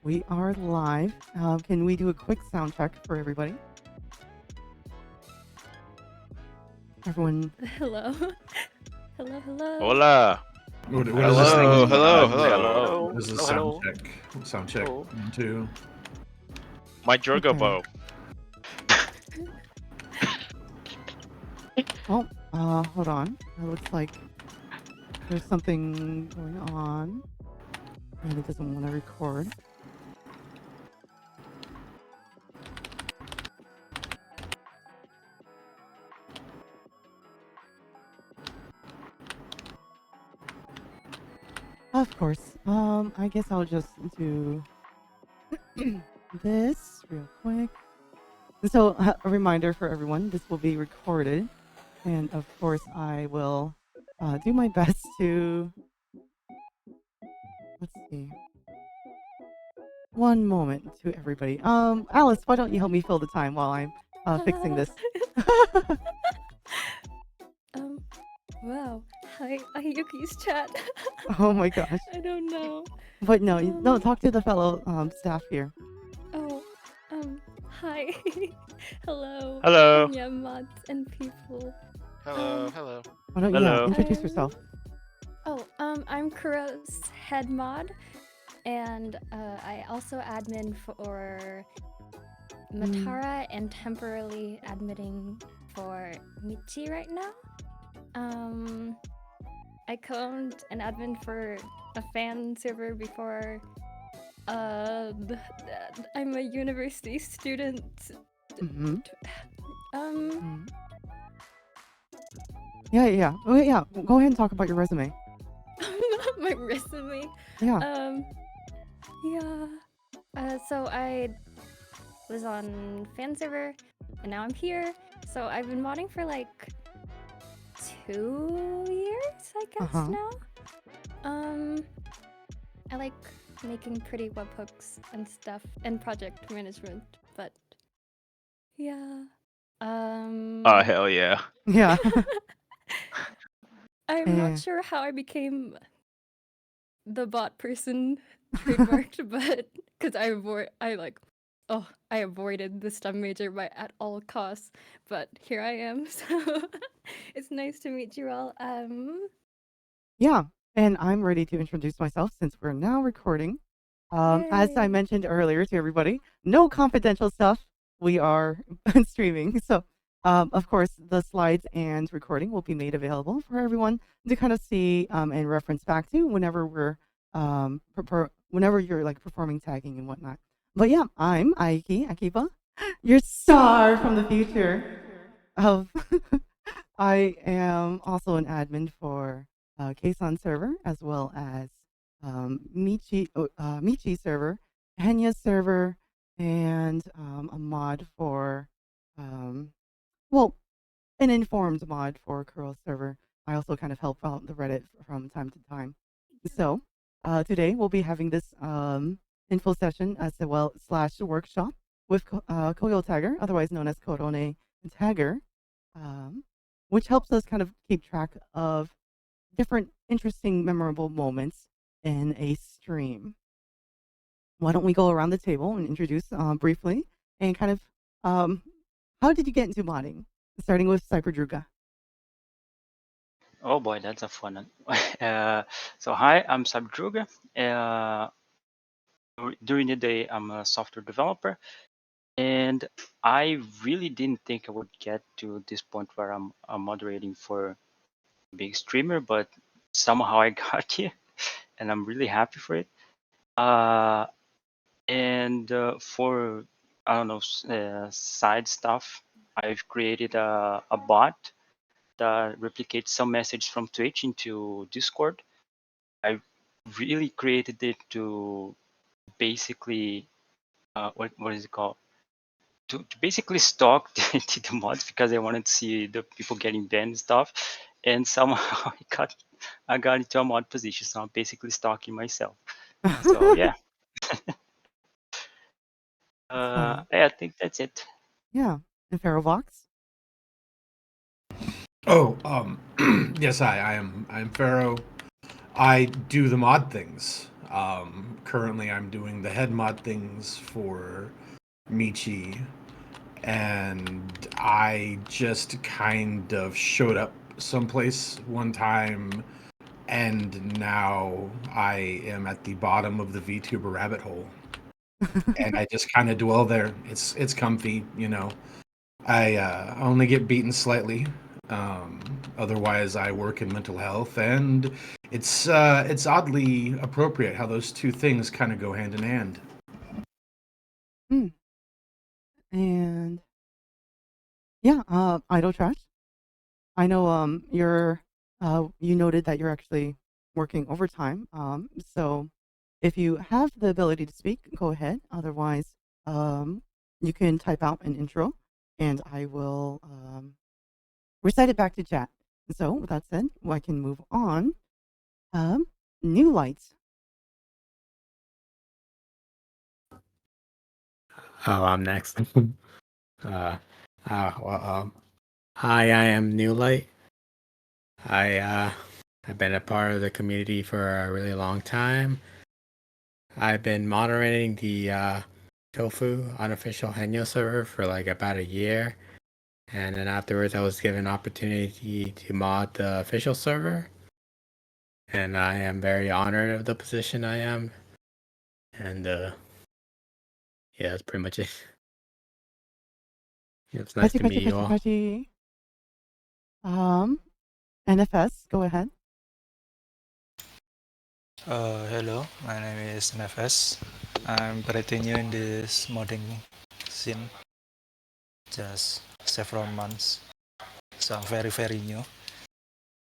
We are live. Can we do a quick sound check for everybody? Everyone. Hello. Hello. Hola. What is Hello, this thing? hello. What is this Hello. sound check? Sound check. Hello. 1, 2. My Drogo bow. Oh, hold on. It looks like there's something going on. And it doesn't want to record. Of course. I guess I'll just do this real quick. So, a reminder for everyone, this will be recorded. And of course, I will do my best to... Let's see. One moment to everybody. Alice, why don't you help me fill the time while I'm fixing this? Wow. Hi, Yuki's chat. Oh my gosh. I don't know. But no, talk to the fellow staff here. Oh, hi. Hello. Hello. Yeah, mods and people. Hello. Why don't you introduce yourself? I'm KoroTag's head mod, and I also admin for Matara and temporarily admitting for Michi right now. I co-owned an admin for a fan server before. I'm a university student. Yeah. Oh, yeah. Go ahead and talk about your resume. My resume. Yeah. So I was on fan server, and now I'm here. So I've been modding for like 2 years, I guess now. I like making pretty webhooks and stuff, and project management. But yeah. Oh hell yeah. Yeah. I'm not sure how I became the bot person trademarked, but because I avoided the STEM major at all costs, but here I am. So it's nice to meet you all. Yeah, and I'm ready to introduce myself since we're now recording. As I mentioned earlier to everybody, no confidential stuff. We are streaming, so of course the slides and recording will be made available for everyone to kind of see and reference back to whenever we're whenever you're like performing tagging and whatnot. But yeah, I'm Akiba, your star from the future. I am also an admin for Kson server as well as Michi server, Henya server, and a mod for an informed mod for Curl server. I also kind of help out the Reddit from time to time. So today we'll be having this info session as well / workshop with KoroTagger, otherwise known as Korone Tagger, which helps us kind of keep track of different interesting, memorable moments in a stream. Why don't we go around the table and introduce briefly and kind of how did you get into modding? Starting with Cyberdruga. Oh boy, that's a fun one. So hi, I'm Sabdruga. During the day, I'm a software developer, and I really didn't think I would get to this point where I'm moderating for a big streamer, but somehow I got here, and I'm really happy for it. For I don't know side stuff, I've created a bot that replicates some message from Twitch into Discord. I really created it to basically what is it called? To basically stalk the mods because I wanted to see the people getting banned and stuff. And somehow I got into a mod position, so I'm basically stalking myself. So yeah. Yeah, I think that's it. Yeah. And Pharaohvox? Yes, I'm Pharaoh. I do the mod things. Currently, I'm doing the head mod things for Michi, and I just kind of showed up someplace one time, and now I am at the bottom of the VTuber rabbit hole, and I just kind of dwell there. It's comfy, you know. I only get beaten slightly. Otherwise, I work in mental health, and it's oddly appropriate how those two things kind of go hand in hand. Hmm. And yeah, idle trash. I know you noted that you're actually working overtime. So if you have the ability to speak, go ahead. Otherwise, you can type out an intro and I will recite it back to chat. So with that said, I can move on. New lights. Oh, I'm next. uh, well, hi, I am New Light. I've been a part of the community for a really long time. I've been moderating the Tofu unofficial Henyo server for like about a year, and then afterwards, I was given opportunity to mod the official server, and I am very honored of the position I am. And yeah, that's pretty much it. It's nice Patchy, to meet patchy, you patchy, all. patchy. NFS, go ahead. Hello, my name is NFS. I'm pretty new in this modding scene, just several months, so I'm very new,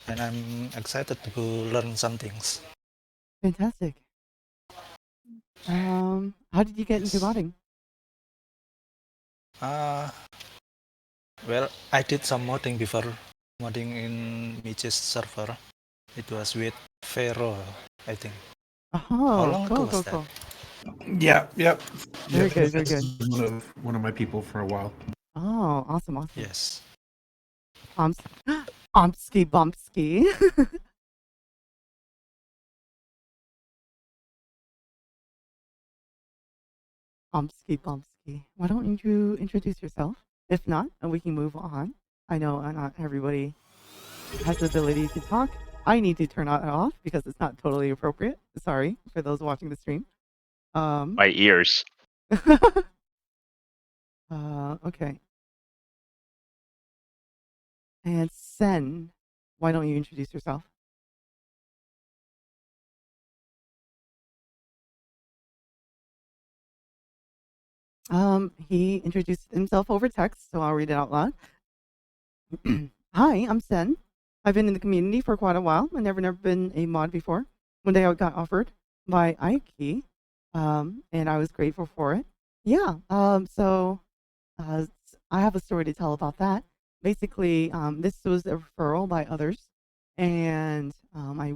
and I'm excited to learn some things. Fantastic. How did you get into Yes. modding? Well, I did some modding before, modding in Michi's server. It was with Vero, I think. How Oh, long ago cool, was cool, that? cool. Yeah, yep, Very yep. good, very That's good. one of my people for a while. Oh, awesome, awesome. Yes. Omsk- Omsky Bumpsky. Omsky Bumpsky. Why don't you introduce yourself? If not, we can move on. I know not everybody has the ability to talk. I need to turn it off because it's not totally appropriate. Sorry for those watching the stream. My ears. Okay. And Sen, why don't you introduce yourself? He introduced himself over text, so I'll read it out loud. Hi, I'm Sen. I've been in the community for quite a while. I've never been a mod before. One day I got offered by Aiki, and I was grateful for it. Yeah, I have a story to tell about that. Basically, this was a referral by others, and I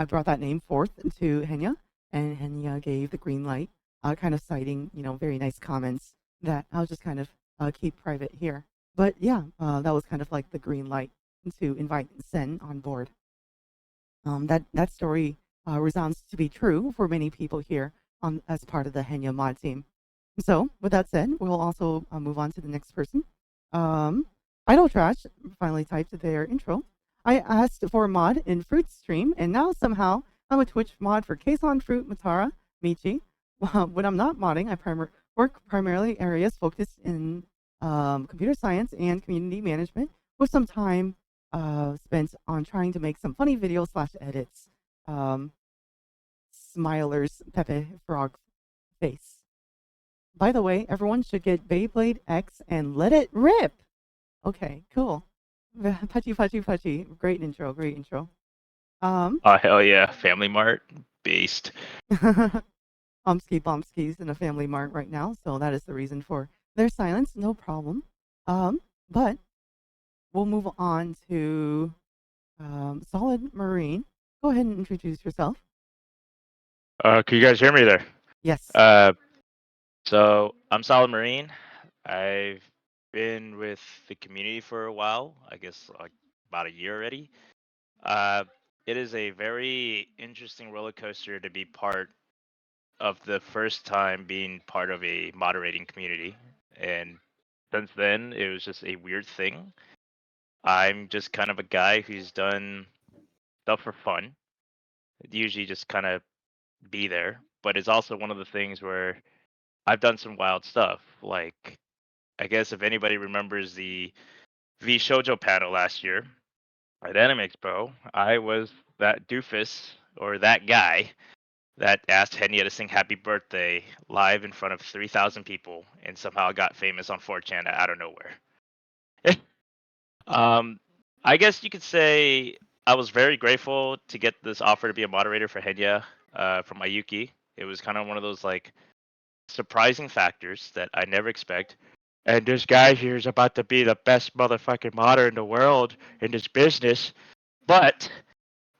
brought that name forth to Henya, and Henya gave the green light, kind of citing, very nice comments that I'll just kind of keep private here. But yeah, that was kind of like the green light to invite Sen on board. That story resounds to be true for many people here as part of the Henya mod team. So, with that said, we'll also move on to the next person. Um, Idle Trash finally typed their intro. I asked for a mod in Fruit Stream, and now somehow I'm a Twitch mod for Kason, Fruit, Matara, Michi. When I'm not modding, I work primarily areas focused in computer science and community management, with some time spent on trying to make some funny videos / edits. Um, Smiler's Pepe Frog face. By the way, everyone should get Beyblade X and let it rip. Okay, cool. Putchy, putchy, putchy. Great intro, great intro. Oh hell yeah, Family Mart based. Umsky Bumpsky's in a family mart right now, so that is the reason for their silence. No problem. But we'll move on to Solid Marine. Go ahead and introduce yourself. Can you guys hear me there? Yes. So I'm Solid Marine. I've been with the community for a while. I guess like about a year already. it is a very interesting roller coaster to be part of the first time being part of a moderating community. And since then, it was just a weird thing. I'm just kind of a guy who's done stuff for fun, usually just kind of be there. But it's also one of the things where I've done some wild stuff. Like, I guess if anybody remembers the V Shoujo panel last year at Anime Expo, I was that doofus or that guy that asked Henya to sing Happy Birthday live in front of 3,000 people and somehow got famous on 4chan out of nowhere. um, I guess you could say I was very grateful to get this offer to be a moderator for Henya from Ayuki. It was kind of one of those like surprising factors that I never expect. And this guy here is about to be the best motherfucking modder in the world in this business. But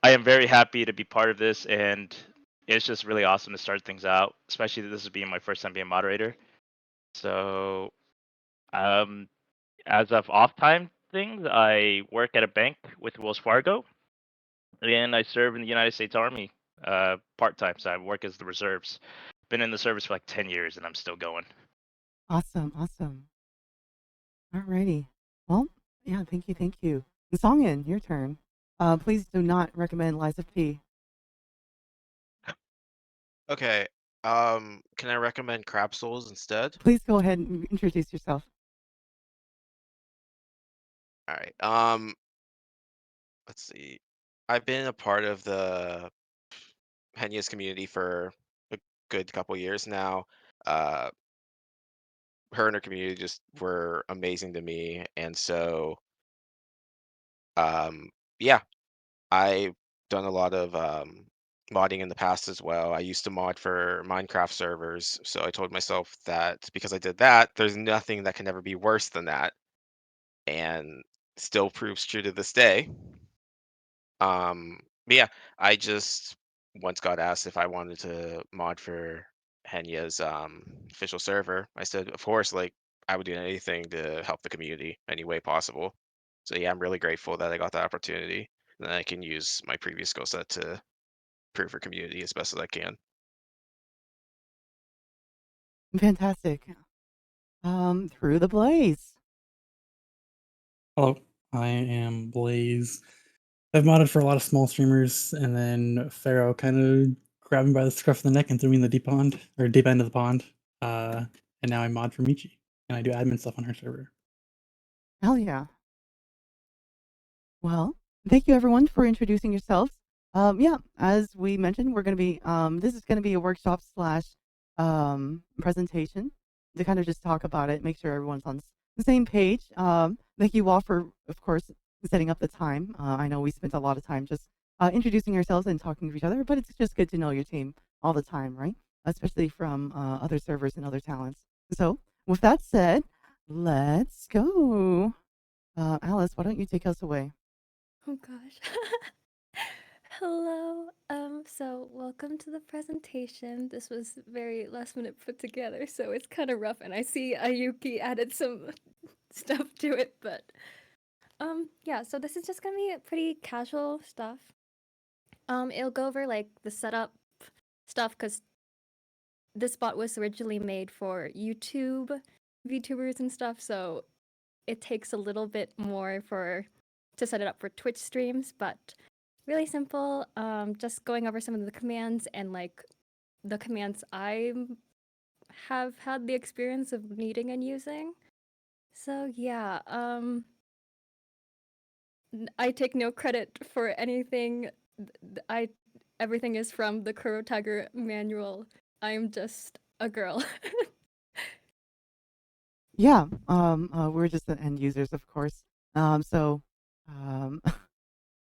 I am very happy to be part of this, and it's just really awesome to start things out, especially that this is being my first time being a moderator. So, as of off time things, I work at a bank with Wells Fargo, and I serve in the United States Army part time. So I work as the reserves. Been in the service for like 10 years, and I'm still going. Awesome, awesome. Alrighty. Well, yeah, thank you, thank you. And Songin, your turn. Please do not recommend Lies of P. Okay. Can I recommend Crab Souls instead? Please go ahead and introduce yourself. All right. Let's see. I've been a part of the Henya's community for a good couple years now. Uh, her and her community just were amazing to me, and so yeah, I've done a lot of modding in the past as well. I used to mod for Minecraft servers, so I told myself that because I did that, there's nothing that can ever be worse than that, and still proves true to this day. But yeah, I just once got asked if I wanted to mod for Henya's official server. I said, of course, like I would do anything to help the community any way possible. So yeah, I'm really grateful that I got that opportunity, and I can use my previous skill set to improve her community as best as I can. Fantastic. Through the Blaze. Hello, I am Blaze. I've modded for a lot of small streamers, and then Pharaoh kind of grabbed me by the scruff of the neck and threw me in the deep pond, or deep end of the pond. And now I mod for Michi, and I do admin stuff on her server. Hell yeah. Well, thank you everyone for introducing yourselves. Yeah, as we mentioned, we're going to be, this is going to be a workshop slash presentation to kind of just talk about it, make sure everyone's on the same page. Thank you all for, of course, setting up the time. I know we spent a lot of time just introducing ourselves and talking to each other, but it's just good to know your team all the time, right? Especially from other servers and other talents. So, with that said, let's go. Alice, why don't you take us away? Oh gosh. Hello. So welcome to the presentation. This was very last minute put together, so it's kind of rough, and I see Ayuki added some stuff to it, but yeah, so this is just gonna be pretty casual stuff. It'll go over like the setup stuff because this bot was originally made for YouTube VTubers and stuff, so it takes a little bit more to set it up for Twitch streams, but really simple. Just going over some of the commands and like the commands I have had the experience of needing and using. So yeah, I take no credit for anything. Everything is from the KoroTag manual. I'm just a girl. Yeah, we're just the end users, of course. So, um,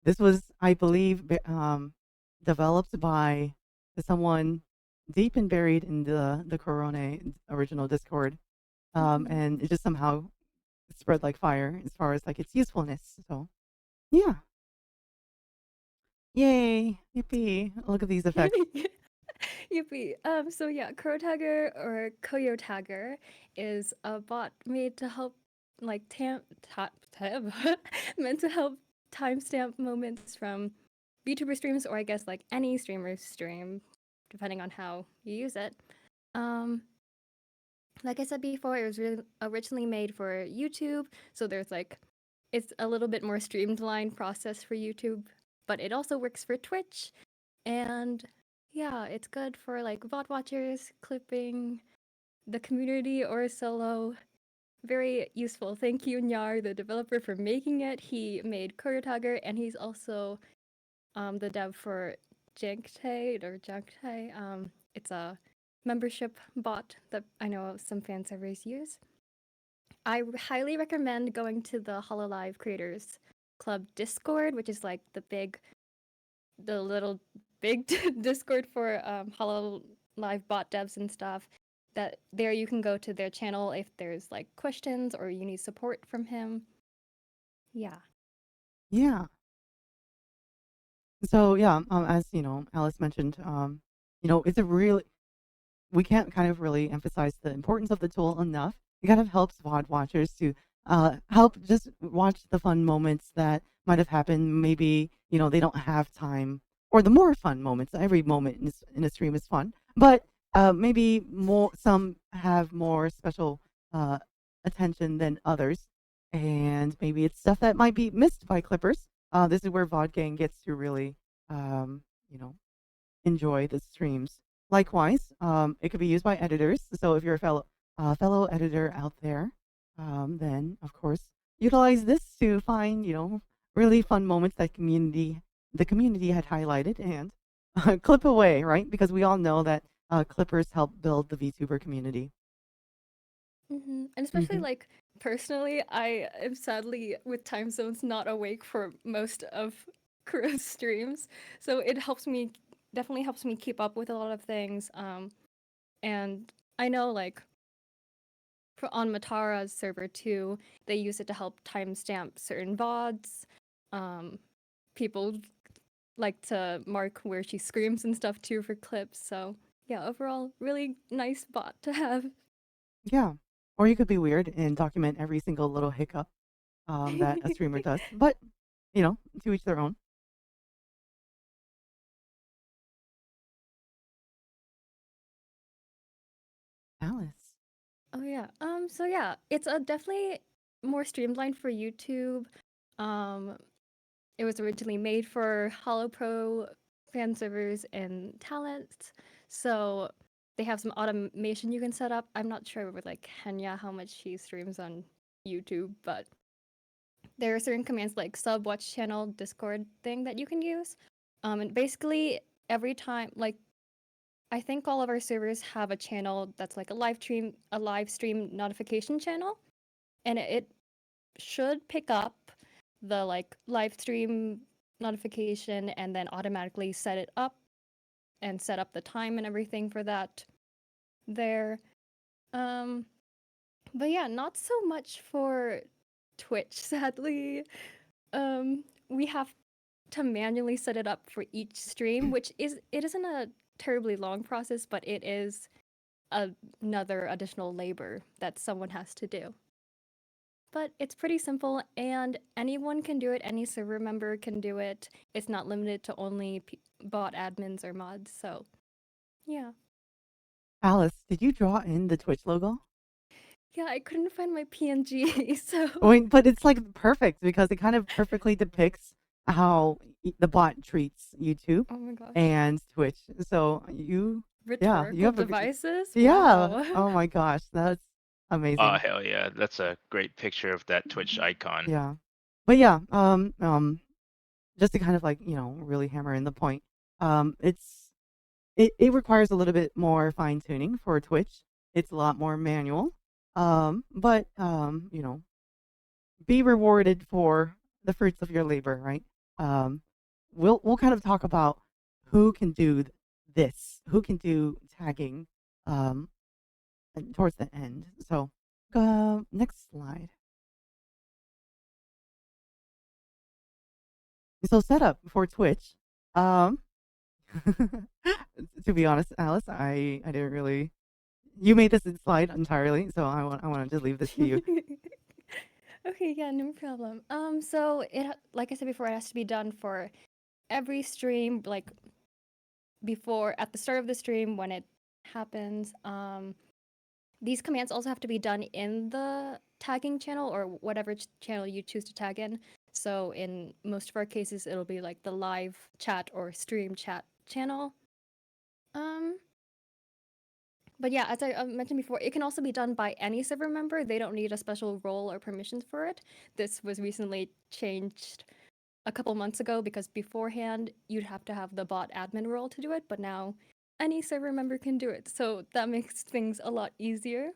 this was, I believe, developed by someone deep and buried in the Corona original Discord, and it just somehow spread like fire as far as like its usefulness. So, yeah, yay, yippee! Look at these effects. Yippee. So yeah, KoroTagger or KoyoTagger is a bot made to help like meant to help timestamp moments from VTuber streams, or I guess like any streamer's stream, depending on how you use it. Like I said before, it was originally made for YouTube, so there's like it's a little bit more streamlined process for YouTube, but it also works for Twitch, and yeah, it's good for like VOD watchers, clipping, the community, or solo. Very useful. Thank you, Nyar, the developer, for making it. He made KoroTagger, and he's also the dev for Janktae or Janktae. It's a membership bot that I know some fan servers use. I highly recommend going to the Hololive Creators Club Discord, which is like the little big Discord for Hololive bot devs and stuff. That there you can go to their channel if there's like questions or you need support from him. Yeah. Yeah. So yeah, as you know, Alice mentioned, it's a really we can't kind of really emphasize the importance of the tool enough. It kind of helps VOD watchers to help just watch the fun moments that might have happened. Maybe they don't have time, or the more fun moments. Every moment in a stream is fun, but maybe some have more special attention than others, and maybe it's stuff that might be missed by clippers. This is where VOD Gang gets to really, um, you know, enjoy the streams. Likewise, it could be used by editors. So if you're a fellow editor out there, then of course utilize this to find really fun moments that the community had highlighted and clip away, right? Because we all know that clippers help build the VTuber community. And especially like personally, I am sadly with time zones not awake for most of Kuro's streams, so it definitely helps me keep up with a lot of things. And I know like on Matara's server too, they use it to help timestamp certain VODs. People like to mark where she screams and stuff too for clips. So yeah, overall, really nice bot to have. Yeah. Or you could be weird and document every single little hiccup that a streamer does. But, to each their own. Alice. Oh yeah. So yeah, it's definitely more streamlined for YouTube. It was originally made for HoloPro fan servers and talents. So they have some automation you can set up. I'm not sure with like Kenya how much she streams on YouTube, but there are certain commands like sub, watch channel, Discord thing that you can use. And basically every time like I think all of our servers have a channel that's like a live stream notification channel, and it should pick up the like live stream notification and then automatically set it up and set up the time and everything for that there. But yeah, not so much for Twitch, sadly. We have to manually set it up for each stream, it isn't a terribly long process, but it is another additional labor that someone has to do. But it's pretty simple, and anyone can do it. Any server member can do it. It's not limited to only bot admins or mods. So, yeah. Alice, did you draw in the Twitch logo? Yeah, I couldn't find my PNG, so. Wait, but it's like perfect because it kind of perfectly depicts how the bot treats YouTube and Twitch. So you have devices. Yeah. Wow. Oh my gosh, that's amazing. Oh hell yeah, that's a great picture of that Twitch icon. Yeah, but yeah, just to kind of like really hammer in the point, it requires a little bit more fine tuning for Twitch. It's a lot more manual, but be rewarded for the fruits of your labor, right? We'll kind of talk about who can do this, who can do tagging, towards the end. So, next slide. So setup for Twitch. To be honest, Alice, I didn't really. You made this slide entirely, so I want to just leave this to you. Okay, yeah, no problem. So like I said before, it has to be done for every stream, like before at the start of the stream when it happens, these commands also have to be done in the tagging channel or whatever channel you choose to tag in. So in most of our cases, it'll be like the live chat or stream chat channel. But yeah, as I mentioned before, it can also be done by any server member. They don't need a special role or permissions for it. This was recently changed a couple months ago because beforehand you'd have to have the bot admin role to do it, but now any server member can do it. So that makes things a lot easier.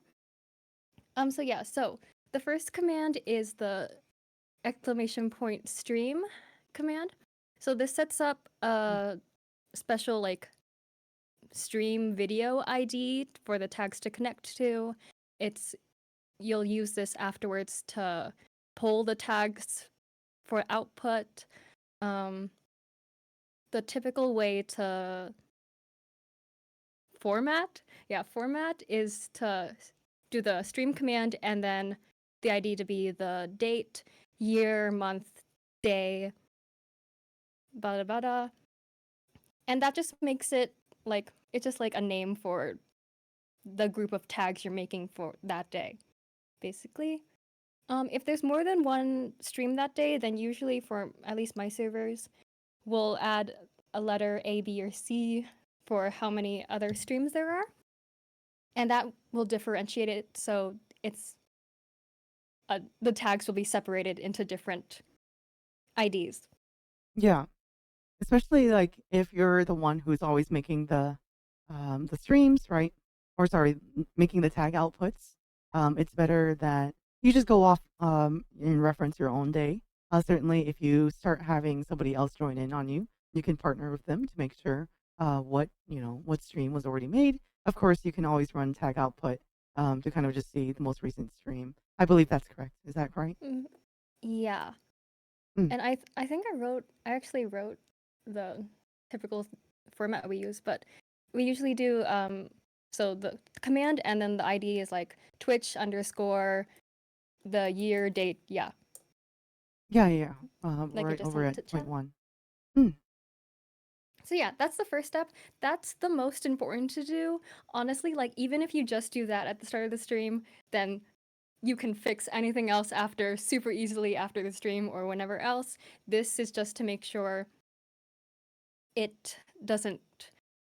So yeah, so the first command is the !stream command. So this sets up a special like stream video ID for the tags to connect to. You'll use this afterwards to pull the tags for output. The typical way to format is to do the stream command and then the ID to be the date, year, month, day, bada bada. And that just makes it like, it's just like a name for the group of tags you're making for that day, basically. If there's more than one stream that day, then usually for at least my servers, we'll add a letter A, B, or C for how many other streams there are. And that will differentiate it so the tags will be separated into different IDs. Yeah. Especially like if you're the one who's always making the streams, right? Or sorry, making the tag outputs. It's better that you just go off and reference your own day. Certainly, if you start having somebody else join in on you, you can partner with them to make sure what stream was already made. Of course, you can always run tag output to kind of just see the most recent stream. I believe that's correct. Is that right? Yeah. And I think I actually wrote the typical format we use, but we usually do so the command and then the ID is like Twitch _ the year, date, yeah. Yeah. Like Right over sent at to chat. point 1. So yeah, that's the first step. That's the most important to do. Honestly, like even if you just do that at the start of the stream, then you can fix anything else after super easily after the stream or whenever else. This is just to make sure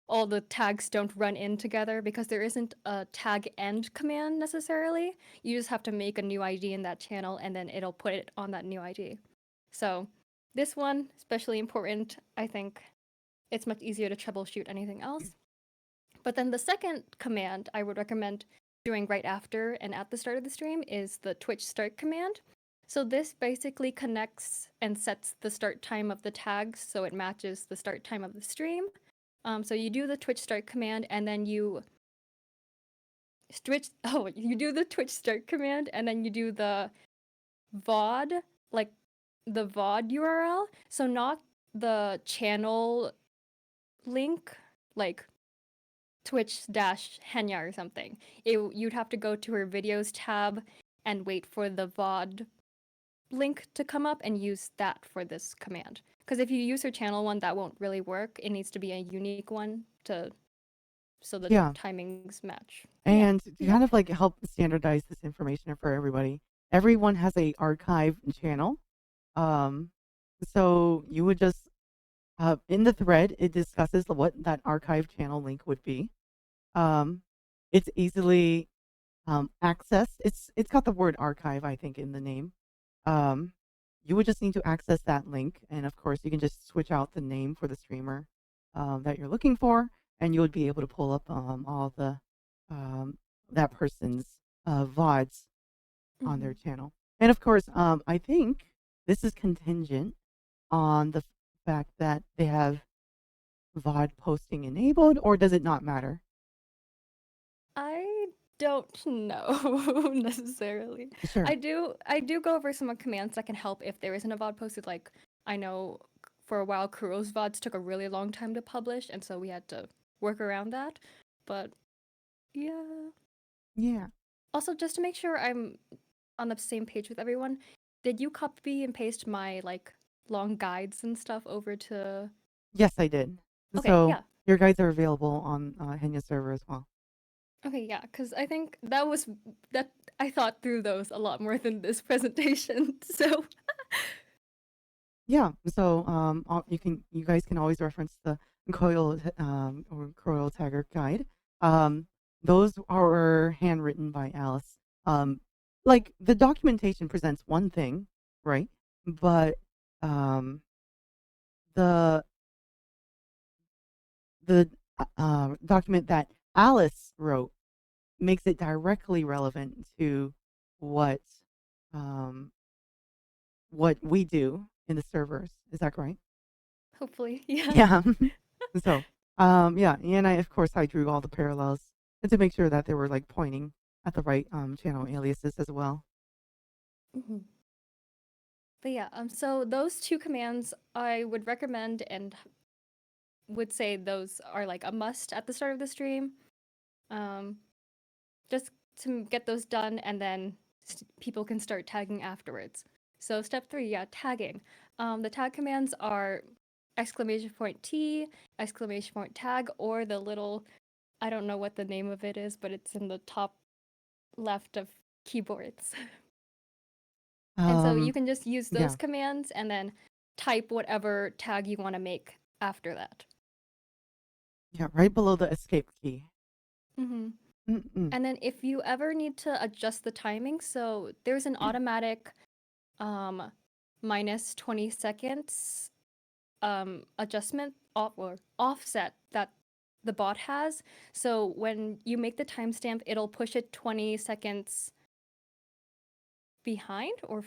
all the tags don't run in together because there isn't a tag end command necessarily. You just have to make a new ID in that channel and then it'll put it on that new ID. So this one, especially important, I think it's much easier to troubleshoot anything else. But then the second command I would recommend doing right after and at the start of the stream is the Twitch start command. So this basically connects and sets the start time of the tags so it matches the start time of the stream. So you do the Twitch start command and then you do the Twitch start command and then you do the VOD, like the VOD URL. So not the channel link, like Twitch-Henya or something. You'd have to go to her videos tab and wait for the VOD link to come up and use that for this command. Because if you use her channel one, that won't really work. It needs to be a unique one so the timings match. And to kind of like help standardize this information for everybody, everyone has a archive channel. So you would just in the thread it discusses what that archive channel link would be. It's easily accessed. It's got the word archive, I think, in the name. You would just need to access that link, and of course, you can just switch out the name for the streamer that you're looking for, and you would be able to pull up all the that person's VODs on their channel. And of course, I think this is contingent on the fact that they have VOD posting enabled, or does it not matter? I don't know necessarily. Sure. I do go over some commands that can help if there isn't a VOD posted. Like I know for a while Kuro's VODs took a really long time to publish, and so we had to work around that. But yeah. Also, just to make sure I'm on the same page with everyone, did you copy and paste my like long guides and stuff over to Yes, I did. Okay, So yeah. your guides are available on Henya server as well. Okay, yeah, because I think that I thought through those a lot more than this presentation. So Yeah. So you guys can always reference the KoroTagger guide. Those are handwritten by Alice. Like the documentation presents one thing, right? But um the document that Alice wrote makes it directly relevant to what um what we do in the servers. Is that correct? hopefully, yeah. Yeah. So, yeah, and of course I drew all the parallels and to make sure that they were like pointing at the right channel aliases as well. Mhm. But yeah, so those two commands I would recommend and would say those are like a must at the start of the stream. Just to get those done, and then people can start tagging afterwards. So step 3, yeah, tagging. The tag commands are !T, !tag, or the little, I don't know what the name of it is, but it's in the top left of keyboards. And so you can just use those Yeah. commands and then type whatever tag you want to make after that. Yeah, right below the escape key. Mm-hmm. Mm-mm. And then if you ever need to adjust the timing, so there's an automatic minus 20 seconds adjustment or offset that the bot has. So when you make the timestamp, it'll push it 20 seconds behind or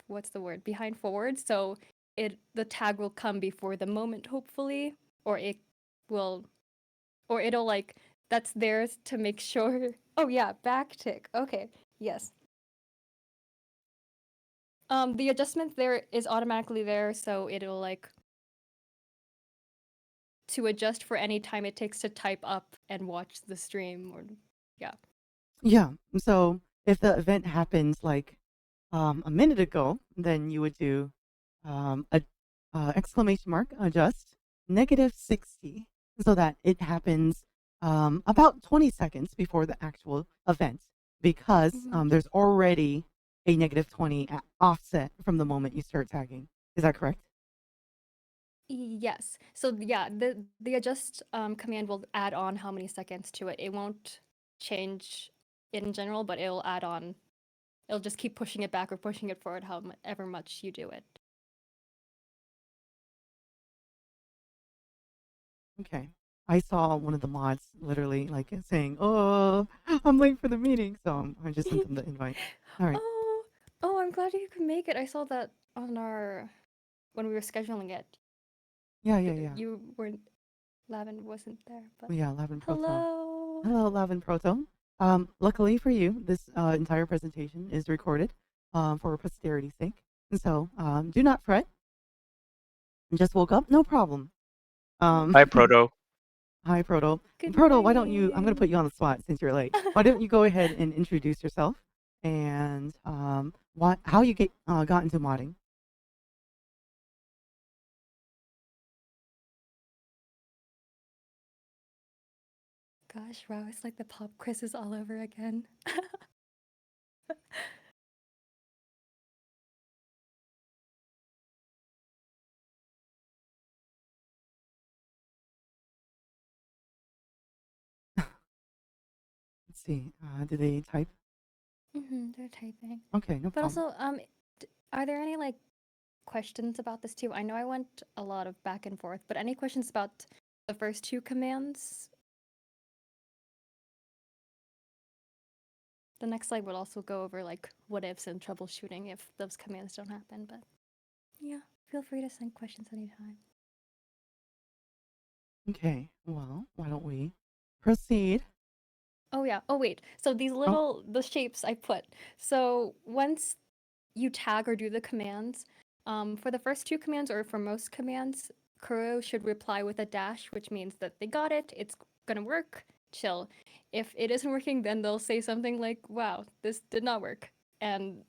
what's the word? Behind forward. So the tag will come before the moment, hopefully, or it'll like that's theirs to make sure. Oh yeah, backtick. Okay, yes. The adjustment there is automatically there, so it'll like to adjust for any time it takes to type up and watch the stream, or yeah. Yeah. So if the event happens like a minute ago, then you would do a exclamation mark adjust -60 so that it happens about 20 seconds before the actual event because Mhm. there's already a -20 offset from the moment you start tagging. Is that correct? Yes. So yeah, the adjust command will add on how many seconds to it. It won't change in general, but it'll add on. It'll just keep pushing it back or pushing it forward however much you do it. Okay. I saw one of the mods literally like saying, "Oh, I'm late for the meeting," so I just sent them the invite. All right. Oh, I'm glad you could make it. I saw that on our when we were scheduling it. Yeah, yeah, yeah. You weren't. Lavin wasn't there, but Yeah, Lavin Proton. hello. Hello, Lavin Proton. Luckily for you, this entire presentation is recorded for posterity's sake. And so do not fret. Just woke up, no problem. Hi, Proto. Hi, Proto. Good Proto, why don't you, I'm going to morning. put you on the spot since you're late. Why don't you go ahead and introduce yourself and how you got into modding? Gosh, wow, it's like the pop quizzes all over again. Let's see. Do they type? They're typing. Okay, no But problem. also, are there any like questions about this too? I know I went a lot of back and forth, but any questions about the first two commands? The next slide would also go over like what ifs and troubleshooting if those commands don't happen, but yeah, feel free to send questions anytime. Okay, well, why don't we proceed? Oh yeah. Oh wait. So these the shapes I put. So once you tag or do the commands, for the first two commands or for most commands, Kuro should reply with a dash, which means that they got it. It's gonna work. Chill. If it isn't working, then they'll say something like, "Wow, this did not work," and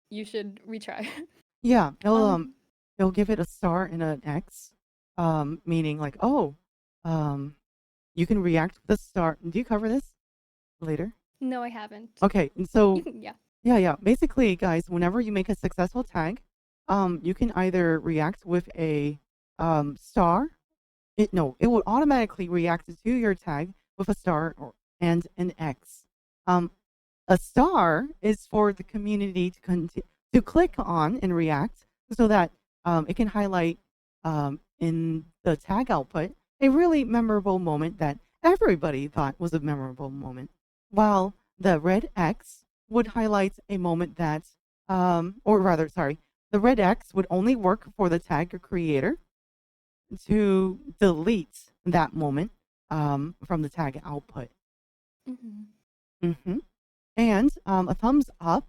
you should retry. Yeah, it'll give it a star and an X. meaning like, oh, you can react with a star. Do you cover this later? No, I haven't. Okay, and so You can, yeah. yeah. Basically, guys, whenever you make a successful tag, you can either react with a star. It will automatically react to your tag with a star and an X. A star is for the community to click on and react so that it can highlight in the tag output a really memorable moment that everybody thought was a memorable moment, while the red X would highlight a moment that, or rather, sorry, the red X would only work for the tag creator to delete that moment from the tag output. Mm-hmm. And a thumbs up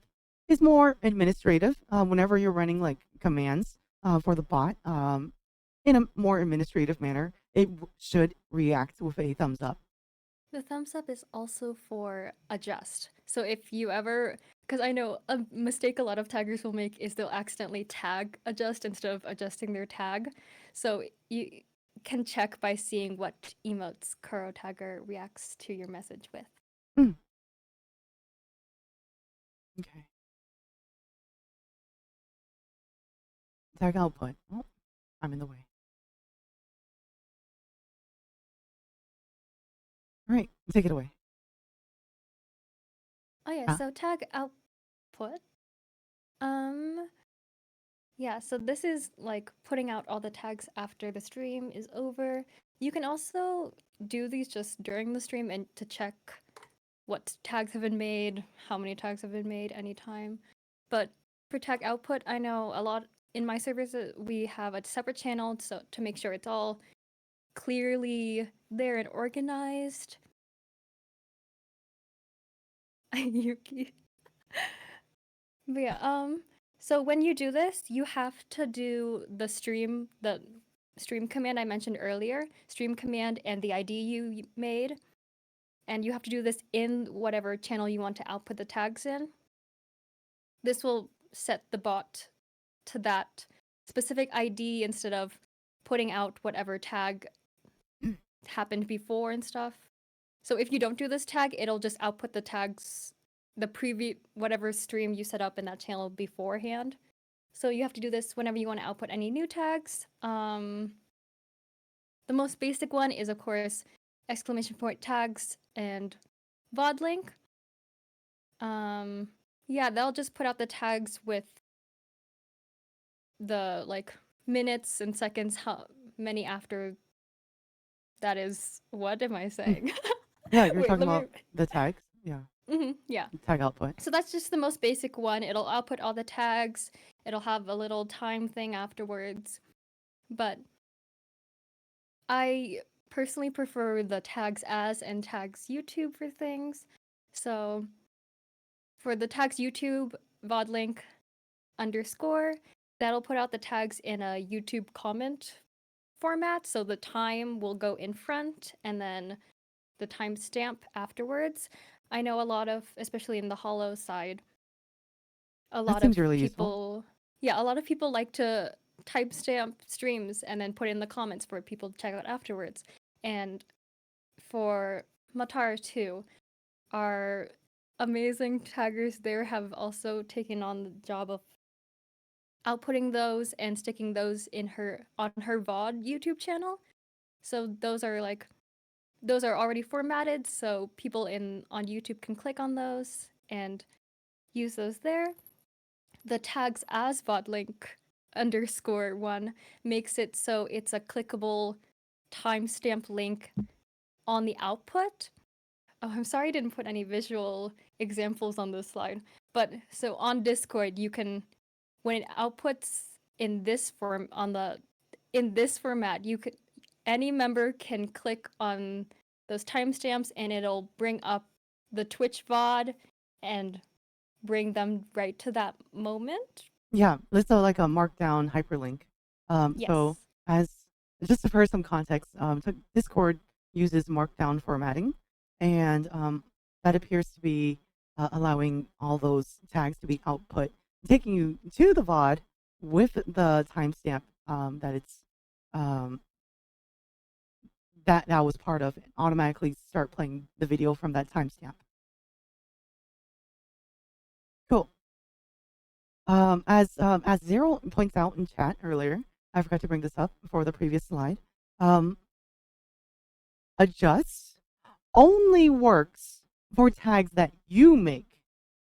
is more administrative whenever you're running like commands for the bot in a more administrative manner. It should react with a thumbs up. The thumbs up is also for adjust. So if you ever, because I know a mistake a lot of taggers will make is they'll accidentally tag adjust instead of adjusting their tag. So you can check by seeing what emotes KoroTagger reacts to your message with. Okay. Tag output. Oh, I'm in the way. All right, take it away. Oh yeah, so tag output. Yeah, so this is like putting out all the tags after the stream is over. You can also do these just during the stream and to check what tags have been made, how many tags have been made anytime. But for tag output, I know a lot in my servers we have a separate channel so to make sure it's all clearly there and organized. Yuki. But yeah, so when you do this, you have to do the stream command I mentioned earlier, stream command and the ID you made. And you have to do this in whatever channel you want to output the tags in. This will set the bot to that specific ID instead of putting out whatever tag happened before and stuff. So if you don't do this tag, it'll just output the tags, the previous whatever stream you set up in that channel beforehand. So you have to do this whenever you want to output any new tags. The most basic one is, of course, exclamation point tags and VOD link. Yeah, they'll just put out the tags with the like minutes and seconds, how many after that is. What am I saying? Yeah, you're talking about the tags. Yeah. Yeah. Tag output. So that's just the most basic one. It'll output all the tags. It'll have a little time thing afterwards. But I personally prefer the tags as and tags YouTube for things. So for the tags YouTube, VOD link _ that'll put out the tags in a YouTube comment format. So the time will go in front and then the timestamp afterwards. I know a lot of, especially in the Hollow side, a lot of really people, useful. Yeah, a lot of people like to timestamp streams and then put in the comments for people to check out afterwards. And for Matar too, our amazing taggers there have also taken on the job of outputting those and sticking those on her VOD YouTube channel. So those are already formatted, so people on YouTube can click on those and use those there. The tags as VOD link _1 makes it so it's a clickable timestamp link on the output. Oh, I'm sorry I didn't put any visual examples on this slide. But so on Discord, you can, when it outputs in this format, any member can click on those timestamps and it'll bring up the Twitch VOD and bring them right to that moment. Yeah, let's do like a markdown hyperlink. Yes. So as just for some context, Discord uses markdown formatting, and that appears to be allowing all those tags to be output, taking you to the VOD with the timestamp that it's that was part of it. Automatically start playing the video from that timestamp. Cool. As Zero points out in chat earlier, I forgot to bring this up for the previous slide. Adjust only works for tags that you make,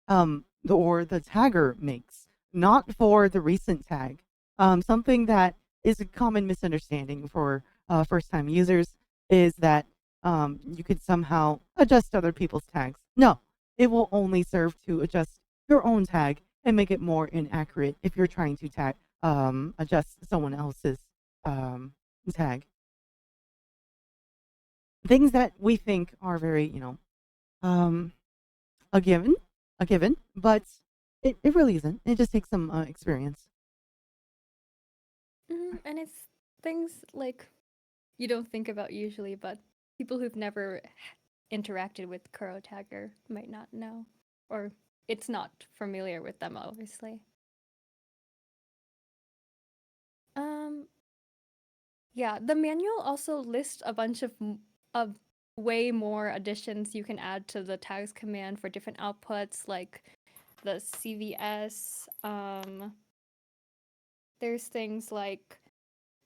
or the tagger makes, not for the recent tag. Something that is a common misunderstanding for first-time users is that you could somehow adjust other people's tags. No, it will only serve to adjust your own tag and make it more inaccurate if you're trying to adjust someone else's tag. Things that we think are very, a given, but it really isn't. It just takes some experience. And it's things like you don't think about usually, but people who've never interacted with KoroTagger might not know, or it's not familiar with them, obviously. Yeah, the manual also lists a bunch of way more additions you can add to the tags command for different outputs, like the CVS. There's things like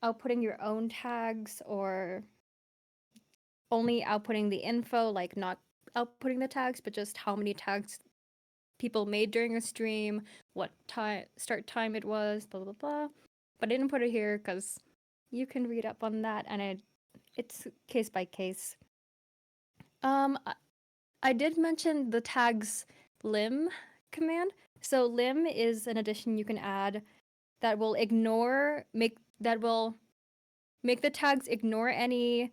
outputting your own tags or only outputting the info, like not outputting the tags, but just how many tags people made during a stream, what start time it was, blah blah blah. But I didn't put it here because you can read up on that, and it's case by case. I did mention the tags lim command. So lim is an addition you can add that will make the tags ignore any.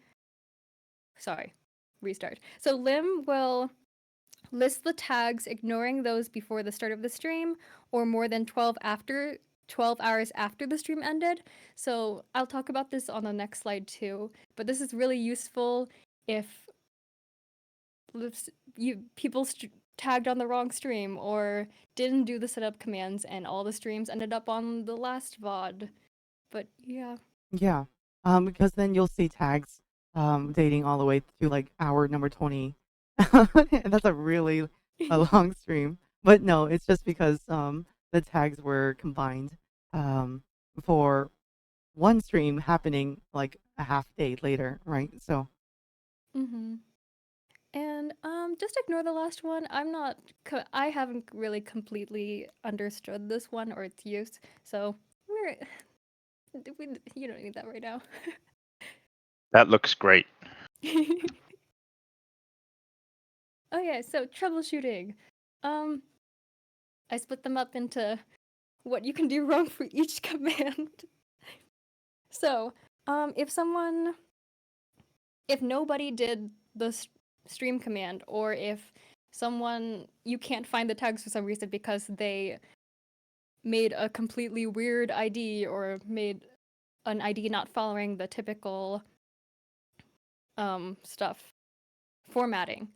Sorry, restart. So lim will list the tags ignoring those before the start of the stream or more than 12 hours after the stream ended. So I'll talk about this on the next slide too, but this is really useful if people tagged on the wrong stream or didn't do the setup commands and all the streams ended up on the last VOD. But yeah. Yeah. Because then you'll see tags dating all the way to like hour number 20. And that's a really a long stream. But no, it's just because the tags were combined for one stream happening like a half day later, right? So And just ignore the last one. I haven't really completely understood this one or its use, so you don't need that right now. That looks great. Oh yeah, so troubleshooting. I split them up into what you can do wrong for each command. So, if nobody did the stream command, or if you can't find the tags for some reason because they made a completely weird ID or made an ID not following the typical formatting.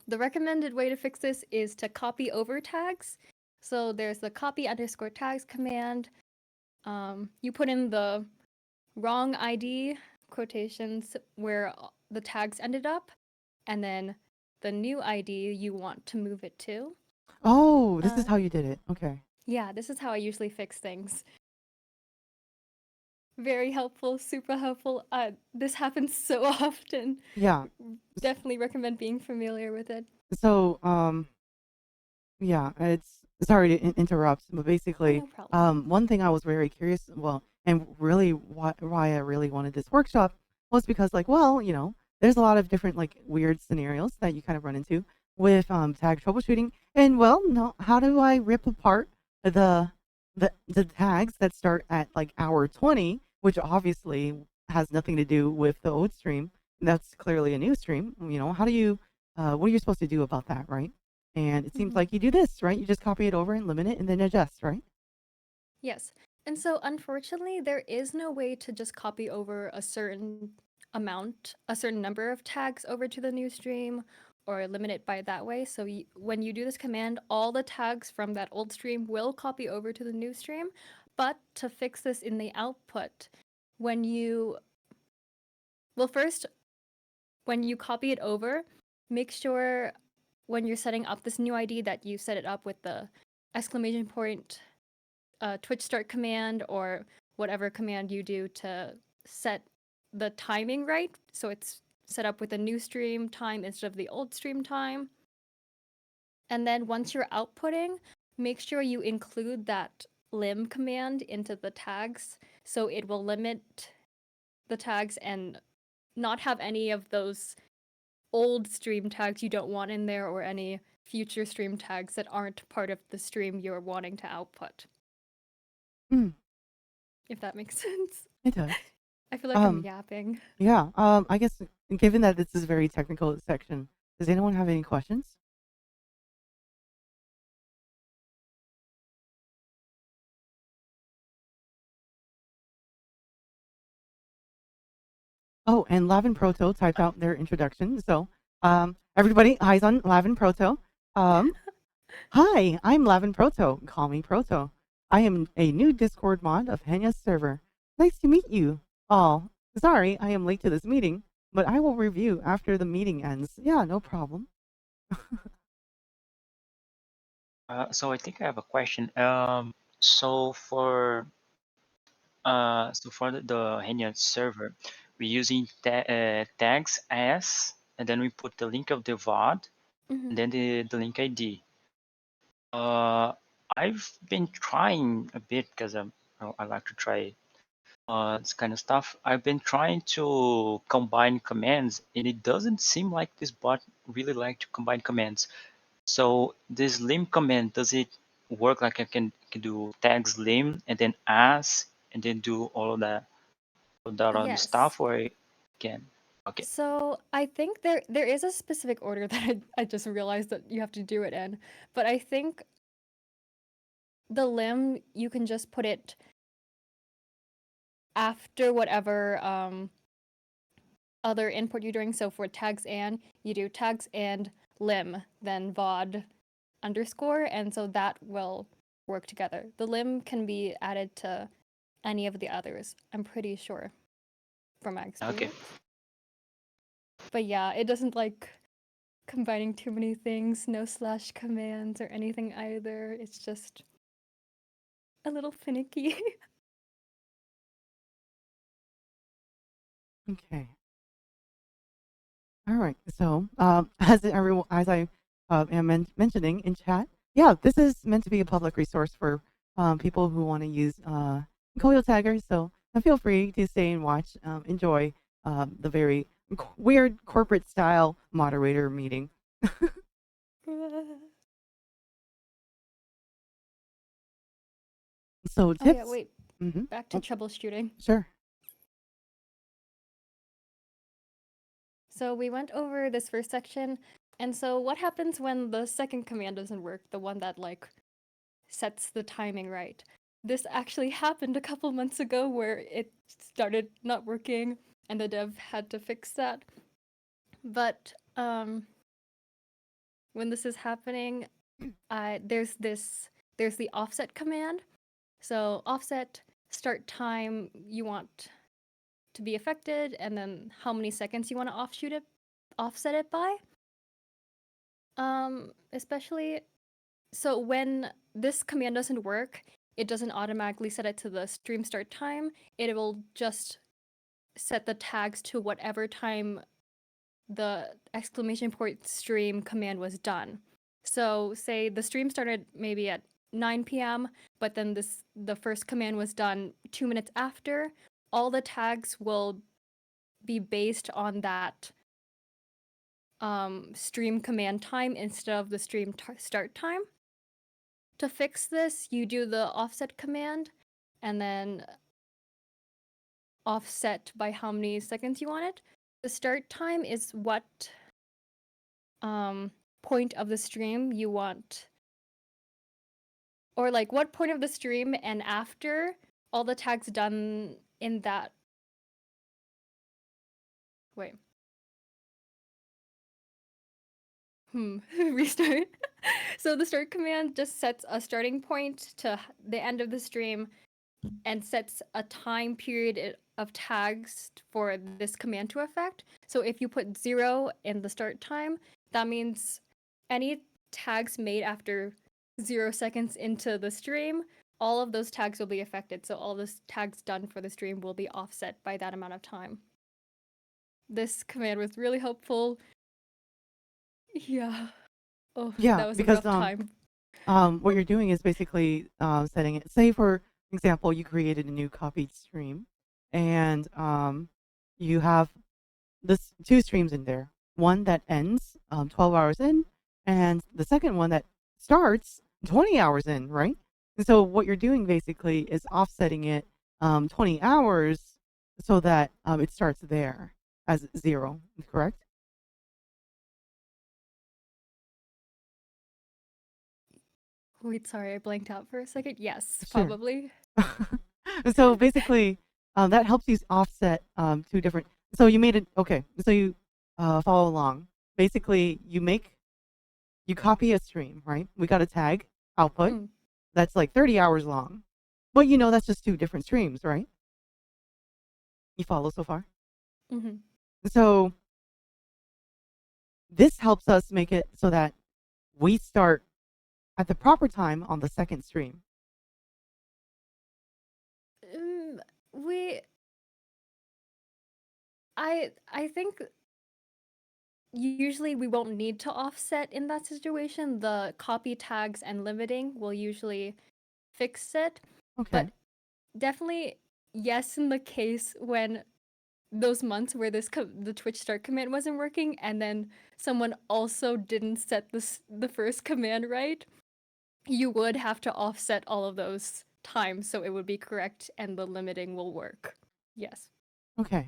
The recommended way to fix this is to copy over tags. So there's the copy_tags command. You put in the wrong ID quotations where the tags ended up, and then the new ID you want to move it to. Oh, this is how you did it. Okay. Yeah, this is how I usually fix things. Very helpful, super helpful. This happens so often. Yeah. Definitely recommend being familiar with it. So, yeah, it's sorry to interrupt, but basically, No problem. one thing I was very curious, well, and really why I really wanted this workshop was because, like, well, there's a lot of different like weird scenarios that you kind of run into with tag troubleshooting, and well, no, how do I rip apart the tags that start at like hour 20, which obviously has nothing to do with the old stream? That's clearly a new stream. How do you what are you supposed to do about that, right? And it seems like you do this, right? You just copy it over and limit it and then adjust, right? Yes. And so unfortunately, there is no way to just copy over a certain number of tags over to the new stream or limit it by that way. So when you do this command, all the tags from that old stream will copy over to the new stream. But to fix this in the output, when you well, first, when you copy it over, make sure when you're setting up this new ID that you set it up with the exclamation point Twitch start command or whatever command you do to set the timing right. So it's set up with a new stream time instead of the old stream time. And then once you're outputting, make sure you include that lim command into the tags so it will limit the tags and not have any of those old stream tags you don't want in there or any future stream tags that aren't part of the stream you're wanting to output. Hmm. If that makes sense. It does. I feel like I'm yapping. Yeah. I guess given that this is a very technical section, does anyone have any questions? Oh, and Lavin Proto typed out their introduction. So, everybody, eyes on Lavin Proto. Hi, I'm Lavin Proto. Call me Proto. I am a new Discord mod of Henya's server. Nice to meet you all. Sorry, I am late to this meeting, but I will review after the meeting ends. Yeah, no problem. So I think I have a question. So for the Henya server, we're using tags as, and then we put the link of the VOD, and then the link ID. I've been trying a bit because I like to try this kind of stuff. I've been trying to combine commands, and it doesn't seem like this bot really like to combine commands. So this lim command, does it work like I can do tags lim and then as and then do all of that other stuff, or I can? Okay. So I think there is a specific order that I just realized that you have to do it in, but I think the lim you can just put it after whatever other input you're doing. So for tags and, you do tags and lim, then VOD underscore, and so that will work together. The lim can be added to any of the others, I'm pretty sure, from my experience. Okay. But yeah, it doesn't like combining too many things, no slash commands or anything either. It's just a little finicky. Okay. All right. So, as I am mentioning in chat, yeah, this is meant to be a public resource for people who want to use KoroTaggers. So, feel free to stay and watch, enjoy the very weird corporate style moderator meeting. So, tips. Oh yeah, wait. Mm-hmm. Back to troubleshooting. Sure. So we went over this first section, and so what happens when the second command doesn't work, the one that like sets the timing right? This actually happened a couple months ago where it started not working and the dev had to fix that. But when this is happening, there's the offset command. So offset start time you want to be affected, and then how many seconds you want to offset it by. Especially so when this command doesn't work, it doesn't automatically set it to the stream start time. It will just set the tags to whatever time the exclamation point stream command was done. So say the stream started maybe at 9 p.m., but then the first command was done 2 minutes after. All the tags will be based on that stream command time instead of the stream start time. To fix this, you do the offset command and then offset by how many seconds you want it. The start time is what point of the stream you want, or like what point of the stream and after all the tags done in that. Wait. Restart. So the start command just sets a starting point to the end of the stream and sets a time period of tags for this command to affect. So if you put 0 in the start time, that means any tags made after 0 seconds into the stream, all of those tags will be affected. So all those tags done for the stream will be offset by that amount of time. This command was really helpful. Yeah. Oh, Yeah, that was a because rough time. what you're doing is basically setting it. Say for example, you created a new copied stream, and you have this two streams in there. One that ends 12 hours in, and the second one that starts 20 hours in, right? And so what you're doing basically is offsetting it 20 hours so that it starts there as 0, correct? Wait, sorry, I blanked out for a second. Yes, Sure. probably. So basically, that helps you offset two different. So you made it okay. So you follow along. Basically, you copy a stream, right? We got a tag output Mm. that's like 30 hours long. But that's just two different streams, right? You follow so far? Mm-hmm. So this helps us make it so that we start at the proper time on the second stream. I think usually we won't need to offset in that situation. The copy tags and limiting will usually fix it. Okay. But definitely yes in the case when those months where the Twitch start command wasn't working and then someone also didn't set the first command right, you would have to offset all of those times so it would be correct and the limiting will work. Yes. Okay.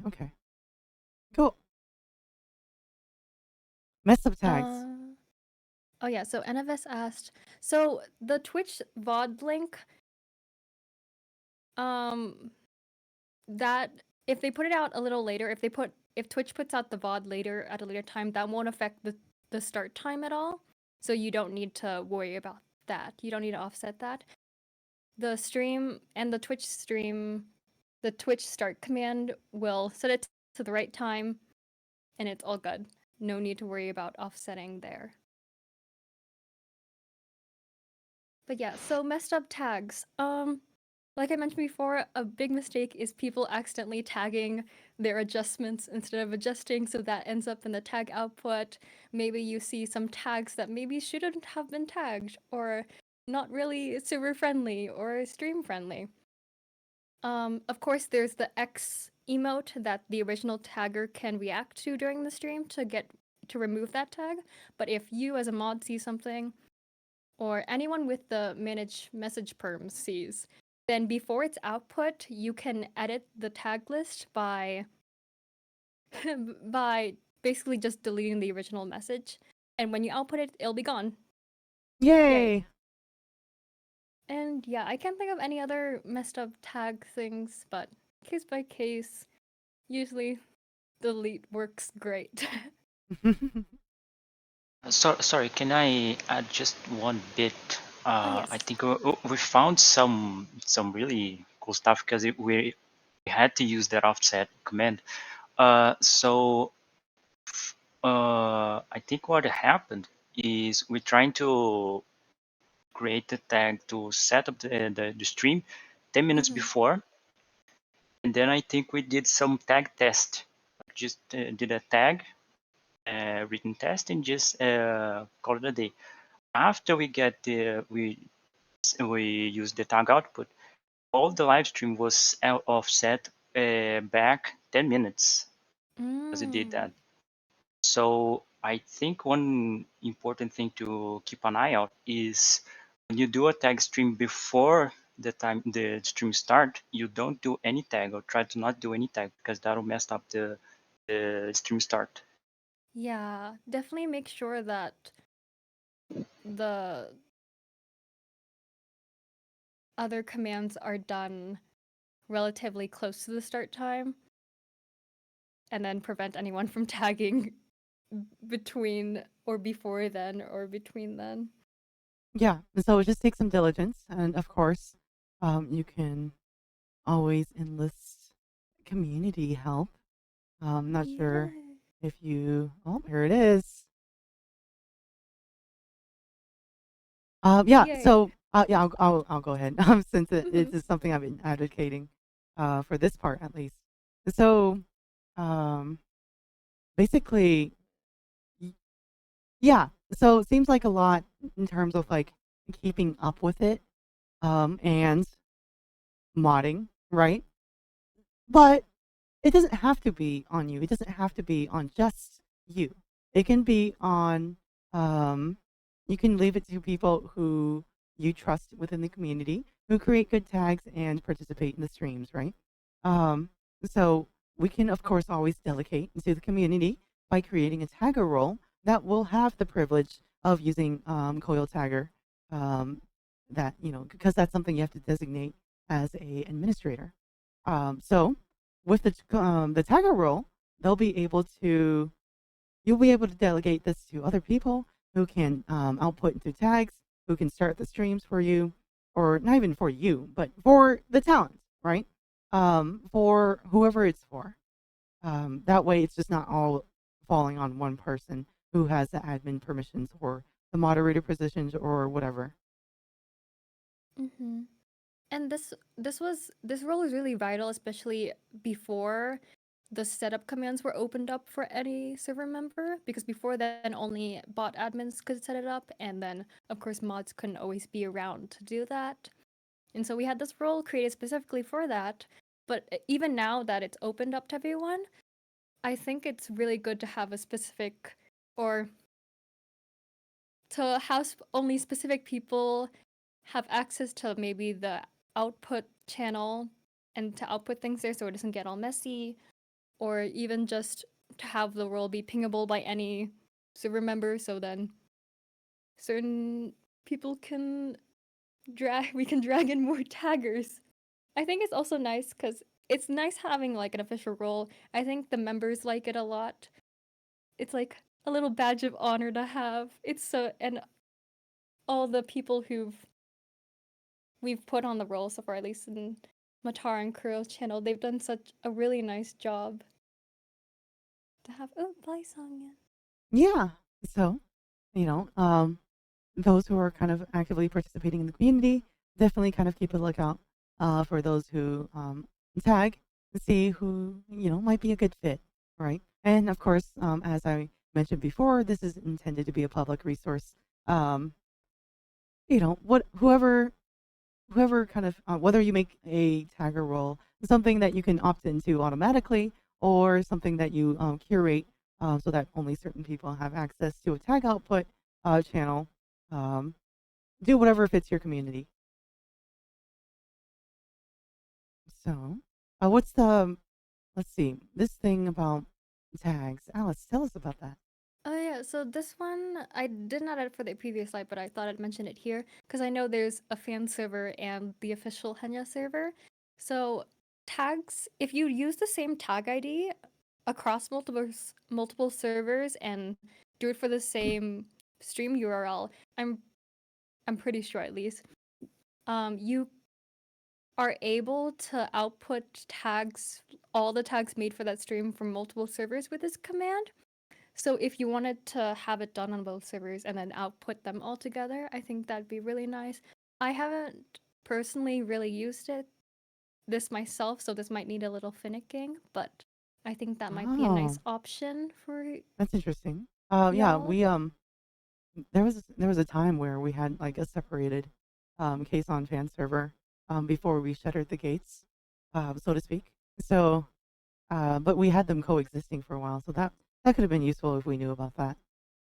Cool. Mess up tags. Oh yeah, so NFS asked, so the Twitch VOD link, that if they put it out a little later, if Twitch puts out the VOD later at a later time, that won't affect the start time at all. So you don't need to worry about that. You don't need to offset that. The stream and the Twitch stream, the Twitch start command will set it to the right time and it's all good. No need to worry about offsetting there. But yeah, so messed up tags. Like I mentioned before, a big mistake is people accidentally tagging their adjustments instead of adjusting, so that ends up in the tag output. Maybe you see some tags that maybe shouldn't have been tagged, or not really server friendly or stream friendly. Of course, there's the X emote that the original tagger can react to during the stream to remove that tag. But if you as a mod see something, or anyone with the manage message perms sees, then before its output, you can edit the tag list by by basically just deleting the original message. And when you output it, it'll be gone. Yay! And yeah, I can't think of any other messed up tag things, but case by case, usually delete works great. Sorry, can I add just one bit? Yes. I think we found some really cool stuff because we had to use that offset command. So I think what happened is we're trying to create the tag to set up the stream 10 minutes before, and then I think we did some tag test. Just did a tag written test and just called it a day. After we get we use the tag output, all the live stream was offset back 10 minutes as it did that. So I think one important thing to keep an eye out is when you do a tag stream before the time the stream start, you don't do any tag or try to not do any tag because that'll mess up the stream start. Yeah, definitely make sure that the other commands are done relatively close to the start time, and then prevent anyone from tagging between or before then or between then. Yeah, and so it just takes some diligence, and of course, you can always enlist community help. I'm not sure Yay. if you. Oh, here it is. Yeah. Yay. So, yeah, I'll go ahead. Since it Mhm. is something I've been advocating, for this part at least. So, um, basically, y- yeah. So it seems like a lot in terms of like keeping up with it, and modding, right? But it doesn't have to be on you. It doesn't have to be on just you. It can be on, um, you can leave it to people who you trust within the community who create good tags and participate in the streams, right? Um, so we can, of course, always delegate to the community by creating a tagger role that will have the privilege of using Coil Tagger. Um, that, because that's something you have to designate as a administrator. So with the tagger role, they'll be able to you'll be able to delegate this to other people who can output into tags, who can start the streams for you, or not even for you, but for the talent, right? For whoever it's for. That way, it's just not all falling on one person who has the admin permissions or the moderator positions or whatever. Mhm. And this role is really vital, especially before the setup commands were opened up for any server member, because before then only bot admins could set it up, and then of course mods couldn't always be around to do that. And so we had this role created specifically for that. But even now that it's opened up to everyone, I think it's really good to have a specific, or to have only specific people have access to maybe the output channel and to output things there so it doesn't get all messy, or even just to have the role be pingable by any server member so then certain people can we can drag in more taggers. I think it's also nice because it's nice having like an official role. I think the members like it a lot. It's like a little badge of honor to have. It's so, and all the people we've put on the role so far, at least in Matar and Kuro's channel, they've done such a really nice job to have. Oh, play song, yeah. Yeah. So, you know, those who are kind of actively participating in the community definitely kind of keep a lookout for those who tag to see who might be a good fit, right? And of course, as I mentioned before, this is intended to be a public resource. Um, what whoever kind of whether you make a tagger role something that you can opt into automatically or something that you curate so that only certain people have access to a tag output channel. Um, do whatever fits your community. So, what's the let's see this thing about tags? Alice, tell us about that. Oh yeah, so this one I did not add it for the previous slide, but I thought I'd mention it here because I know there's a fan server and the official Henya server. So tags, if you use the same tag ID across multiple servers and do it for the same stream URL, I'm pretty sure at least, you are able to output tags, all the tags made for that stream from multiple servers with this command. So if you wanted to have it done on both servers and then output them all together, I think that'd be really nice. I haven't personally really used this myself, so this might need a little finicking, but I think that might be a nice Oh, option for that's interesting. Yeah, y'all. we there was a time where we had like a separated case on fan server before we shuttered the gates, so to speak. So, but we had them coexisting for a while, so that could have been useful if we knew about that.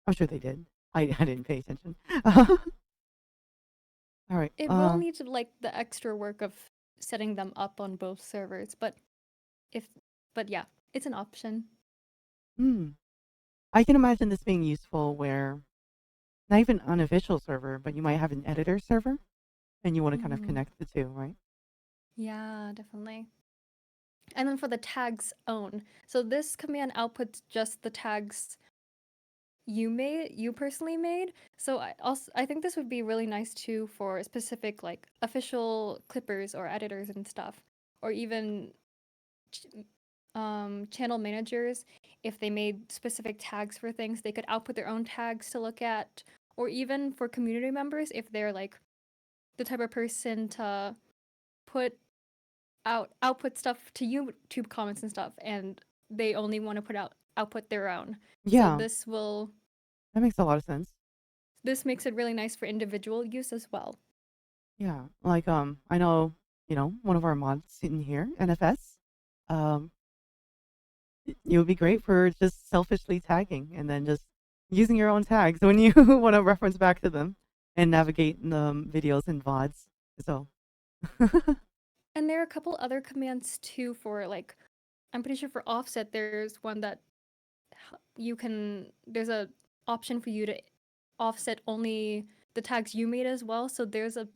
I'm sure they did. I didn't pay attention. All right. It will need to like the extra work of setting them up on both servers, if but yeah, it's an option. Hmm. I can imagine this being useful where not even unofficial server, but you might have an editor server, and you want to kind of Mhm. connect the two, right? Yeah, definitely. And then for the tags own. So this command outputs just the tags you personally made. So I think this would be really nice too for specific like official clippers or editors and stuff, or even channel managers, if they made specific tags for things, they could output their own tags to look at, or even for community members, if they're like the type of person to output stuff to YouTube comments and stuff, and they only want to output their own. Yeah, So that makes a lot of sense. this makes it really nice for individual use as well. Yeah, like I know, one of our mods in here, NFS. Um, it would be great for just selfishly tagging and then just using your own tags when you want to reference back to them and navigate the videos and VODs. So, And there are a couple other commands too for like, I'm pretty sure for offset, there's one that there's a option for you to offset only the tags you made as well. So the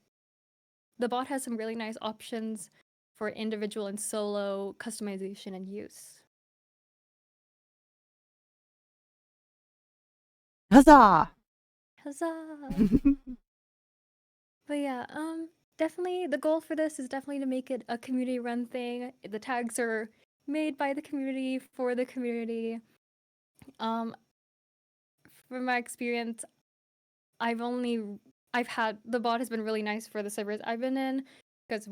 bot has some really nice options for individual and solo customization and use. huzzah! Huzzah! But yeah, definitely the goal for this is definitely to make it a community run thing. The tags are made by the community for the community. Um, from my experience, I've had the bot has been really nice for the servers I've been in because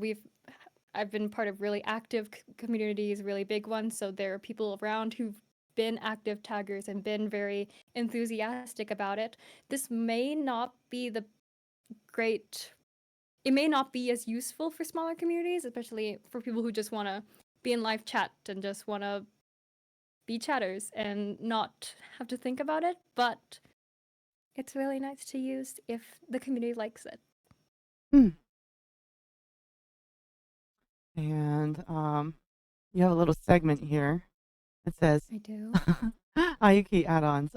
I've been part of really active communities, really big ones. So there are people around who've been active taggers and been very enthusiastic about it. This may not be it may not be as useful for smaller communities, especially for people who just want to be in live chat and just want to be chatters and not have to think about it. But it's really nice to use if the community likes it. And you have a little segment here. It says I do. Ayuki add-ons.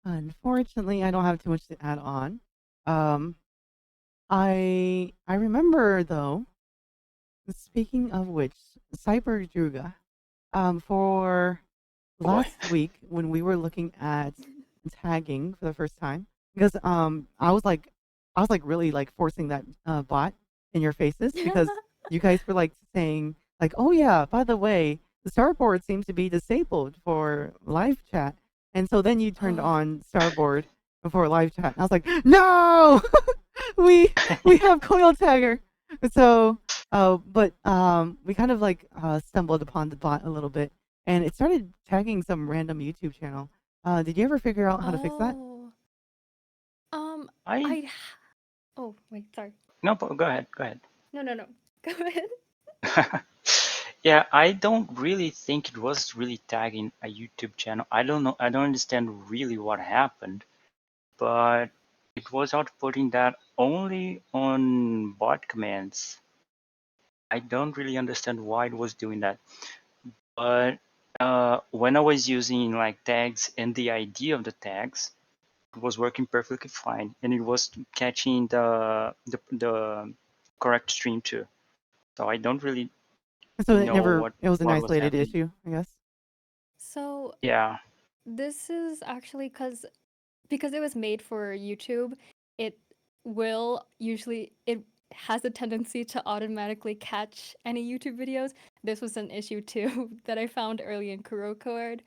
Unfortunately, I don't have too much to add on. I remember though. Speaking of which, Cyber Druga, for last week when we were looking at tagging for the first time, because I was like really like forcing that bot in your faces because you guys were like saying like, oh yeah, by the way, the starboard seems to be disabled for live chat, and so then you turned on starboard for live chat, and I was like, no, we have coil tagger, so. But we kind of like stumbled upon the bot a little bit, and it started tagging some random YouTube channel. Did you ever figure out how to fix that? Oh wait, sorry. No, go ahead. Go ahead. No. Go ahead. Yeah, I don't really think it was really tagging a YouTube channel. I don't know. I don't understand really what happened, but it was outputting that only on bot commands. I don't really understand why it was doing that. But when I was using like tags and the ID of the tags, it was working perfectly fine, and it was catching the correct stream too. So I don't really So know it was an what was isolated happening. issue, I guess. So Yeah. this is actually because it was made for YouTube, it has a tendency to automatically catch any YouTube videos. This was an issue too that I found early in KoroTag,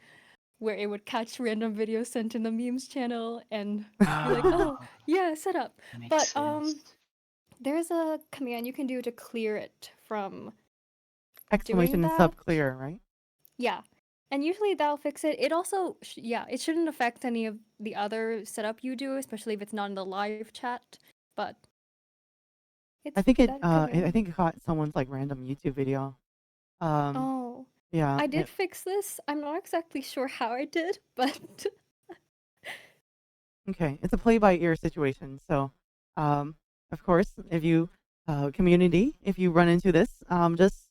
where it would catch random videos sent in the memes channel and be like, oh yeah, set up. But there's a command you can do to clear it from Exclamation doing and that. sub clear, right? Yeah. And usually that'll fix it. It also, it shouldn't affect any of the other setup you do, especially if it's not in the live chat. But I think it caught someone's like random YouTube video. Oh. Yeah. I did fix this. I'm not exactly sure how I did, but Okay, it's a play by ear situation. So, of course, if you community, if you run into this, just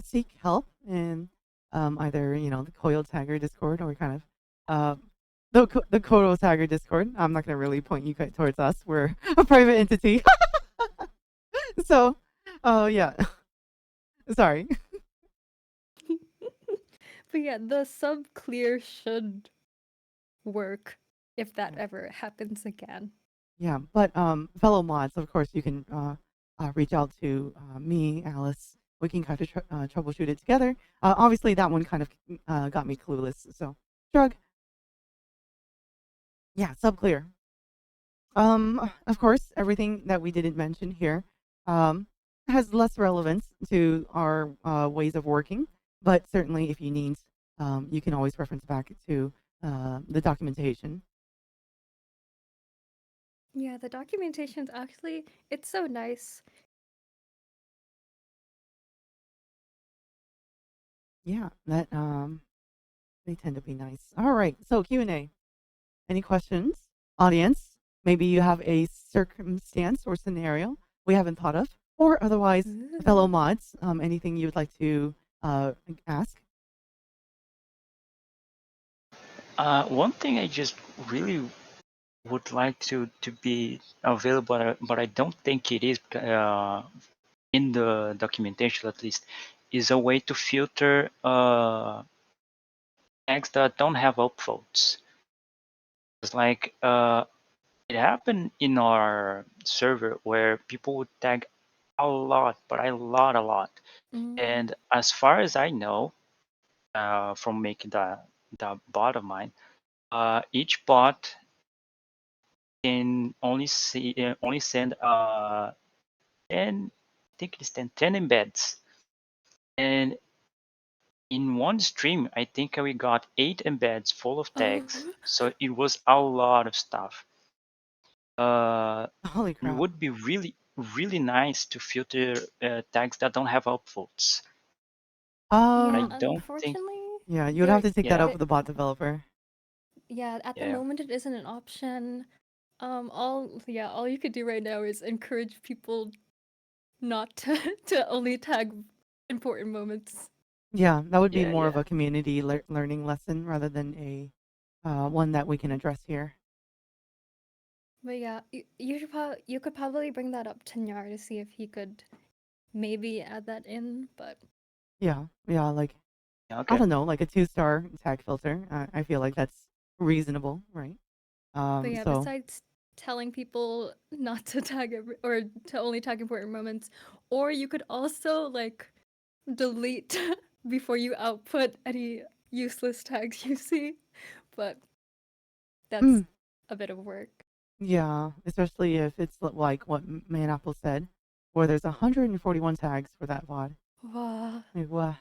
seek help in either the Coil Tagger Discord or kind of the Coil Tagger Discord. I'm not gonna really point you guys towards us. We're a private entity. So, yeah. Sorry. but yeah, the sub clear should work if that ever happens again. Yeah, but fellow mods, of course, you can reach out to me, Alice, we can kind of troubleshoot it together. Obviously, that one kind of got me clueless. So, shrug. Yeah, sub clear. Of course, everything that we didn't mention here um, has less relevance to our ways of working, but certainly if you need, you can always reference back to the documentation. Yeah, the documentation's actually, it's so nice. Yeah, that they tend to be nice. All right, so Q&A. Any questions, audience? Maybe you have a circumstance or scenario we haven't thought of, or otherwise, fellow Ooh. mods, anything you would like to ask? One thing I just really would like to be available, but I don't think it is in the documentation at least, is a way to filter tags that don't have upvotes. It's like it happened in our server where people would tag a lot, but a lot. And as far as I know, from making the bot of mine, each bot can only send 10, I think it's 10 embeds. And in one stream, I think we got 8 embeds full of tags. Oh. So it was a lot of stuff. Holy It crap. would be really nice to filter tags that don't have upvotes. But I Yeah, don't think. unfortunately, Yeah, you would have to take that Yeah. up with the bot developer. yeah, at the Yeah. moment it isn't an option. All you could do right now is encourage people not to only tag important moments. Yeah, that would be Yeah, more of yeah. a community learning lesson rather than a one that we can address here. But yeah, you could probably bring that up to Nyar to see if he could maybe add that in, but Yeah, like I Okay. don't know, like a 2-star tag filter. I feel like that's reasonable, right? yeah, So besides telling people not to tag or to only tag important moments, or you could also like delete before you output any useless tags you see, but that's a bit of work. yeah, especially if it's like what Manapple said, where there's 141 tags for that VOD. Wow. Like, wow.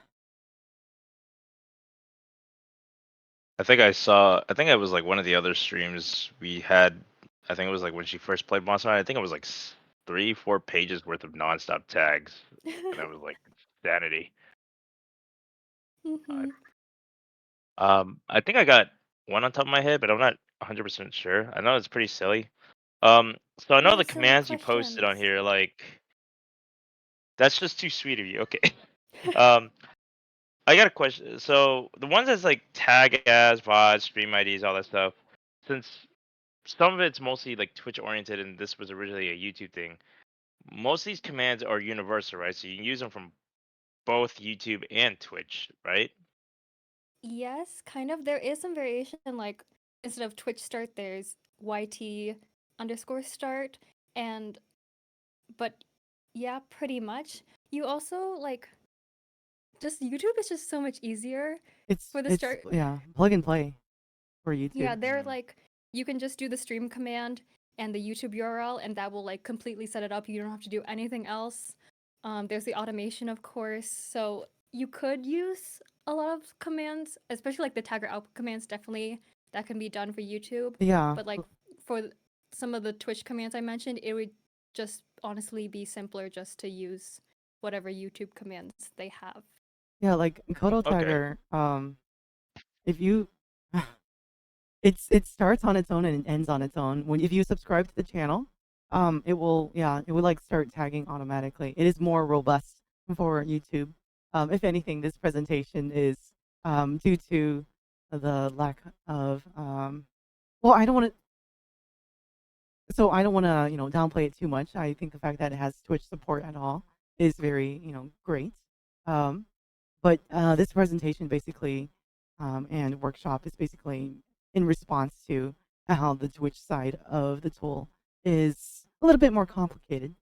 I think it was like one of the other streams we had. I think it was like when she first played Monster Hunter. I think it was like 3-4 pages worth of nonstop tags, and that was like insanity. Mm-hmm. I think I got one on top of my head, but I'm not 100% sure. I know it's pretty silly. So I know Oh, the silly commands you posted on questions. here, like that's just too sweet of you. Okay. Um, I got a question. So the ones that's like tag as, VOD, stream IDs, all that stuff. Since some of it's mostly like Twitch oriented, and this was originally a YouTube thing. Most of these commands are universal, right? So you can use them from both YouTube and Twitch, right? Yes, kind of. There is some variation, like instead of Twitch start, there's YT_start, and but yeah, pretty much. You also like just YouTube is just so much easier for the It's start. yeah, plug and play for Yeah, YouTube. they're like you can just do the stream command and the YouTube URL, and that will like completely set it up. You don't have to do anything else. There's the automation, of course. So you could use a lot of commands, especially like the tagger output commands. Definitely, that can be done for YouTube. Yeah, But like for some of the Twitch commands I mentioned, it would just honestly be simpler just to use whatever YouTube commands they have. yeah, like Okay. KoroTagger. If you it starts on its own and it ends on its own. When if you subscribe to the channel, it will like start tagging automatically. It is more robust for YouTube. If anything, this presentation is due to the lack of well, I don't want to downplay it too much. I think the fact that it has Twitch support at all is very great. Um, but this presentation basically and workshop is basically in response to how the Twitch side of the tool is a little bit more complicated.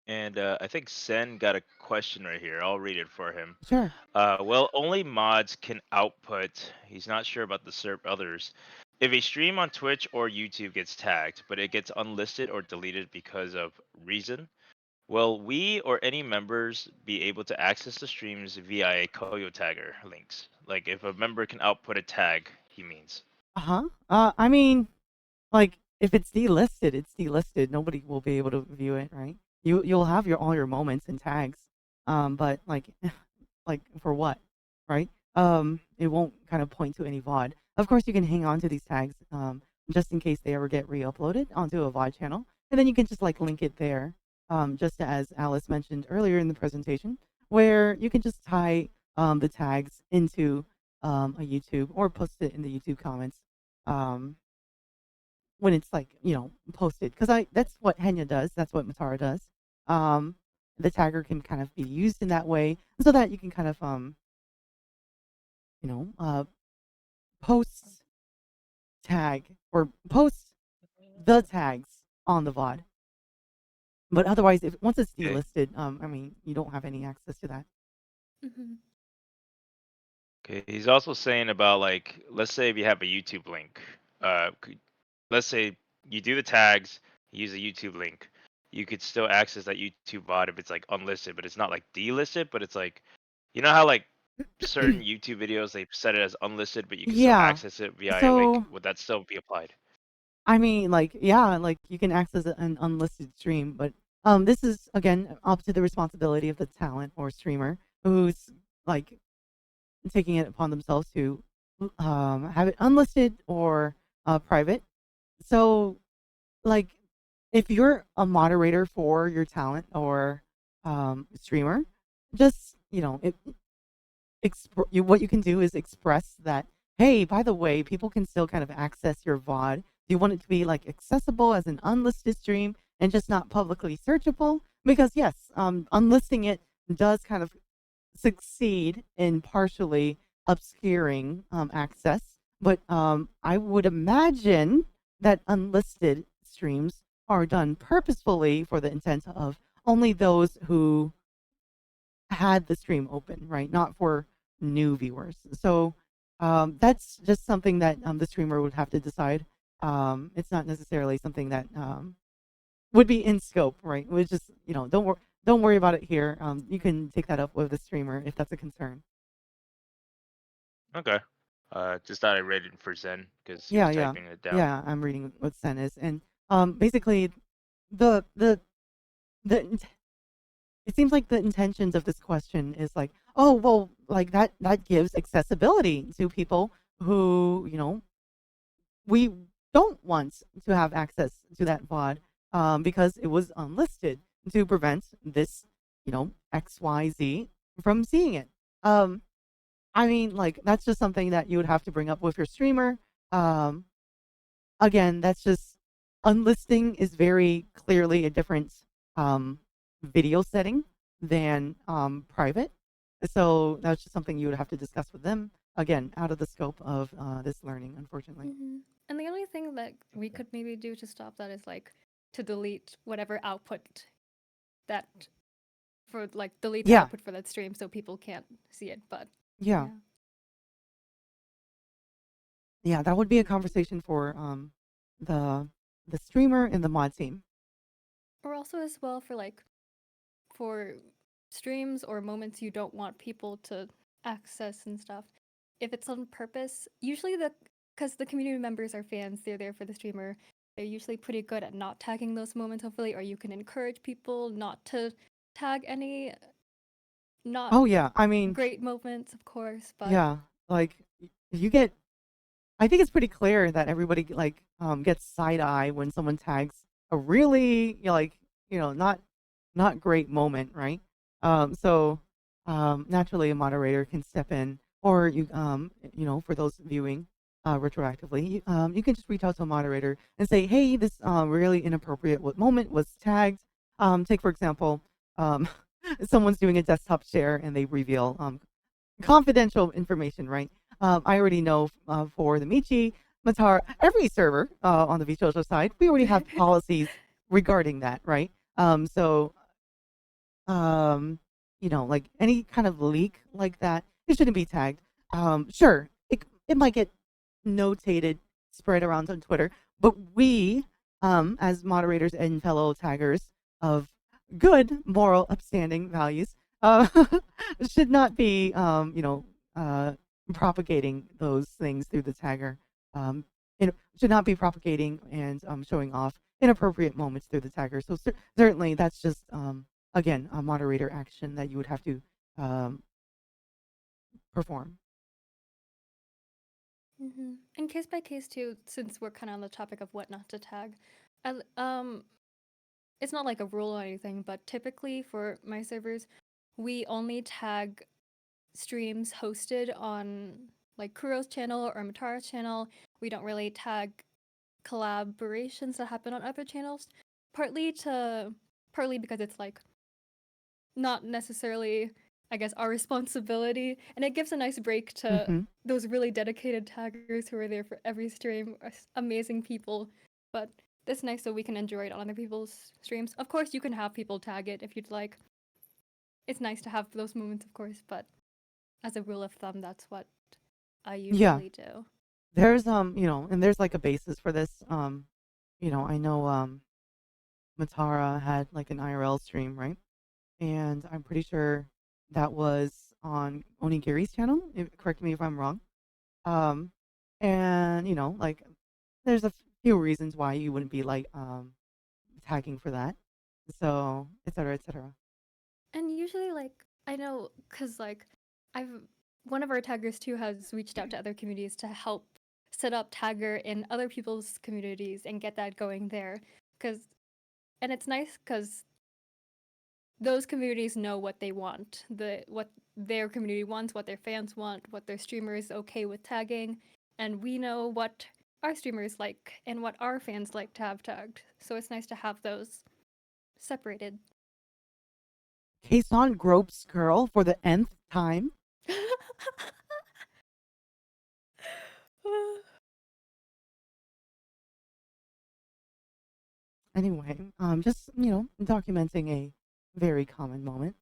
And I think Sen got a question right here. I'll read it for him. Sure. Well, only mods can output. He's not sure about the others. If a stream on Twitch or YouTube gets tagged, but it gets unlisted or deleted because of reason, will we or any members be able to access the streams via a KoroTagger links? Like if a member can output a tag, he means. Uh-huh. I mean, like if it's delisted, it's delisted. Nobody will be able to view it, right? You'll have all your moments and tags. But like like for what, right? It won't kind of point to any VOD. Of course, you can hang on to these tags just in case they ever get re-uploaded onto a VOD channel, and then you can just like link it there, just as Alice mentioned earlier in the presentation, where you can just tie the tags into a YouTube or post it in the YouTube comments when it's like posted, because I that's what Henya does. That's what Matara does. Um, the tagger can kind of be used in that way so that you can kind of you know uh post tag or post the tags on the VOD. But otherwise, if once it's Okay. delisted, I mean, you don't have any access to that. Mm-hmm. Okay. He's also saying about like, let's say if you have a YouTube link, let's say you do the tags, use a YouTube link, you could still access that YouTube VOD if it's like unlisted, but it's not like delisted, but it's like, you know how like certain YouTube videos they set it as unlisted, but you can still Yeah. access it via a link. So Would that still be applied? I mean, like, yeah, like you can access an unlisted stream, but this is again up to the responsibility of the talent or streamer who's like taking it upon themselves to have it unlisted or private. So, like, if you're a moderator for your talent or streamer, just what you can do is express that, hey, by the way, people can still kind of access your VOD. Do you want it to be like accessible as an unlisted stream and just not publicly searchable? Because yes, unlisting it does kind of succeed in partially obscuring access, but I would imagine that unlisted streams are done purposefully for the intent of only those who had the stream open, right? Not for new viewers. So that's just something that the streamer would have to decide. It's not necessarily something that would be in scope, right? It was just don't worry about it here. You can take that up with the streamer if that's a concern. Okay. Just thought I read it for Zen because he was Yeah. typing it down. Yeah, I'm reading what Sen is, and basically the it seems like the intentions of this question is like, oh well, like that gives accessibility to people who we don't want to have access to that VOD because it was unlisted to prevent this XYZ from seeing it. I mean, like that's just something that you would have to bring up with your streamer. Um, Again, that's just unlisting is very clearly a different video setting than private. So that's just something you would have to discuss with them. Again, out of the scope of this learning, unfortunately. Mm-hmm. And the only thing that we could maybe do to stop that is like to delete whatever output that for like delete the Yeah. output for that stream so people can't see it. But Yeah. Yeah, that would be a conversation for the streamer and the mod team. Or also as well for like for streams or moments you don't want people to access and stuff. If it's on purpose, usually because the community members are fans, they're there for the streamer. They're usually pretty good at not tagging those moments, hopefully, or you can encourage people not to tag any not Oh yeah, I mean, great moments, of course. But yeah, like you get. I think it's pretty clear that everybody like gets side eye when someone tags a really not great moment, right? So naturally a moderator can step in, or for those viewing retroactively, you can just reach out to a moderator and say, hey, this really inappropriate moment was tagged. Take for example, someone's doing a desktop share and they reveal confidential information, right? I already know for the Michi, Matar, every server on the VSocial side, we already have policies regarding that, right? So like any kind of leak like that, it shouldn't be tagged. Sure, it might get notated, spread around on Twitter, but we, as moderators and fellow taggers of good moral upstanding values, uh, should not be, propagating those things through the tagger. Um, should not be propagating and showing off inappropriate moments through the tagger. So certainly that's just again a moderator action that you would have to perform. And case by case too, since we're kind of on the topic of what not to tag, it's not like a rule or anything, but typically for my servers, we only tag streams hosted on like Kuro's channel or Matara's channel. We don't really tag collaborations that happen on other channels, partly because it's like not necessarily, I guess, our responsibility, and it gives a nice break to those really dedicated taggers who are there for every stream, amazing people. But it's nice so we can enjoy it on other people's streams. Of course, you can have people tag it if you'd like. It's nice to have those moments, of course, but as a rule of thumb, that's what I usually do. There's and there's like a basis for this. I know Matara had like an IRL stream, right? And I'm pretty sure that was on Onigiri's channel. Correct me if I'm wrong. And like there's a few reasons why you wouldn't be like tagging for that. So, et cetera, et cetera. And usually, like, I know, because, like, one of our taggers, too, has reached out to other communities to help set up tagger in other people's communities and get that going there. And it's nice because those communities know what they want, what their community wants, what their fans want, what their streamer is okay with tagging, and we know what our streamers like and what our fans like to have tagged. So it's nice to have those separated. Kason gropes girl for the nth time. Anyway, just documenting a very common moment.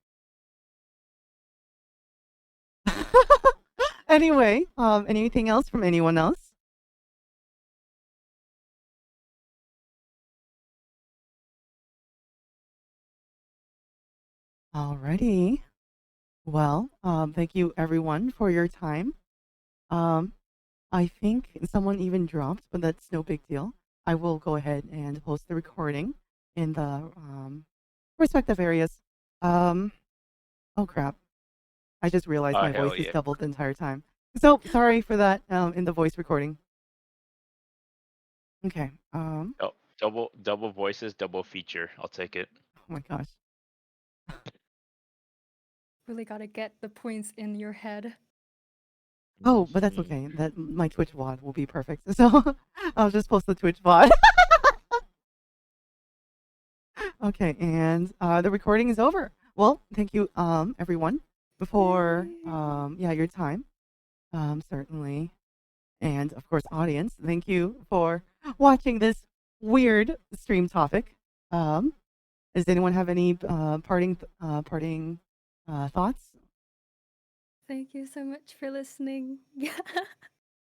Anyway, anything else from anyone else? Alrighty. Well, thank you everyone for your time. I think someone even dropped, but that's no big deal. I will go ahead and post the recording in the respective areas. Oh crap. I just realized my voice is doubled the entire time. So sorry for that in the voice recording. Okay. Double voices, double feature. I'll take it. Oh my gosh. Really gotta get the points in your head. Oh, but that's okay. That my Twitch VOD will be perfect. So I'll just post the Twitch VOD. Okay, and the recording is over. Well, thank you everyone for your time. Certainly. And of course, audience, thank you for watching this weird stream topic. Does anyone have any parting thoughts? Thank you so much for listening.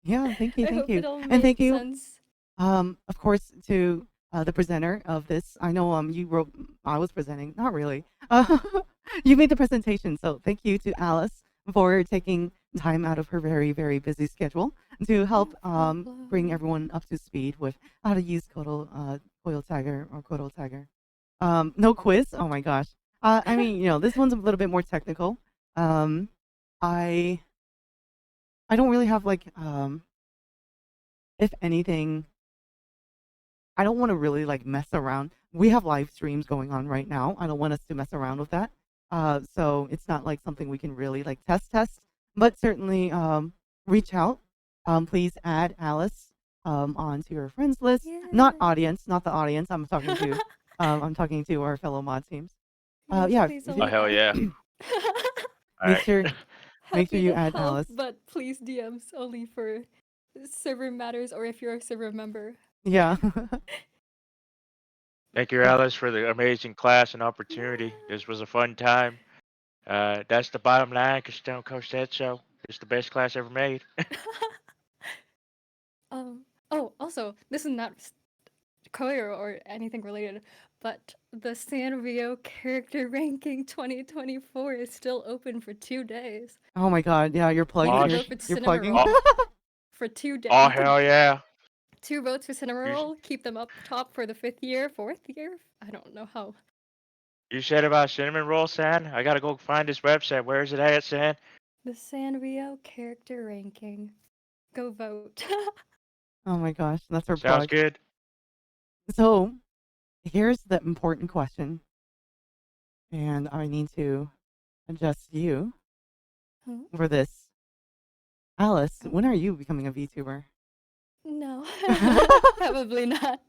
Yeah, thank you, I thank hope you, it all and made thank you. sense. Of course, to the presenter of this. I know you wrote. I was presenting. Not really. You made the presentation, so thank you to Alice for taking time out of her very, very busy schedule to help bring everyone up to speed with how to use Coil Tagger or KoroTagger. No quiz. Oh my gosh. I mean, this one's a little bit more technical. I don't really have like if anything, I don't want to really like mess around. We have live streams going on right now. I don't want us to mess around with that. So it's not like something we can really like test, but certainly reach out. Please add Alice onto your friends list. Not audience, not the audience. I'm talking to I'm talking to our fellow mod teams. Yeah. Oh hell yeah. Make sure Happy you to add help, Alice. but please DMs only for server matters or if you're a server member. Yeah. Thank you, Alice, for the amazing class and opportunity. This was a fun time. That's the bottom line, because Stone Cold said so. It's the best class ever made. Oh, also, this is not Koyo or anything related, but the Sanrio character ranking 2024 is still open for 2 days. Oh my god, yeah, you're You plugging. can Oh, You're, vote for you're Cinema plugging. Roll for 2 days. Oh, hell yeah. 2 votes for Cinema You, Roll, keep them up top for the 5th year, 4th year. I don't know how. you said about cinnamon roll, San? I gotta go find this website. Where is it at, San? The Sanrio character ranking. Go vote. Oh my gosh, that's her Sounds plug. good. So, here's the important question, and I need to adjust you Huh? for this. Alice, Oh. when are you becoming a VTuber? No, probably not.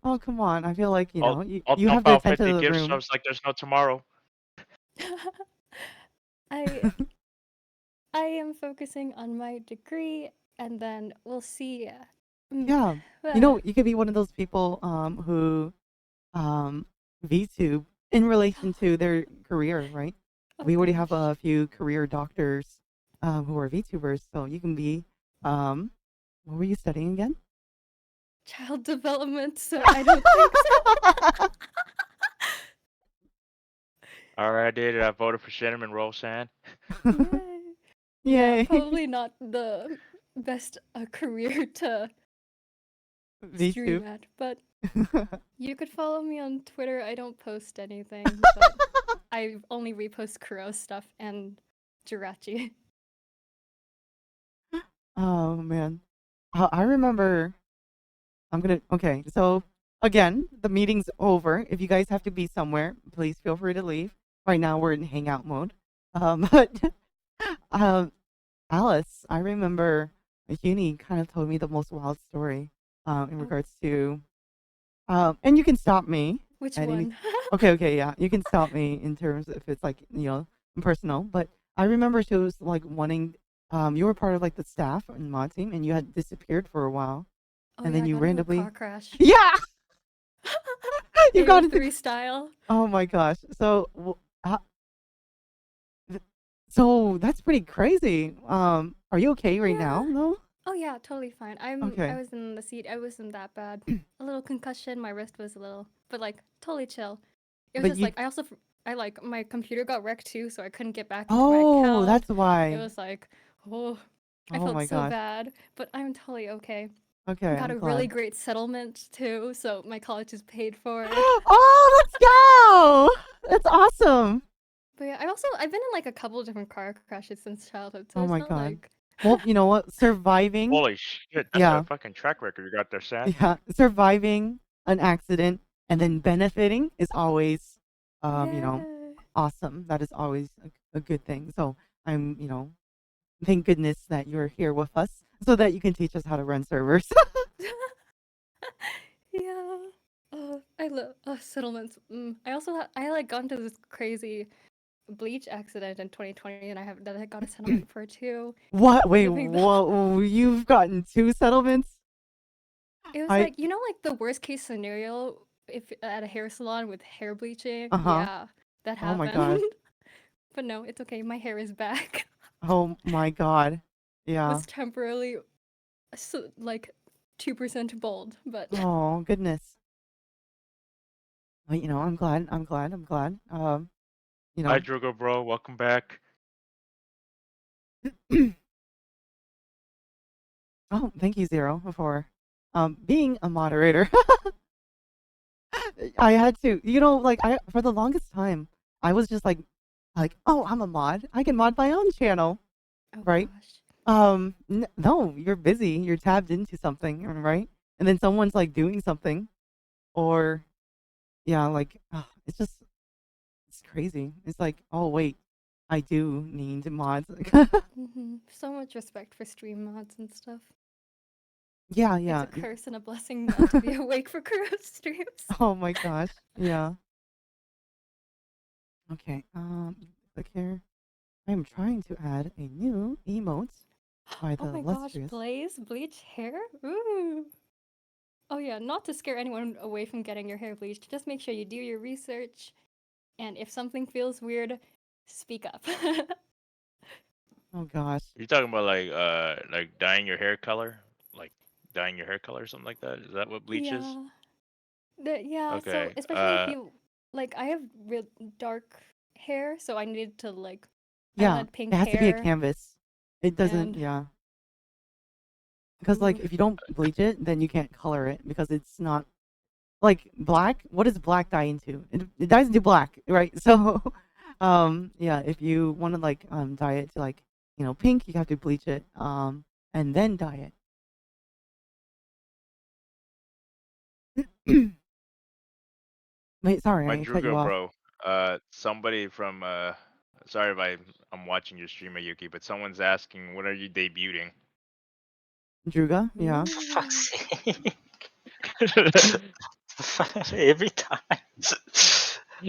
Oh, come on. I feel like, I'll, you I'll have dump the out attention 50 of the gift room. subs like there's no tomorrow. I I am focusing on my degree, and then we'll see. Yeah. You could be one of those people who VTube in relation to their career, right? Oh We already have gosh. a few career doctors who are VTubers, so you can be what were you studying again? Child development, so I don't think so. Alright, I did it. I voted for cinnamon roll, San. Yay. Yay. Yeah, probably not the best career to stream VTube. at, but you could follow me on Twitter. I don't post anything, but I only repost Kuro stuff and Jirachi. Oh man. I remember okay, so again, the meeting's over. If you guys have to be somewhere, please feel free to leave. Right now we're in hangout mode. But um Alice, I remember Uni kind of told me the most wild story in Oh. regards to and you can stop me Which at any one? okay, yeah. You can stop me in terms if it's like, personal, but I remember she was like wanting you were part of like the staff and mod team and you had disappeared for a while. Oh And yeah, then I you got into a randomly car crash. Yeah. You got into AO3 style. Oh my gosh. So so that's pretty crazy. Are you okay right Yeah. now though? Oh yeah, totally fine. I Okay. was in the seat. I wasn't that bad. A little concussion. My wrist was a little, but like totally chill. It was But just you like I like my computer got wrecked too, so I couldn't get back into my Oh, account. that's It why. was like, oh, I Oh felt my so gosh. bad, but I'm totally okay. Okay, Got I'm a really glad. great settlement too, so my college is paid for. Oh, let's go! That's awesome. But yeah, I've been in like a couple of different car crashes since childhood, so Oh it's my not god. like Well, you know what? Surviving. Holy shit, that's a Yeah. fucking track record you got there, San. Yeah. Surviving an accident and then benefiting is always yeah. awesome. That is always a good thing. So I'm, thank goodness that you're here with us so that you can teach us how to run servers. Yeah. I love settlements. I also I like got into this crazy bleach accident in 2020, and I got a settlement for too. What? Wait, Living the- whoa, you've gotten 2 settlements? It was I- like like the worst case scenario if at a hair salon with hair bleaching. Uh-huh. Yeah, that Oh my happened. god. But no, it's okay. My hair is back. Oh my god. Yeah. Was temporarily like 2% bald, but Oh, goodness. Well, I'm glad. Hi, Drogo, bro. Welcome back. Oh, thank you, Zero, for being a moderator. I had to, for the longest time, I was just like, oh, I'm a mod. I can mod my own channel, oh right? gosh. No, you're busy. You're tabbed into something, right? And then someone's like doing something, or yeah, it's crazy. It's like, oh wait, I do need mods. So much respect for stream mods and stuff. Yeah. It's a curse and a blessing not to be awake for Kuro streams. Oh my gosh. Yeah. Okay. Click here. I'm trying to add a new emote by the Oh my gosh, illustrious. Blaze bleach hair? Ooh. Oh yeah, not to scare anyone away from getting your hair bleached. Just make sure you do your research, and if something feels weird, speak up. Oh gosh. You're talking about like dyeing your hair color, like dyeing your hair color or something like that. Is that what bleach is? Yeah. Yeah, so Okay. especially if you like I have real dark hair, so I needed to like I Yeah, wanted pink it has to be a hair canvas. It doesn't, and yeah. Because like ooh. if you don't bleach it, then you can't color it because it's not like black. What does black dye into? It dyes into black, right? So, yeah, if you want to like dye it to like pink, you have to bleach it and then dye it. Wait, sorry, My I cut you Drugo off. bro. Somebody from sorry if I'm watching your stream, Yuki, but someone's asking when are you debuting? Druga, yeah. For Ooh. fuck's sake. Every time.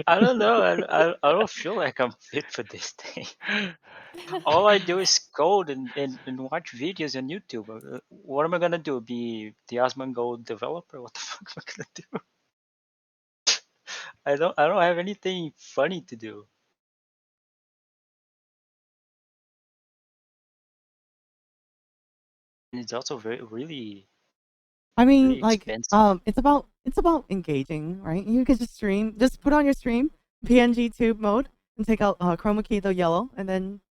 I don't know. I don't feel like I'm fit for this thing. All I do is code and watch videos on YouTube. What am I gonna do? Be the Asmongold developer? What the fuck am I gonna do? I don't have anything funny to do. And it's also very really I mean, really like, expensive. it's about engaging, right? You could just put on your stream PNG tube mode and take out chroma key the yellow, and then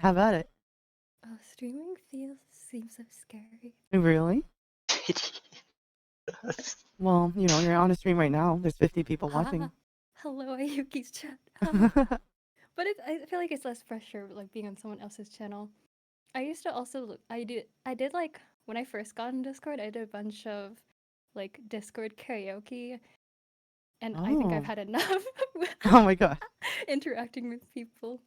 have at it. Oh, streaming seems so scary. Really? Well, you're on a stream right now. There's 50 people watching. Hello, Ayuki's chat. But I feel like it's less pressure like being on someone else's channel. I used to also I did like when I first got in Discord, I did a bunch of like Discord karaoke, and I think I've Oh. had enough Oh my gosh. interacting with people.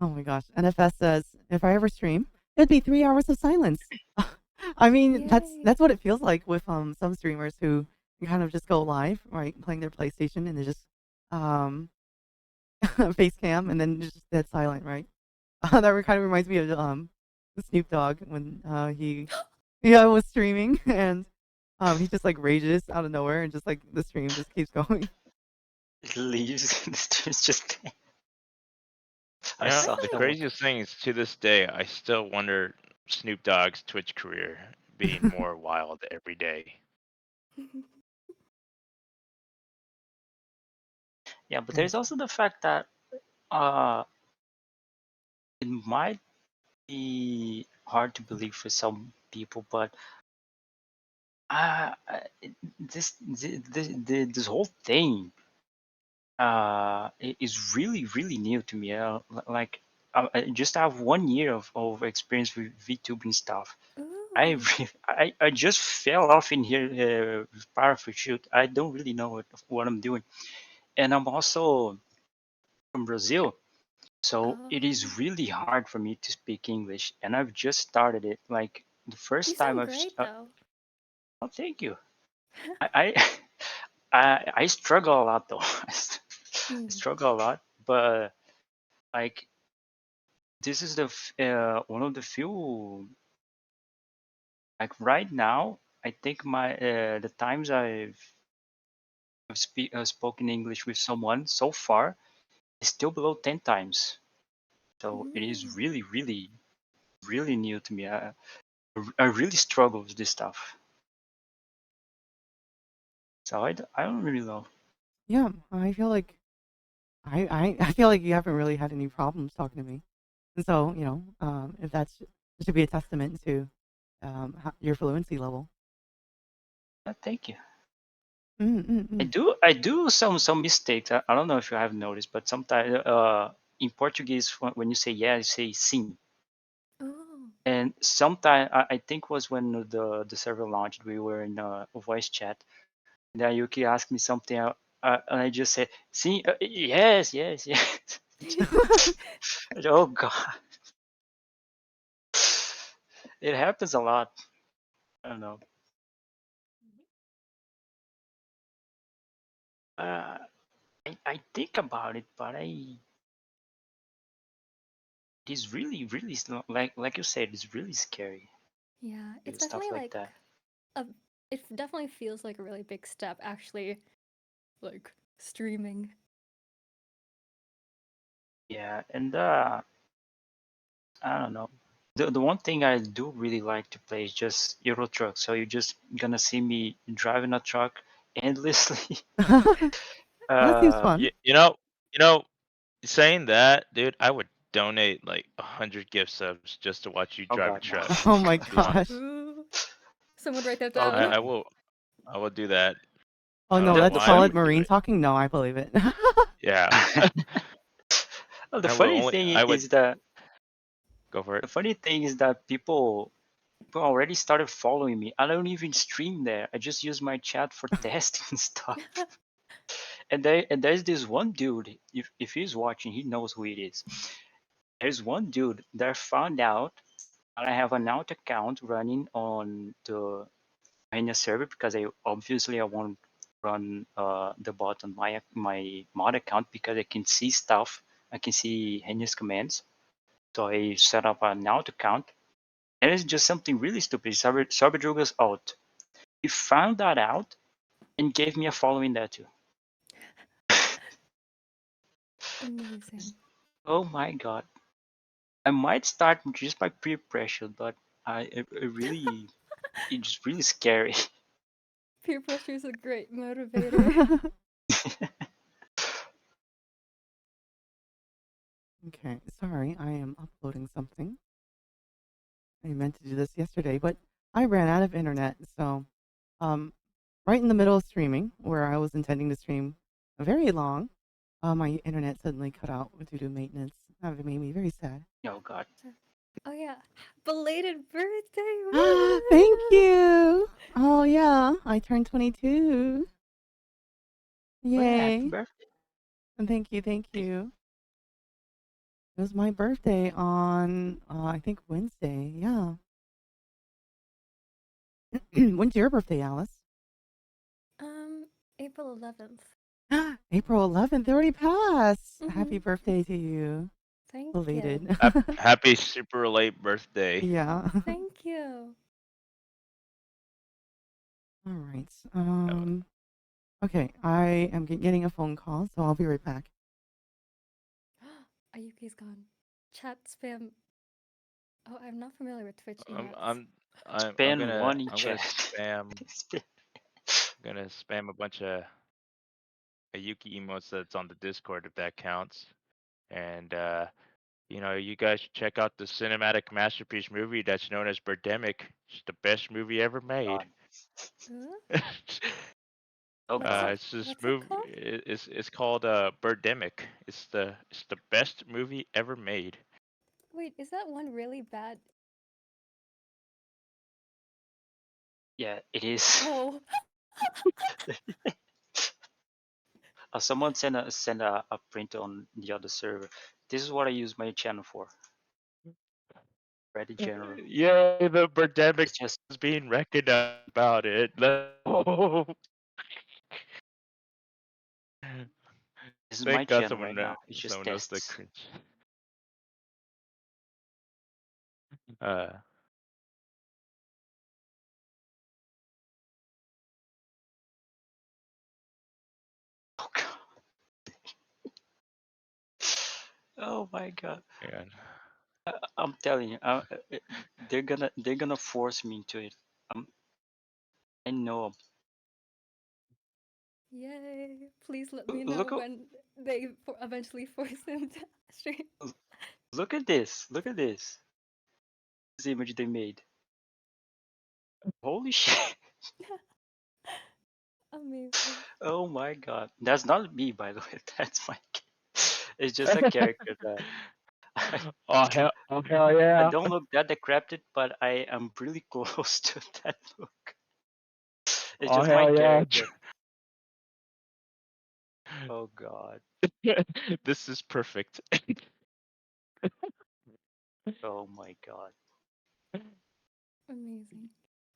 Oh my gosh. NFS says if I ever stream, it'd be 3 hours of silence. I mean, that's Yay. that's what it feels like with some streamers who kind of just go live, right, playing their PlayStation and they just um face cam and then just dead silent, right? That kind of reminds me of Snoop Dogg when he was streaming and he just like rages out of nowhere and just like the stream just keeps going. It leaves and the stream's just I Yeah, saw feel the that like one. craziest thing is to this day, I still wonder Snoop Dogg's Twitch career being more wild every day. Yeah, but Yes. there's also the fact that uh it might be hard to believe for some people, but this whole thing is really really new to me. Like I just have 1 year of experience with VTubing stuff. ooh. I just fell off in here with parachute shoot. I don't really know what I'm doing, and I'm also from Brazil, so it Oh. is really hard for me to speak English, and I've just started it. Like the You first time sound great though. oh, thank you. I I struggle a lot though. I Mm. struggle a lot, but like this is one of the few like right now. I think my the times I've spoken English with someone so far is still below 10 times. So it is Ooh. really really really new to me. I really struggle with this stuff. So I don't really know. Yeah, I feel like I feel like you haven't really had any problems talking to me. And so, if that's it should be a testament to your fluency level. Thank you. Mm, mm, mm. I do some mistakes. I don't know if you have noticed, but sometimes in Portuguese when you say yeah, you say sim. Oh. And sometimes I think was when the server launched, we were in a voice chat. And then Yuki asked me something, and I just said, "See, yes, yes, yes." Oh God, it happens a lot. I don't know. Uh, I think about it, but it is really really like you said, it's really scary Yeah, to do it's stuff definitely like like that. a it definitely feels like a really big step actually, like streaming. Yeah, and I don't know. The one thing I do really like to play is just Euro Truck. So you're just gonna see me driving a truck endlessly. That seems uh, fun. You know, saying that, dude, I would donate like 100 gift subs just to watch you oh drive a God, no. truck. Oh my To be honest, gosh. Ooh. Someone write that Oh down. I God. will. I will do that. Oh I don't no, know The let's why I call it funny would do Marine it. talking. No, I believe it. Yeah. well, the I will funny only. thing I would is that go for it. the funny thing is that people already started following me. I don't even stream there. I just use my chat for testing stuff. And there's this one dude. If he's watching, he knows who it is. There's one dude that found out that I have an out account running on the Henya server because I won't run the bot on my mod account because I can see stuff. I can see Henya's commands. So I set up an out account, and it's just something really stupid. Saberdruga's out. He found that out and gave me a following there too. Amazing. Oh my god! I might start just by peer pressure, but it's just really scary. Peer pressure is a great motivator. Okay, sorry, I am uploading something. I meant to do this yesterday, but I ran out of internet. So, um, right in the middle of streaming, where I was intending to stream very long, my internet suddenly cut out due to maintenance. That made me very sad. Oh god! Oh yeah, belated birthday! Thank Woo! you. Oh yeah, I turned 22. Oh yeah, happy Yay! birthday! And thank you, thank you. It was my birthday on, I think Wednesday. Yeah. When's your birthday, Alice? April 11th. April 11th. It already passed. Happy Mhm. birthday to you. Thank you. Belated. Happy super late birthday. Yeah. Thank you. All right. Oh, Okay. I am getting a phone call, so I'll be right back. Ayuki's gone. Chat spam. Oh, I'm not familiar with Twitch I'm emotes. I'm I'm Spam gonna one in I'm gonna chat. spam a bunch of Yuki emotes that's on the Discord if that counts. And you guys should check out the cinematic masterpiece movie that's known as Birdemic. It's the best movie ever made. God. Uh, Oh god. It's this what's it movie. called? It's called Birdemic. It's the best movie ever made. Wait, is that one really bad? Yeah, it is. Oh, Someone send a print on the other server. This is what I use my channel for. Reddit general. Yeah, the Birdemic It's just is being recognized about it. Oh, this is my thank God channel right now. It's just someone knows the tests. cringe. Uh, Oh god. Oh my god. yeah. I'm telling you, they're gonna force me into it. I know. yay. Please let me know Look at when they eventually force him to stream. look at this. Look at this. This image they made. Holy shit. Amazing. Oh my god. That's not me, by the way. That's my. It's just a character that. Oh hell I yeah! don't look that decrepit, but I am really close to that look. It's Oh just my hell yeah! character. Oh god. This is perfect. Oh my god. Amazing.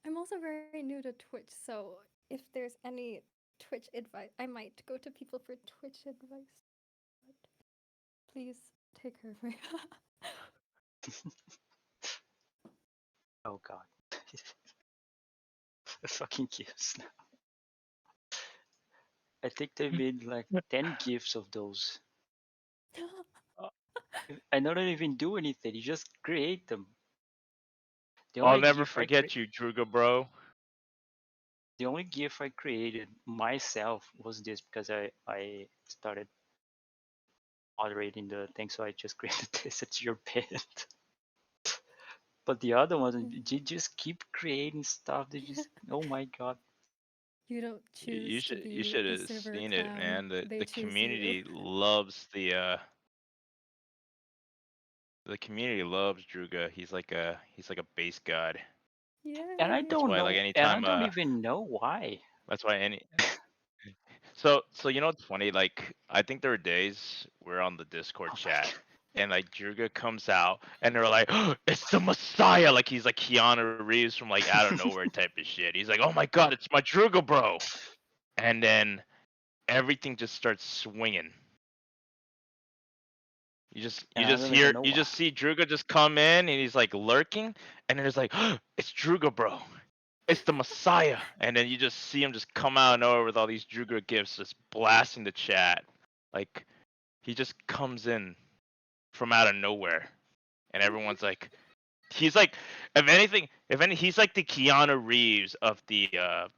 I'm also very new to Twitch, so if there's any Twitch advice, I might go to people for Twitch advice. But please take care of me. Oh god. fucking gifts now. I think they made like 10 gifts of those. I don't even do anything. You just create them. The I'll only never GIF forget you, Druga, bro. the only GIF I created myself was this because I started moderating the thing, so I just created this. It's your bed. But the other ones, you just keep creating stuff. They just, oh my god. You don't You choose to should be the have server seen it, clown. man. They The choose you. community loves Druga. He's like a base god. And I Yay! That's don't why like know, and I anytime don't even know why. that's why any so you know what's funny? Like I think there are days we're on the Discord Oh my chat god. and like Druga comes out and they're like, oh, it's the Messiah, like he's like Keanu Reeves from like out of nowhere type of shit. He's like, oh my god, it's my Druga, bro. And then everything just starts swinging. And I don't even know You why. just see Druga just come in and he's like lurking and then it's like, oh, it's Druga, bro. It's the Messiah. And then you just see him just come out of nowhere with all these Druga gifts just blasting the chat. Like he just comes in from out of nowhere. And everyone's like he's like he's like the Keanu Reeves of the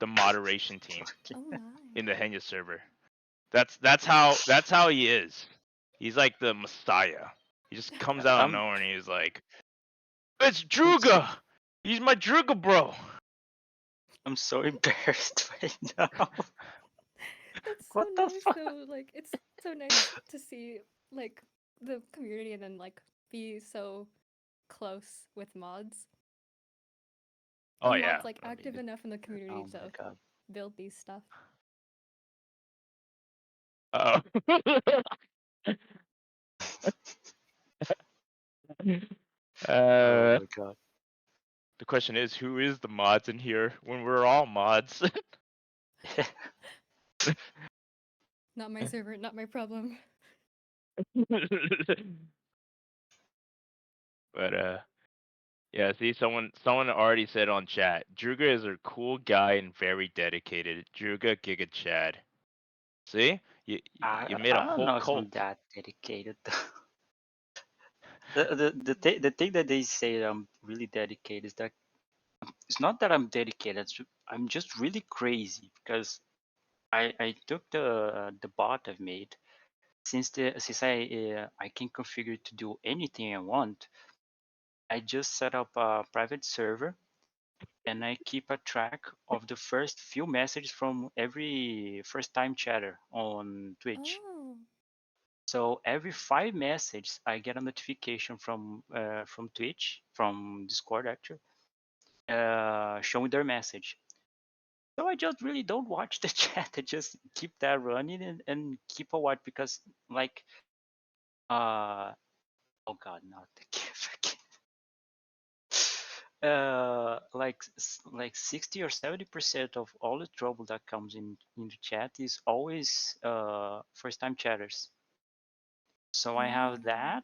moderation team Oh my. in the Henya server. That's how he is. He's like the Messiah. He just comes out of I'm nowhere and he's like, it's I'm so, Druga! He's my Druga bro. I'm so embarrassed right now. That's so What the nice fuck? though. Like it's so nice to see like the community and then like be so close with mods. Oh And yeah. mods like I active mean, enough in the community Oh my to god. build these stuff. oh. Oh uh, my god. the question is, who is the mods in here when we're all mods? Not my server, not my problem. but yeah. See, someone already said on chat, Druga is a cool guy and very dedicated. Druga Giga Chad. See, you made a I don't whole know if I'm cult. that dedicated though. The thing that they say that I'm really dedicated is that it's not that I'm dedicated. I'm just really crazy because I took the bot I've made since I can configure it to do anything I want. I just set up a private server and I keep a track of the first few messages from every first time chatter on Twitch. Oh. So every 5 messages, I get a notification from Twitch, from Discord actually, showing their message. So I just really don't watch the chat. I just keep that running and keep a watch because like oh god, not the GIF again. Like 60 or 70% of all the trouble that comes in the chat is always first time chatters. So I have that.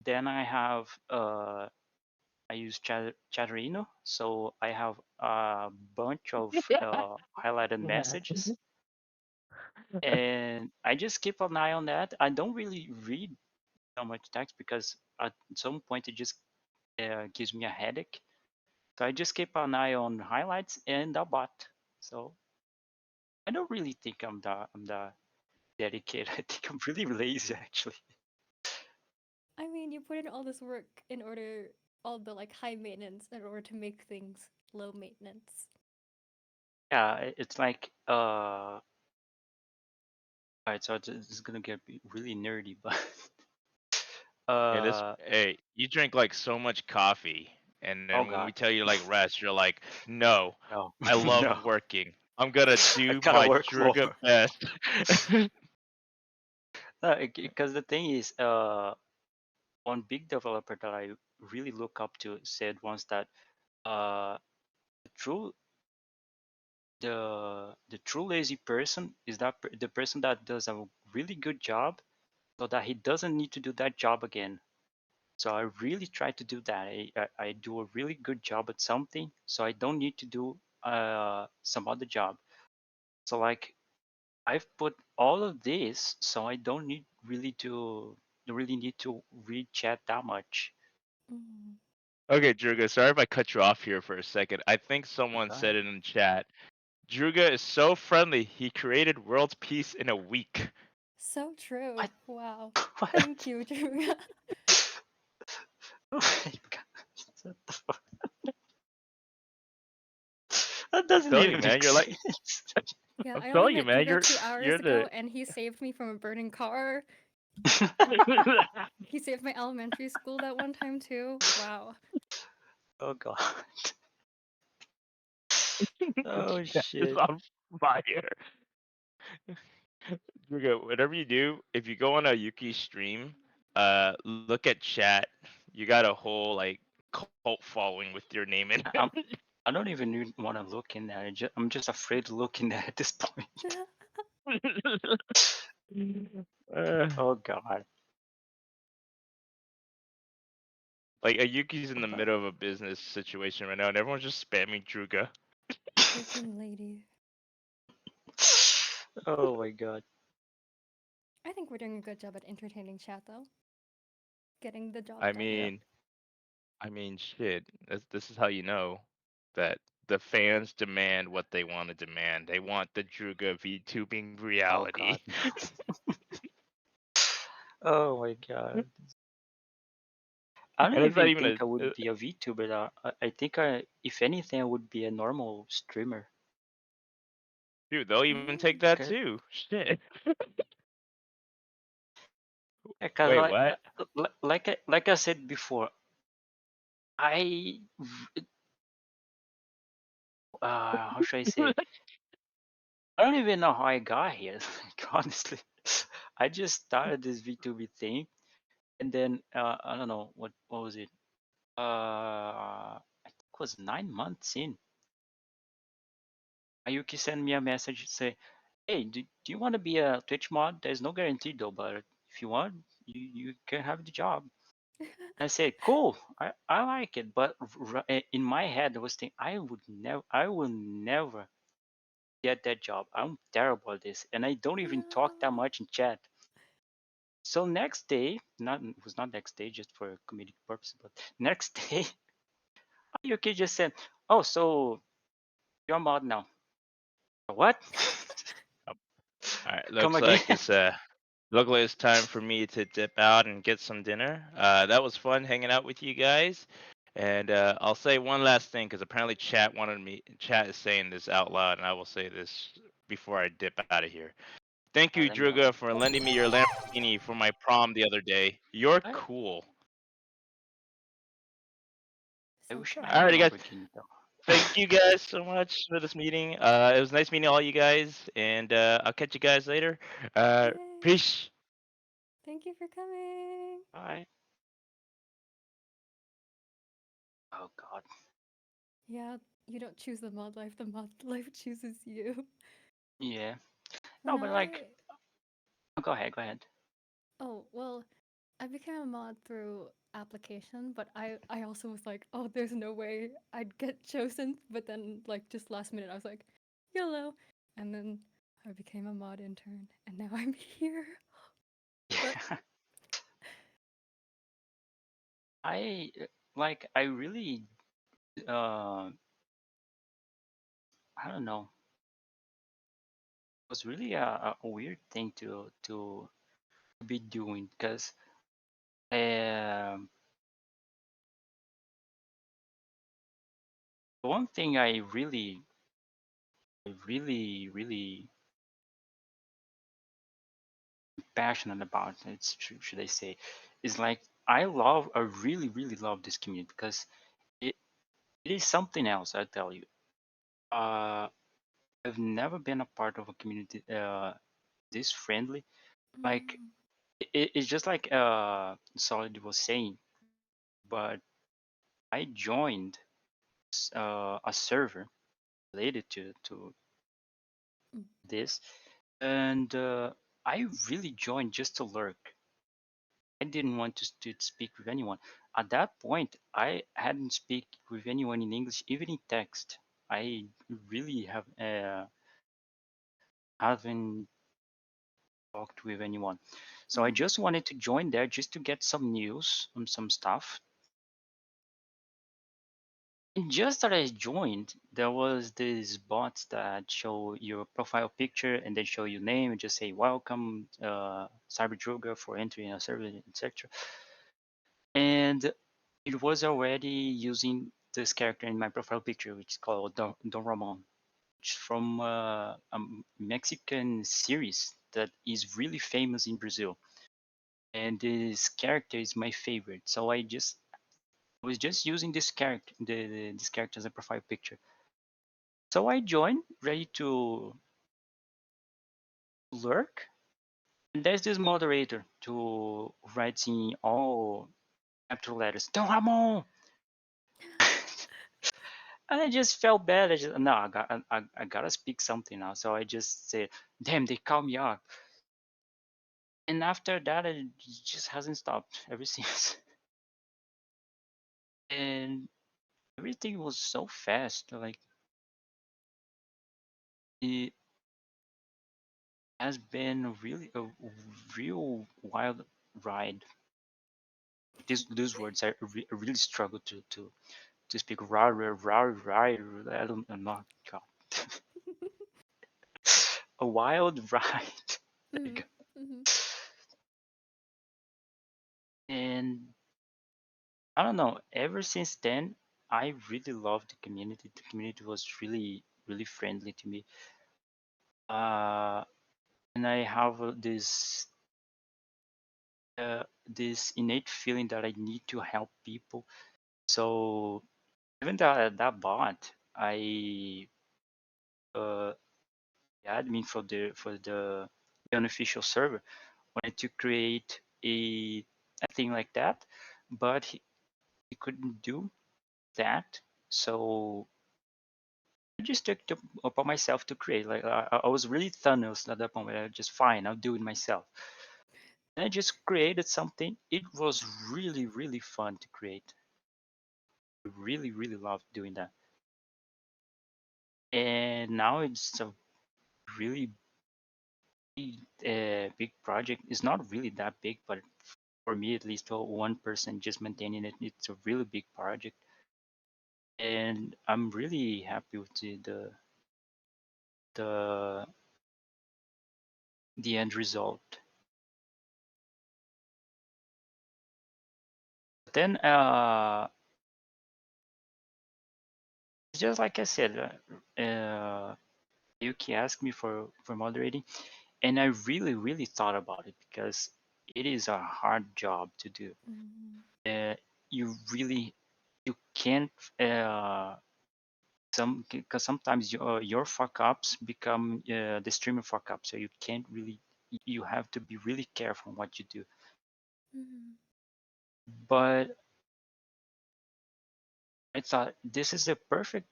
Then I have I use Chatterino, so I have a bunch of highlighted messages, and I just keep an eye on that. I don't really read so much text because at some point it just gives me a headache. So I just keep an eye on highlights and the bot. So I don't really think I'm the dedicated. I think I'm really lazy actually. I mean, you put in all this work in order, all the like high maintenance in order to make things low maintenance. Yeah, it's like alright, so this is gonna get really nerdy, but uh Hey, you drink like so much coffee, and oh then when we god, tell you like rest, you're like, no, no, I love no, working. I'm gonna I do gotta my work more. Druga best. No, because the thing is, one big developer that I really look up to said once that uh, the true the true lazy person is the person that does a really good job, so that he doesn't need to do that job again. So I really try to do that. I do a really good job at something, so I don't need to do some other job. So like I've put all of this, so I don't need really need to read chat that much. Mm. Okay, Druga, sorry if I cut you off here for a second. I think someone Go said ahead. it in chat. Druga is so friendly, he created world peace in a week. So true. What? Wow. What? Thank you, Druga. Oh my god. What the fuck? That doesn't Telling you, even man, make you're like, sense. Yeah, I'm I only telling you, met man, Druga 2 hours you're ago, the. and he saved me from a burning car. He saved my elementary school that one time too. Wow. Oh god. Oh Chat is shit. on fire. Druga, whatever you do, if you go on a Yuki stream, look at chat. You got a whole like cult following with your name in I'm, it. I don't even want to look in there. I'm just afraid to look in there at this point. uh, Oh god. like a Yuki's in the What the? middle of a business situation right now, and everyone's just spamming Druga. Freaking lady. Oh my god. I think we're doing a good job at entertaining chat though. Getting the job I done. Yeah. mean, shit. This is how you know that the fans demand what they want to demand. They want the Druga VTubing Oh reality. god. Oh my god. I don't And it's not even even think I a. would be a VTuber. I think if anything, I would be a normal streamer. Dude, they'll even take that too. Shit. Because Wait, what? like I said before, I how should I say? I don't even know how I got here. Like honestly, I just started this VTuber thing, and then I don't know what was it? I think it was 9 months in. Ayuki sent me a message say, "Hey, do you want to be a Twitch mod? There's no guarantee though, but if you want, you can have the job." I said, "Cool, I like it," but in my head I was thinking, I will never get that job. I'm terrible at this, and I don't even talk that much in chat. So next day, not it was not next day, just for comedic purpose, but next day, Ayuki just said, "Oh, so you're a mod now." What? All right, Come looks again? like luckily it's time for me to dip out and get some dinner. That was fun hanging out with you guys. And I'll say one last thing because apparently chat is saying this out loud, and I will say this before I dip out of here. Thank you, Let me know. Druga, for lending me your Lamborghini for my prom the other day. You're I, cool. I So wish I had a Alrighty, guys. Lamborghini though. Thank you guys so much for this meeting. It was nice meeting all you guys, and I'll catch you guys later. Yay. Peace. Thank you for coming. Bye. Oh god. Yeah, you don't choose the mod life, the mod life chooses you. Yeah. No, When but like, go ahead, go ahead. oh, well, I became a mod through application, but I also was like, oh, there's no way I'd get chosen. But then, like, just last minute, I was like, YOLO. And then I became a mod intern, and now I'm here. But Yeah. I like. I really. Uh, I don't know. It was really a weird thing to be doing because um, one thing really passionate about, should I say, is like I really love this community because it it is something else. I tell you, uh, I've never been a part of a community this friendly. Like it's just like Solid was saying, but I joined a server related to mm, this, and I really joined just to lurk. I didn't want to speak with anyone. At that point, I hadn't speak with anyone in English, even in text. I really haven't talked with anyone. So I just wanted to join there just to get some news on some stuff. And just that I joined, there was this bots that show your profile picture and then show your name and just say welcome, Cyberdruga for entering a server, etc. And it was already using this character in my profile picture, which is called Don Ramon, which is from a Mexican series that is really famous in Brazil. And this character is my favorite. So I was just using this character, this character as a profile picture. So I joined, ready to lurk. And there's this moderator to write in all capital letters, Don Ramon. And I just felt bad. I just no, I gotta speak something now. So I just said, "Damn, they called me up." And after that, it just hasn't stopped ever since. And everything was so fast. Like it has been really a real wild ride. These words I really struggle to speak. I don't know. God. A wild ride. There you go. And I don't know. Ever since then, I really loved the community. The community was really friendly to me. And I have this innate feeling that I need to help people. So even that bot, I the admin for the unofficial server wanted to create a thing like that, but he couldn't do that. So I just took it upon myself to create. Like I was really Thanos at that point. I just fine, I'll do it myself. And I just created something. It was really fun to create. I really loved doing that. And now it's a really big project. It's not really that big, but for me at least, for one person just maintaining it, it's a really big project. And I'm really happy with the the end result. But then just like I said, Yuki asked me for moderating, and I really thought about it because it is a hard job to do. You really you can't because sometimes your fuck ups become the streamer fuck up, so you can't really you have to be really careful on what you do. But I thought this is the perfect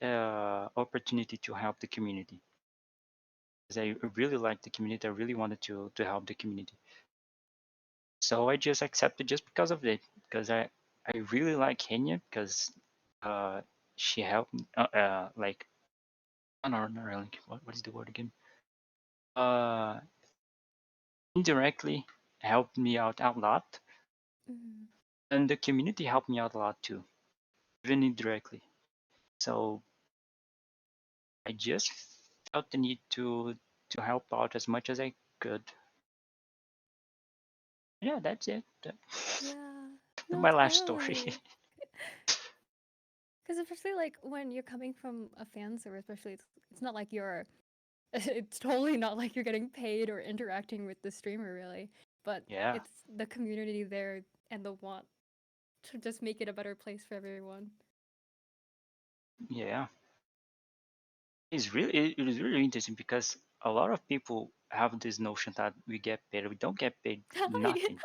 opportunity to help the community. Because I really like the community. I really wanted to help the community. So I just accepted just because of it. Because I really like Kenya because she helped like not really what is the word again? Uh, Indirectly helped me out a lot, and the community helped me out a lot too, even indirectly. So I just felt the need to help out as much as I could. Yeah, that's it. Yeah. No, My last story. totally. Because especially like when you're coming from a fan server, especially it's not like you're it's totally not like you're getting paid or interacting with the streamer really, but Yeah, it's the community there and the want to just make it a better place for everyone. yeah. It is really interesting because a lot of people have this notion that we get paid. We don't get paid nothing.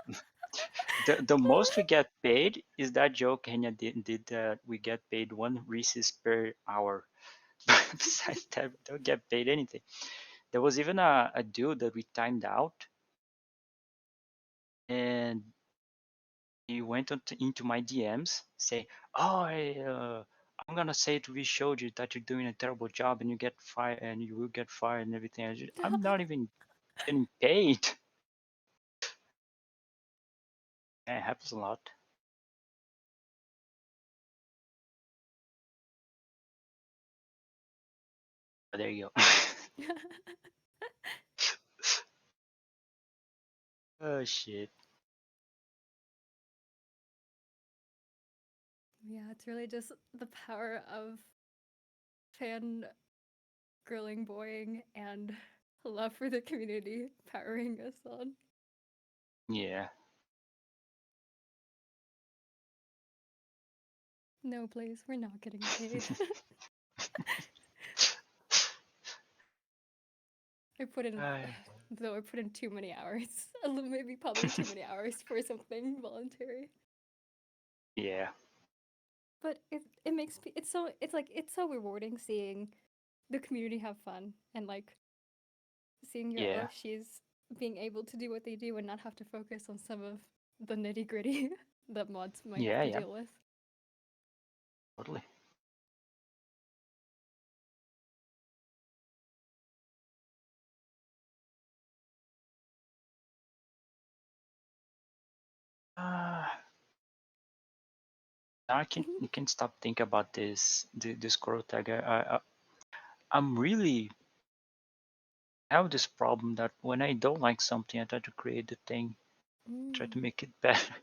The most we get paid is that joke Kenya did that we get paid 1 Reese's per hour. Besides that, we don't get paid anything. There was even a dude that we timed out, and he went into my DMs say, "Oh, I'm gonna say it. We showed you that you're doing a terrible job, and you get fired, and you will get fired, and everything. I'm not even getting paid. Yeah, it happens a lot. But there you go. Oh shit. Yeah, it's really just the power of fan girling boying and love for the community powering us on. Yeah. No, please, we're not getting paid. I put in though I put in too many hours. Maybe probably too many hours for something voluntary. Yeah. But it makes me it's so rewarding seeing the community have fun and like seeing your Yeah. Oshis being able to do what they do and not have to focus on some of the nitty gritty that mods might have Yeah. to Yeah. deal with. Totally. I can't. You can't stop thinking about this KoroTag. I'm really have this problem that when I don't like something, I try to create the thing, try to make it better.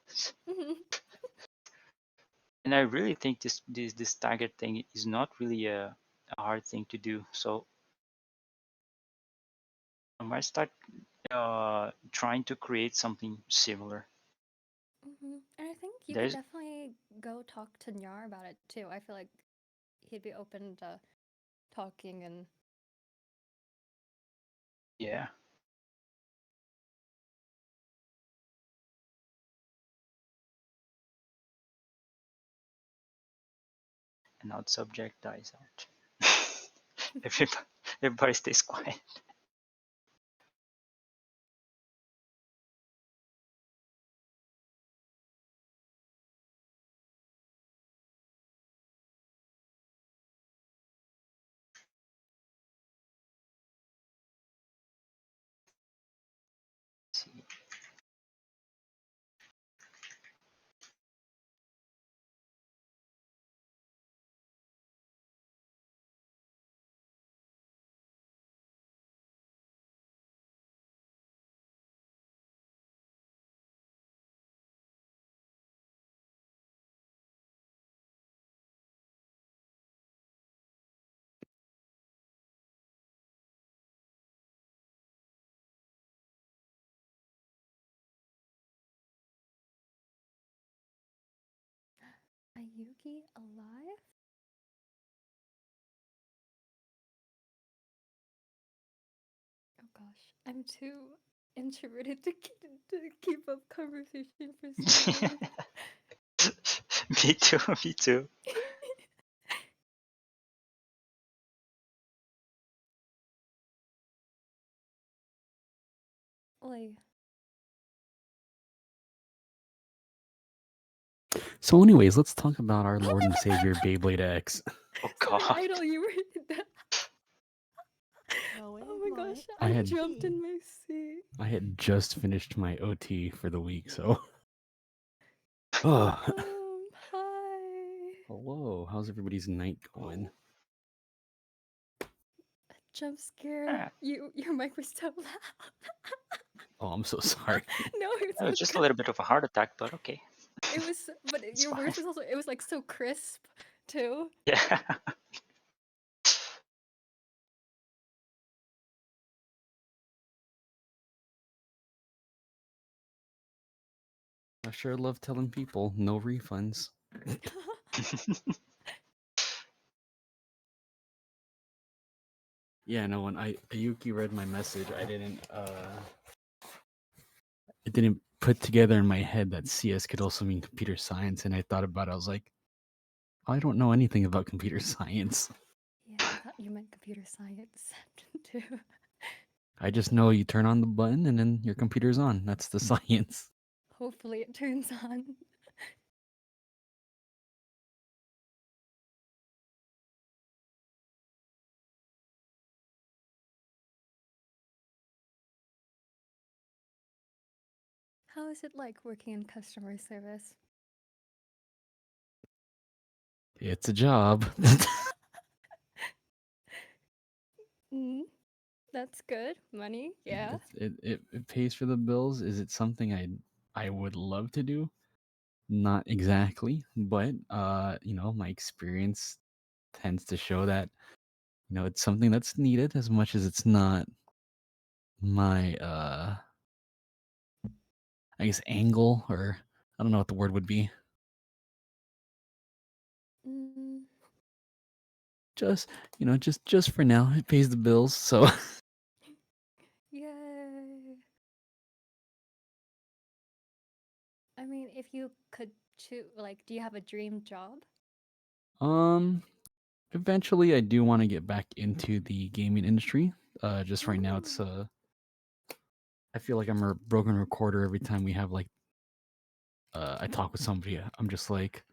And I really think this target thing is not really a hard thing to do. So I might start trying to create something similar. And I think you could There's definitely go talk to Nyar about it too. I feel like he'd be open to talking and yeah. And now the subject dies out. Everybody stays quiet. Let's see. Ayuki alive? Oh gosh, I'm too introverted to keep up conversation for so long. Me too. Me too. Like, So, anyways, let's talk about our Lord and Savior Beyblade X. Oh sorry, god. Idol, you were No, it Oh is my my gosh, I I had- jumped in my seat. I had just finished my OT for the week, so. Oh, Hi. hello. How's everybody's night going? Jump scare. Your mic was so loud. Oh, I'm so sorry. No, It was it's just a good. little bit of a heart attack, but okay. It was, but It's your voice fine. was also. It was like so crisp, too. Yeah. I sure love telling people no refunds. Yeah, no, when Ayuki read my message, it didn't put together in my head that CS could also mean computer science, and I thought about it, I was like, I don't know anything about computer science. Yeah, I thought you meant computer science too. I just know you turn on the button and then your computer's on. That's the science. Hopefully it turns on. How is it like working in customer service? It's a job. Mm, that's good. Money, yeah. It pays for the bills. Is it something I would love to do? Not exactly, but my experience tends to show that it's something that's needed as much as it's not my I guess angle, or I don't know what the word would be. Mm, Just just for now, it pays the bills. So yay. I mean, if you could choose, like, do you have a dream job? um eventually I do want to get back into the gaming industry. Just right now it's Ooh. I feel like I'm a broken recorder every time we have like I talk with somebody. I'm just like,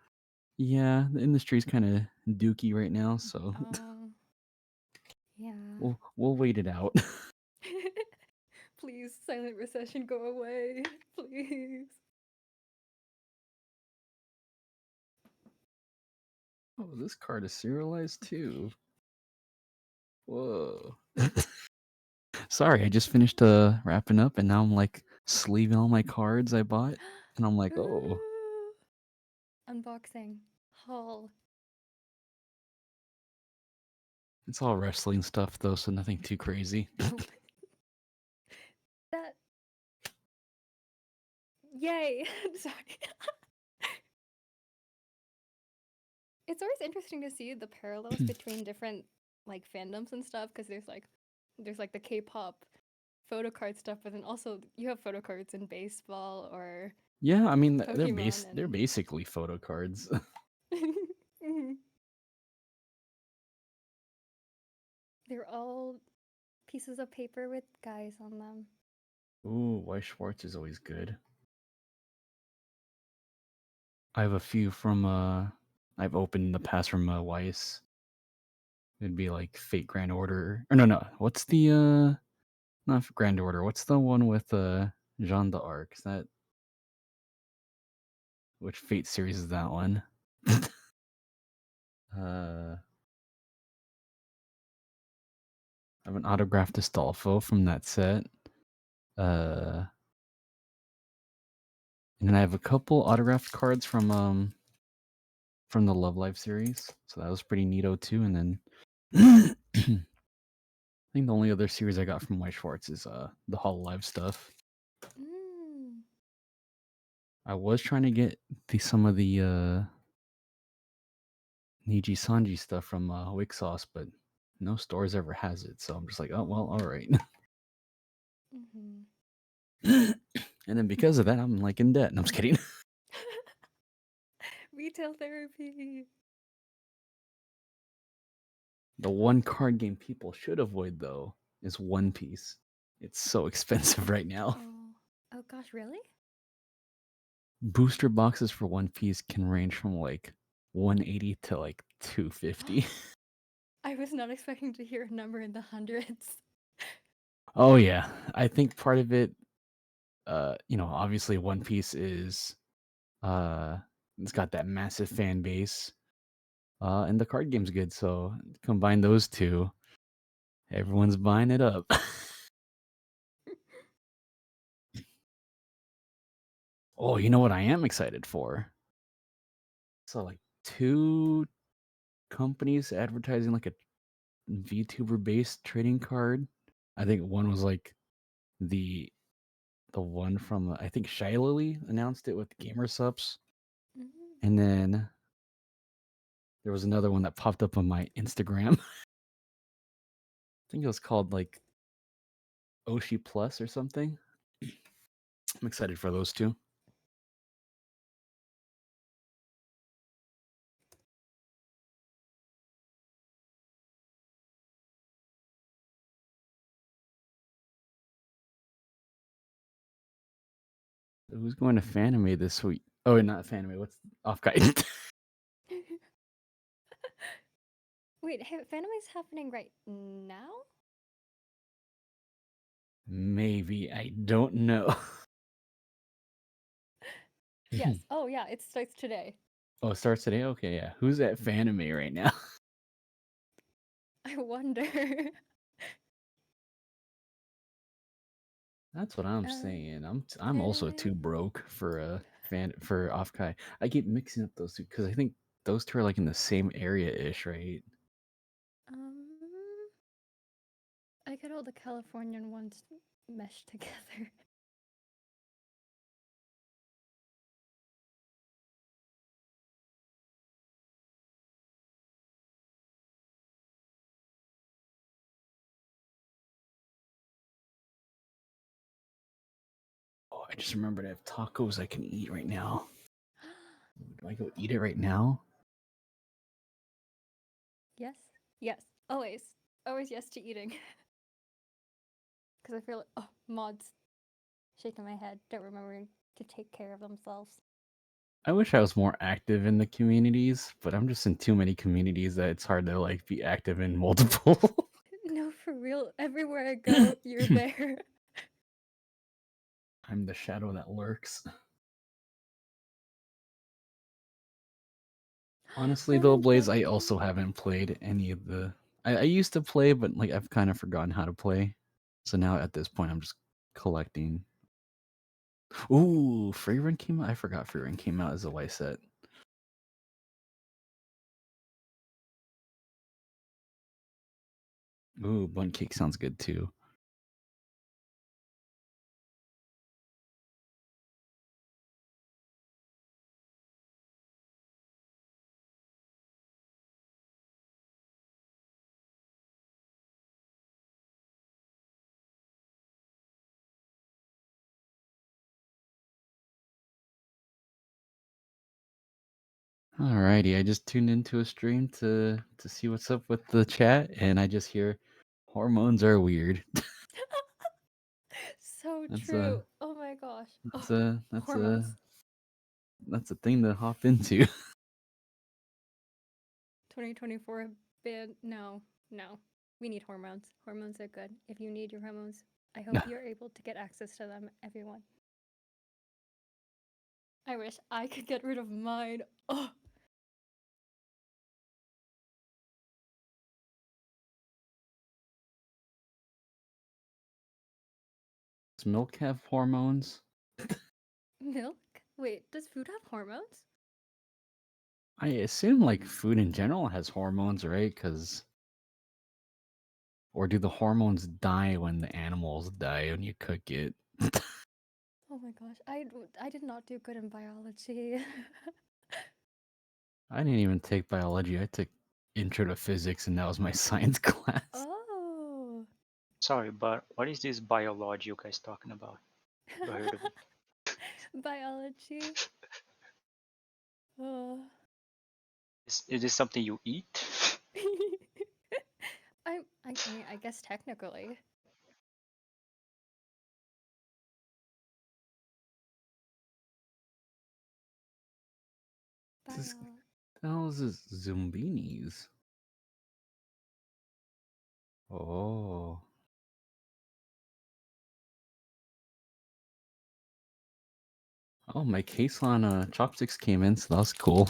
yeah, the industry's kind of dookie right now, so Oh, yeah. we'll wait it out. Please, silent recession, go away. Please. Oh, this card is serialized too. Whoa. Sorry, I just finished wrapping up and now I'm like sleeving all my cards I bought and I'm like, oh, Ooh. Unboxing. Haul. it's all wrestling stuff though, so nothing too crazy. That. Yay! Sorry. It's always interesting to see the parallels between different like fandoms and stuff because there's like the K-pop photo card stuff, but then also you have photo cards in baseball or Yeah, I mean Pokemon they're and basically photo cards. Mhm. They're all pieces of paper with guys on them. Ooh, Weiss Schwartz is always good. I have a few from I've opened in the past from Weiss. It'd be like Fate Grand Order. Or no. What's the not Grand Order. What's the one with Jean d'Arc? Is that which Fate series is that one? I have an autographed Astolfo from that set. And then I have a couple autographed cards from the Love Life series. So that was pretty neato too. And then I think the only other series I got from White Schwartz is the Hololive stuff. Mm. I was trying to get some of the Niji Sanji stuff from Wixos, but no stores ever has it. So I'm just like, oh well, all right. Mm-hmm. And then because of that, I'm like in debt. And I'm just kidding. Retail therapy. The one card game people should avoid though is One Piece. It's so expensive right now. Oh. Oh gosh, really? Booster boxes for One Piece can range from like 180 to like 250. I was not expecting to hear a number in the hundreds. Oh yeah, I think part of it, obviously One Piece is, uh, it's got that massive fan base, and the card game's good. So combine those two, everyone's buying it up. Oh, you know what I am excited for? So like two companies advertising like a VTuber based trading card. I think one was like the one from I think Shy Lily announced it with Gamersupps, Mm. and then there was another one that popped up on my Instagram. I think it was called like Oshi Plus or something. I'm excited for those two. Who's going to Fanime this week? Oh, not Fanime. What's Off Guide? Wait, Fanime's happening right now? Maybe, I don't know. Yes. Oh yeah, it starts today. Oh, it starts today? Okay, yeah. Who's at Fanime right now? I wonder. That's what I'm Uh, saying. I'm also Fanime. too broke for Offkai. I keep mixing up those two because I think those two are like in the same area-ish, right? Um, I get all the Californian ones meshed together. Oh, I just remembered I have tacos I can eat right now. Do I go eat it right now? Yes. Yes. Always. Always yes to eating. Because I feel like, oh, mods. Shaking my head, don't remember to take care of themselves. I wish I was more active in the communities, but I'm just in too many communities that it's hard to like be active in multiple. No, for real. Everywhere I go, you're there. I'm the shadow that lurks. Honestly, though, Blaze, I also haven't played any of the. I used to play, but like I've kind of forgotten how to play. So now at this point, I'm just collecting. Ooh, Free Run came out. I forgot Free Run came out as a Y set. Ooh, Bun Cake sounds good too. Alrighty, I just tuned into a stream to see what's up with the chat, and I just hear hormones are weird. So That's true. Oh my gosh. that's Oh, a hormones. that's a thing to hop into. 2024 ban. No, no. We need hormones. Hormones are good. If you need your hormones, I hope you're able to get access to them, everyone. I wish I could get rid of mine. Oh. Does milk have hormones? Milk? Wait, does food have hormones? I assume like food in general has hormones, right? Or do the hormones die when the animals die when you cook it? Oh my gosh, I did not do good in biology. I didn't even take biology. I took intro to physics, and that was my science class. Oh. Sorry, but what is this biology you guys talking about? Never heard of it. Biology. Oh. Is this something you eat? I mean, I guess technically. This Bio. the hell is this Zumbinis? Oh. Oh, my case on chopsticks came in, so that was cool.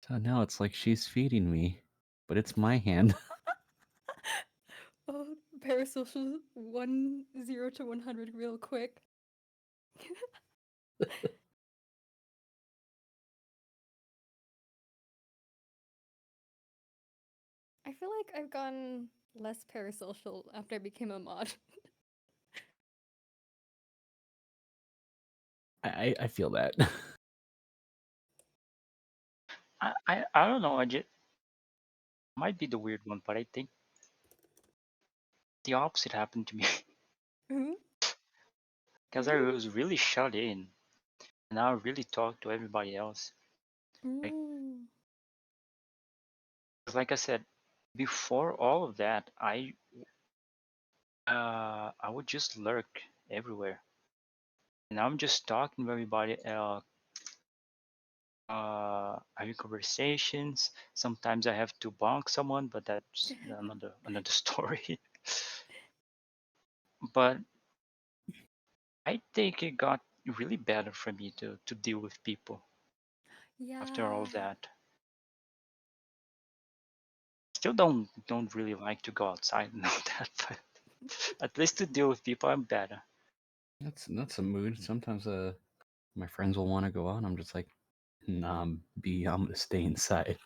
So now it's like she's feeding me, but it's my hand. Oh, parasocial 10 to 100 real quick. I feel like I've gotten less parasocial after I became a mod. I feel that. I don't know. I just might be the weird one, but I think the opposite happened to me because I was really shut in, and I really talked to everybody else. Like, Mm. 'cause like I said, before all of that, I would just lurk everywhere, and I'm just talking to everybody. Having conversations. Sometimes I have to bonk someone, but that's another story. But I think it got really better for me to deal with people after all Yeah. that. Still don't really like to go outside and all that, but at least to deal with people, I'm better. That's a mood. Sometimes my friends will want to go out, and I'm just like, nah, I'm gonna stay inside.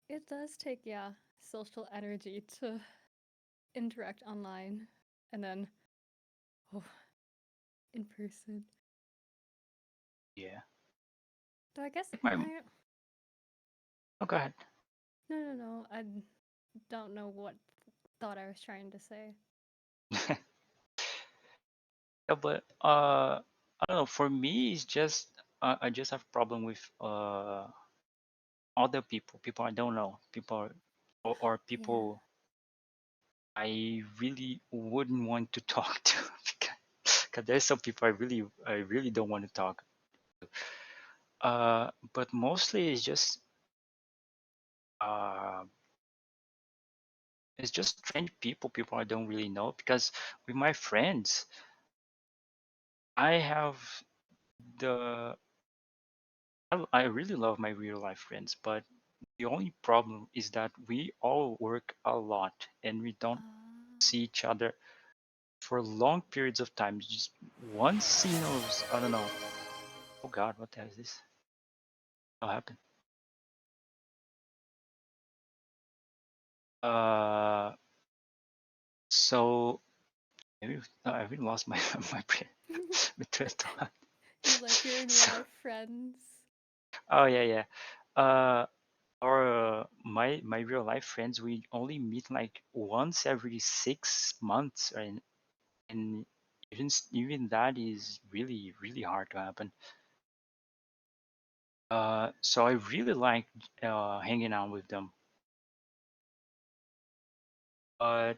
It does take, yeah, social energy to interact online and then oh, in person. Yeah. So I guess My, I oh, go ahead. no. I don't know what thought I was trying to say. Yeah, but I don't know. For me, it's just I just have problem with other people I don't know, or Yeah. people I really wouldn't want to talk to because there's some people I really don't want to talk. But mostly uh, it's just strange people I don't really know because with my friends, I have the I really love my real life friends, but the only problem is that we all work a lot and we don't see each other for long periods of time. Just once in those, I don't know. Oh God, what the hell is this? What happened? Uh, so maybe I really lost my my brain. My train of thought. You like your in real So, life friends. oh yeah. Uh, or my real life friends, we only meet like once every 6 months, and even that is really hard to happen. So I really like hanging out with them, but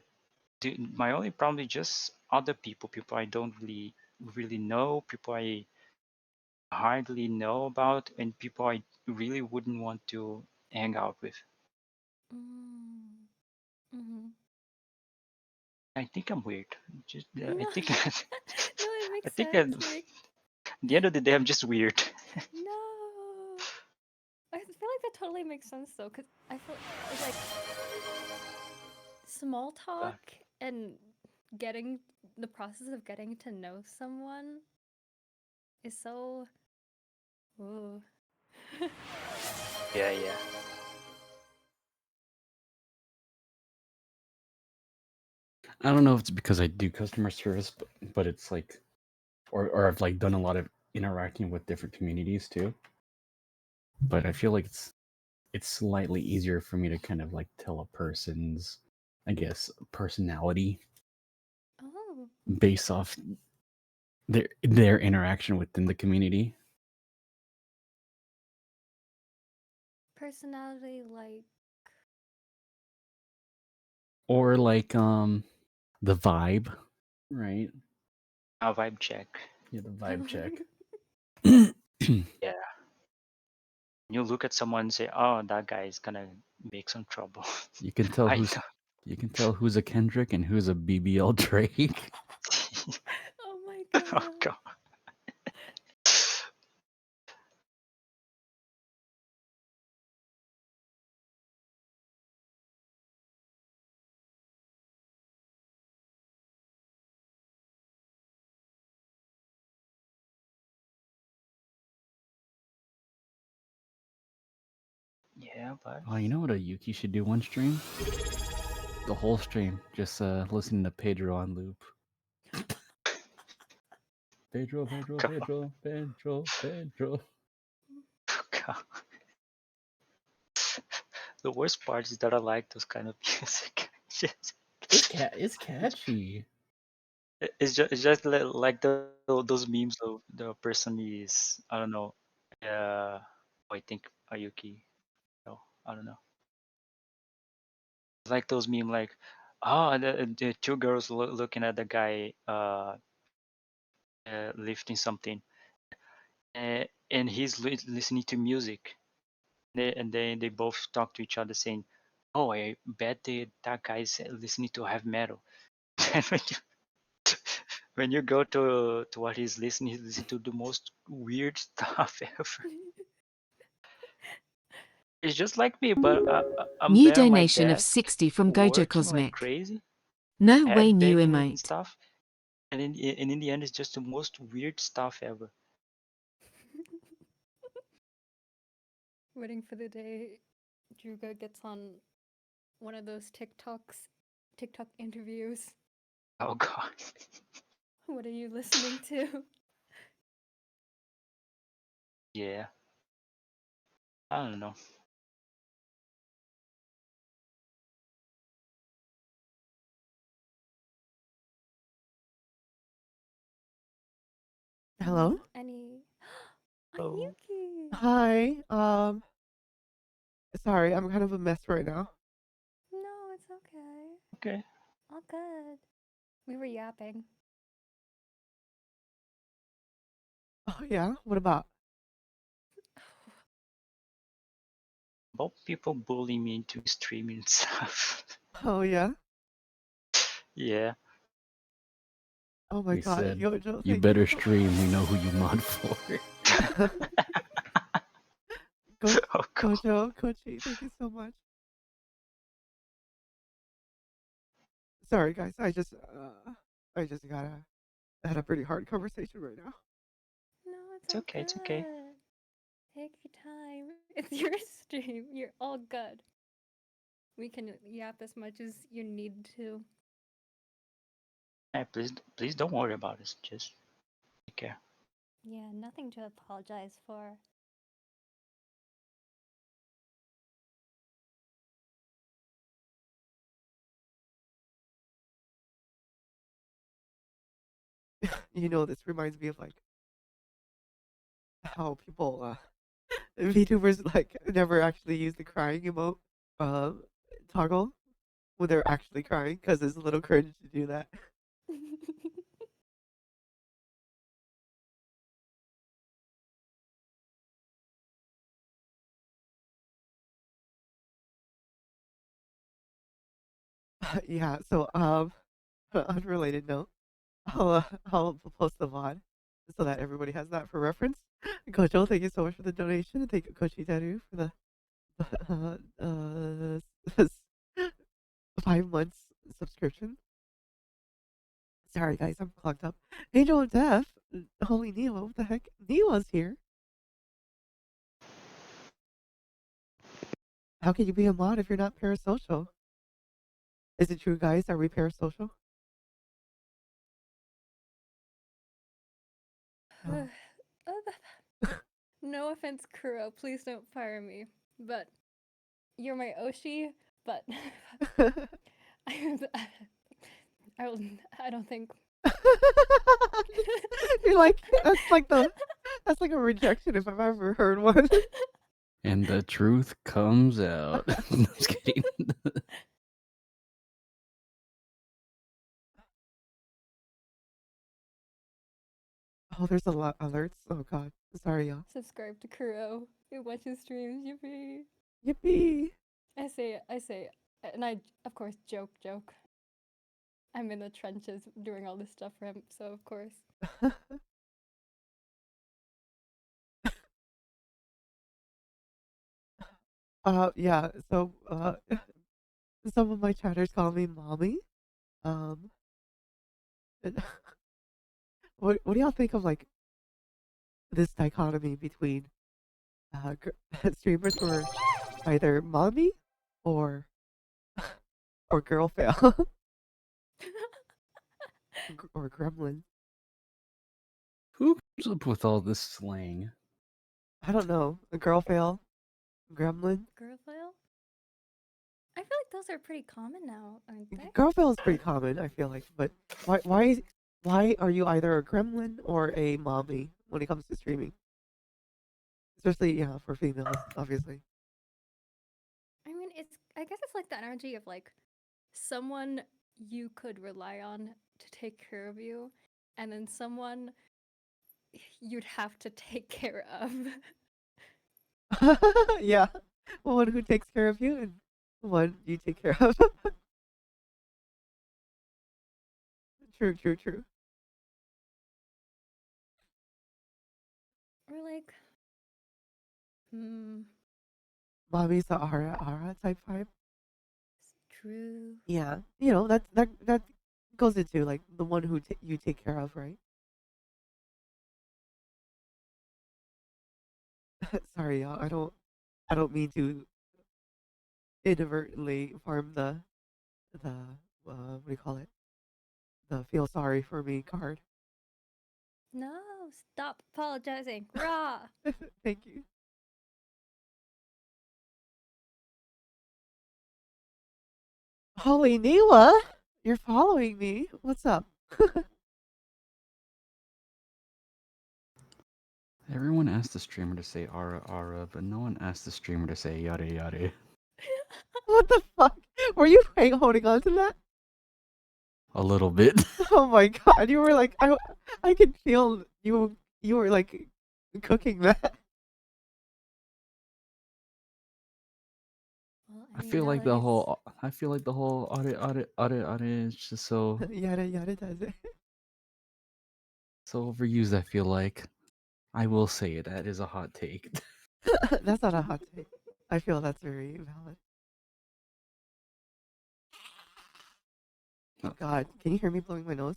my only problem is just other people I don't really know, people I hardly know about, and people I really wouldn't want to hang out with. Mm. Mm-hmm. I think I'm weird. Just No, I think no, it I makes think sense. Like, at the end of the day, I'm just weird. no. I feel like that totally makes sense though, because I feel like small talk God. and getting the process of getting to know someone is so. Ooh. Yeah. I don't know if it's because I do customer service, but it's like, or I've like done a lot of interacting with different communities too. But I feel like it's slightly easier for me to kind of like tell a person's, I guess, personality Oh, based off their interaction within the community. personality like. Or like the vibe, right? A vibe check. Yeah, the vibe check. Yeah. You look at someone and say, "Oh, that guy is gonna make some trouble." You can tell I who's know. you can tell who's a Kendrick and who's a BBL Drake. Oh my Oh god. God. Yeah, but Oh, you know what a Yuki should do one stream? The whole stream, just listening to Pedro on loop. Pedro, Pedro, God. Pedro, Pedro, Pedro. God. The worst part is that I like those kind of music. It's catchy. It's just like those memes of the person is, I don't know. I think Ayuki. No, I don't know. It's like those meme like, oh, the two girls looking at the guy lifting something, and he's listening to music. And then they both talk to each other saying, "Oh, I bet that guy's listening to heavy metal." And when you go to what he's listening to the most weird stuff ever. It's just like me, but I'm New there on my donation of desk 60 from Gojo working like Cosmic. crazy, No way new headbanging and emote. stuff, and in the end, it's just the most weird stuff ever. Waiting for the day Druga gets on one of those TikTok interviews. Oh god. What are you listening to? Yeah. I don't know. Hello. Any Oh. Ayuki. Hi. Sorry, I'm kind of a mess right now. No, it's okay. Okay. All good. We were yapping. Oh yeah. What about? About people bullying me into streaming and stuff. Oh yeah. Yeah. Oh my We God, said, Yojo, you thank you better so stream. We know who you mod for. Oh god. Gojo, Kochi, thank you so much. Sorry guys, I just had a pretty hard conversation right now. No, it's It's all okay. good. It's okay. Take your time. It's your stream. You're all good. We can yap as much as you need to. Hey, please don't worry about it. Just take care. Yeah, nothing to apologize for. You know, this reminds me of like how people VTubers like never actually use the crying emote toggle when they're actually crying because it's a little cringe to do that. Yeah, so unrelated note, I'll post the VOD so that everybody has that for reference. Gojo, thank you so much for the donation, and thank you, Kochi Teru, for the uh, 5 months subscription. Sorry guys, I'm clogged up. Angel of Death, holy Neo, what the heck? Neo's here. How can you be a mod if you're not parasocial? Is it true, guys? Are we parasocial? No. No offense, Kuro. Please don't fire me. But you're my Oshi. But I don't think. You're like that's like a rejection if I've ever heard one. And the truth comes out. I'm just kidding. Oh, there's a lot alerts. Oh god, sorry y'all. Subscribe to Kuro. He watches streams. Yippee! Yippee! I say, and I of course joke. I'm in the trenches doing all this stuff for him, so of course. Yeah. So some of my chatters call me mommy. Um, and what do y'all think of like this dichotomy between streamers who are either mommy or girl fail or gremlin? Who comes up with all this slang? I don't know. A girl fail, gremlin. Girl fail? I feel like those are pretty common now, aren't they? Girl fail is pretty common, I feel like. But why are you either a gremlin or a mommy when it comes to streaming? Especially yeah for females, obviously. I mean, I guess it's like the energy of like someone you could rely on to take care of you, and then someone you'd have to take care of. Yeah, one who takes care of you and one you take care of. True, true, true. Or like, Mommy's the Ara type vibe. true. Yeah, that goes into like the one who you take care of, right? Sorry, y'all. I don't mean to inadvertently farm the what do you call it? The feel sorry for me card. No, stop apologizing. Raw. Thank you. Holy Niwa, you're following me. What's up? Everyone asked the streamer to say ara ara, but no one asked the streamer to say yada yada. What the fuck? Were you holding on to that? A little bit. Oh my god, you were like I could feel you were like cooking that. Well, I feel like the whole audit is just so Yada yada does it. so overused. I feel like I will say it. That is a hot take. That's not a hot take. I feel that's very valid. God, can you hear me blowing my nose?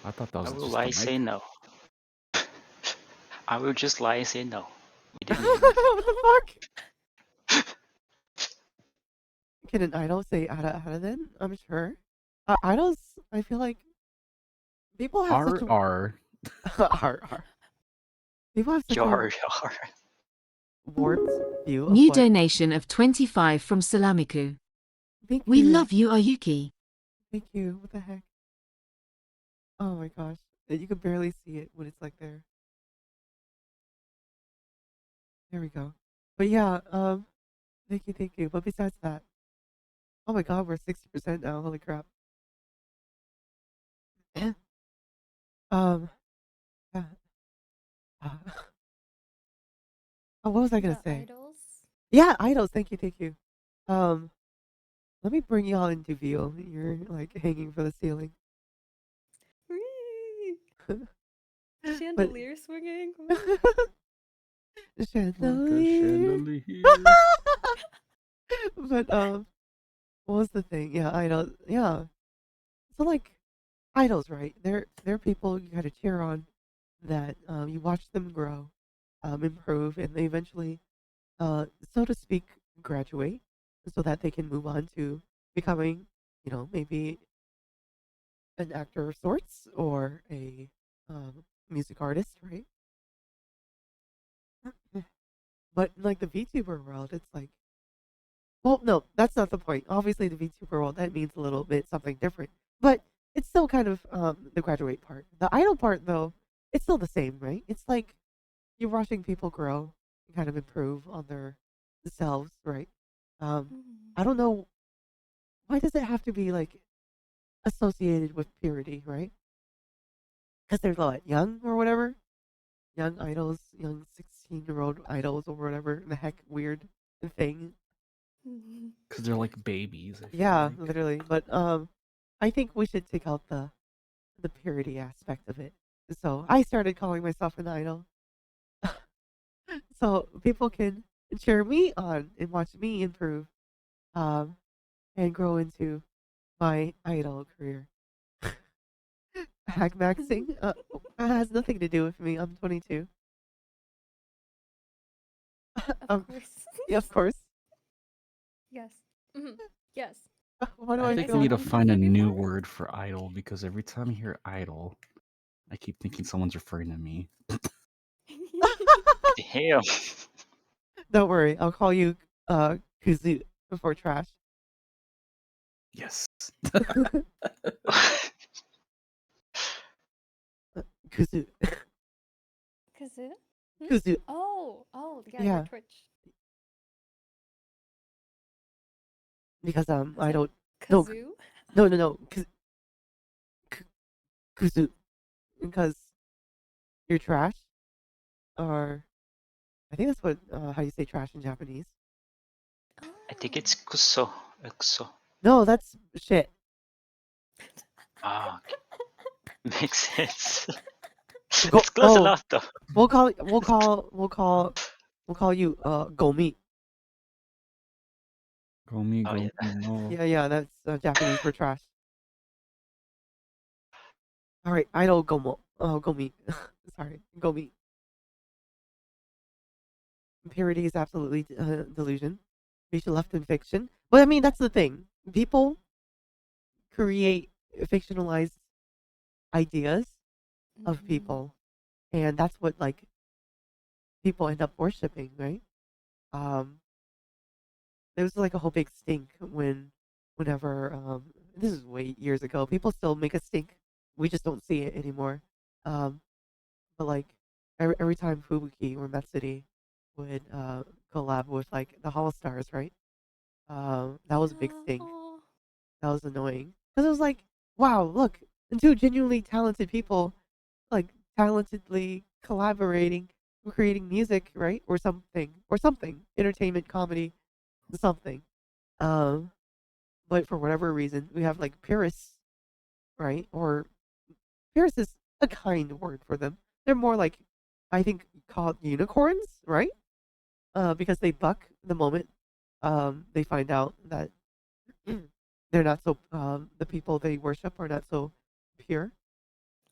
I thought that I was will just lie, the say mic. no. I will just lie and say no. You didn't hear me. What the fuck? Can an idol say ada then? I'm sure. Idols, I feel like people have such a R. R. People have such Yar, a yar. warped view of New what. donation of 25 from Salamiku. Thank We you. love you, Ayuki. Thank you. What the heck? Oh my gosh. You can barely see it when it's like there. There we go. But yeah, thank you. But besides that, oh my god, we're 60% now. Holy crap. um, uh, uh, oh, what was I gonna The say? idols. Yeah, idols. Thank you. Um, let me bring y'all into view. You're like hanging from the ceiling. Whee! But Chandelier swinging. chandelier. But what was the thing? Yeah, idols. Yeah. So like idols, right? They're people you gotta cheer on that you watch them grow, improve, and they eventually, so to speak, graduate, so that they can move on to becoming, maybe an actor of sorts or a music artist, right? But in, like the VTuber world, it's like, well, no, that's not the point. Obviously, the VTuber world that means a little bit something different, but it's still kind of the graduate part. The idol part, though, it's still the same, right? It's like you're watching people grow and kind of improve on their selves, right? I don't know, why does it have to be like associated with purity, right? Because they're what, young or whatever, young idols, young 16-year-old idols or whatever the heck weird thing. Because they're like babies. I feel Yeah, like. literally. But I think we should take out the purity aspect of it. So I started calling myself an idol, so people can cheer me on and watch me improve, um, and grow into my idol career. Hack maxing has nothing to do with me. I'm 22. Of course. Yeah, of course. Yes. Yes. What do I I think feel? we need to Can find say a new before? word for idol because every time I hear idol, I keep thinking someone's referring to me. Damn. Don't worry, I'll call you Kuzu before trash. Yes. Kuzu. Kazoo? Kuzu. Oh, yeah, Yeah. your Twitch. Because I it don't. No, Kazoo? no. Kuzu. Because you're trash, or I think that's what how you say trash in Japanese. I think it's kuso. Kuso. No, that's shit. Ah, okay. Makes sense. Go, It's close oh, enough though. we'll call you gomi. Gomi, Oh yeah. Gomi, no. Yeah, that's Japanese for trash. All right, idol gomo. Oh, gomi. Sorry, gomi. Purity is absolutely delusion. Racial left in fiction. But I mean, that's the thing. People create fictionalized ideas of Mhm. people, and that's what like people end up worshiping, right? Um, there was like a whole big stink whenever this is way years ago. People still make a stink. We just don't see it anymore. Um, but like every time Fubuki or Metsuri would collab with like the Hollow Stars, right? That was a big Yeah. stink. Oh. That was annoying because it was like, wow, look, two genuinely talented people, like talentedly collaborating, creating music, right, or something, entertainment, comedy, something. Um, but for whatever reason, we have like purists, right? Or purist is a kind word for them. They're more like, I think, called unicorns, right? Because they buck the moment they find out that they're not so the people they worship are not so pure.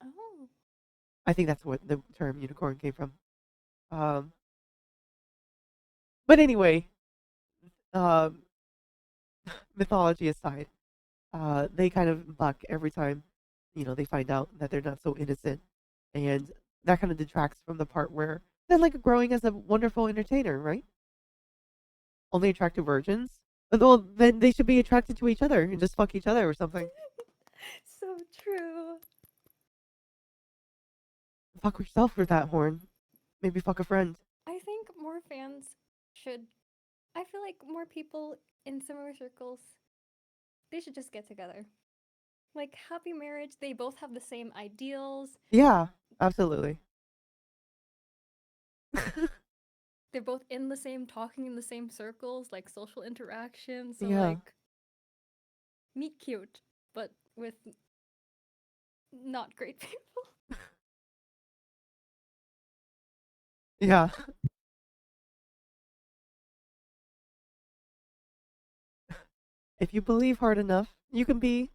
Oh. I think that's what the term unicorn came from. Um, but anyway, um, mythology aside, they kind of buck every time, they find out that they're not so innocent, and that kind of detracts from the part where they're like growing as a wonderful entertainer, right? Only attracted virgins. Well, then they should be attracted to each other and just fuck each other or something. So true. Fuck yourself with that horn. Maybe fuck a friend. I think more fans should. I feel like more people in similar circles, they should just get together. Like, happy marriage, they both have the same ideals. Yeah, absolutely. They're both in the same, talking in the same circles, like social interaction. So, Yeah. like, meet cute, but with not great people. Yeah. If you believe hard enough, you can be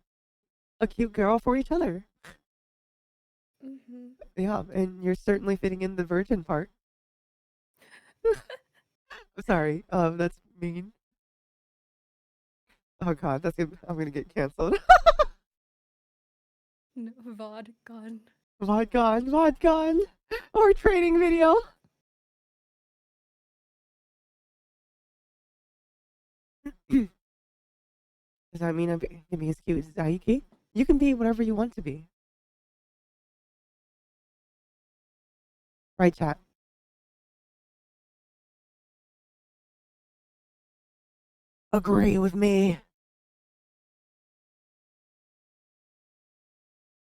a cute girl for each other. Mm-hmm. Yeah, and you're certainly fitting in the virgin part. Sorry, that's mean. Oh god, I'm gonna get canceled. No, VOD gone. VOD gone. Or training video. Does that mean I'm gonna be as cute as Daiki? You can be whatever you want to be. Right, chat? Agree with me.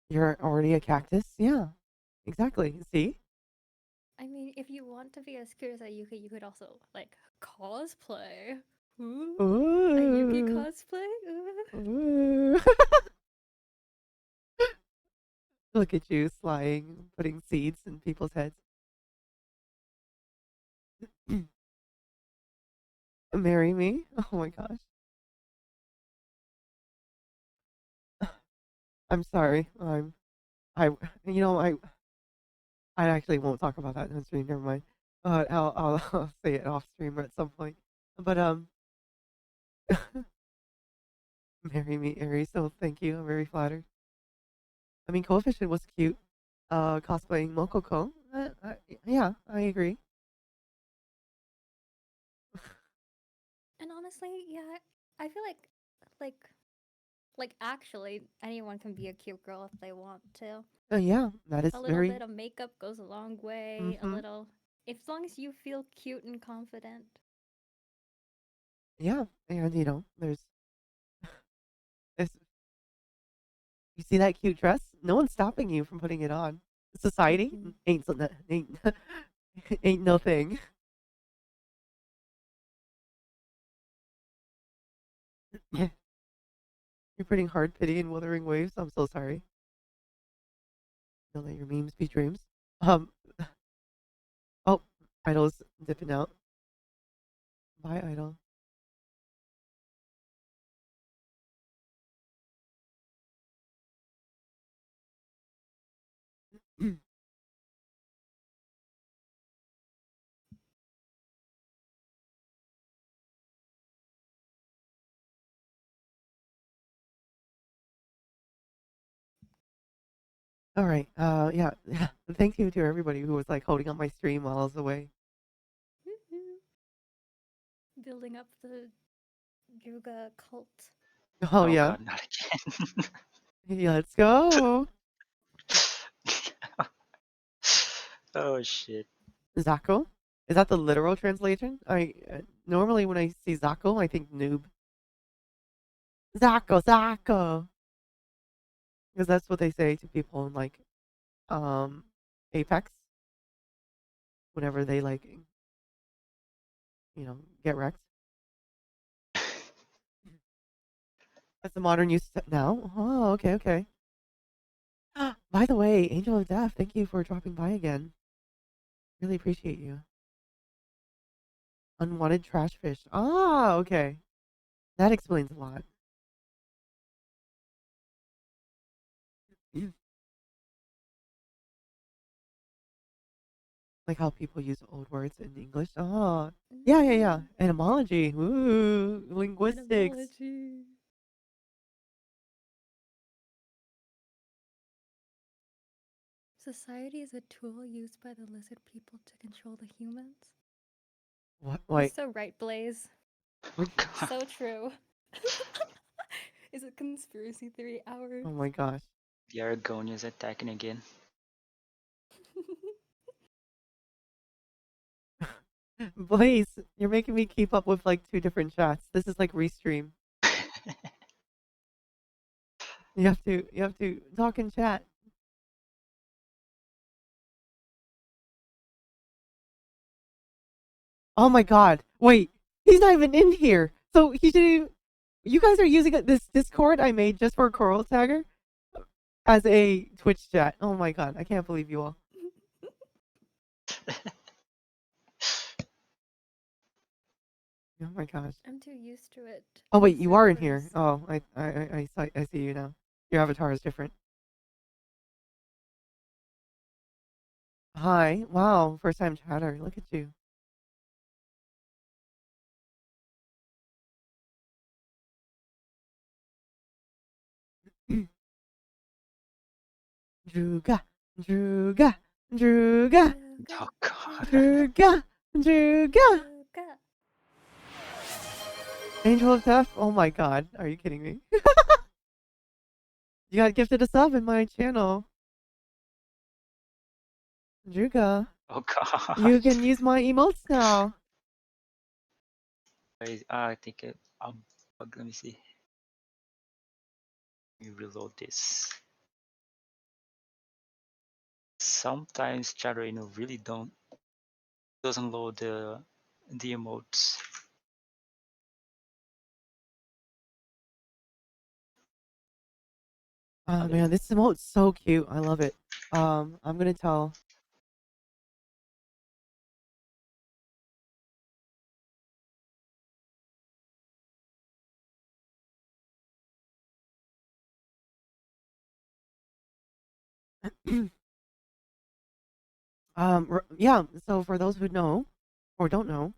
You're already a cactus? Yeah, exactly. See? I mean, if you want to be as cute as Ayuki, you could also, like, cosplay. Ooh. Ayuki Ooh. cosplay? Ooh. Ooh. Look at you slying, putting seeds in people's heads. Marry me? Oh my gosh. I'm sorry. I, you know, I actually won't talk about that on stream. Never mind. I'll say it off stream at some point. But marry me, Aries. So thank you. I'm very flattered. I mean, Coefficient was cute. Cosplaying Mokoko. Yeah, I agree. And honestly, yeah, I feel like actually, anyone can be a cute girl if they want to. Yeah, that is A little very. bit of makeup goes a long way. A Mm-hmm. little, if as long as you feel cute and confident. Yeah, and there's you see that cute dress? No one's stopping you from putting it on. Society Mhm. ain't ain't no thing. You're You're putting hard pity in Wuthering Waves. I'm so sorry. Don't let your memes be dreams. Um. Oh, Idol's dipping out. Bye, Idol. All right. Yeah. Thank you to everybody who was like holding up my stream while I was away. Building up the Druga cult. Oh yeah. God, not again. Yeah, let's go. Oh shit. Zako? Is that the literal translation? I normally when I see Zako, I think noob. Zako. Because that's what they say to people in like Apex whenever they like get wrecked. That's the modern use now. Oh, okay. By the way, Angel of Death, thank you for dropping by again. Really appreciate you. Unwanted trash fish. Ah, okay. That explains a lot. Like how people use old words in English. Oh, yeah. Etymology. Ooh, linguistics. Etymology. Society is a tool used by the lizard people to control the humans. What? You're Wait. so right, Blaze. So true. Is it conspiracy theory hour? Oh my gosh. The Argonians attacking again. Blaze, you're making me keep up with like 2 different chats. This is like restream. You have to talk in chat. Oh my god. Wait. He's not even in here. So he should even, you guys are using this Discord I made just for KoroTagger as a Twitch chat. Oh my god. I can't believe you all. Oh my gosh. I'm too used to it. Oh wait, you are in here. Oh, I see you now. Your avatar is different. Hi. Wow, first time chatter. Look at you. Druga. Oh god. Druga. Angel of Death? Oh my god. Are you kidding me? You got gifted a sub in my channel. Druga. Oh god. You can use my emotes now. I think let me see. Let me reload this. Sometimes Chatter really doesn't load the emotes. Oh man, this emote's so cute. I love it. I'm gonna tell. Yeah. So for those who know or don't know,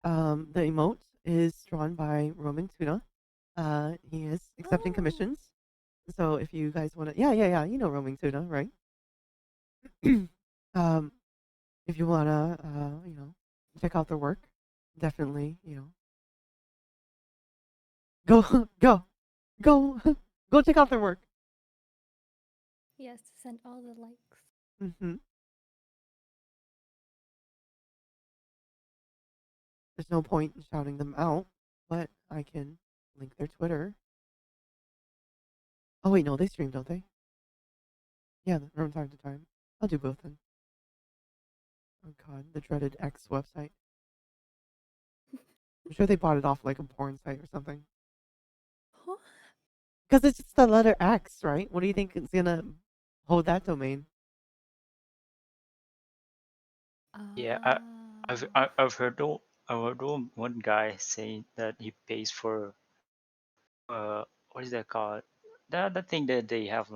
the emote is drawn by Roman Tuna. He is accepting commissions. So if you guys want to, yeah, you know Roaming Tuna, right? If you wanna, check out their work, definitely, go, go, go check out their work. Yes, send all the likes. Mm-hmm. There's no point in shouting them out, but I can link their Twitter. Oh wait, no, they stream, don't they? Yeah, from time to time. I'll do both then. Oh god, the dreaded X website. I'm sure they bought it off like a porn site or something. Huh? Because it's just the letter X, right? What do you think is gonna hold that domain? Yeah, I've Ah. I've heard one guy saying that he pays for what is that called? The thing that they have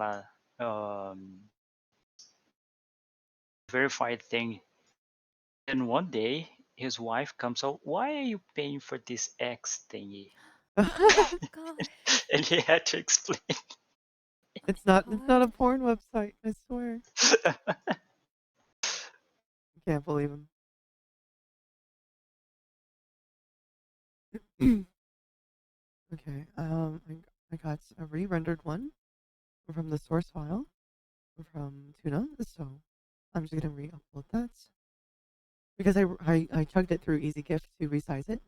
verified thing. And one day his wife comes out, why are you paying for this X thingy? Oh gosh. And he had to explain. It's not a Gosh. porn website, I swear. Can't believe him. Okay, I got a re-rendered one from the source file from Tuna, so I'm just gonna re-upload that because I chugged it through EasyGIF to resize it,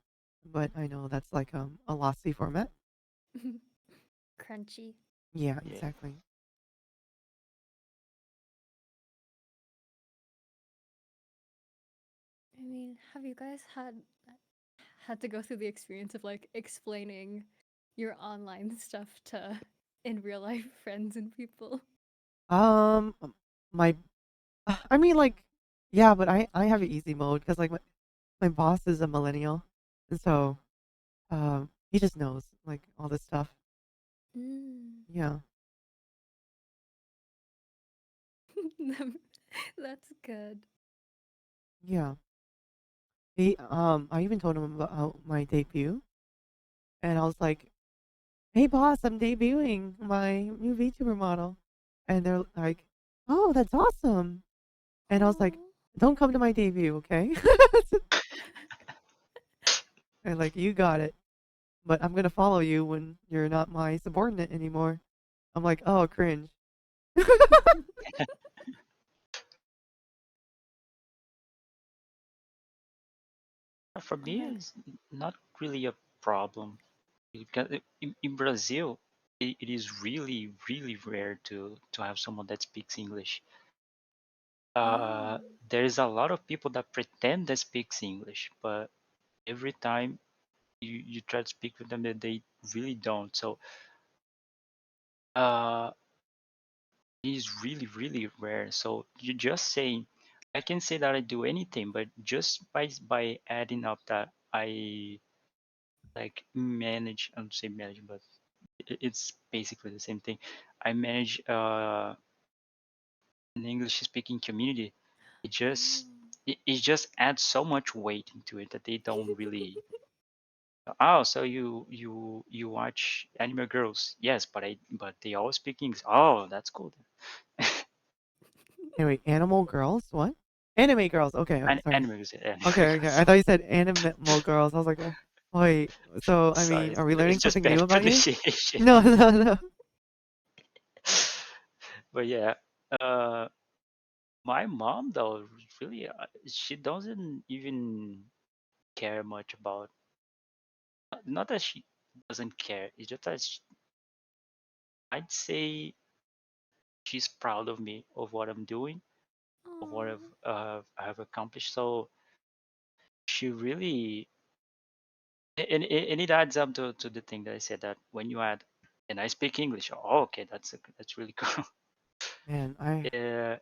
but I know that's like a lossy format. Crunchy. Yeah, Yeah. exactly. I mean, have you guys had to go through the experience of like explaining your online stuff to in real life friends and people? My, I mean, like, yeah, but I have easy mode because like my boss is a millennial, and so he just knows like all this stuff. Mm. Yeah, That's good. yeah. I even told him about my debut, and I was like, "Hey, boss, I'm debuting my new VTuber model," and they're like, "Oh, that's awesome!" And I was like, Oh. "Don't come to my debut, okay?" And like, you got it, but I'm gonna follow you when you're not my subordinate anymore. I'm like, oh, cringe. For me, Okay. it's not really a problem. Because in Brazil, it is really, really rare to have someone that speaks English. Oh. There is a lot of people that pretend that speaks English, but every time you try to speak with them, they really don't. So uh, it is really, really rare. So you just saying, I can say that I do anything, but just by adding up that I like manage, I don't say manage, but it's basically the same thing. I manage an English speaking community. It just Oh. it just adds so much weight into it that they don't really. Oh, so you watch anime girls? Yes, but they all speak English. Oh, that's cool. Anyway, animal girls? What? Anime girls. Okay, sorry. Anime girls, anime Okay, okay. I girls. thought you said animal girls. I was like, wait. So, I Sorry, mean, are we learning it's just something bad new about you? pronunciation. No, no, no. But yeah, uh, my mom though really she doesn't even care much about. Not that she doesn't care. It's just that I'd say she's proud of me of what I'm doing, of what Oh. I've accomplished. So she really and it adds up to the thing that I said that when you add and I speak English. Oh, okay, that's really cool. Man, uh,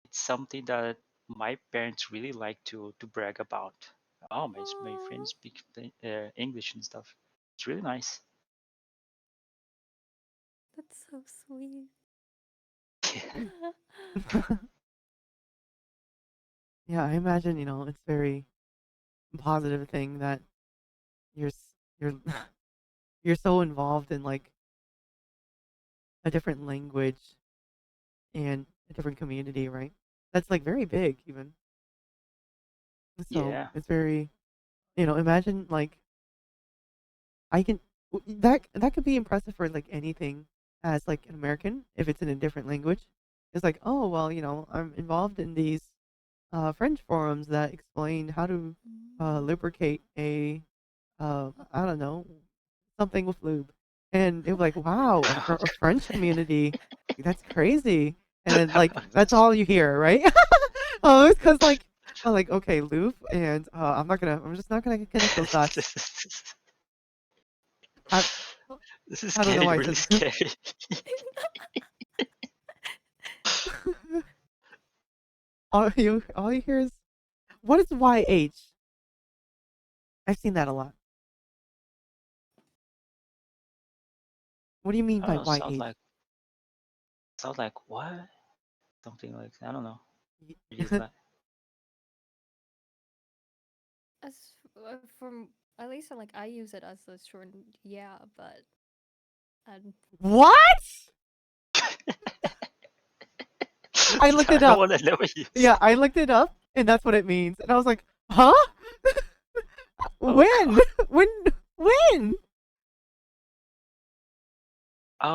it's something that my parents really like to brag about. Oh, my Oh. friends speak English and stuff. It's really nice. That's so sweet. yeah, I imagine, it's very positive thing that you're you're so involved in like a different language and a different community, right? That's like very big even. So Yeah, it's very, imagine like I can that could be impressive for like anything as like an American if it's in a different language. It's like, oh well, I'm involved in these French forums that explain how to Mm. lubricate a I don't know, something with lube, and it was like, wow, a French community, that's crazy. And then like that's all you hear, right? Oh, it's because like I'm like, okay, lube, and I'm just not gonna connect those dots. Have, This is I don't know getting why I really said scary. all you hear is, what is YH? I've seen that a lot. What do you mean I by don't know. YH? Sounds like what? Something like I don't know. Y- It is like As from at least like I use it as a short yeah, but What? I looked I it don't up. want to know you. Yeah, I looked it up, and that's what it means. And I was like, huh? Oh When? god. When? When?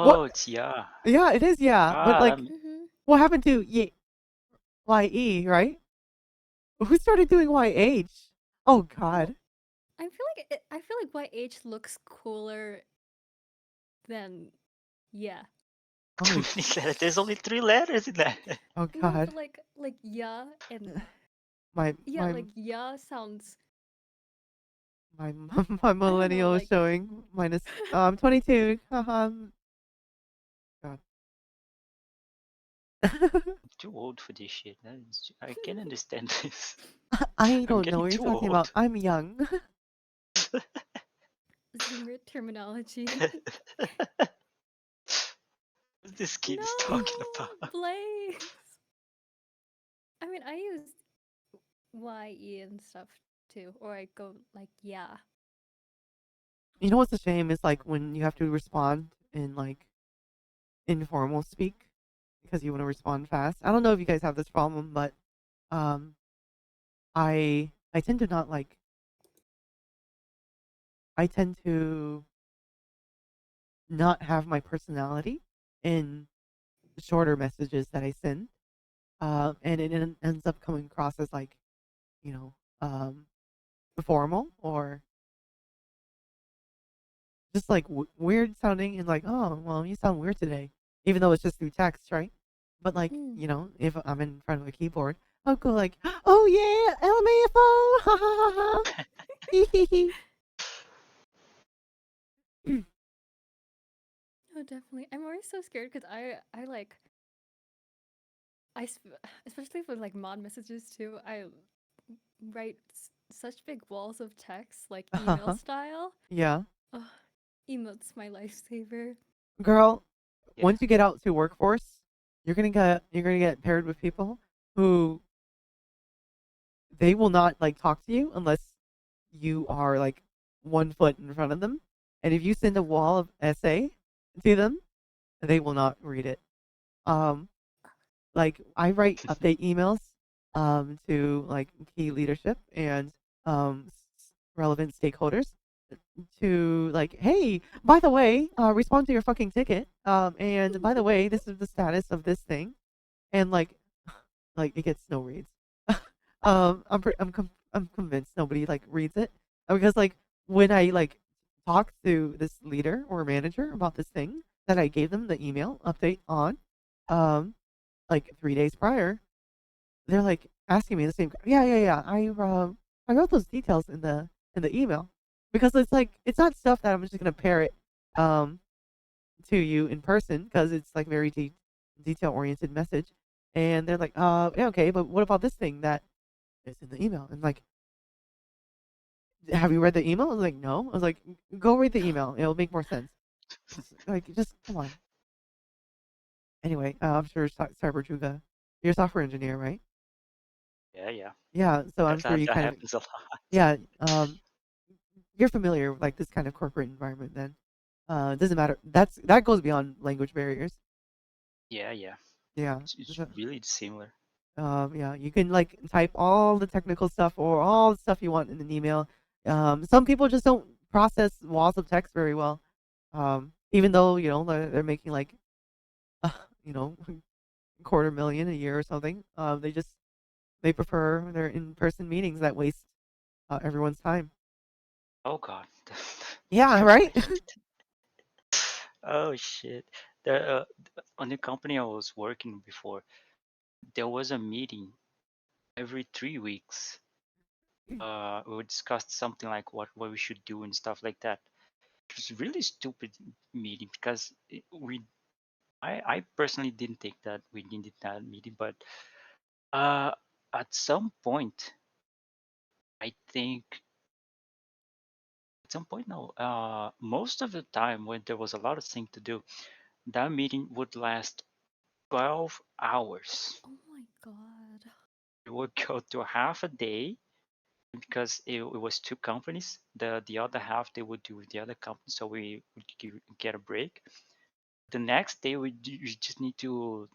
What? Oh, it's yeah. Yeah, it is. Yeah, but like, mm-hmm. what happened to YE? Right? Who started doing YH? Oh God. I feel like YH looks cooler than yeah. Oh, There's only 3 letters in that. oh No, God. but like yeah and My yeah, my like yeah sounds my my I don't know millennial is like showing minus. I'm 22. Haha. God. Too old for this shit. I can understand this. I I'm don't know getting what you're too talking about. old. I'm young. Zoomer terminology. What this kid is No, talking about? Blaze. I mean, I use YE and stuff too, or I go like yeah. You know what's a shame is like when you have to respond in like informal speak because you want to respond fast. I don't know if you guys have this problem, but um, I tend to not like. I tend to not have my personality in shorter messages that I send, and it ends up coming across as like, you know, formal or just like weird sounding and like, oh, well, you sound weird today, even though it's just through text, right? But like, Mm. if I'm in front of a keyboard, I'll go like, oh yeah, LMAFO, ha ha ha ha, hee hee hee. Oh, definitely. I'm always so scared because I like especially with like mod messages too. I write such big walls of text like email style. Yeah, Oh, emote's my lifesaver. girl. Yeah. Once you get out to workforce, you're gonna get paired with people who they will not like talk to you unless you are like 1 foot in front of them. And if you send a wall of essay to them, they will not read it. Um, like I write update emails to like key leadership and relevant stakeholders to like, hey, by the way, respond to your fucking ticket. And by the way, this is the status of this thing. And like it gets no reads. I'm convinced nobody like reads it because like when I like talk to this leader or manager about this thing that I gave them the email update on, um, like 3 days prior, they're like asking me the same. Yeah. I wrote those details in the email because it's like it's not stuff that I'm just gonna parrot um to you in person because it's like very detail oriented message. And they're like, yeah, okay, but what about this thing that is in the email? And like, have you read the email? I was like, no. I was like, go read the email. It'll make more sense. Just come on. Anyway, I'm sure Cyber Juga, you're a software engineer, right? Yeah. Yeah. So I'm sure you That kind of, happens a lot. yeah. You're familiar with like this kind of corporate environment. Then, it doesn't matter. That goes beyond language barriers. Yeah. Yeah. It's really similar. Yeah, you can like type all the technical stuff or all the stuff you want in an email. Some people just don't process walls of text very well. Even though they're making like uh, you know 250,000 a year or something. They prefer their in-person meetings that waste everyone's time. Oh god. Yeah, right. Oh shit. The on the company I was working before, there was a meeting every 3 weeks. We discussed something like what we should do and stuff like that. it was really stupid meeting because I personally didn't think that we needed that meeting, but uh, at some point, I think at some point, no, most of the time when there was a lot of things to do, that meeting would last 12 hours. Oh my god. It would go to half a day because it was two companies. The other half they would do with the other company, so we would get a break. The next day we just need to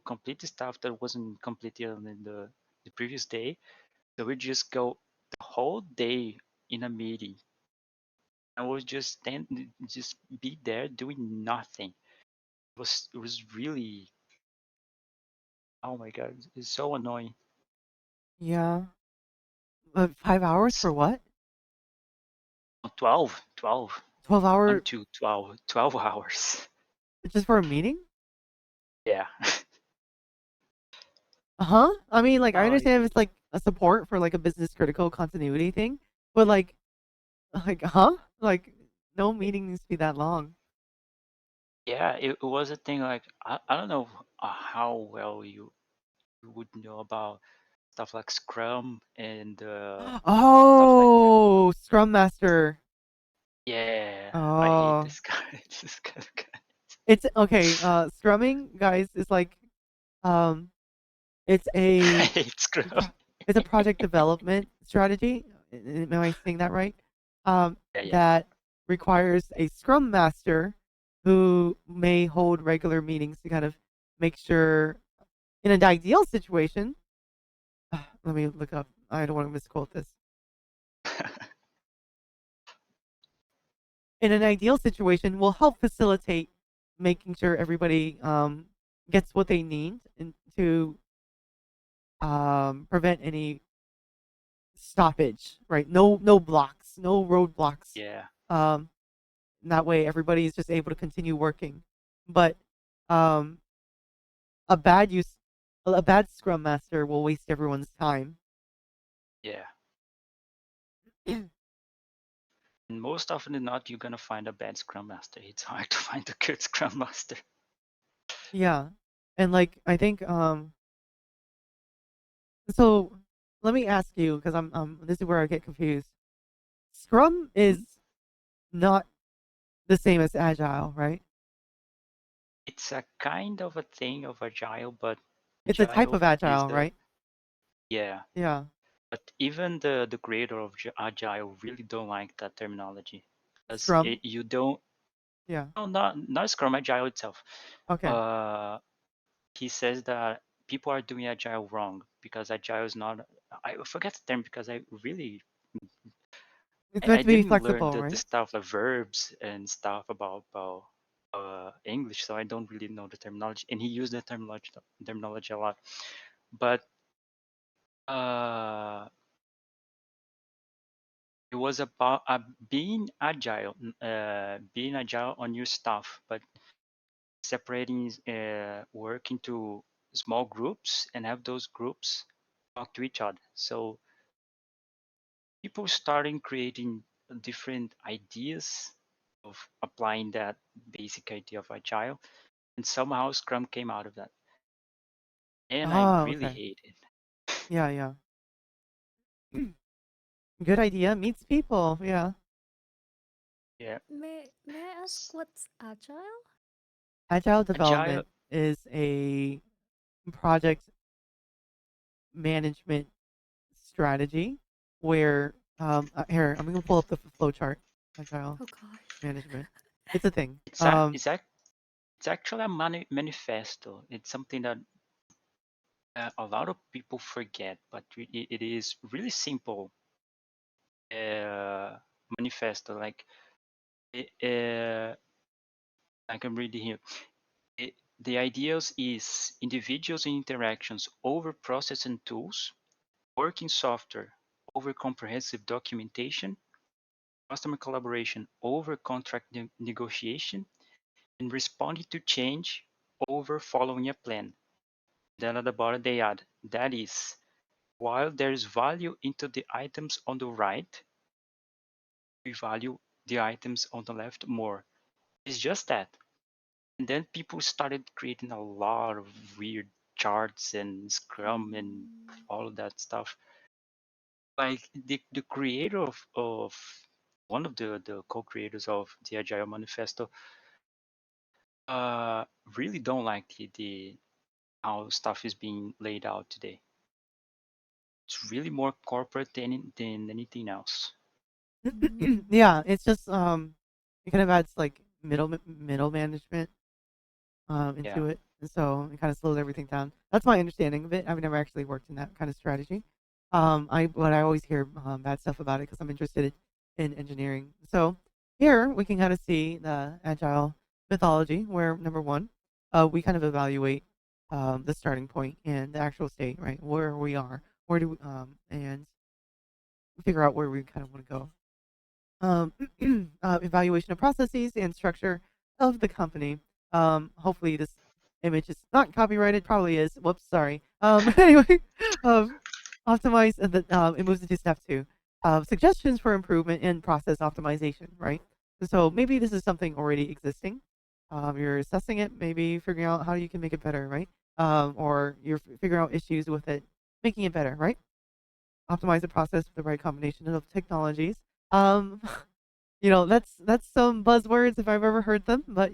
complete the stuff that wasn't completed in the previous day. So we just go the whole day in a meeting. I was just be there doing nothing. It was really, oh my god, it's so annoying. Yeah. 5 hours S- for what? 12, 12, 1 12-hour to 12, 12 hours. just for a meeting? Yeah. Huh? I mean, like, I Oh, understand if it's like a support for like a business critical continuity thing, but huh? Like, no meeting needs to be that long. yeah, it was a thing like I don't know how well you would know about stuff like Scrum and stuff like that. Oh, Scrum Master. Yeah, I hate Oh, this guy. This kind of guy. it's okay. Scrumming, guys, is like, um, it's I a hate Scrum. pro- it's a project development strategy. Am I saying that right? Yeah, yeah, That requires a Scrum Master who may hold regular meetings to kind of make sure, in an ideal situation, let me look up. I don't want to misquote this. In an ideal situation, will help facilitate making sure everybody gets what they need and to prevent any stoppage, right? No blocks, no roadblocks. yeah, Um, that way, everybody is just able to continue working. But um, a bad use, a bad Scrum Master will waste everyone's time. yeah. And most often than not, you're gonna find a bad Scrum Master. It's hard to find a good Scrum Master. Yeah, and like I think so. Let me ask you because this is where I get confused. Scrum is Mhm. not the same as Agile, right? It's a kind of a thing of Agile, but It's a type Agile of is Agile, the, right? yeah. Yeah. But even the creator of Agile really don't like that terminology, because Scrum. you don't, Yeah. no, not Scrum, Agile itself. Okay. Uh, he says that people are doing Agile wrong because Agile is not. I forget the term because I really It's I meant to be didn't learn flexible, the right? stuff like verbs and stuff about English, so I don't really know the terminology. And he used the terminology a lot. But uh, it was about being agile on your stuff, but separating work into small groups and have those groups talk to each other. So people starting creating different ideas of applying that basic idea of agile, and somehow Scrum came out of that, and I Oh, really okay. hate it. Yeah, yeah. Good idea. Meets people. Yeah. Yeah, May I ask what's agile? Agile agile. development is a project management strategy where here I'm gonna pull up the flow chart. Agile Oh gosh. management. It's a thing. It's it's actually a manifesto. It's something that a lot of people forget, but it is really simple uh, manifesto. Like I can read it here. The ideas is individuals and interactions over process and tools, working software over comprehensive documentation, customer collaboration over contract negotiation, and responding to change over following a plan. Then at the bottom they add, that is, while there is value into the items on the right, we value the items on the left more. It's just that. And then people started creating a lot of weird charts and Scrum and all of that stuff. Like the creator of one of the co-creators of the Agile Manifesto really don't like the how stuff is being laid out today. It's really more corporate than anything else. Yeah, it's just it kind of adds like middle management Yeah. into it, and so it kind of slows everything down. That's my understanding of it. I've never actually worked in that kind of strategy. I always hear bad stuff about it because I'm interested in engineering. So here we can kind of see the agile mythology, where number one, we kind of evaluate the starting point and the actual state, right? Where we are, where do we, and figure out where we kind of want to go. Evaluation of processes and structure of the company. Hopefully this image is not copyrighted. Probably is. Whoops, sorry. Anyway, optimize, and then it moves into step two. Suggestions for improvement in process optimization, right? So maybe this is something already existing. You're assessing it, maybe figuring out how you can make it better, right? Or you're figuring out issues with it, making it better, right? Optimize the process with the right combination of technologies. Um, that's some buzzwords if I've ever heard them, but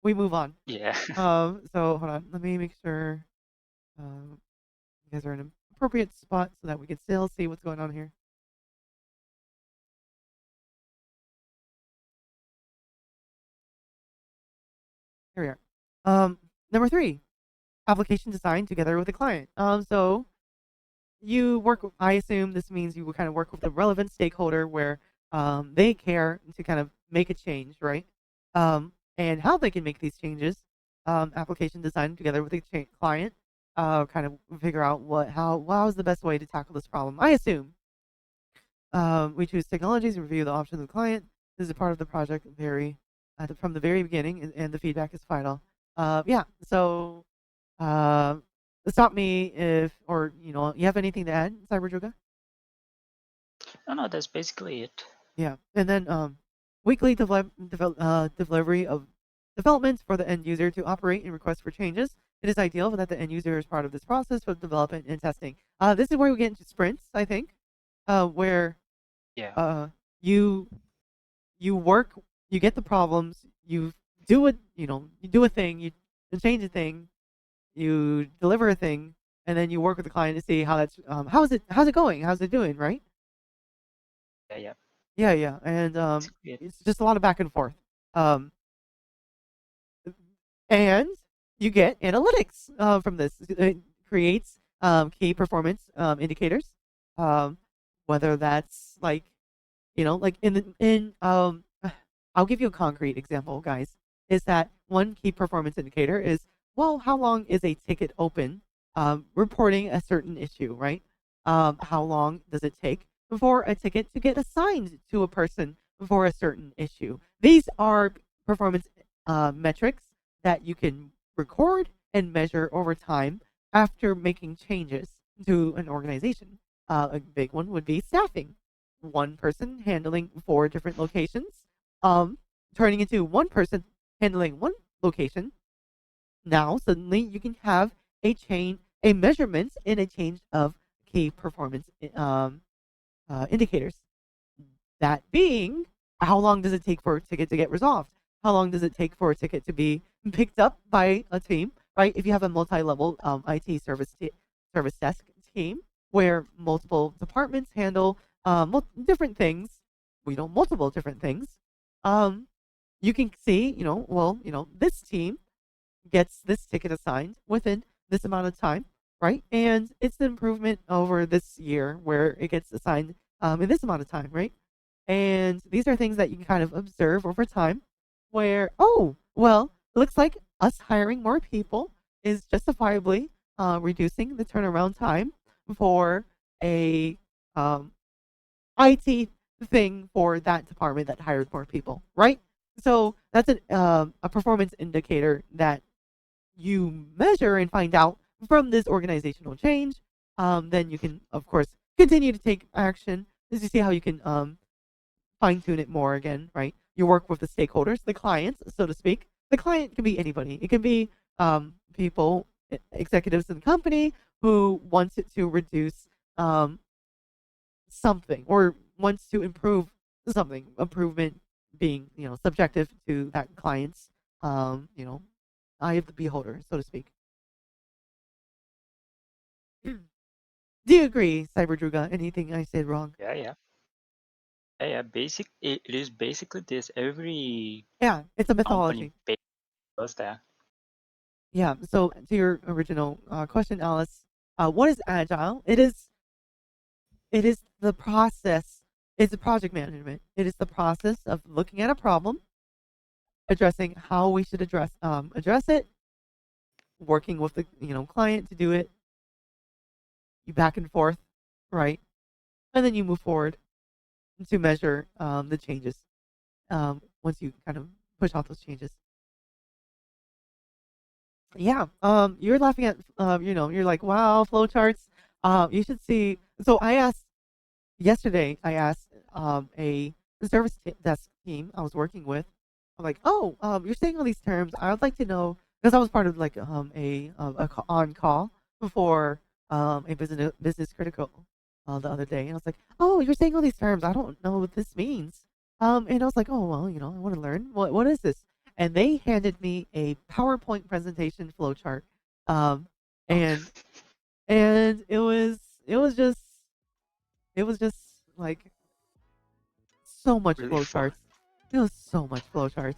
we move on. Yeah. So hold on, let me make sure you guys are in an appropriate spot so that we can still see what's going on here. Here we are. Number three, application design together with the client. So you work. I assume this means you will kind of work with the relevant stakeholder where they care to kind of make a change, right? And how they can make these changes. Application design together with the client. Kind of figure out how is the best way to tackle this problem. I assume. We choose technologies and review the options of the client. This is a part of the project from the very beginning, and the feedback is final. Yeah. So uh, stop me if, or you have anything to add, Cyberjuga? No, that's basically it. Yeah, and then weekly delivery of developments for the end user to operate and request for changes. It is ideal that the end user is part of this process for development and testing. This is where we get into sprints, I think, where Yeah. you work, you get the problems, you do it, you do a thing, you change a thing, you deliver a thing, and then you work with the client to see how that's how's it going, how's it doing, right? Yeah. Yeah, and Basically it. it's just a lot of back and forth. Um, and you get analytics from this. It creates key performance indicators, whether that's like like I'll give you a concrete example, guys. Is that one key performance indicator is, well, how long is a ticket open, reporting a certain issue, right? How long does it take for a ticket to get assigned to a person for a certain issue? These are performance metrics that you can record and measure over time after making changes to an organization. A big one would be staffing. One person handling 4 different locations, turning into one person handling one location. Now suddenly you can have a measurement in a change of key performance indicators. That being, how long does it take for a ticket to get resolved? How long does it take for a ticket to be picked up by a team? Right? If you have a multi-level IT service desk team where multiple departments handle different things, multiple different things. You can see, this team gets this ticket assigned within this amount of time, right? And it's the improvement over this year where it gets assigned in this amount of time, right? And these are things that you can kind of observe over time where, oh, well, it looks like us hiring more people is justifiably reducing the turnaround time for a IT thing for that department that hired more people, right? So that's a performance indicator that you measure and find out from this organizational change. Then you can, of course, continue to take action to see how you can fine tune it more again, right? You work with the stakeholders, the clients, so to speak. The client can be anybody. It can be people, executives in the company who wants it to reduce something or wants to improve something. Improvement being, subjective to that client's, eye of the beholder, so to speak. Do you agree, Cyberdruga? Anything I said wrong? Yeah, yeah. Yeah, it is basically this. Every Yeah, it's a company mythology. does that. Yeah. So to your original question, Alice, what is agile? It is the process. It's project management. It is the process of looking at a problem, addressing how we should address it, working with the client to do it, you back and forth, right, and then you move forward to measure the changes. Once you kind of push out those changes. Yeah. You're laughing at you're like, wow, flowcharts. You should see. So I asked yesterday. I asked a service desk team I was working with. I'm like, oh, you're saying all these terms. I would like to know because I was part of like on call before a business critical the other day, and I was like, oh, you're saying all these terms. I don't know what this means. And I was like, oh well, I want to learn. What is this? And they handed me a PowerPoint presentation flowchart, um, and and it was just like so much Really fun. flowcharts. It was so much flowcharts.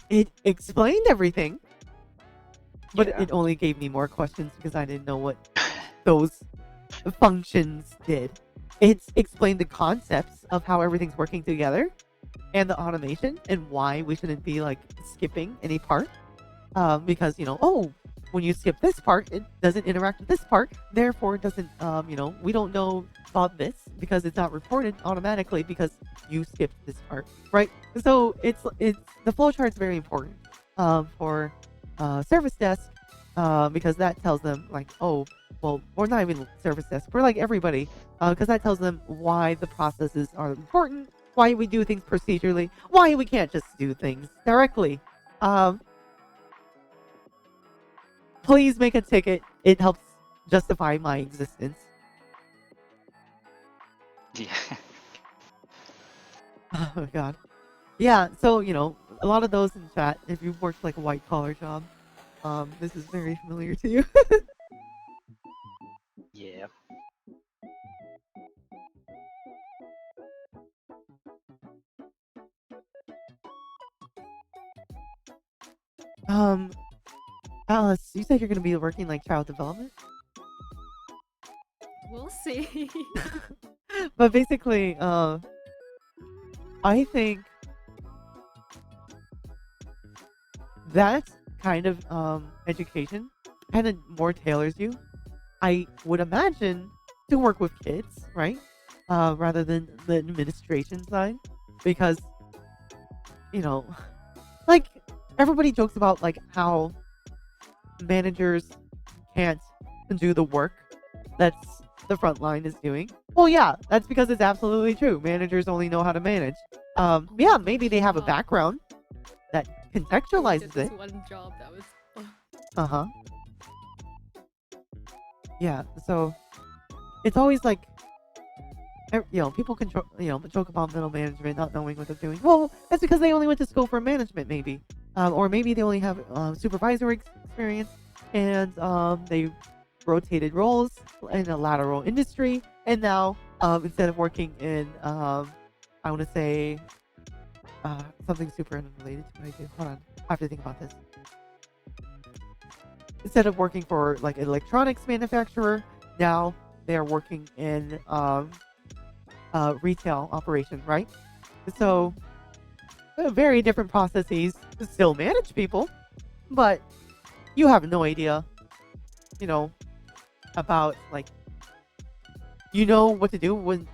It explained everything, but Yeah. it only gave me more questions because I didn't know what those functions did. It's explained the concepts of how everything's working together and the automation and why we shouldn't be like skipping any part. Because when you skip this part, it doesn't interact with this part. Therefore, it doesn't. We don't know about this because it's not reported automatically because you skipped this part, right? So it's the flowchart's very important for service desk because that tells them like, oh, well, we're not even service desk. We're like everybody because that tells them why the processes are important, why we do things procedurally, why we can't just do things directly. Um, Please make a ticket. It helps justify my existence. Yeah. Oh my god. Yeah, so a lot of those in chat, if you've worked like a white collar job, this is very familiar to you. Yeah. um, Alice, you said you're gonna be working like child development, We'll see. but basically, I think that kind of education kind of more tailors you. I would imagine to work with kids, right? Rather than the administration side, because you know, like everybody jokes about like how managers can't do the work that's the front line is doing. Well, yeah, that's because it's absolutely true. Managers only know how to manage. Yeah, maybe they have a background that I did contextualizes this it. one job that was. Uh huh. Yeah. So it's always like people control, joke about middle management not knowing what they're doing. Well, that's because they only went to school for management, maybe, or maybe they only have supervisory experience, and they rotated roles in a lateral industry, and now instead of working in, I want to say something super unrelated to what I do. Hold on, I have to think about this. Instead of working for like an electronics manufacturer, now they're working in retail operation, right? So very different processes. Still manage people, but you have no idea, about like what to do when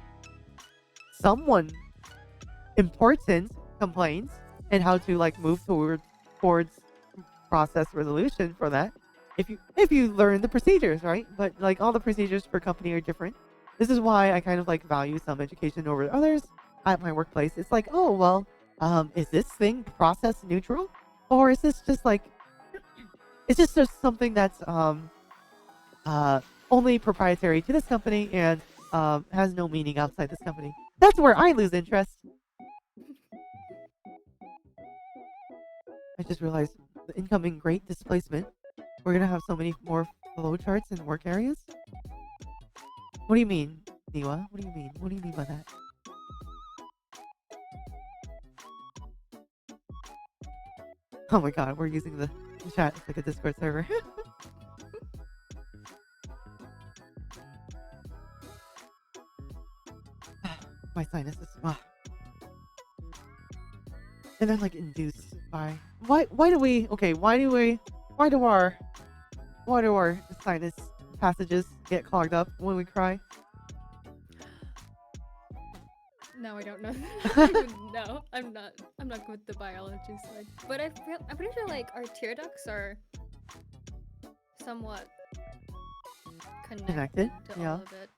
someone important complains and how to like move towards process resolution for that. If you learn the procedures, right? But like all the procedures per company are different. This is why I kind of like value some education over others at my workplace. It's like, oh well, is this thing process neutral, or is this just like it's just something that's only proprietary to this company and has no meaning outside this company? That's where I lose interest. I just realized the incoming great displacement. We're gonna have so many more flow charts in work areas. What do you mean, Niwa? What do you mean? What do you mean by that? Oh my god, we're using the chat as like a Discord server. My sinuses. And then like induced by why do we why do our sinus passages get clogged up when we cry? No, I don't know. No, I'm not good with the biology side. But I'm pretty sure like our tear ducts are somewhat connected to yeah. all of it.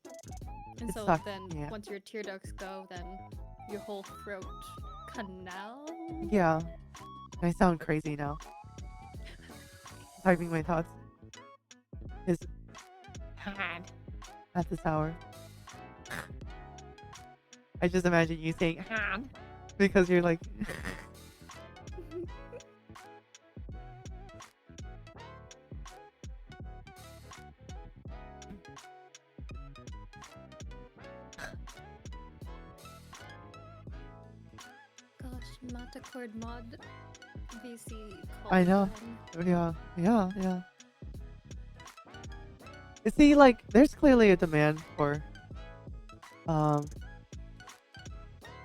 And It so sucks, then yeah. once your tear ducts go, then your whole throat canal. Yeah. I sound crazy now. Typing my thoughts is hard at this hour. I just imagine you saying hard because you're like Gosh, not a chord mod VC call. I know. Yeah. You see, like, there's clearly a demand for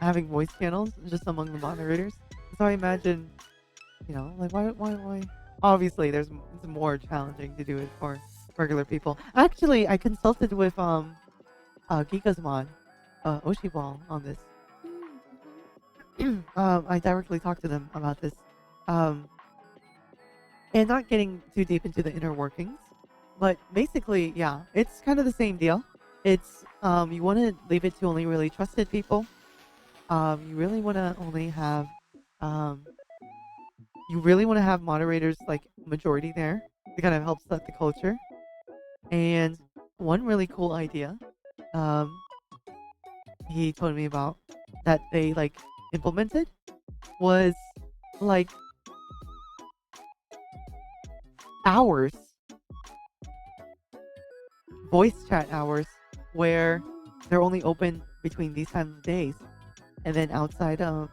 having voice channels just among the moderators. So I imagine, like why? Obviously, it's more challenging to do it for regular people. Actually, I consulted with Giga's mod, Oshiball on this. I directly talked to them about this. And not getting too deep into the inner workings, but basically, yeah, it's kind of the same deal. It's you want to leave it to only really trusted people. You really want to only have moderators like majority there to kind of help set the culture. And one really cool idea he told me about that they like implemented was like hours, voice chat hours, where they're only open between these times of days, and then outside of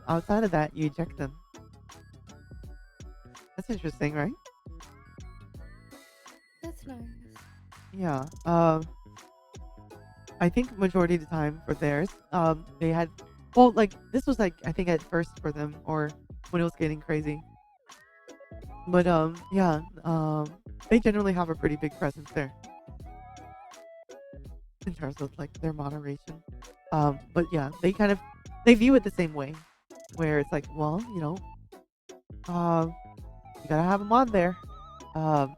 that you eject them. That's interesting, right? That's nice. Yeah. I think majority of the time for theirs, they had, well, like this was like I think at first for them or when it was getting crazy. But yeah, they generally have a pretty big presence there in terms of like their moderation. But yeah, they view it the same way, where it's like, well, you gotta have them on there, not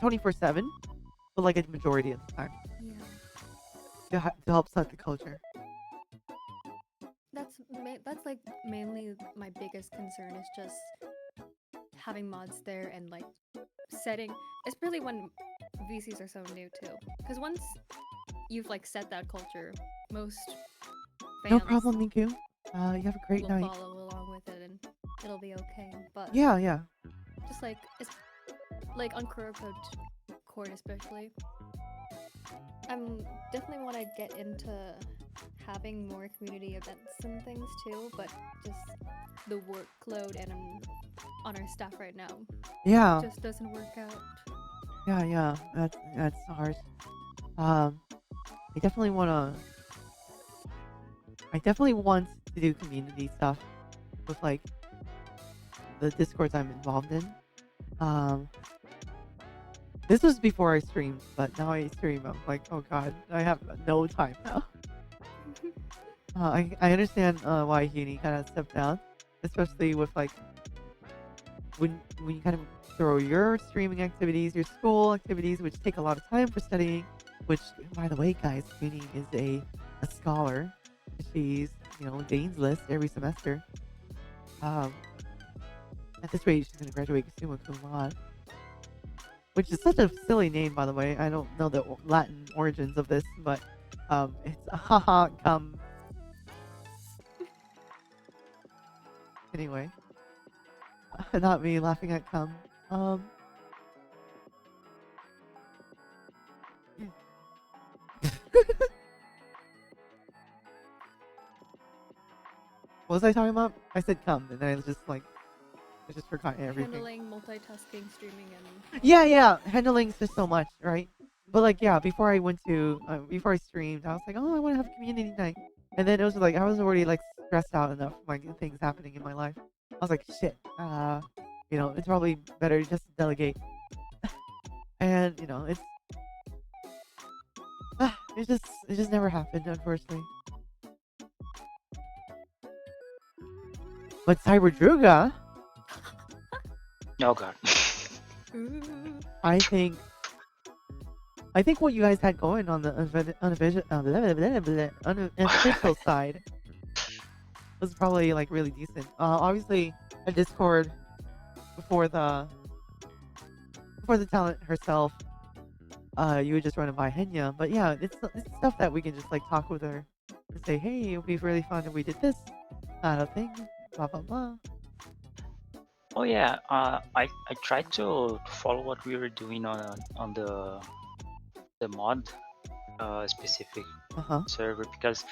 24/7, but like a majority of the time. Yeah. To help set the culture. That's like mainly my biggest concern is just having mods there and like setting, especially when VCs are so new too. Because once you've like set that culture, most fans No problem, Niku. You have a great will night. follow along with it and it'll be okay. But Yeah. just like it's like on KoroTag Court especially, I'm definitely want to get into having more community events and things too, but just the workload and on our staff right now Yeah. just doesn't work out. Yeah. That's hard. I definitely want to do community stuff with like the discords I'm involved in. This was before I streamed, but now I stream. I'm like, oh god, I have no time now. I understand why Uni kind of stepped down, especially with like when you kind of throw your streaming activities, your school activities, which take a lot of time for studying, which, by the way, guys, Queenie is a scholar. She's, Dean's List every semester. At this rate, she's going to graduate summa cum laude, which is such a silly name, by the way. I don't know the Latin origins of this, but it's haha cum. Anyway, not me laughing at cum. What was I talking about? I said cum, and then I was just like, I just forgot everything. Handling, multitasking, streaming, and Yeah, handling's just so much, right? But like, yeah, before I streamed, I was like, oh, I want to have a community night, and then it was like I was already like stressed out enough, like things happening in my life. I was like, shit, it's probably better to just delegate, and it just never happened, unfortunately. But Cyberdruga, Oh god. I think what you guys had going on the unofficial side was probably like really decent. Obviously, a Discord before the talent herself. You would just run it by Henya, but yeah, it's stuff that we can just like talk with her and say, hey, it would be really fun if we did this kind of thing. Blah blah blah. Oh yeah, I tried to follow what we were doing on the mod specific server because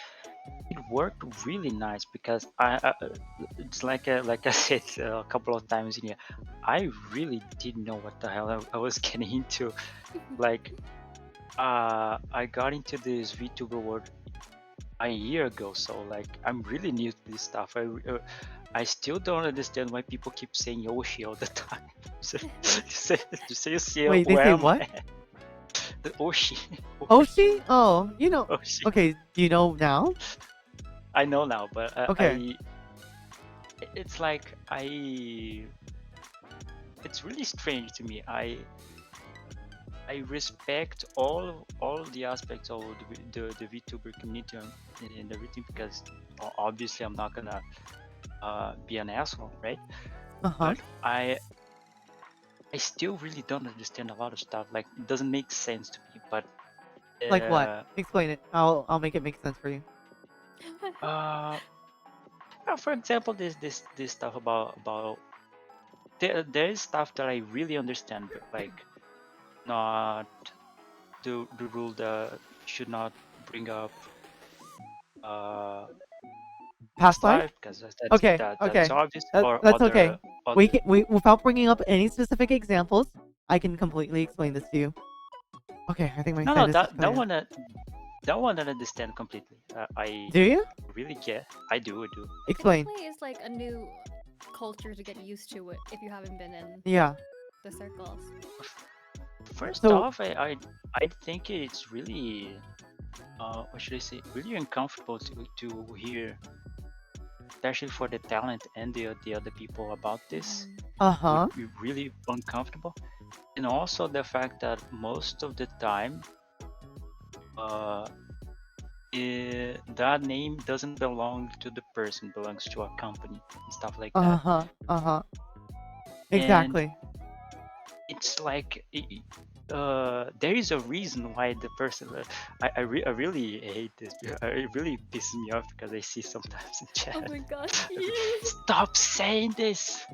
it worked really nice. Because it's like I said a couple of times in here, I really didn't know what the hell I was getting into. Like, I got into this VTuber world a year ago, so like I'm really new to this stuff. I still don't understand why people keep saying Yoshi all the time. Wait, they say what? The Oshi. Oshi? Oh, Oshi. Okay, do you know now? I know now, but Okay. It's like it's really strange to me. I respect all the aspects of the VTuber community and everything, because obviously I'm not gonna be an asshole, right? But I still really don't understand a lot of stuff. Like, it doesn't make sense to me. But Like what? Explain it. I'll make it make sense for you. For example, there's this stuff about there is stuff that I really understand, but like not the rule that should not bring up Past life? because that's Okay. that's obvious. Or That's other, okay. We without bringing up any specific examples, I can completely explain this to you. Okay, I think my no, side is that clear. one I understand completely. I Do you? really get. I do. Explain. Play is like a new culture to get used to it if you haven't been in Yeah. the circles. First off, I think it's really what should I say? Really uncomfortable to hear, especially for the talent and the other people about this. Would be really uncomfortable, and also the fact that most of the time, that name doesn't belong to the person, belongs to a company and stuff like that. Exactly. And it's like there is a reason why the person. I really hate this. It really pisses me off because I see sometimes in chat. Oh my god! Stop saying this,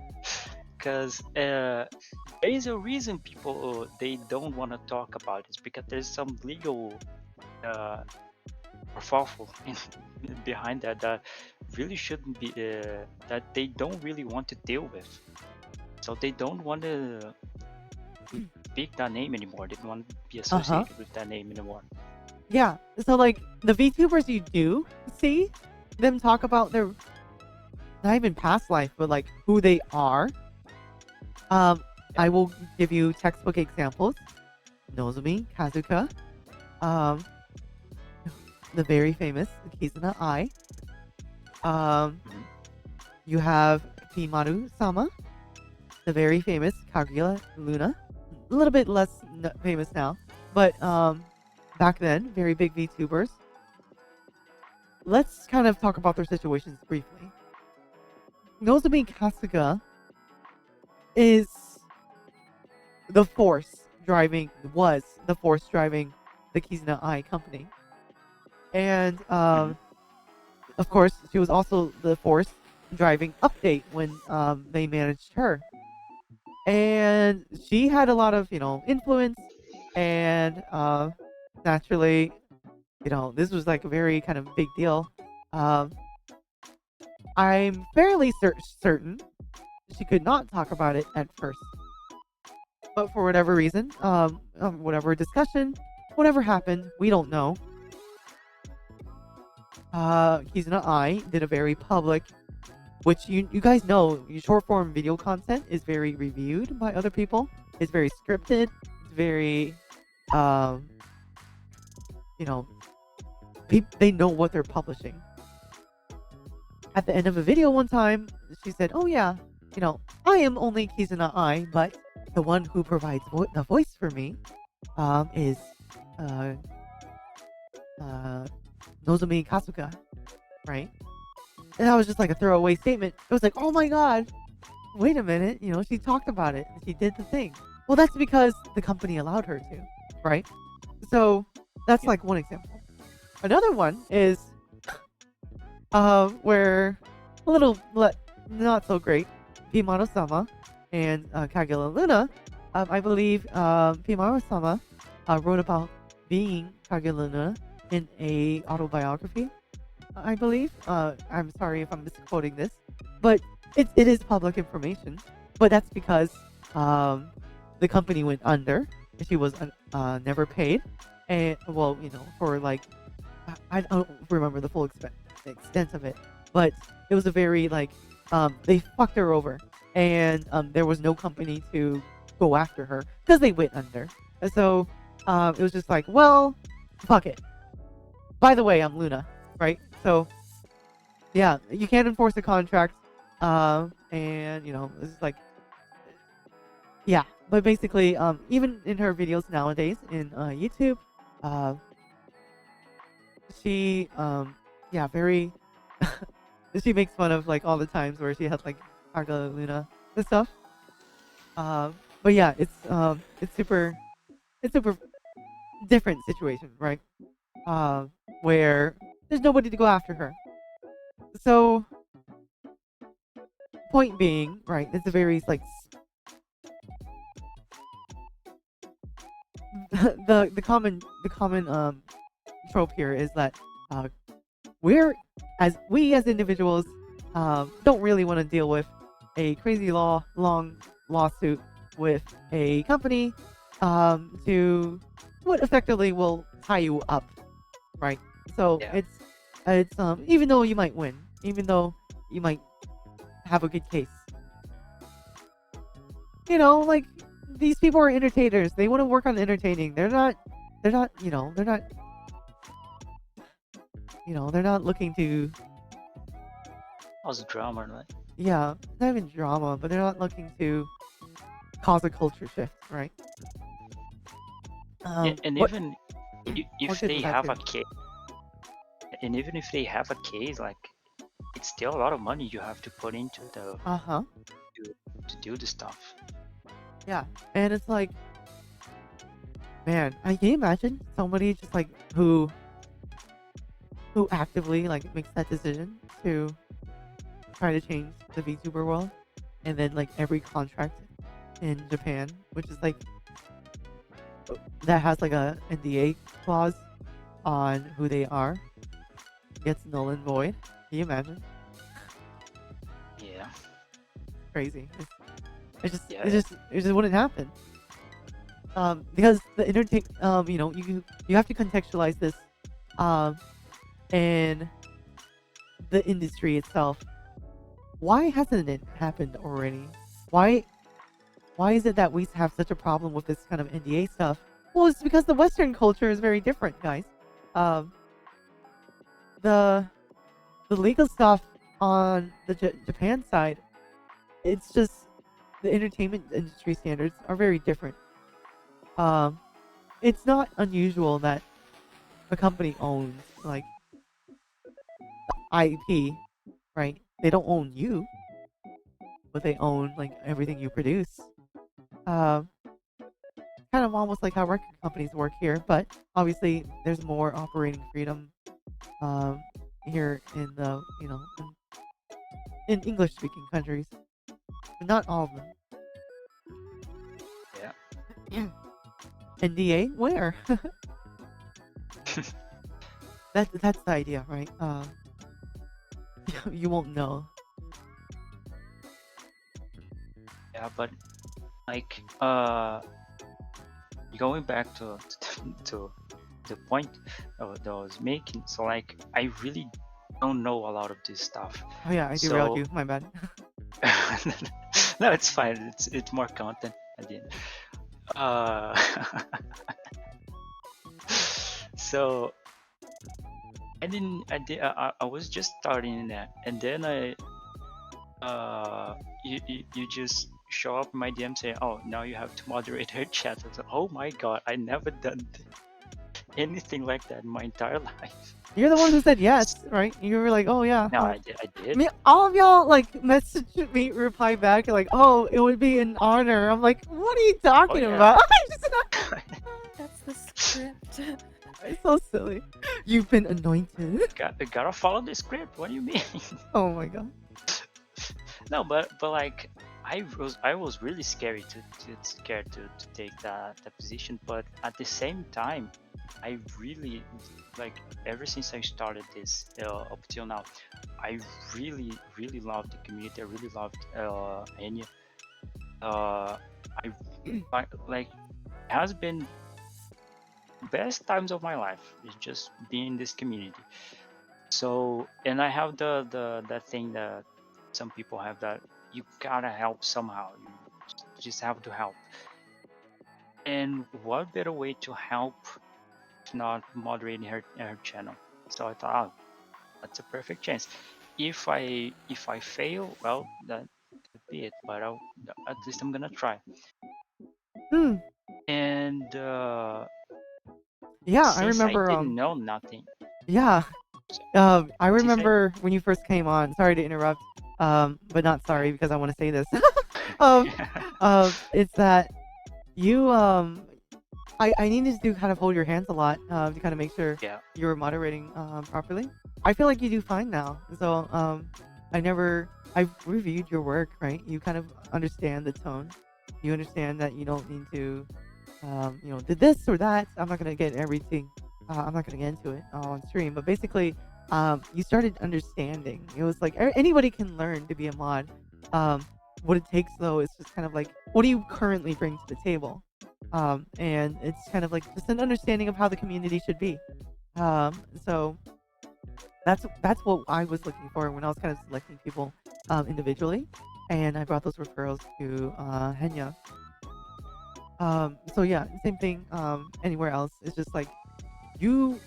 because there is a reason people they don't want to talk about this, because there's some legal kerfuffle behind that really shouldn't be that they don't really want to deal with. So they don't want to speak that name anymore. They don't want to be associated with that name anymore. Yeah. So like the VTubers you do see them talk about their not even past life, but like who they are. I will give you textbook examples. Nozomi, Kazuka, the very famous Kizuna Ai. You have Pimaru Sama, the very famous Kaguya Luna. A little bit less famous now, but back then, very big VTubers. Let's kind of talk about their situations briefly. Nozomi Kasuga was the force driving the Kizuna Eye company. And of course, she was also the force driving Update when they managed her. And she had a lot of, influence, and naturally, this was like a very kind of big deal. I'm fairly certain she could not talk about it at first. But for whatever reason, whatever discussion, whatever happened, we don't know. Kizuna Eye did a very public, which you guys know, short form video content is very reviewed by other people. It's very scripted. It's very, they know what they're publishing. At the end of a video one time, she said, "Oh yeah, I am only Kizuna Eye, but the one who provides the voice for me, is, Nozomi Kasuga, right?" And that was just like a throwaway statement. It was like, oh my god, wait a minute, she talked about it. She did the thing. Well, that's because the company allowed her to, right? So that's like one example. Another one is where a little not so great, Pimaru-sama and Kagura Luna. I believe Pimaru-sama wrote about being Kagura Luna in a autobiography, I believe. I'm sorry if I'm misquoting this, but it is public information. But that's because the company went under. She was never paid, and well, for like I don't remember the full extent of it, but it was a very like they fucked her over, and there was no company to go after her because they went under. And so it was just like, well, fuck it. By the way, I'm Luna, right? So yeah, you can't enforce a contract, and it's like, yeah. But basically, even in her videos nowadays in YouTube, she very she makes fun of like all the times where she had like Kagura Luna and stuff. But yeah, it's super different situation, right? Where there's nobody to go after her. So point being, right, it's a very like the common trope here is that we as individuals don't really want to deal with a crazy long lawsuit with a company to what effectively will tie you up, right? So Yeah. it's even though you might win, even though you might have a good case, like these people are entertainers. They want to work on entertaining. They're not looking to, Cause drama, right? yeah, not even drama, but they're not looking to cause a culture shift, right? Yeah, and What even what if good they does that have do? a case, and even if they have a case, like it's still a lot of money you have to put into the Uh-huh. to do the stuff. Yeah. And it's like, man, I can you imagine somebody just like who actively like makes that decision to try to change the VTuber world, and then like every contract in Japan, which is like that has like a NDA clause on who they are, gets null and void. Can you imagine? Yeah. Crazy. Yeah. It just wouldn't happen. Because the you have to contextualize this, in the industry itself. Why hasn't it happened already? Why is it that we have such a problem with this kind of NDA stuff? Well, it's because the Western culture is very different, guys. Um, the legal stuff on the Japan side, it's just the entertainment industry standards are very different. It's not unusual that a company owns like IP, right? They don't own you, but they own like everything you produce. Um, Kind of almost like how record companies work here, but obviously there's more operating freedom um, here in the in English speaking countries. Not all of them. Yeah. NDA? Where? That's the idea, right? You won't know. Yeah, but like going back to to the point that I was making, so like I really don't know a lot of this stuff. Oh yeah, I derailed So you. My bad. no, it's fine. It's more content at the end. Uh, so I was just starting that, and then you just show up in my DM saying, oh, now you have to moderate her chat. I was like, oh my god, I never done anything like that in my entire life. You're the one who said yes, right? You were like, oh yeah. No, Huh. I did. I mean, all of y'all like messaged me, reply back, like, oh, it would be an honor. I'm like, what are you talking yeah. about? That's the script. It's so silly. You've been anointed. Gotta follow the script. What do you mean? Oh my god. No, but like I was really scared to take that position, but at the same time, I really like ever since I started this up till now, I really loved the community. I really loved Enya. I like has been best times of my life. It's just being in this community. So, and I have that thing that some people have, that you gotta help somehow. You just have to help. And what better way to help if not moderating her channel? So I thought, oh, that's a perfect chance. If I fail, well, that could be it. But at least I'm gonna try. Hmm. And Yeah, I since I remember. didn't know nothing. Yeah. I remember when you first came on. Sorry to interrupt. But not sorry because I want to say this. It's that you I needed to kind of hold your hands a lot to kind of make sure Yeah. you were moderating properly. I feel like you do fine now. So I've reviewed your work, right? You kind of understand the tone. You understand that you don't need to did this or that. I'm not gonna get everything. I'm not gonna get into it on stream, but basically, you started understanding. It was like anybody can learn to be a mod. What it takes though is just kind of like, what do you currently bring to the table? And it's kind of like just an understanding of how the community should be. So that's what I was looking for when I was kind of selecting people individually, and I brought those referrals to Henya. So yeah, same thing anywhere else. It's just like you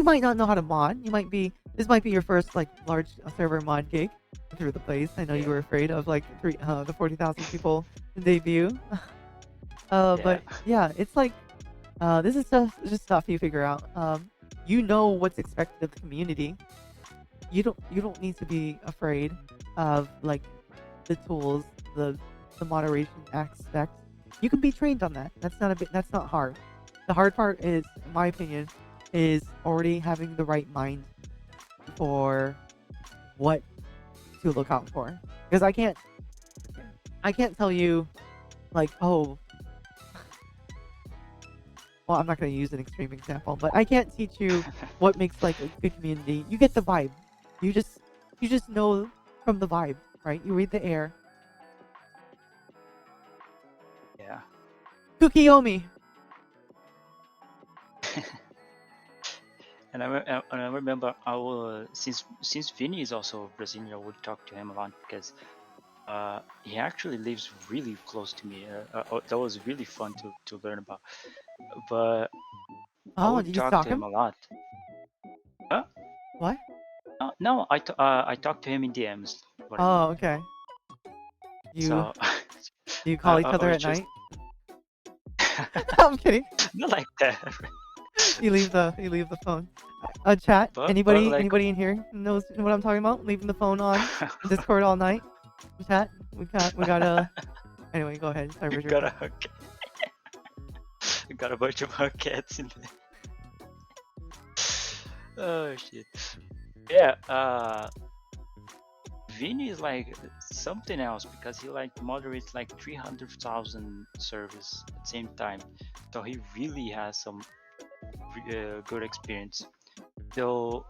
might not know how to mod. This might be your first like large server mod gig through the place. I know you were afraid of like the 40,000 people debut. But yeah, it's like this is just stuff you figure out. You know what's expected of the community. You don't need to be afraid of like the tools, the moderation aspect. You can be trained on that. That's not hard. The hard part is, in my opinion, is already having the right mind for what to look out for. Because I can't tell you like, oh, well, I'm not going to use an extreme example, but I can't teach you what makes like a good community. You get the vibe. You just know from the vibe, right? You read the air. Yeah. Kukiyomi. And I remember since Vinny is also Brazilian, I would talk to him a lot because he actually lives really close to me. That was really fun to learn about. But I Oh, would did you talk stalk to him him? a lot. Huh? What? No, I talked to him in DMs. What I mean. Oh, okay. So Do you call each I other was at just night? I'm kidding. not like that. You leave the phone. Chat. But Anybody like, in here knows what I'm talking about? Leaving the phone on Discord all night. Chat. We got a. Anyway, go ahead. Sorry, we Richard. got a we got a bunch of cats in there. Oh shit. Yeah. Vinny is like something else because he like moderates like 300,000 servers at the same time, so he really has some good experience. So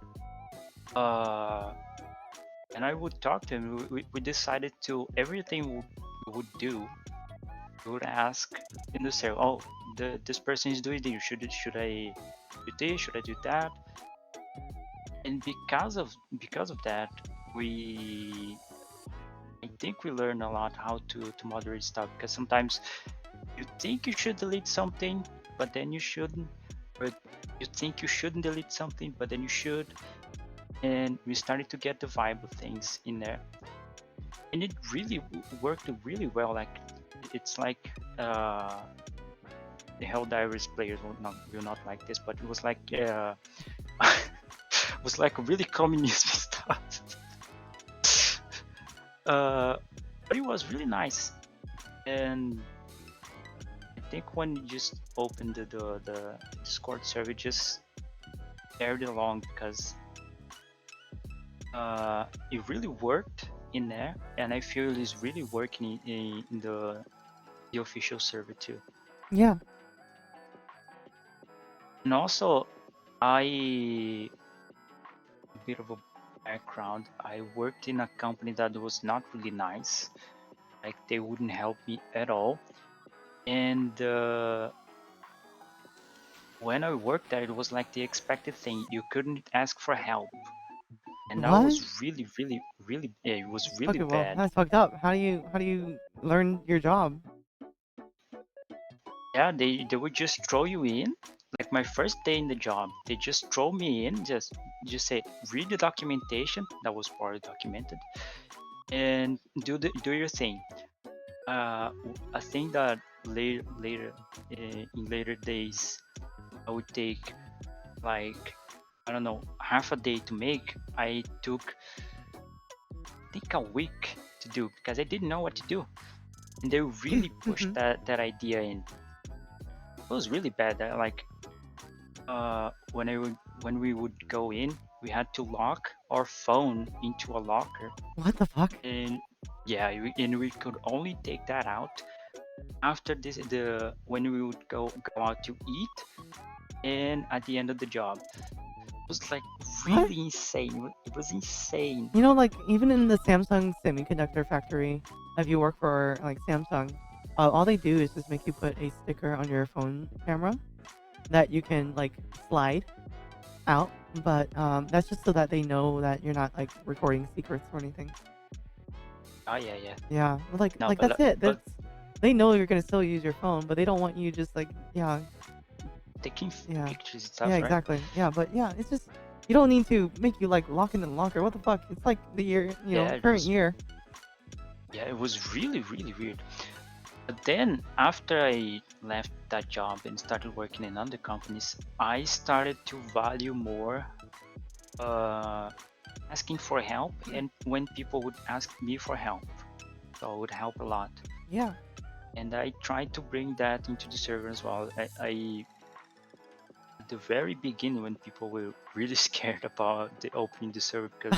and I would talk to him. We decided to everything we would do, we would ask in the server, oh, this person is doing this, should I do this, should I do that? And because of that, I think we learn a lot how to moderate stuff, because sometimes you think you should delete something, but then you shouldn't, or you think you shouldn't delete something, but then you should. And we started to get the vibe of things in there, and it really worked really well. Like, it's like the Helldivers players will not like this, but it was like was like really communist stuff. But it was really nice, and I think when you just opened the Discord server, just carried it along, because it really worked in there, and I feel it's really working in the official server too. Yeah. And also, a bit of a background, I worked in a company that was not really nice. Like, they wouldn't help me at all. And when I worked there, it was like the expected thing. You couldn't ask for help. And that What? was really, yeah, it was really Okay, well, bad. that's fucked up. How do you learn your job? Yeah, they would just throw you in. Like, my first day in the job, they just throw me in, just say, read the documentation that was already documented, and do your thing. I think that later in later days, I would take, like, I don't know, half a day to make. I took, I think, a week to do, because I didn't know what to do, and they really pushed that idea in. It was really bad. Like, when we would go in, we had to lock our phone into a locker. What the fuck? And yeah, and we could only take that out after when we would go out to eat, and at the end of the job. It was like really insane. It was insane. You know, like, even in the Samsung semiconductor factory, if you work for like Samsung, all they do is just make you put a sticker on your phone camera that you can like slide out, but that's just so that they know that you're not like recording secrets or anything. Oh yeah, yeah. Yeah, like No, like but that's it. That's they know you're gonna still use your phone, but they don't want you just like taking yeah. pictures and stuff, Yeah, right? exactly. Yeah, but yeah, it's just you don't need to make you like lock in the locker. What the fuck? It's like the year, you know, it current was, year. Yeah, it was really weird. But then after I left that job and started working in other companies, I started to value more asking for help, and when people would ask me for help, so it would help a lot. Yeah. And I tried to bring that into the server as well. I at the very beginning, when people were really scared about opening the server, because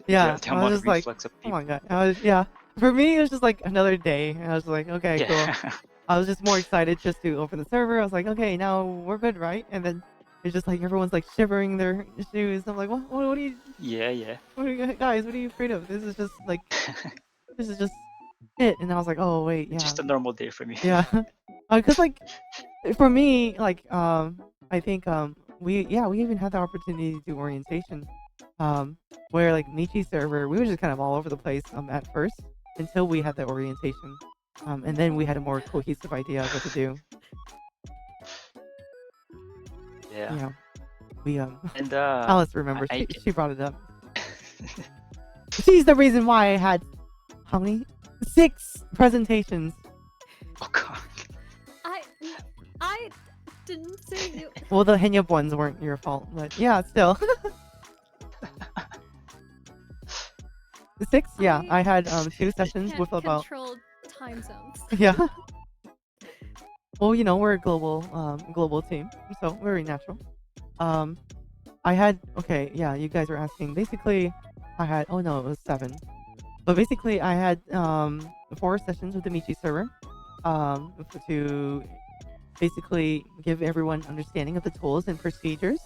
Yeah, the I was amount just of like, influx of oh people. my god. For me, it was just like another day. And I was like, okay, cool. Yeah. I was just more excited just to open the server. I was like, okay, now we're good, right? And then it's just like everyone's like shivering their shoes. I'm like, what are you? Yeah. What are you guys? What are you afraid of? This is just like, this is just it. And I was like, oh wait, yeah. Just a normal day for me. Yeah, because like for me, like I think we even had the opportunity to do orientation, where like Michi's server, we were just kind of all over the place at first until we had the orientation, and then we had a more cohesive idea of what to do. Yeah. Yeah, we And Alice remembers. I She brought it up. She's the reason why I had how many 6 presentations. Oh god. I didn't say you. Well, the Henya ones weren't your fault, but yeah, still. 6, yeah. I had 2 sessions Can't with about control time zones. yeah. Well, you know, we're a global team, so very natural. I had okay, yeah. You guys were asking. Basically, I had oh no, it was 7. But basically, I had 4 sessions with the Michi server to basically give everyone understanding of the tools and procedures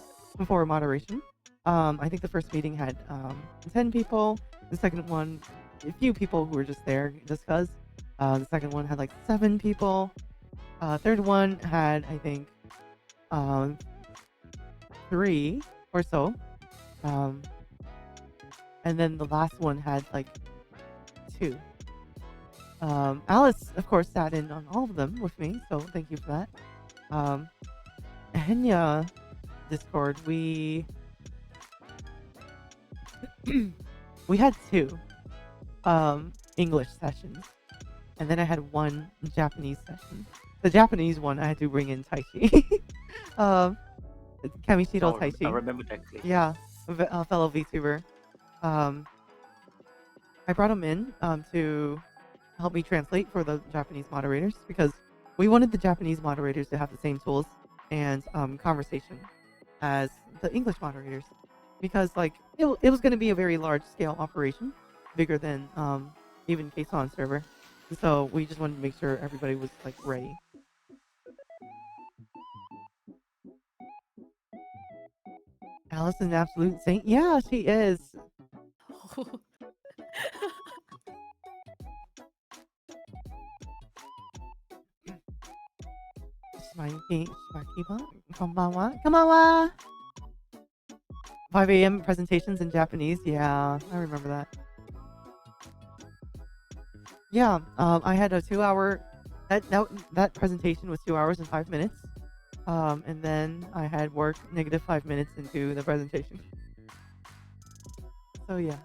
for moderation. I think the first meeting had 10 people. The second one, a few people who were just there just cause. The second one had like 7 people. Third one had I think 3 or so. Um, and then the last one had like 2. Alice, of course, sat in on all of them with me, so thank you for that. Henya Discord, we we had 2 English sessions, and then I had 1 Japanese session. The Japanese one I had to bring in Taichi, Kamishiro Oh, Taichi. I remember that clip. Yeah, a fellow VTuber. I brought him in to help me translate for the Japanese moderators because we wanted the Japanese moderators to have the same tools and conversation as the English moderators because like it was going to be a very large scale operation, bigger than even Kason server. So we just wanted to make sure everybody was like ready. Alice is an absolute saint. Yeah, she is. Smikey, konbanwa. Konbanwa. 5 a.m. presentations in Japanese. Yeah, I remember that. Yeah, I had a 2-hour. That presentation was 2 hours and 5 minutes. And then I had work -5 minutes into the presentation. So yeah.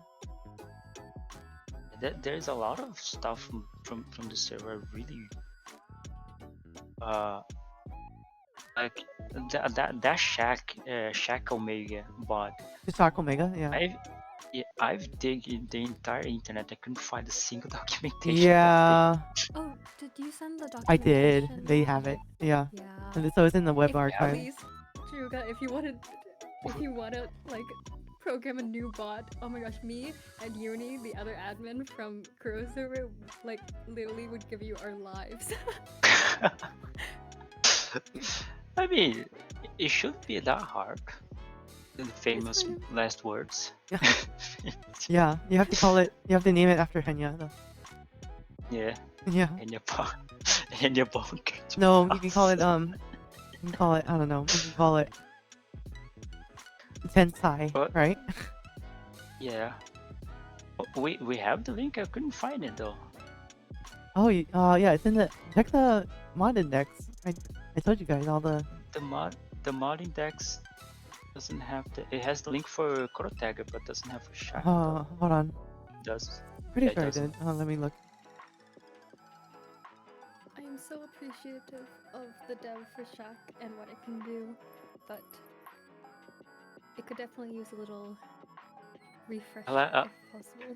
There's a lot of stuff from the server really like that Shack Omega bot. The Shark Omega, yeah. I've digged the entire internet. I couldn't find a single documentation. Yeah. Oh, did you send the I did. documentation? They have it. Yeah. Yeah. And so it's in the web archive. Please, Druga, if you wanna like program a new bot, oh my gosh, me and Uni, the other admin from Kuro server, like literally would give you our lives. I mean, it shouldn't be that hard. The famous last words. Yeah. Yeah, you have to call it. You have to name it after Henya, though. Yeah. Yeah. Henya Bonk. No, you can call it. You can call it. I don't know. You can call it. Tensai, right? Yeah. We have the link. I couldn't find it though. Oh, yeah, it's in the. Check the mod index. I told you guys all the. The mod index doesn't have the. It has the link for KoroTag, but doesn't have for Shack. Oh, hold on. It does. Pretty Yeah, sure I it did. Oh, let me look. I am so appreciative of the dev for Shack and what it can do, but it could definitely use a little refresh if possible.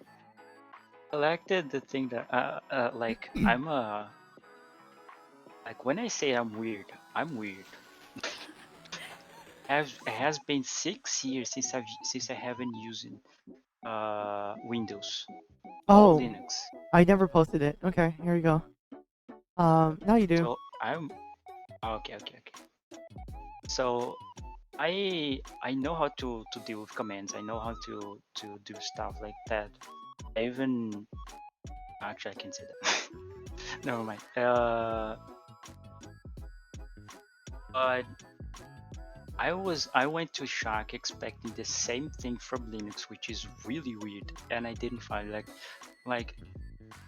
I liked the thing that like I'm a like when I say I'm weird, I'm weird. It has been 6 years since I haven't using Windows or Linux. I never posted it. Okay, here you go. Now you do. So I'm okay. So I know how to deal with commands. I know how to do stuff like that. I even actually I can say that. Never mind. But I went to Shark expecting the same thing from Linux, which is really weird, and I didn't find like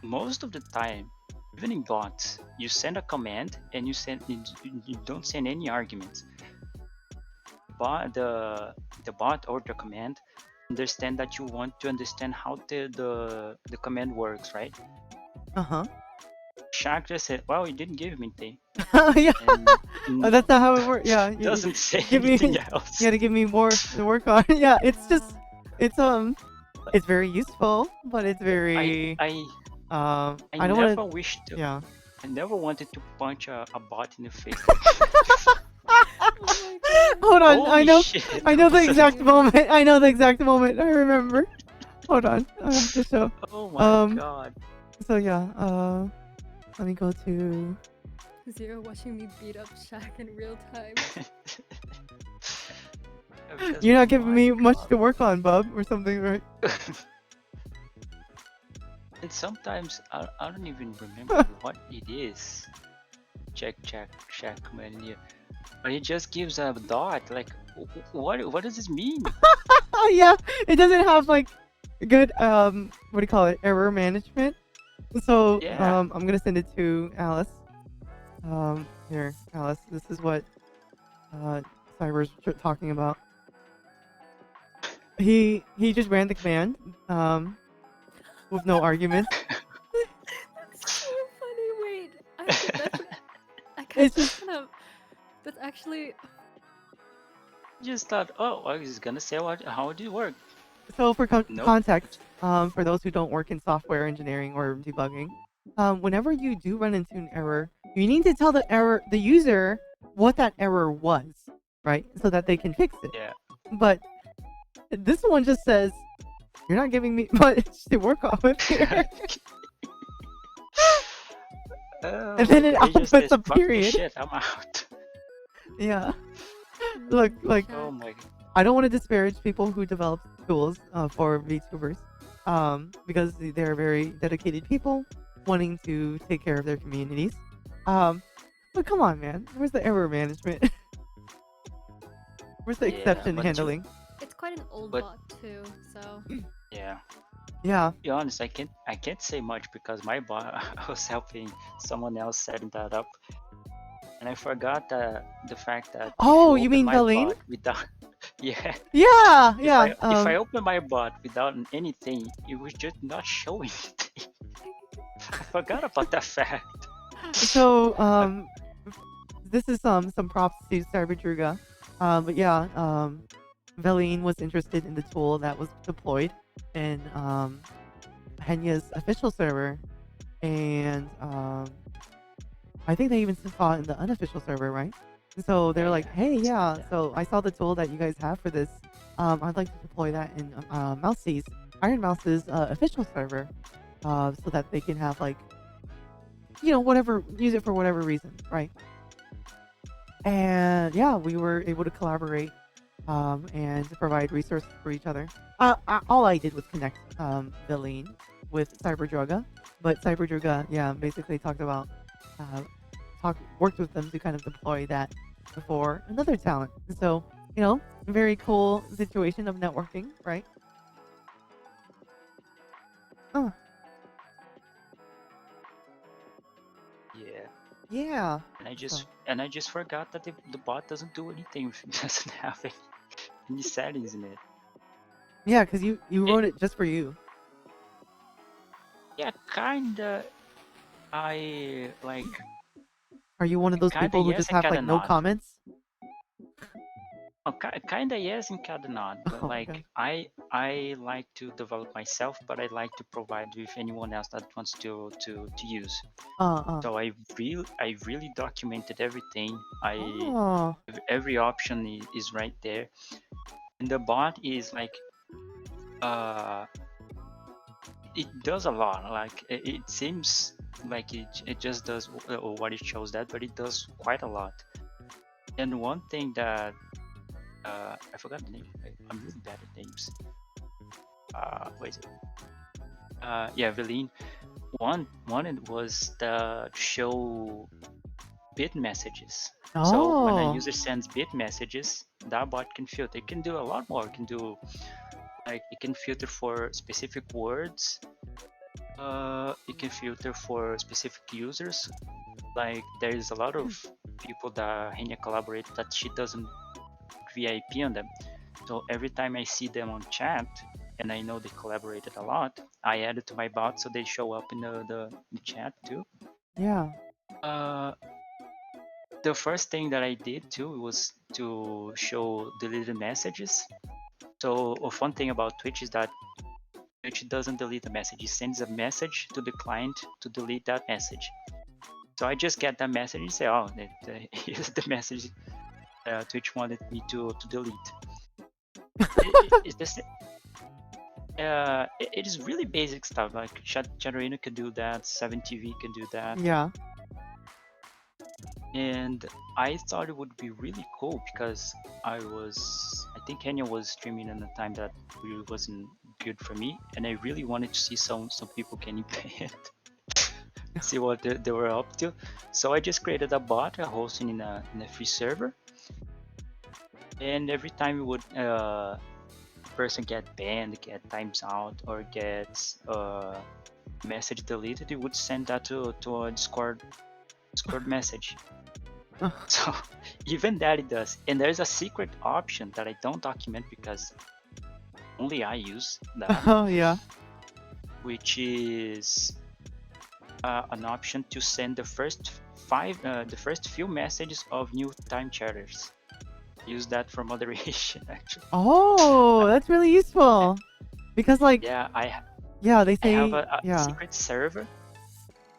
most of the time, even in bots, you send a command and you don't send any arguments. But the bot or the command understand that you want to understand how the command works, right? Shaq just said, "Well, you didn't give me anything," Yeah, and that's not how it works. Yeah, doesn't say give me. anything You else. gotta give me more to work on. Yeah, it's just, it's it's very useful, but it's very I I I don't never want to. wished to. Yeah. I never wanted to punch a bot in the face. Oh my god. Hold on, Holy shit! I know the That was exact amazing. moment. I know the exact moment. I remember. Hold on, I have to show. Oh my god. So yeah. Let me go to. Zero watching me beat up Shaq in real time. You're not giving me much to work on, bub, or something, right? And sometimes I don't even remember what it is. Check menu. But it just gives a dot. Like, what does this mean? Yeah, it doesn't have like good what do you call it? Error management. So Yeah. I'm gonna send it to Alice. Here, Alice. This is what Cyber's talking about. He just ran the command with no arguments. That's so funny. Wait, that's It's just kind of. That's actually. Just thought, oh, well, he's gonna say how it work. so for Nope. context, for those who don't work in software engineering or debugging, whenever you do run into an error, you need to tell the user what that error was, right? So that they can fix it. Yeah. But this one just says, "You're not giving me much to work off with here." Oh And then my it God, he just outputs says, a "Fuck this period. shit, I'm out." Yeah. Look, like Oh my God. I don't want to disparage people who develop tools for VTubers, because they're very dedicated people wanting to take care of their communities. But come on, man, where's the error management? Where's the Yeah, exception but handling? It's quite an old But- bot too, so. Yeah. Yeah. To be honest, I can't say much because my bot I was helping someone else setting that up, and I forgot the fact that if Oh, you open mean my Valine? bot without yeah. Yeah, If yeah. I open my bot without anything, it was just not showing anything. I forgot about that fact. So this is some props to Cybertruga. But yeah, Valine was interested in the tool that was deployed in Henya's official server, and I think they even saw it in the unofficial server, right? So they're like, "Hey, yeah. So I saw the tool that you guys have for this. I'd like to deploy that in Mousey's Iron Mouse's official server, so that they can have like, whatever, use it for whatever reason, right?" And yeah, we were able to collaborate and to provide resources for each other. All I did was connect Valine with Cyberdruga, but Cyberdruga, yeah, basically talked about worked with them to kind of deploy that before another talent. So very cool situation of networking, right? Oh Yeah. yeah. And I just forgot that the bot doesn't do anything if it doesn't have any settings in it. Yeah, because you wrote it just for you. Yeah, kinda. I like. Are you one of those Kinda people who yes just and have kinda like no not. comments? Oh, kinda yes and kinda not. But Oh, like okay. I like to develop myself, but I like to provide with anyone else that wants to use. So I really documented everything. Oh. Every option is right there, and the bot is like it does a lot. Like it seems like it just does what it shows that, but it does quite a lot. And one thing that I forgot the name. I'm really bad at names. What is it? Yeah, Valine. One it was the show bit messages. So when a Oh. user sends bit messages, that bot can filter. It can do a lot more. It can do like it can filter for specific words. It can filter for specific users. Like there is a lot of people that Henya collaborate that she doesn't VIP on them. So every time I see them on chat, and I know they collaborated a lot, I add it to my bot so they show up in the chat too. Yeah. The first thing that I did too was to show deleted messages. So a fun thing about Twitch is that Twitch doesn't delete the message. It sends a message to the client to delete that message. So I just get that message and say, oh, here's the message Twitch wanted me to delete. It's just, it is really basic stuff. Like Chatterino can do that, 7TV can do that. Yeah. And I thought it would be really cool because I think Kenya was streaming in a time that really wasn't good for me, and I really wanted to see some people can implement, see what they were up to. So I just created a bot, hosting in a free server, and every time we would person get banned, get times out, or gets message deleted, it would send that to a Discord message. So even that it does. And there's a secret option that I don't document because only I use that. Oh yeah. Which is an option to send the first few messages of new time chatters. Use that for moderation, actually. Oh, that's really useful. Because like Yeah, they I have say a secret server.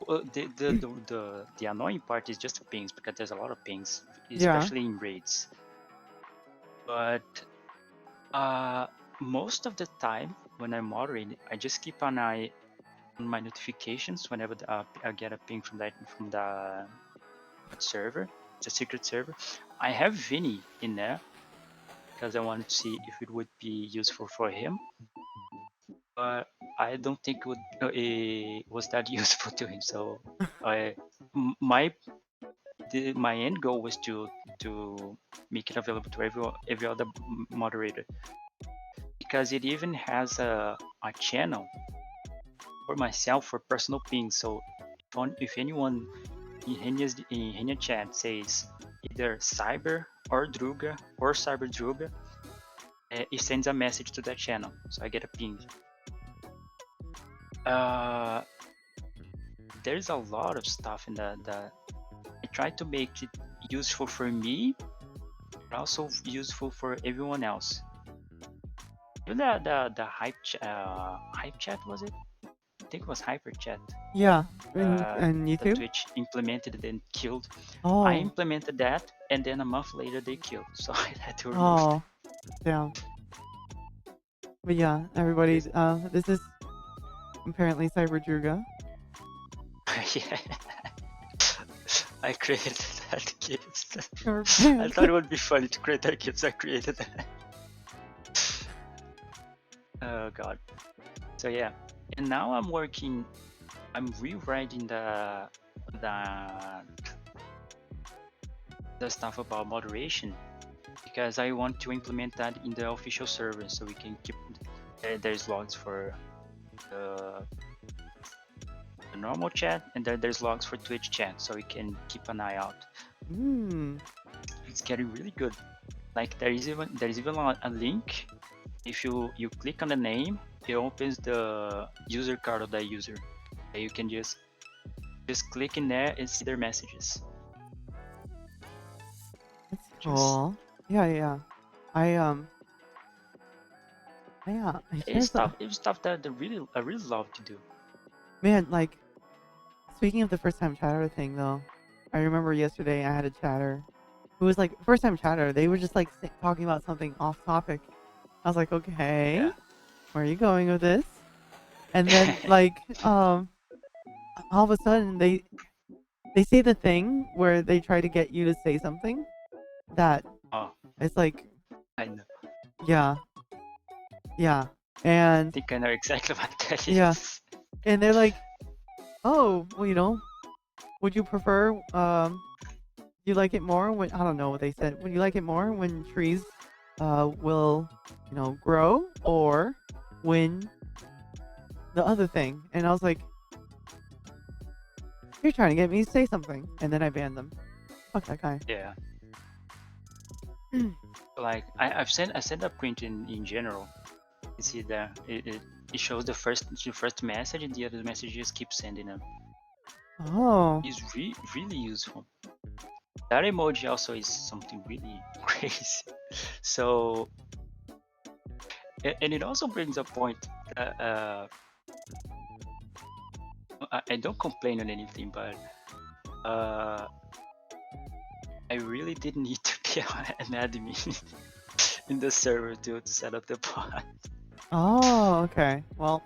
The annoying part is just the pings, because there's a lot of pings, especially in raids. But most of the time when I moderate, I just keep an eye on my notifications whenever I get a ping from that server. It's a secret server. I have Vinny in there because I wanted to see if it would be useful for him, but I don't think it was that useful to him. So my end goal was to make it available to every other moderator, because it even has a channel for myself for personal pings. So if anyone in Henya chat says either Cyber or Druga or Cyber Druga, it sends a message to that channel, so I get a ping. There's a lot of stuff in the I try to make it useful for me, but also useful for everyone else. Even the hype chat, was it? I think it was hyper chat. Yeah. And The YouTube? Twitch implemented and killed. Oh. I implemented that, and then a month later they killed, so I had to remove Oh. Yeah. But yeah, everybody, this is apparently Cyberdruga. Yeah. I created that gift. Man. I thought it would be funny to create that gift, so I created that. Oh god. So yeah, and now I'm rewriting the stuff about moderation, because I want to implement that in the official server, so we can keep there's logs for the normal chat, and then there's logs for Twitch chat, so we can keep an eye out. It's getting really good. Like there is even a link. If you click on the name, it opens the user card of that user. And you can just click in there and see their messages. That's cool. Yeah. Yeah. It's stuff that I really love to do. Man, like, speaking of the first time chatter thing though, I remember yesterday I had a chatter who was like, first time chatter, they were just like talking about something off topic. I was like, okay, where are you going with this? And then like, all of a sudden they say the thing where they try to get you to say something that it's like, I know. Yeah. And I think I know exactly what that is. Yeah. And they're like, oh, well, would you prefer, you like it more when, I don't know what they said, would you like it more when trees will, grow, or when the other thing? And I was like, you're trying to get me to say something. And then I banned them. Fuck that guy. Yeah. Like I sent a print in general. You see there, it shows the first message, and the other messages keep sending them. Oh. It's really useful. That emoji also is something really crazy. So, and it also brings a point that I don't complain on anything, but I really didn't need to be an admin in the server to set up the bot. Oh, okay. Well,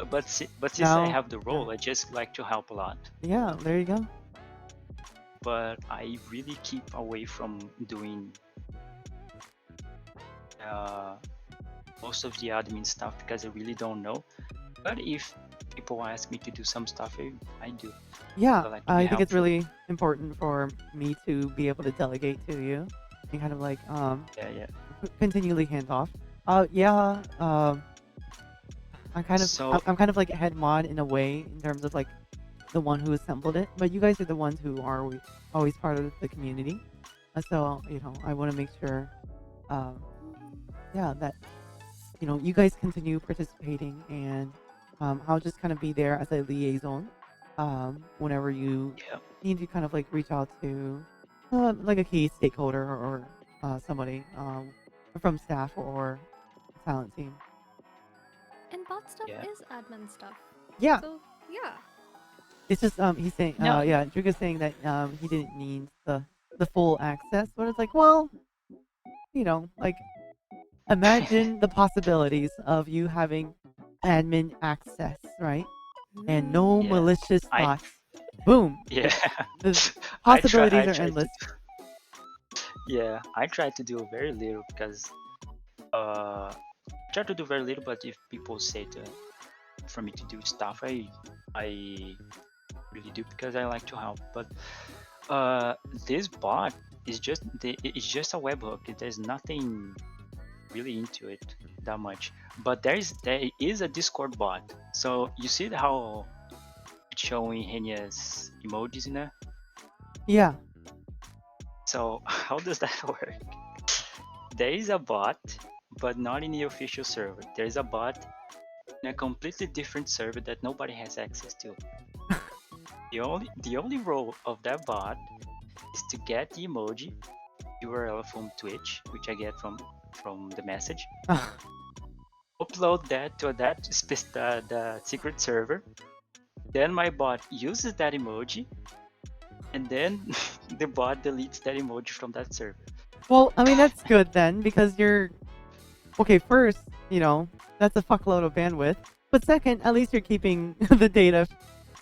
But since I now, have the yeah. role, I just like to help a lot. Yeah, there you go. But I really keep away from doing most of the admin stuff because I really don't know. But if people ask me to do some stuff, I do. Yeah, I like to be I think it's helpful. really important for me to be able to delegate to you and kind of like Yeah. continually hand off. Yeah, So I'm kind of like a head mod in a way in terms of like the one who assembled it, but you guys are the ones who are always part of the community. So I want to make sure, yeah, that you guys continue participating, and I'll just kind of be there as a liaison whenever you yeah. need to kind of like reach out to like a key stakeholder or somebody from staff or talent team. And bot stuff Yeah. is admin stuff. Yeah, So yeah. it's just he's saying No. yeah, Druga's saying that he didn't need the full access, but it's like, well, like imagine the possibilities of you having admin access, right? And no Yeah. malicious I thoughts. Boom. yeah. The I possibilities are try to endless. yeah. I try to do very little because I try to do very little. But if people say for me to do stuff, I really do because I like to help. But this bot is it's just a webhook. There's nothing really into it that much. But there is a Discord bot. So you see how it's showing Henya's emojis in there. Yeah. So how does that work? There is a bot, but not in the official server. There is a bot in a completely different server that nobody has access to. The only role of that bot is to get the emoji URL from Twitch, which I get from the message. Upload that to the secret server. Then my bot uses that emoji, and then the bot deletes that emoji from that server. Well, I mean that's good then because you're okay. First, that's a fuckload of bandwidth. But second, at least you're keeping the data.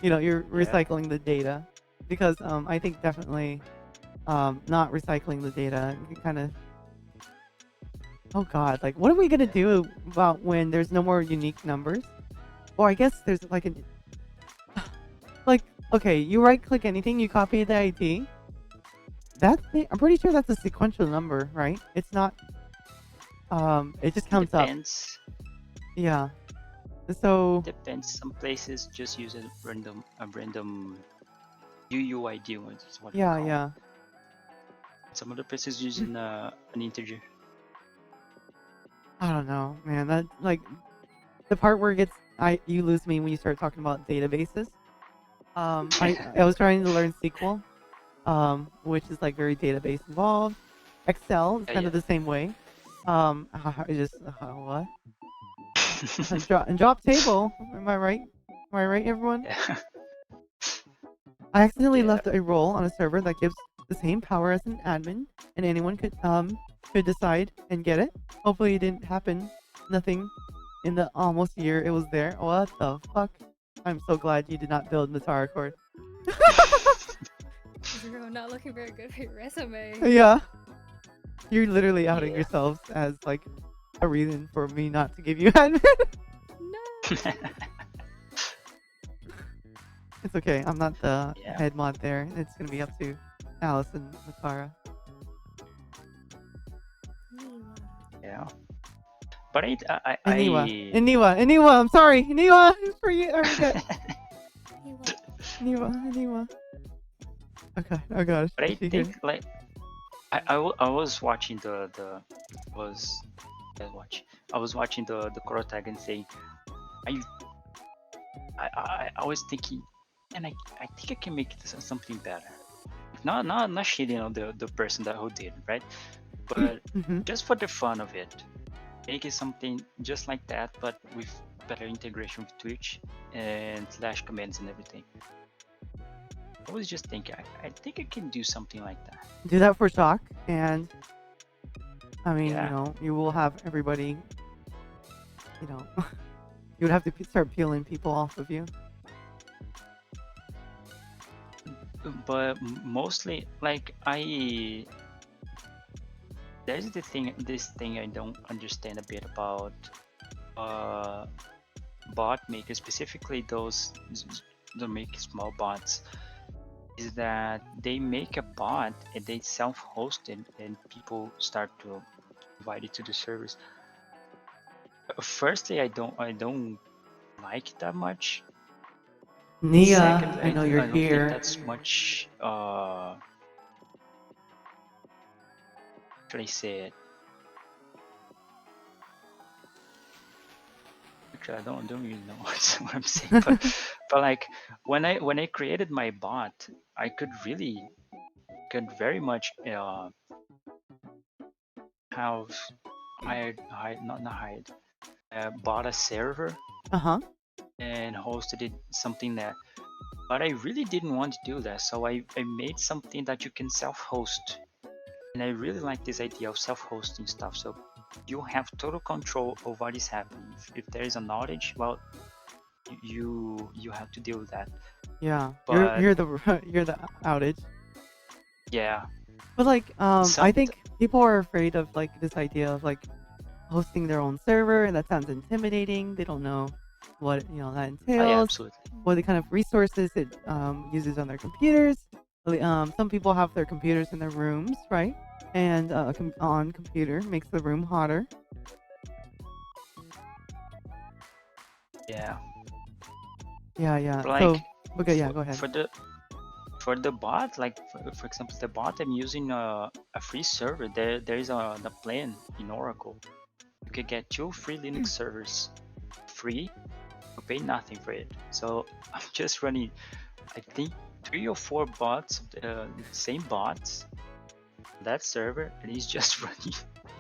You're recycling the data because I think definitely not recycling the data kind of. Oh God, like what are we gonna do about when there's no more unique numbers? Or I guess there's like like okay, you right click anything, you copy the ID. I'm pretty sure that's a sequential number, right? It's not. It just counts up. Depends. Yeah. So. Depends. Some places just use a random UUID, which is what Yeah, they call yeah. it. Some other places using an integer. I don't know, man. That like the part where it gets you lose me when you start talking about databases. I was trying to learn SQL, which is like very database involved. Excel is kind of the same way. I just what? Drop table. Am I right? Am I right, everyone? Yeah. I accidentally left a role on a server that gives the same power as an admin, and anyone could decide and get it. Hopefully, it didn't happen. Nothing in the almost year it was there. What the fuck? I'm so glad you did not build Natara Cord. Zero, not looking very good for your resume. Yeah. You're literally outing yourselves as like a reason for me not to give you admin. No. It's okay. I'm not the head mod there. It's gonna be up to Alice and Natara. Yeah. But Aniwa. I'm sorry. Aniwa. I forget. Aniwa. Okay. Oh gosh. But I think like I was watching I was watching the KoroTag and saying I was thinking and I think I can make it something better. Not shitting on the person that who did, right? But Mm-hmm. just for the fun of it, make it something just like that, but with better integration with Twitch and slash commands and everything. I was just thinking, I think I can do something like that. Do that for Shock, and I mean, Yeah. you will have everybody, you would have to start peeling people off of you. But mostly, like, there's this thing I don't understand a bit about bot makers, specifically those that make small bots, is that they make a bot and they self-host it, and people start to invite it to the servers. Firstly, I don't like it that much. Nia, Secondly, I know you're I don't think here. that's much. Should I say it? Actually, I don't really know what I'm saying, but like when I created my bot, I could very much have bought a server Uh-huh. and hosted it something there. But I really didn't want to do that, so I made something that you can self-host. And I really like this idea of self-hosting stuff. So you have total control of what is happening. If there is an outage, well, you have to deal with that. Yeah. But You're the you're the outage. yeah, But like, I some think people are afraid of like this idea of like hosting their own server, and that sounds intimidating. They don't know what that oh yeah, entails, absolutely. what the kind of resources it uses on their computers. Some people have their computers in their rooms, right? And on computer makes the room hotter. Yeah, Yeah. but like So, okay, yeah, go ahead. for the bot, like for example, the bot I'm using a free server. There is the plan in Oracle. You can get 2 free Linux servers free. You pay nothing for it. So I'm just running, I think 3 or 4 bots, same bots, that server, and he's just running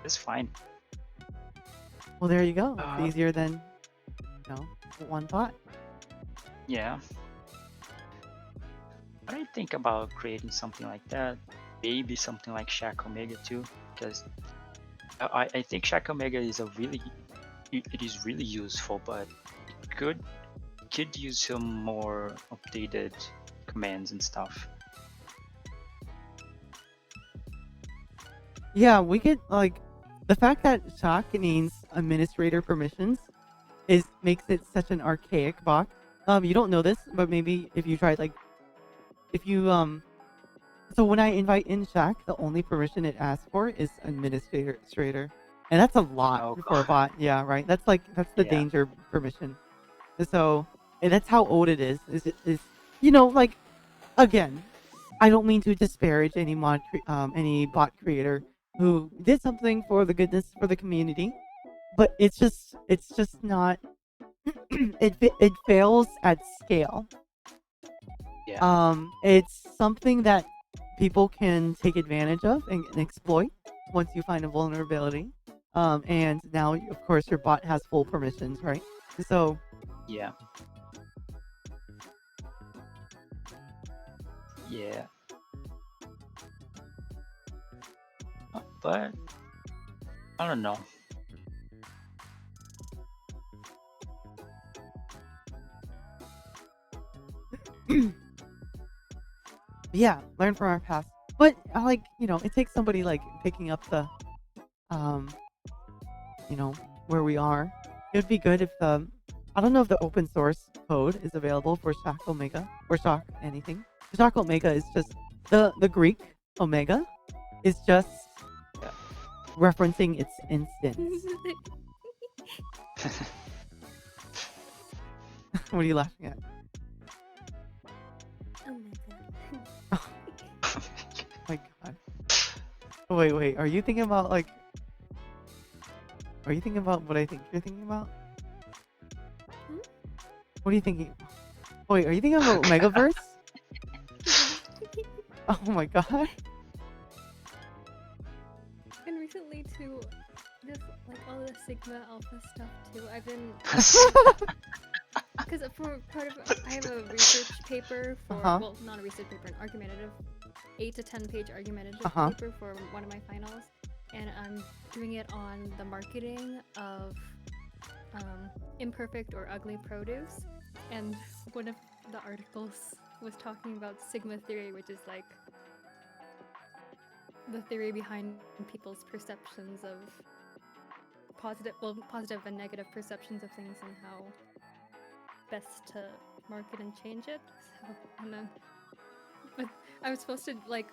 just fine. Well, there you go. It's easier than one bot. Yeah. What do you think about creating something like that? Maybe something like Shack Omega too, because I think Shack Omega is it is really useful, but it could use some more updated commands and stuff. Yeah, we could like the fact that Shock needs administrator permissions makes it such an archaic bot. You don't know this, but maybe if you tried like if you so when I invite in Shack, the only permission it asks for is administrator, and that's a lot Oh for a god. bot. Yeah, right. That's the Yeah. danger permission. So, and that's how old it is. Is like again, I don't mean to disparage any bot creator who did something for the goodness for the community, but it's just not it fails at scale. Yeah. It's something that people can take advantage of and exploit once you find a vulnerability. And now of course your bot has full permissions, right? So Yeah. Yeah. But I don't know. yeah, learn from our past. But like, it takes somebody like picking up the um where we are. It would be good if I don't know if the open source code is available for Shock Omega or Shock anything. Shock Omega is just the Greek Omega is just referencing its instance. What are you laughing at? Oh my god. Oh my god. Wait. Are you thinking about like? Are you thinking about what I think you're thinking about? Hmm? What are you thinking? Wait, are you thinking about Megaverse? Oh my god. And recently too, just like all the Sigma Alpha stuff too. I've been because for part of I have a research paper for well, not a research paper, an argumentative 8 to 10 page argumentative paper for one of my finals, and I'm doing it on the marketing of imperfect or ugly produce. And one of the articles was talking about Sigma theory, which is like the theory behind people's perceptions of positive and negative perceptions of things and how best to market and change it. So, and then, but I was supposed to like,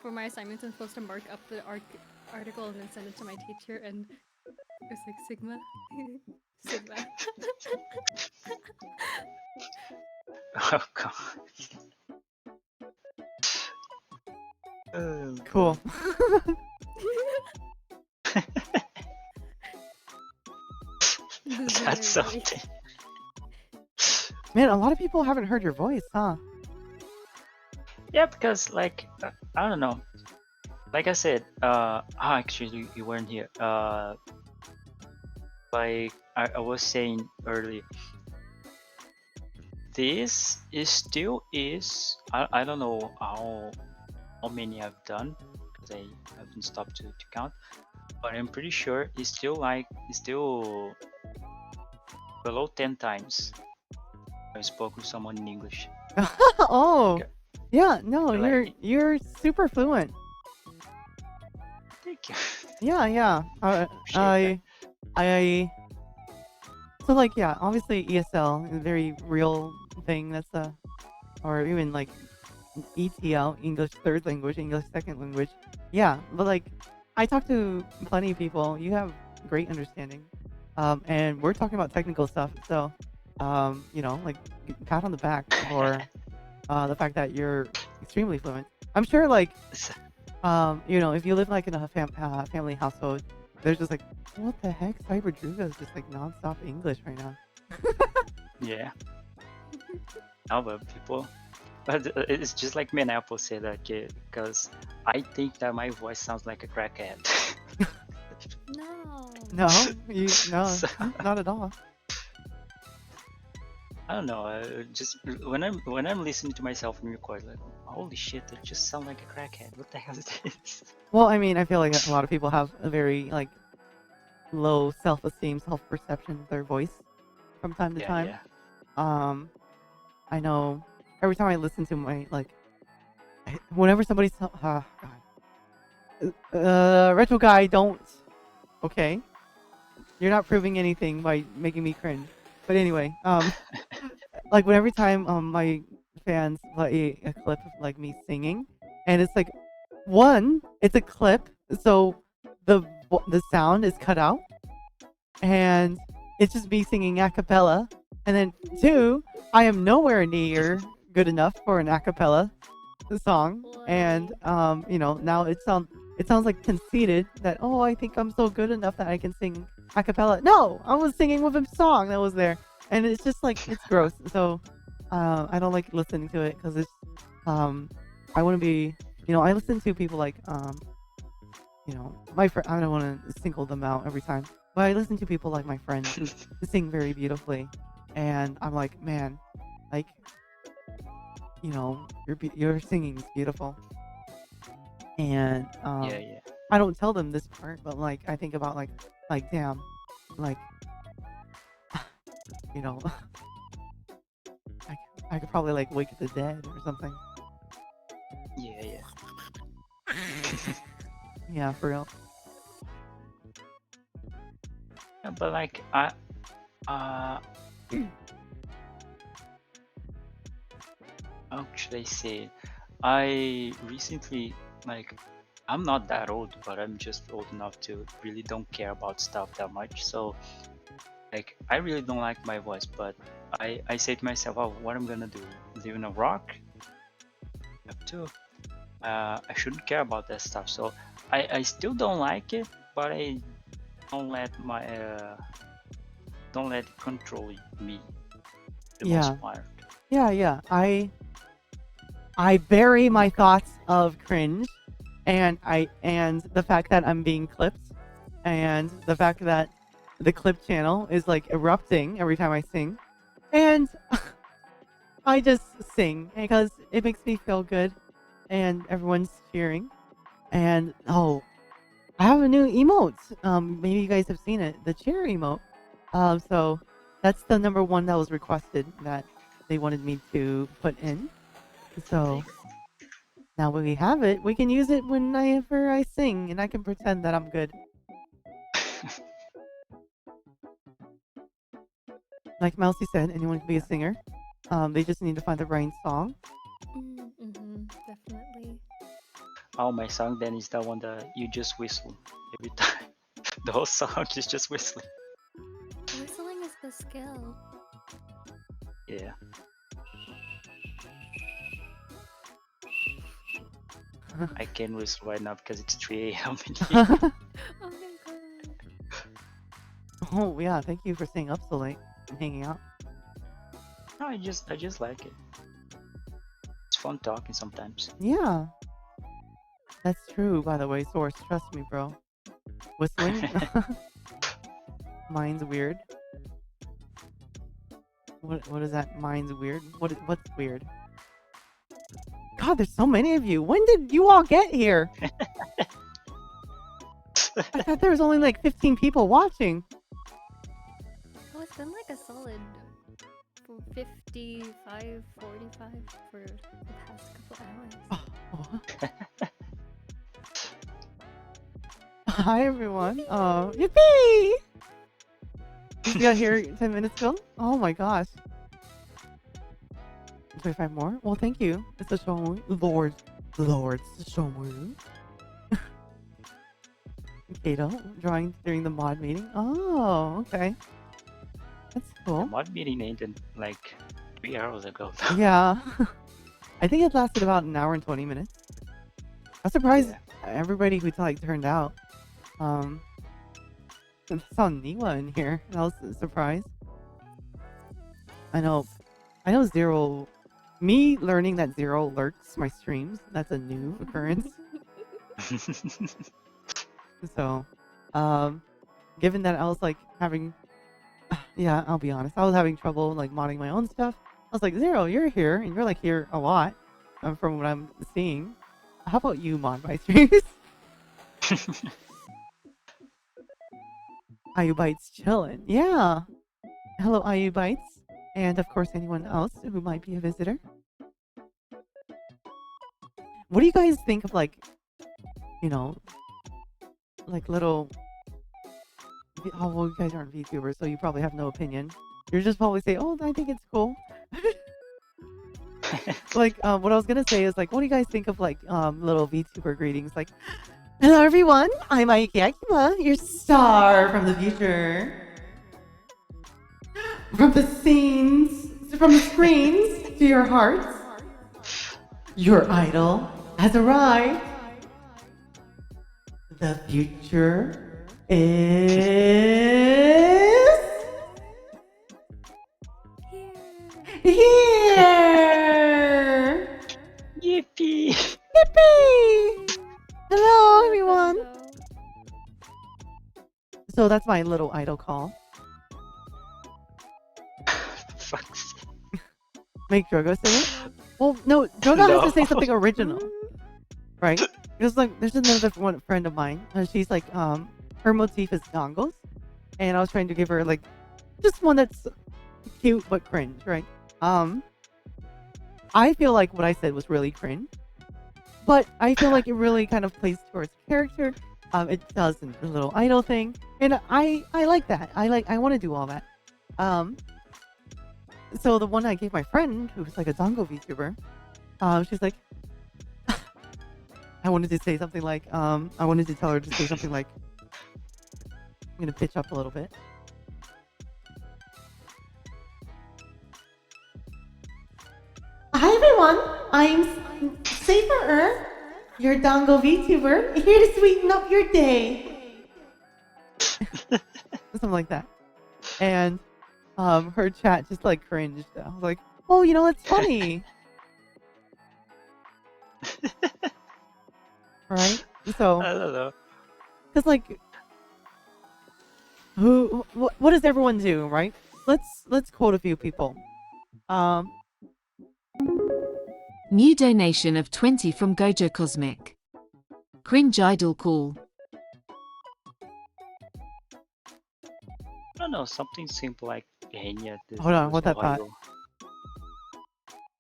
for my assignments, I'm supposed to mark up the article and then send it to my teacher, and it was like Sigma, Sigma. Oh god. Cool. That's something. Man, a lot of people haven't heard your voice, huh? Yeah, because like I don't know. Like I said, actually you weren't here. Like I was saying earlier, this is still is I don't know how many I've done because I haven't stopped to count, but I'm pretty sure it's still below 10 times I spoke with someone in English. Oh, Okay. yeah. No, Like- you're super fluent. Thank you. Yeah, yeah. Appreciate I. So like, yeah, obviously ESL is a very real thing. That's or even like ETL, English third language, English second language. Yeah, but like, I talk to plenty of people. You have great understanding, and we're talking about technical stuff. So, you know, like, pat on the back for the fact that you're extremely fluent. I'm sure, like, you know, if you live like in a family household, there's just like, what the heck? Cyber Druga is just like nonstop English right now. Yeah. No, but people, but it's just like me and Apple say that, because I think that my voice sounds like a crackhead. No. No, no, So- not at all. I don't know. Just when I'm listening to myself and record, like, holy shit, I just sound like a crackhead. What the hell is this? Well, I mean, I feel like a lot of people have a very like low self-esteem, self-perception of their voice from time to time. Yeah. I know every time I listen to my like, whenever somebody's retro guy, don't. Okay, you're not proving anything by making me cringe. But anyway, like when every time my fans play a clip of like me singing, and it's like, one, it's a clip, so the sound is cut out, and it's just me singing a cappella, and then two, I am nowhere near good enough for an a cappella song, and you know, now it sounds like conceited that, oh, I think I'm so good enough that I can sing a cappella. No, I was singing with a song that was there, and it's just like, it's gross. So I don't like listening to it because it's I want to be, you know, I listen to people like you know, my friend. I don't want to single them out every time, but I listen to people like my friends who sing very beautifully, and I'm like, man, like, you know, your singing is beautiful, and Yeah. I don't tell them this part, but like I think about like damn, like, you know, I could probably like wake the dead or something. Yeah. Yeah, for real. Yeah, but like how should I say? I recently, like, I'm not that old, but I'm just old enough to really don't care about stuff that much. So, like, I really don't like my voice, but I say to myself, oh, what I'm gonna do? Live in a rock? Have to. I shouldn't care about that stuff. So I still don't like it, but I don't let it control me the Yeah. most part. Yeah. I bury my thoughts of cringe, and the fact that I'm being clipped, and the fact that the clip channel is like erupting every time I sing, and I just sing because it makes me feel good, and everyone's cheering. And oh, I have a new emote. Maybe you guys have seen it, the cheer emote. So that's the number one that was requested that they wanted me to put in. So now we have it. We can use it whenever I sing, and I can pretend that I'm good. Like Mousy said, anyone can be a singer. They just need to find the right song. Definitely. Oh, my song then is that one that you just whistle every time. The whole song is just whistling. Whistling is the skill. Yeah. I can whistle right now because it's 3 a.m. in here. Oh my god. Oh yeah, thank you for staying up so late and hanging out. No, I just like it. It's fun talking sometimes. Yeah, that's true. By the way, Source, trust me, bro. Whistling, mine's weird. What is that? Mine's weird. What's weird? God, there's so many of you. When did you all get here? I thought there was only like 15 people watching. Oh, it's been like a solid 55, 45 for the past couple hours. Oh. Hi everyone. Oh, yippee! You got here 10 minutes ago? Oh my gosh. 25 more? Well, thank you. It's a show. Lord, it's a show. Kato, drawing during the mod meeting. Oh, okay. That's The cool. mod meeting ended like 3 hours ago. Yeah. I think it lasted about an hour and 20 minutes. I'm surprised everybody who like turned out. I saw Niwa in here. And I was surprised. I know Zero. Me learning that Zero lurks my streams. That's a new occurrence. So, given that I was like having, yeah, I'll be honest, I was having trouble like modding my own stuff. I was like, Zero, you're here, and you're like here a lot, from what I'm seeing. How about you mod my streams? IU Bites chillin', yeah. Hello, IU Bites, and of course anyone else who might be a visitor. What do you guys think of like, like little? Oh, well, you guys aren't VTubers, so you probably have no opinion. You're just probably say, "Oh, I think it's cool." Like, what I was gonna say is like, what do you guys think of like, little VTuber greetings? Like, hello everyone, I'm Aiki Akima, your star from the future. From the screens to your hearts, your idol has arrived. The future is here. Yippee! Yippee! Hello, everyone. So that's my little idol call. Fuck's sake. Make Drogo say it? Well, no, Drogo has to say No. something original, right? There's another one friend of mine. She's like, her motif is dongles, and I was trying to give her like just one that's cute but cringe, right? I feel like what I said was really cringe, but I feel like it really kind of plays towards character. It does the little idol thing, and I like that. I want to do all that. So the one I gave my friend, who's like a dongo VTuber, she's like, I wanted to say something like, I wanted to tell her to say something like, I'm gonna pitch up a little bit. Hi everyone, I'm Safer, your dongo VTuber, here to sweeten up your day. Something like that. And her chat just like cringed. I was like, Well, you know, it's funny. Right? So, I don't know. because like, what does everyone do, right? Let's quote a few people. New donation of 20 from Gojo Cosmic. Cringe idol call. I don't know, something simple like Henya. Hold on, what that thought?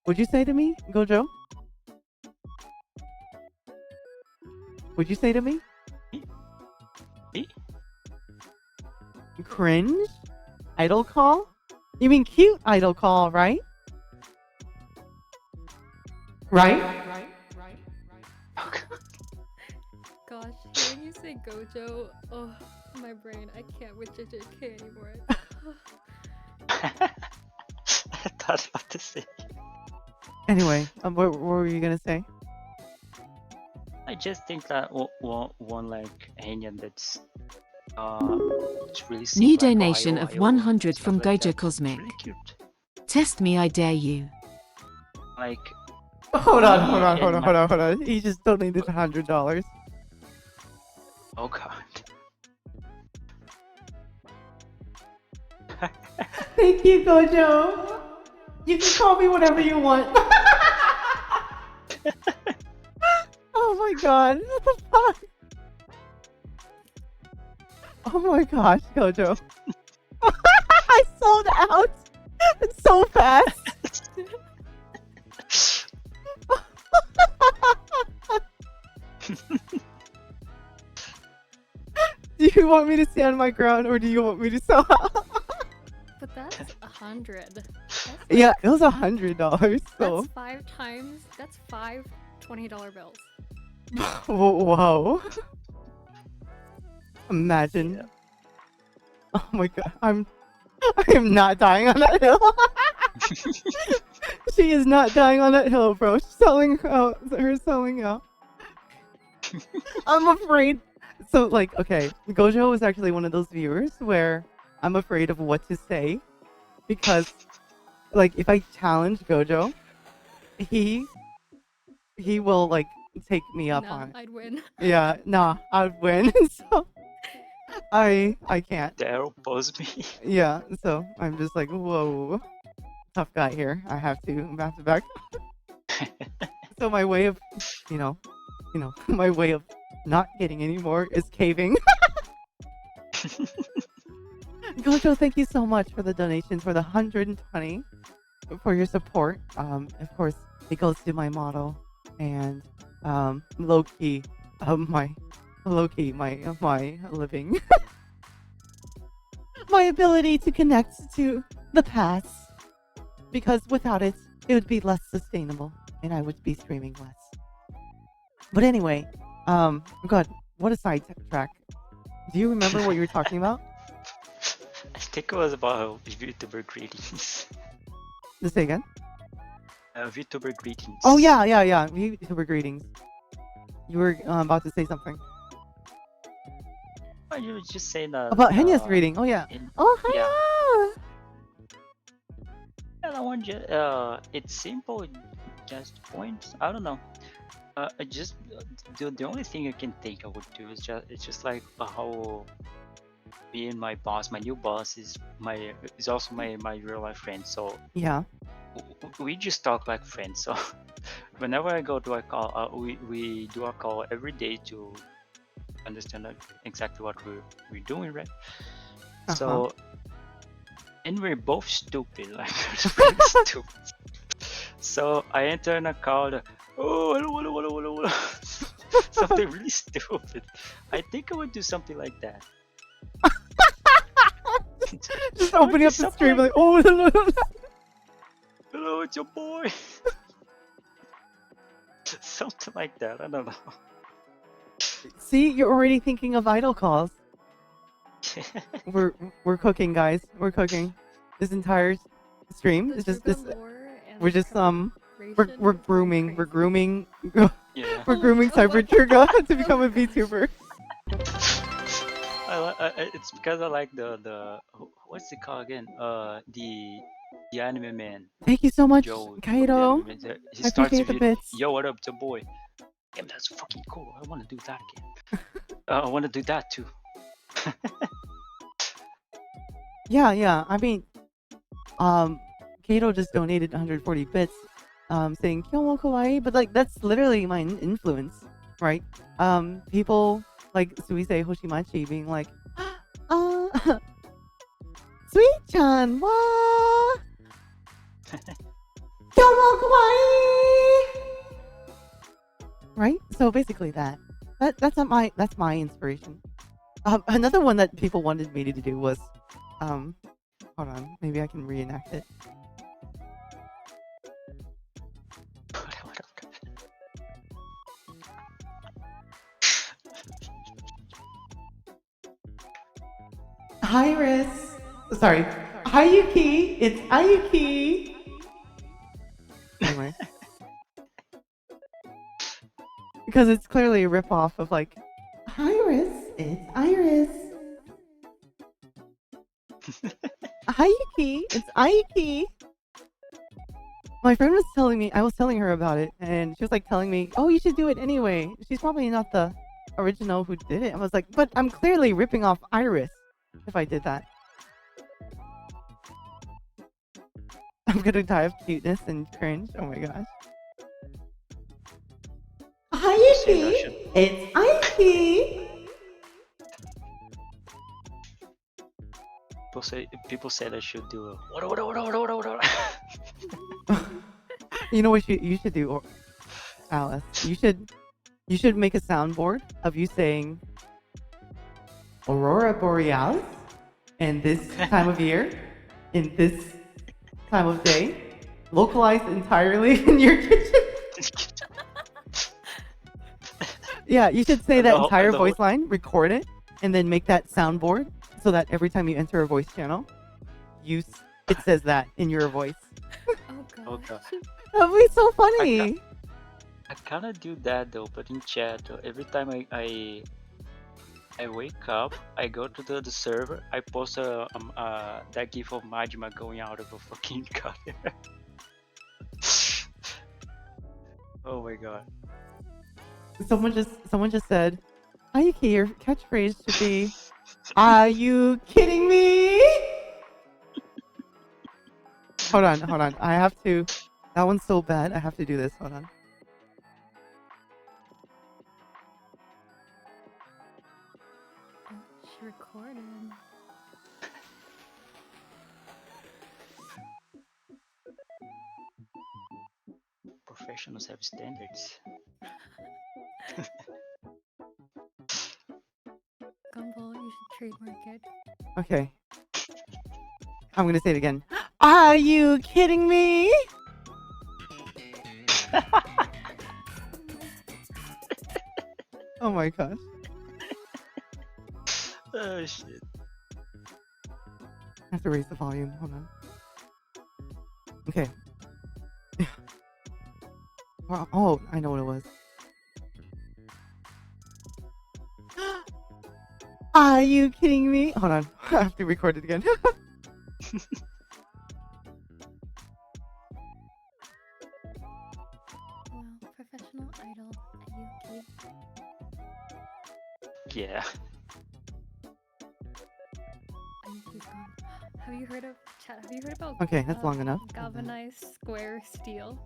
Would you say to me, Gojo? Would you say to me? Me? Cringe? Idol call? You mean cute idol call, right? Right? Gosh, hearing you say Gojo, oh, my brain, I can't with JJK anymore. I thought about to say. Anyway, what were you gonna say? I just think that one like Henya that's it's really New simple, like donation Ohio, of Iowa, 100 stuff from like Gojo that. Cosmic. Really cute. Test me, I dare you. Like Hold on. He just donated $100. oh god. Thank you, Gojo. You can call me whatever you want. Oh my god, what the fuck? Oh my gosh, Gojo. I sold out so fast. Do you want me to stand my ground or do you want me to sell out? But that's 100. That's Yeah, it was $100. So That's 5 times. That's 5 $20 bills. whoa. Imagine. Yeah. Oh my god, I am not dying on that hill. She is not dying on that hill, bro. She's selling out. Her selling out. I'm afraid. So, like, okay, Gojo was actually one of those viewers where I'm afraid of what to say because, like, if I challenge Gojo, he will like take me up Nah, on it. I'd win. Yeah, nah, I'd win. So I can't. The arrow posed me. Yeah, so I'm just like, whoa, tough guy here. I have to back. So my way of, you know, my way of not getting any more is caving. Gojo, thank you so much for the donation for the 120 for your support. Of course, it goes to my model and low key, my living, my ability to connect to the past. Because without it, it would be less sustainable, and I would be streaming less. But anyway, God, what a sidetrack. Do you remember what you were talking about? I think it was about VTuber greetings. Just say again. VTuber greetings. Oh yeah. YouTuber greetings. You were about to say something Oh, you were just saying that about Henya's greeting. Oh yeah. Oh yeah. hiya. Yeah, that one it's simple, just points. I don't know. I just the only thing I can think I would do is just like how me and my boss, my new boss, is also my real life friend. So Yeah. we just talk like friends. So whenever I go to a call, we do a call every day to understand exactly what we're doing, right? So and we're both stupid, like we're really stupid. So I enter in a call. Oh, hello. Something really stupid. I think I would do something like that. Just opening up the stream like, oh, hello, it's your boy. Something like that. I don't know. See, you're already thinking of idol calls. We're cooking, guys. We're cooking. This entire stream is just this. We're just we're grooming. We're grooming. Yeah. We're grooming Cyber Trigger to become a VTuber. It's because I like the what's it called again? The The anime man. Thank you so much, Joe from the Kaito. anime man. He I starts appreciate the with, bits. yo, what up, to boy? Damn, that's fucking cool. I want to do that again. I want to do that too. Yeah. I mean, Kato just donated 140 bits, saying "Kyomo kawaii," but like that's literally my influence, right? People like Suisei Hoshimachi being like, Sweet-chan, wa, Kyomo kawaii, right? So basically that's my inspiration. Another one that people wanted me to do was, hold on, maybe I can reenact it. Hi, Riz. Sorry. Hi, Yuki. It's Ayuki. Anyway. Because it's clearly a ripoff of like, hi, Riz. It's Iris. Hi, Yuki. It's Ayuki. My friend was telling me, I was telling her about it, and she was like telling me, oh, you should do it anyway. She's probably not the original who did it. I was like, but I'm clearly ripping off Iris if I did that. I'm gonna die of cuteness and cringe. Oh my gosh. Hi, Yuki. It's Ayuki. People said I should do a You know what you should do, Alice? You should make a soundboard of you saying Aurora Borealis and this time of year, in this time of day, localized entirely in your kitchen. Yeah, you should say that entire voice line, record it, and then make that soundboard so that every time you enter a voice channel, it says that in your voice. Oh god. That'd be so funny. I kind of do that though, but in chat, every time I wake up, I go to the server, I post that gif of Majima going out of a fucking gutter. Oh my god. Someone just said, Ayuki, your catchphrase should be, are you kidding me? Hold on. I have to. That one's so bad. I have to do this. Hold on. She recorded. Professionals have standards. Gumball, you should trademark it. Okay. I'm gonna say it again. Are you kidding me? Oh my gosh. Oh shit. I have to raise the volume. Hold on. Okay. Well, oh, I know what it was. Are you kidding me? Hold on. I have to record it again. Wow, professional idol Ayuki. Yeah. Ayuki's gone. Have you heard about Okay, that's long enough. galvanized square steel?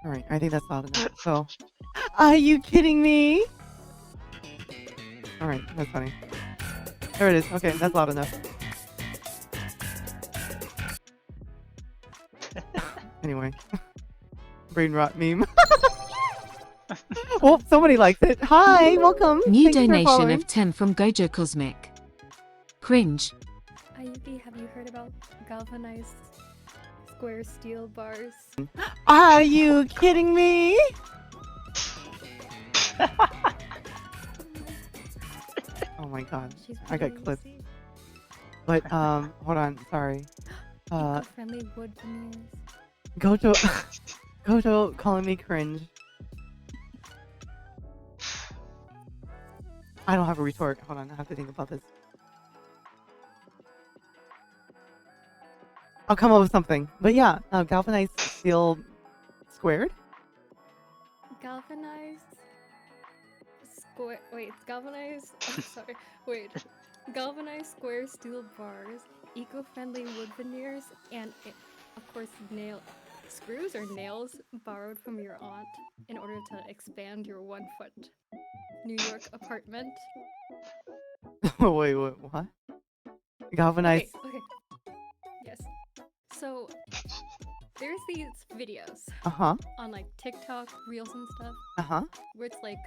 Alright, I think that's loud enough. So, are you kidding me? Alright, that's funny. There it is. Okay, that's loud enough. Anyway. Brain rot meme. Well, somebody likes it. Hi, welcome. New Thank you for donation following. of 10 from Gojo Cosmic. Cringe. Ayuki, have you heard about galvanized square steel bars? Are you kidding me? Oh my god. She's I got pretty clipped. easy. But hold on, sorry. Eco-friendly wood veneers. Gojo calling me cringe. I don't have a retort. Hold on, I have to think about this. I'll come up with something. But yeah, galvanized steel squared. Galvanized square. Wait, galvanized. I'm sorry. Wait. Galvanized square steel bars, eco-friendly wood veneers, and of course screws or nails borrowed from your aunt in order to expand your 1-foot New York apartment. Wait, what? Galvanized. Okay. Yes. So there's these videos Uh-huh. on like TikTok, Reels and stuff, Uh-huh. where it's like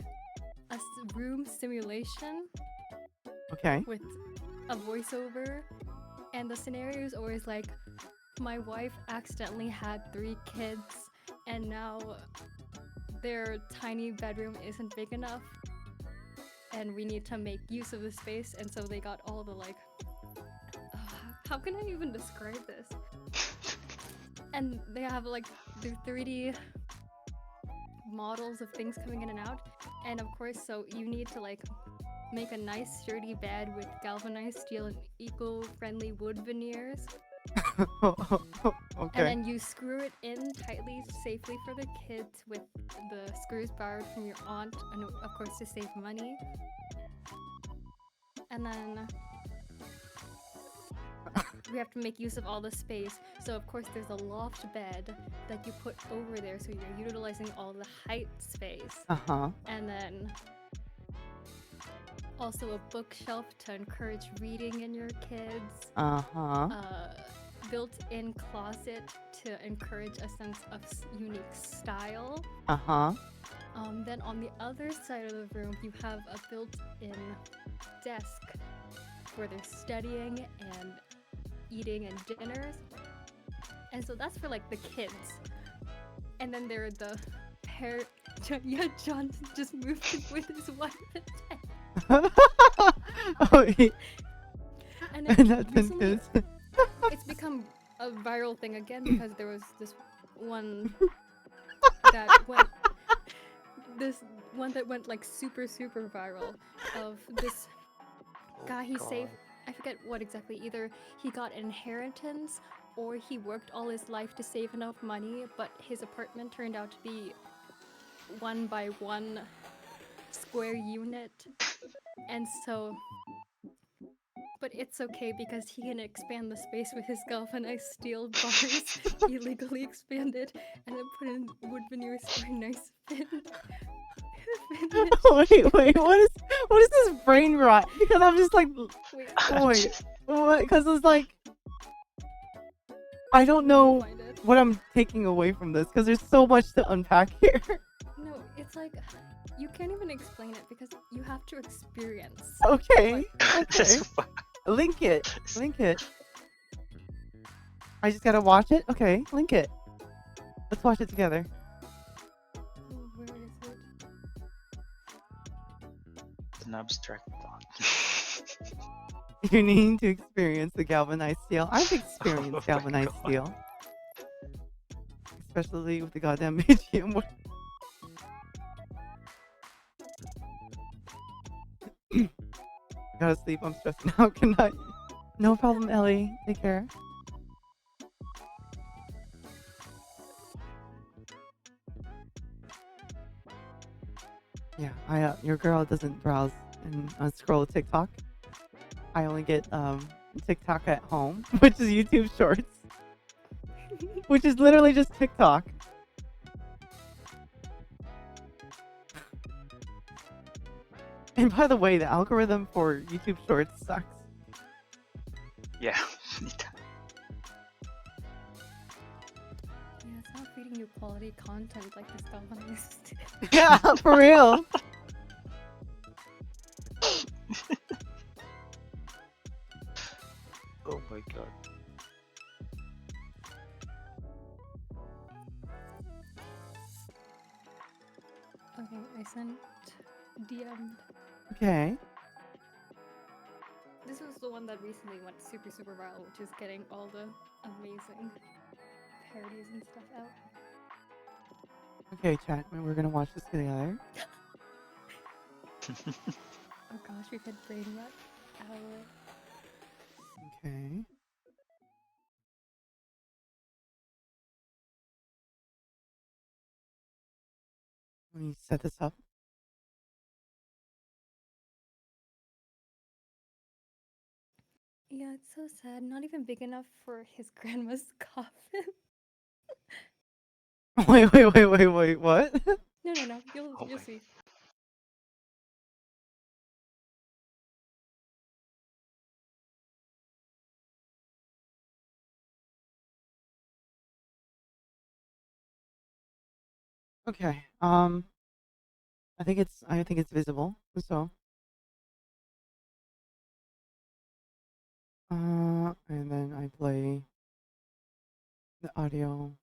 a room simulation Okay. with a voiceover, and the scenario is always like, my wife accidentally had 3 kids, and now their tiny bedroom isn't big enough, and we need to make use of the space, and so they got all the like, how can I even describe this? And they have like the 3D models of things coming in and out, and of course, so you need to like make a nice sturdy bed with galvanized steel and eco-friendly wood veneers. Okay. And then you screw it in tightly, safely for the kids with the screws borrowed from your aunt, and of course to save money. And then we have to make use of all the space. So of course there's a loft bed that you put over there, so you're utilizing all the height space. Uh-huh. And then also a bookshelf to encourage reading in your kids. Uh-huh. Built-in closet to encourage a sense of unique style. Uh-huh. Then on the other side of the room, you have a built-in desk where they're studying and eating and dinners. And so that's for like the kids. And then there are the pair. Yeah, John just moved in with his wife and dad. Oh, And and then that's recently, his. it's become a viral thing again because there was this one that went like super viral of this guy. He saved, I forget what exactly, either he got inheritance or he worked all his life to save enough money, but his apartment turned out to be 1 by 1 square unit, and so but it's okay because he can expand the space with his galvanized steel bars, illegally expanded, and then put in wood veneers for a nice finish. Wait, what is this brain rot? Because I'm just like, Wait, what? Because it's like, I don't know find it. what I'm taking away from this because there's so much to unpack here. No, it's like you can't even explain it because you have to experience. Okay, okay. Link it. I just gotta watch it? Okay, link it. Let's watch it together. Oh, where is it? It's an abstract thought. You need to experience the galvanized steel. I've experienced galvanized steel. Especially with the goddamn medium. Gotta sleep, I'm stressing out. Good night. No problem, Ellie. Take care. Yeah, your girl doesn't browse and scroll TikTok. I only get TikTok at home, which is YouTube Shorts, which is literally just TikTok. And by the way, the algorithm for YouTube Shorts sucks. Yeah. Yeah, it's not feeding you quality content like this galvanized. Yeah, for real. Oh my god. Okay, I sent DM'd. Okay. This was the one that recently went super viral, which is getting all the amazing parodies and stuff out. Okay, chat. We're gonna watch this together. Oh gosh, we've had brain rot hour. Okay. Let me set this up. Yeah, it's so sad. Not even big enough for his grandma's coffin. Wait, what? No. You'll Oh my. see. Okay. I think it's visible. So, and then I play the audio.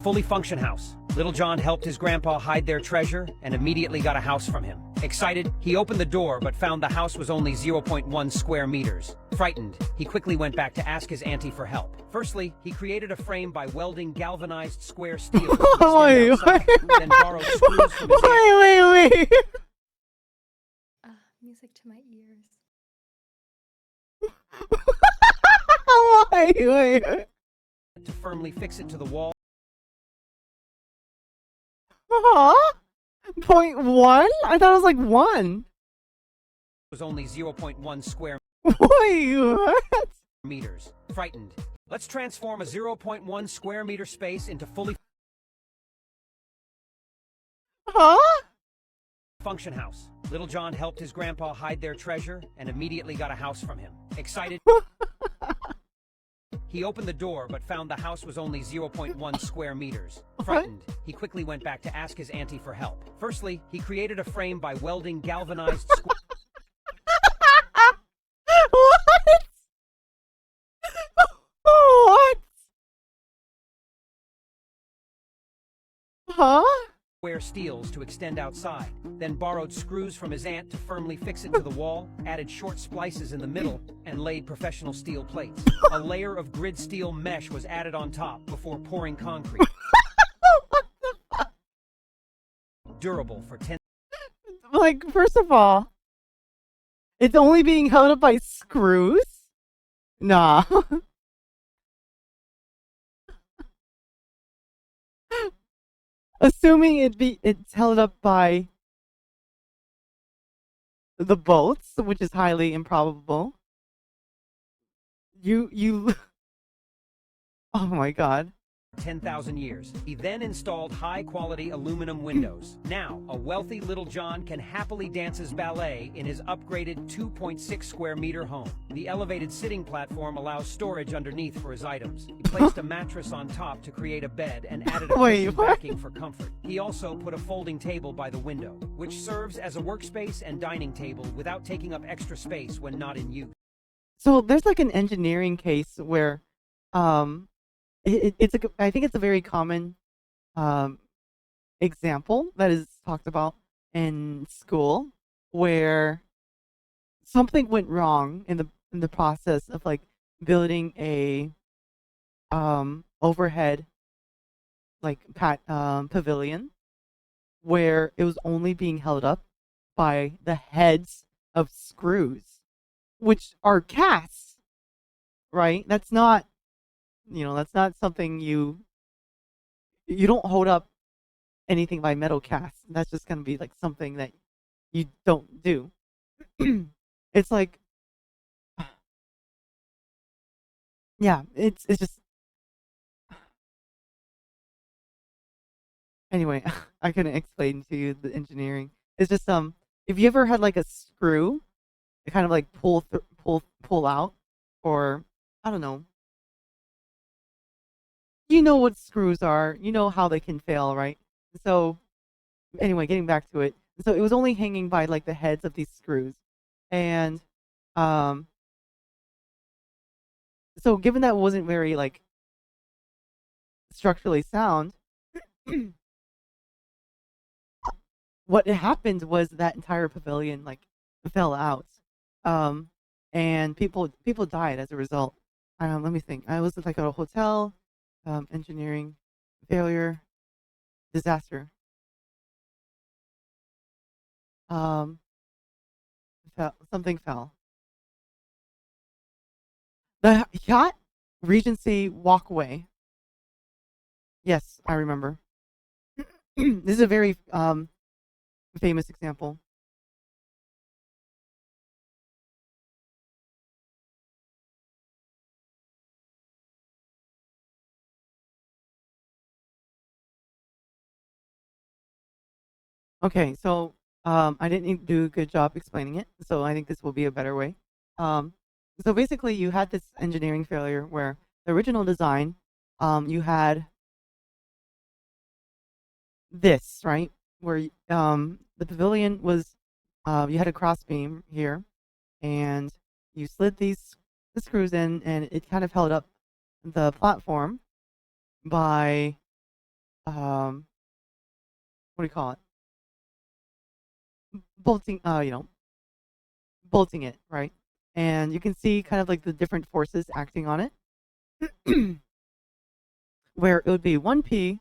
Fully function house. Little John helped his grandpa hide their treasure and immediately got a house from him. Excited, he opened the door but found the house was only 0.1 square meters. Frightened, he quickly went back to ask his auntie for help. Firstly, he created a frame by welding galvanized square steel to extend outside, then borrowed screws from his Wait. Music to my ears. Wait. to firmly fix it to the wall. Huh? 0.1? I thought it was like 1. Was only 0.1 square Wait, what? meters. Frightened. Let's transform a 0.1 square meter space into fully Huh? function house. Little John helped his grandpa hide their treasure and immediately got a house from him. Excited, he opened the door but found the house was only 0.1 square meters. Frightened, he quickly went back to ask his auntie for help. Firstly, he created a frame by welding galvanized What? What? Huh? square steels to extend outside, then borrowed screws from his aunt to firmly fix it to the wall, added short splices in the middle, and laid professional steel plates. A layer of grid steel mesh was added on top before pouring concrete. Durable for 10. Like, first of all, it's only being held up by screws? Nah. Assuming it's held up by the bolts, which is highly improbable. You Oh my god. 10,000 years. He then installed high-quality aluminum windows. Now, a wealthy Little John can happily dance his ballet in his upgraded 2.6 square meter home. The elevated sitting platform allows storage underneath for his items. He placed a mattress on top to create a bed and added a cushion backing for comfort. He also put a folding table by the window, which serves as a workspace and dining table without taking up extra space when not in use. So there's like an engineering case where I think it's a very common example that is talked about in school where something went wrong in the process of like building a overhead like pavilion where it was only being held up by the heads of screws, which are cast, right? That's not something you don't hold up anything by metal cast. That's just gonna be like something that you don't do. It's like, yeah, it's just, anyway, I couldn't explain to you the engineering. It's just if you ever had like a screw, it kind of like pull out, or I don't know. You know what screws are. You know how they can fail, right? So anyway, getting back to it. So it was only hanging by like the heads of these screws, and so given that it wasn't very like structurally sound, what happened was that entire pavilion like fell out, and people died as a result. Let me think. I was like at a hotel, engineering failure, disaster. Something fell. The yacht Regency walkway. Yes, I remember. This is a very famous example. Okay, so I didn't do a good job explaining it, so I think this will be a better way. So basically, you had this engineering failure where the original design, you had this, right? Where the pavilion was, you had a cross beam here, and you slid the screws in, and it kind of held up the platform by, what do you call it? Bolting, bolting it, right? And you can see kind of like the different forces acting on it, where it would be 1p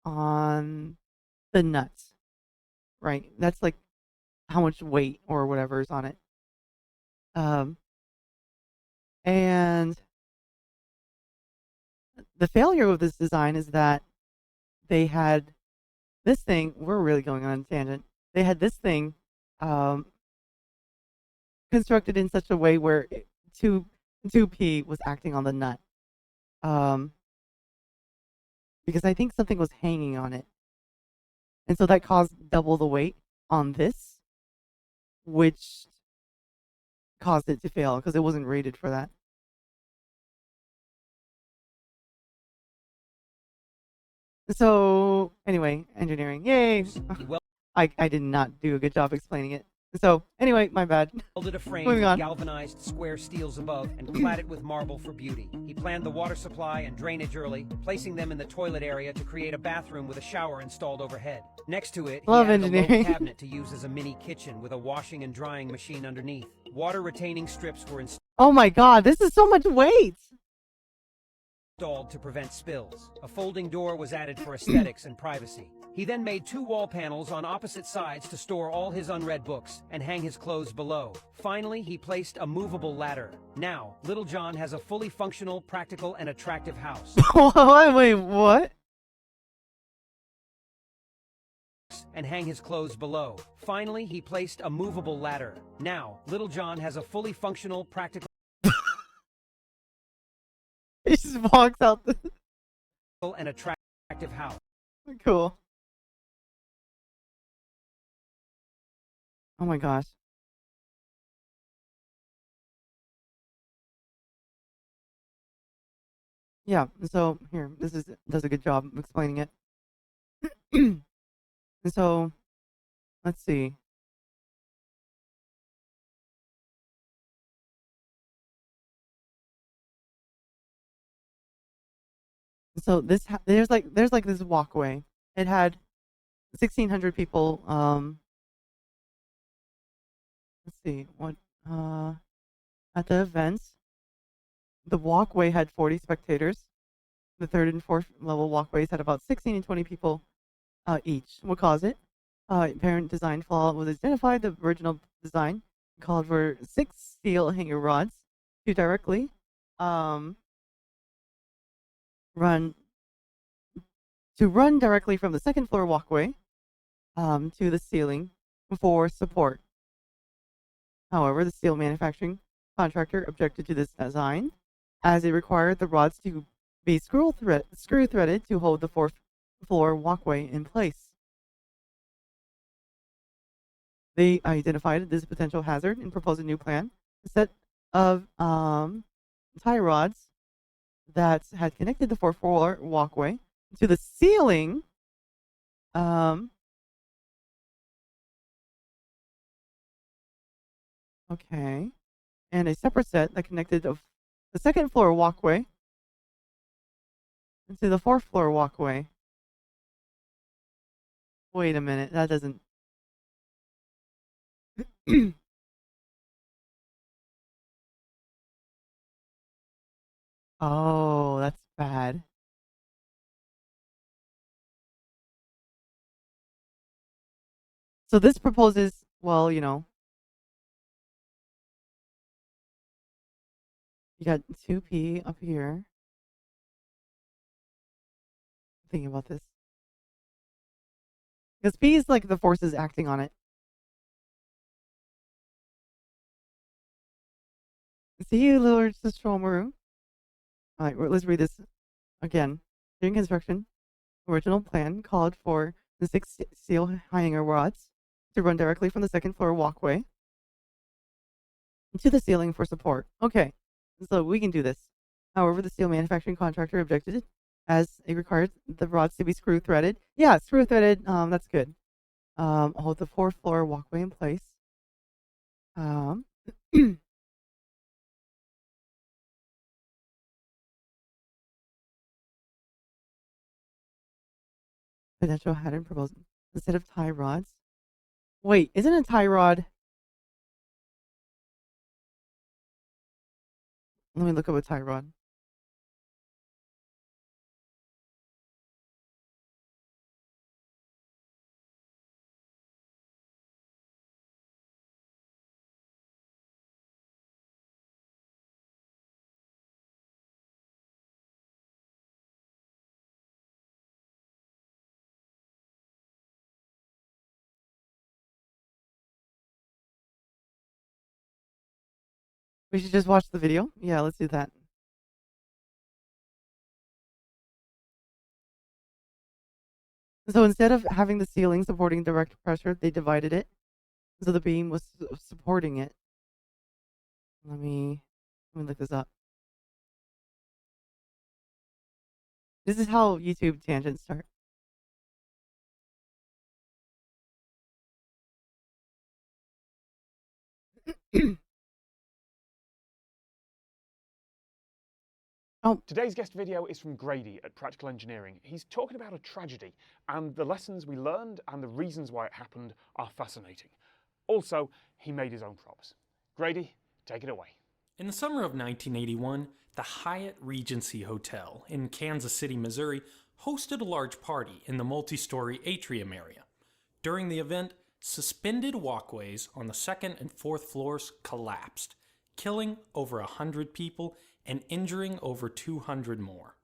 on the nuts, right? That's like how much weight or whatever is on it. And the failure of this design is that they had this thing. We're really going on a tangent. They had this thing constructed in such a way where 2p was acting on the nut. Because I think something was hanging on it. And so that caused double the weight on this, which caused it to fail because it wasn't rated for that. So anyway, engineering, yay! I did not do a good job explaining it. So anyway, my bad. Welded a frame Moving with on. galvanized square steels above and clad it with marble for beauty. He planned the water supply and drainage early, placing them in the toilet area to create a bathroom with a shower installed overhead. Next to it, he Love added a low engineering. cabinet to use as a mini kitchen with a washing and drying machine underneath. Water retaining strips were installed Oh my god, this is so much weight! to prevent spills. A folding door was added for aesthetics and privacy. He then made 2 wall panels on opposite sides to store all his unread books and hang his clothes below. Finally, he placed a movable ladder. Now, Little John has a fully functional, practical, and attractive house. Wait, what? And hang his clothes below. Finally, he placed a movable ladder. Now, Little John has a fully functional, practical, He just walks out the... and attractive house. Cool. Oh my gosh. Yeah, so here, does a good job of explaining it. And so, let's see. So there's like this walkway. It had 1,600 people. Let's see what at the events. The walkway had 40 spectators. The third and fourth level walkways had about 16 and 20 people each. What caused it? Apparent design flaw was identified. The original design called for 6 steel hanger rods to directly run directly from the second floor walkway to the ceiling for support. However, the steel manufacturing contractor objected to this design as it required the rods to be screw threaded to hold the fourth floor walkway in place. They identified this potential hazard and proposed a new plan. A set of tie rods that had connected the fourth floor walkway to the ceiling okay, and a separate set that connected the second floor walkway to the fourth floor walkway. Wait a minute, that doesn't... Oh. bad. So this proposes, well, you got 2p up here. Thinking about this. Because p is like the forces acting on it. See you, Lord Stromaru. Alright, let's read this again. During construction, original plan called for the 6 steel hanger rods to run directly from the second floor walkway to the ceiling for support. Okay, so we can do this. However, the steel manufacturing contractor objected as it required the rods to be screw threaded. Yeah, screw threaded. That's good. Hold the 4th floor walkway in place. Potential pattern proposal instead of tie rods. Wait, isn't a tie rod? Let me look up a tie rod. We should just watch the video. Yeah, let's do that. So instead of having the ceiling supporting direct pressure, they divided it. So the beam was supporting it. Let me look this up. This is how YouTube tangents start. Today's guest video is from Grady at Practical Engineering. He's talking about a tragedy, and the lessons we learned and the reasons why it happened are fascinating. Also, he made his own props. Grady, take it away. In the summer of 1981, the Hyatt Regency Hotel in Kansas City, Missouri, hosted a large party in the multi-story atrium area. During the event, suspended walkways on the 2nd and 4th floors collapsed, killing over 100 people and injuring over 200 more.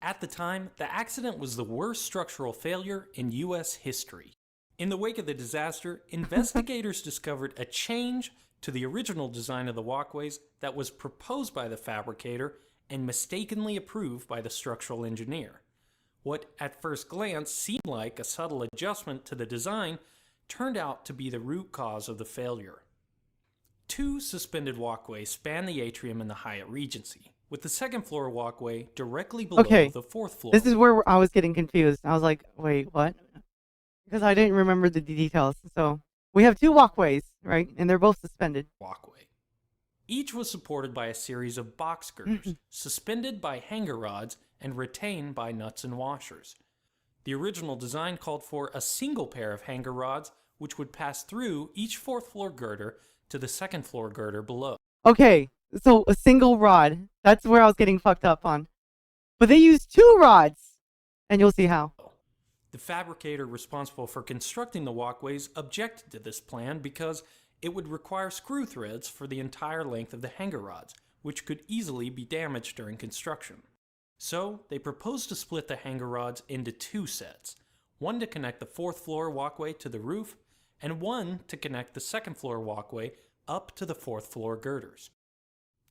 At the time, the accident was the worst structural failure in U.S. history. In the wake of the disaster, investigators discovered a change to the original design of the walkways that was proposed by the fabricator and mistakenly approved by the structural engineer. What at first glance seemed like a subtle adjustment to the design turned out to be the root cause of the failure. 2 suspended walkways span the atrium in the Hyatt Regency, with the 2nd floor walkway directly below the 4th floor. This is where I was getting confused. I was like, wait, what? Because I didn't remember the details. So we have 2 walkways, right? And they're both suspended. Walkway. Each was supported by a series of box girders, suspended by hanger rods and retained by nuts and washers. The original design called for a single pair of hanger rods, which would pass through each 4th floor girder to the 2nd floor girder below. Okay, so a single rod. That's where I was getting fucked up on. But they used 2 rods, and you'll see how. The fabricator responsible for constructing the walkways objected to this plan because it would require screw threads for the entire length of the hanger rods, which could easily be damaged during construction. So they proposed to split the hanger rods into 2 sets, one to connect the 4th floor walkway to the roof, and one to connect the 2nd floor walkway up to the 4th floor girders.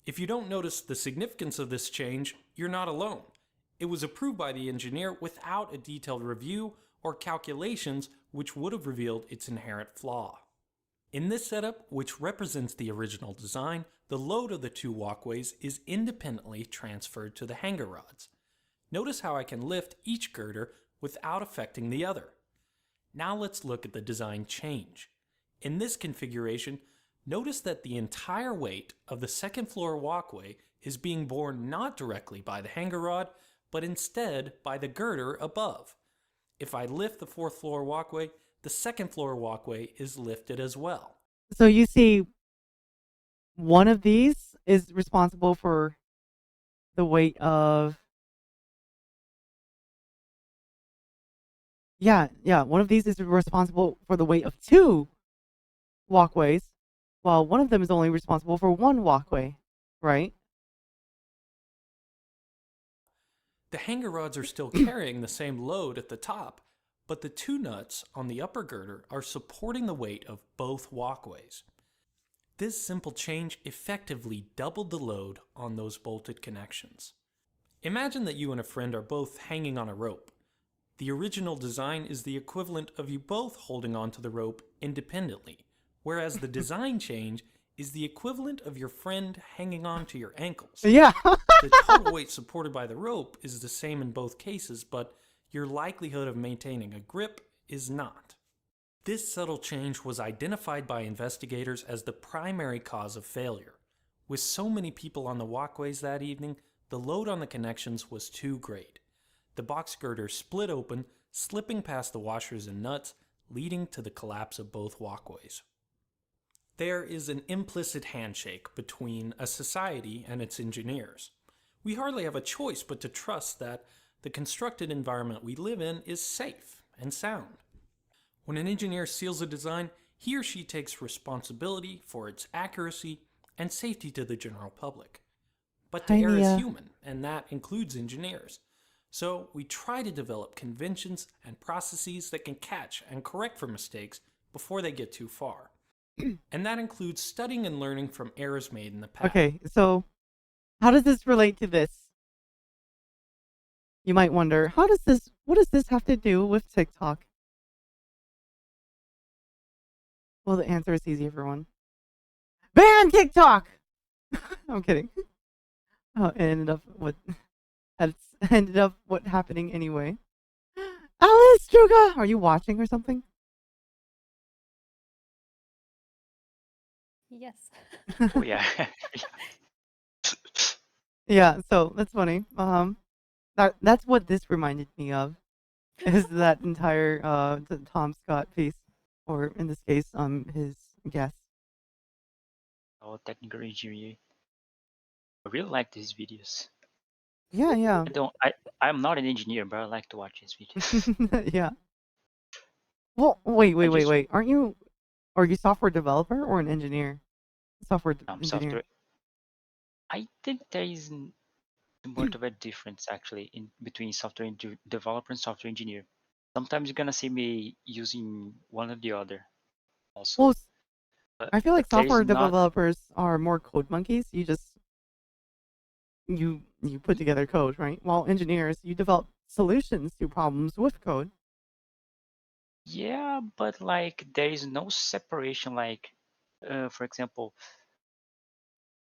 If you don't notice the significance of this change, you're not alone. It was approved by the engineer without a detailed review or calculations which would have revealed its inherent flaw. In this setup, which represents the original design, the load of the 2 walkways is independently transferred to the hanger rods. Notice how I can lift each girder without affecting the other. Now let's look at the design change. In this configuration, notice that the entire weight of the 2nd floor walkway is being borne not directly by the hanger rod, but instead by the girder above. If I lift the 4th floor walkway, the 2nd floor walkway is lifted as well. So you see, one of these is responsible for the weight of Yeah. One of these is responsible for the weight of 2 walkways, while one of them is only responsible for 1 walkway, right? The hanger rods are still carrying the same load at the top, but the 2 nuts on the upper girder are supporting the weight of both walkways. This simple change effectively doubled the load on those bolted connections. Imagine that you and a friend are both hanging on a rope. The original design is the equivalent of you both holding onto the rope independently, whereas the design change is the equivalent of your friend hanging on to your ankles. Yeah. The total weight supported by the rope is the same in both cases, but your likelihood of maintaining a grip is not. This subtle change was identified by investigators as the primary cause of failure. With so many people on the walkways that evening, the load on the connections was too great. The box girder split open, slipping past the washers and nuts, leading to the collapse of both walkways. There is an implicit handshake between a society and its engineers. We hardly have a choice but to trust that the constructed environment we live in is safe and sound. When an engineer seals a design, he or she takes responsibility for its accuracy and safety to the general public. But to err is human, and that includes engineers. So we try to develop conventions and processes that can catch and correct for mistakes before they get too far. And that includes studying and learning from errors made in the past. Okay, so how does this relate to this? You might wonder, what does this have to do with TikTok? Well, the answer is easy, everyone. Ban TikTok! I'm kidding. Oh, it ended up what happening anyway. Alice Struga, are you watching or something? Yes. Oh yeah. Yeah, so that's funny. That's what this reminded me of, is that entire the Tom Scott piece, or in this case, his guest. Oh, technical engineering. I really like these videos. Yeah. I'm not an engineer, but I like to watch his videos. Yeah. Well, wait. Are you a software developer or an engineer? Software engineer. Software. I think there is more of a difference actually in between software developer and software engineer. Sometimes you're gonna see me using one or the other. Also. Well, I feel like software developers are more code monkeys. You just you put together code, right? While engineers, you develop solutions to problems with code. Yeah, but like there is no separation. Like, for example,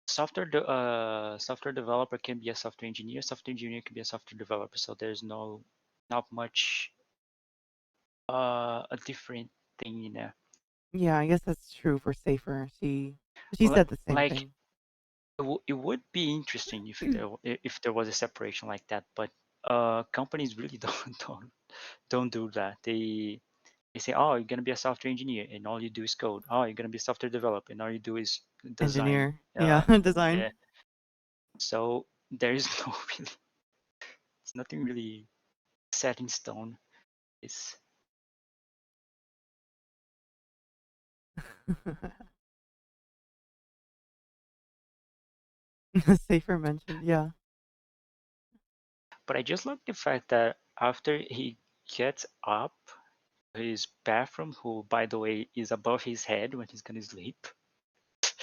software developer can be a software engineer. Software engineer can be a software developer. So there's not much a different thing in there. Yeah, I guess that's true for Safer. She said the same thing. It would be interesting if there was a separation like that, but companies really don't do that. They say, oh, you're gonna be a software engineer, and all you do is code. Oh, you're gonna be a software developer, and all you do is design. Engineer, design. Yeah. So there is it's nothing really set in stone. It's Safer mentioned, yeah. But I just like the fact that after he gets up, his bathroom, who by the way is above his head when he's gonna sleep,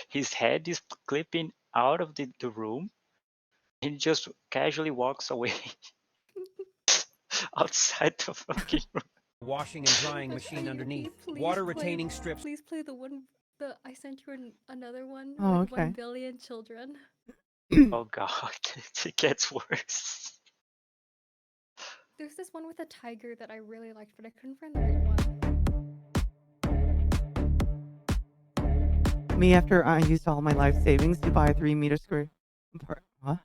his head is clipping out of the room. He just casually walks away outside the fucking room. Washing and drying machine underneath. Water retaining strips. Please play I sent you another one Oh, with okay. 1 billion children. Oh god, it gets worse. There's this one with a tiger that I really liked, but I couldn't find the right one. Me after I used all my life savings to buy a 3-meter square apartment. What?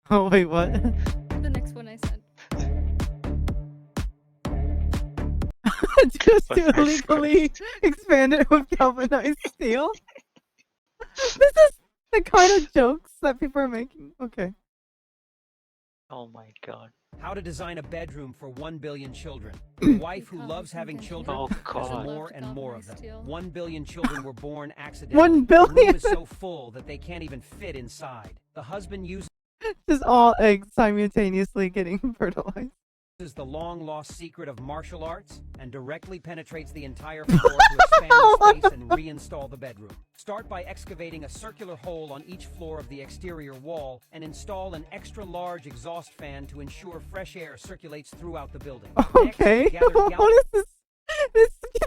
Oh wait, what? The next one I sent. Just to illegally expand it with galvanized steel. This is the kind of jokes that people are making. Okay. Oh my god. How to design a bedroom for 1 billion children. A wife who loves having children Oh has god. more and more of them. 1 billion children were born 1 accidentally. The billion? room is so full that they can't even fit inside. The husband uses Just all eggs simultaneously getting fertilized. the long-lost secret of martial arts and directly penetrates the entire floor to expand the space and reinstall the bedroom. Start by excavating a circular hole on each floor of the exterior wall and install an extra-large exhaust fan to ensure fresh air circulates throughout the building. Okay. Next, gather What is this?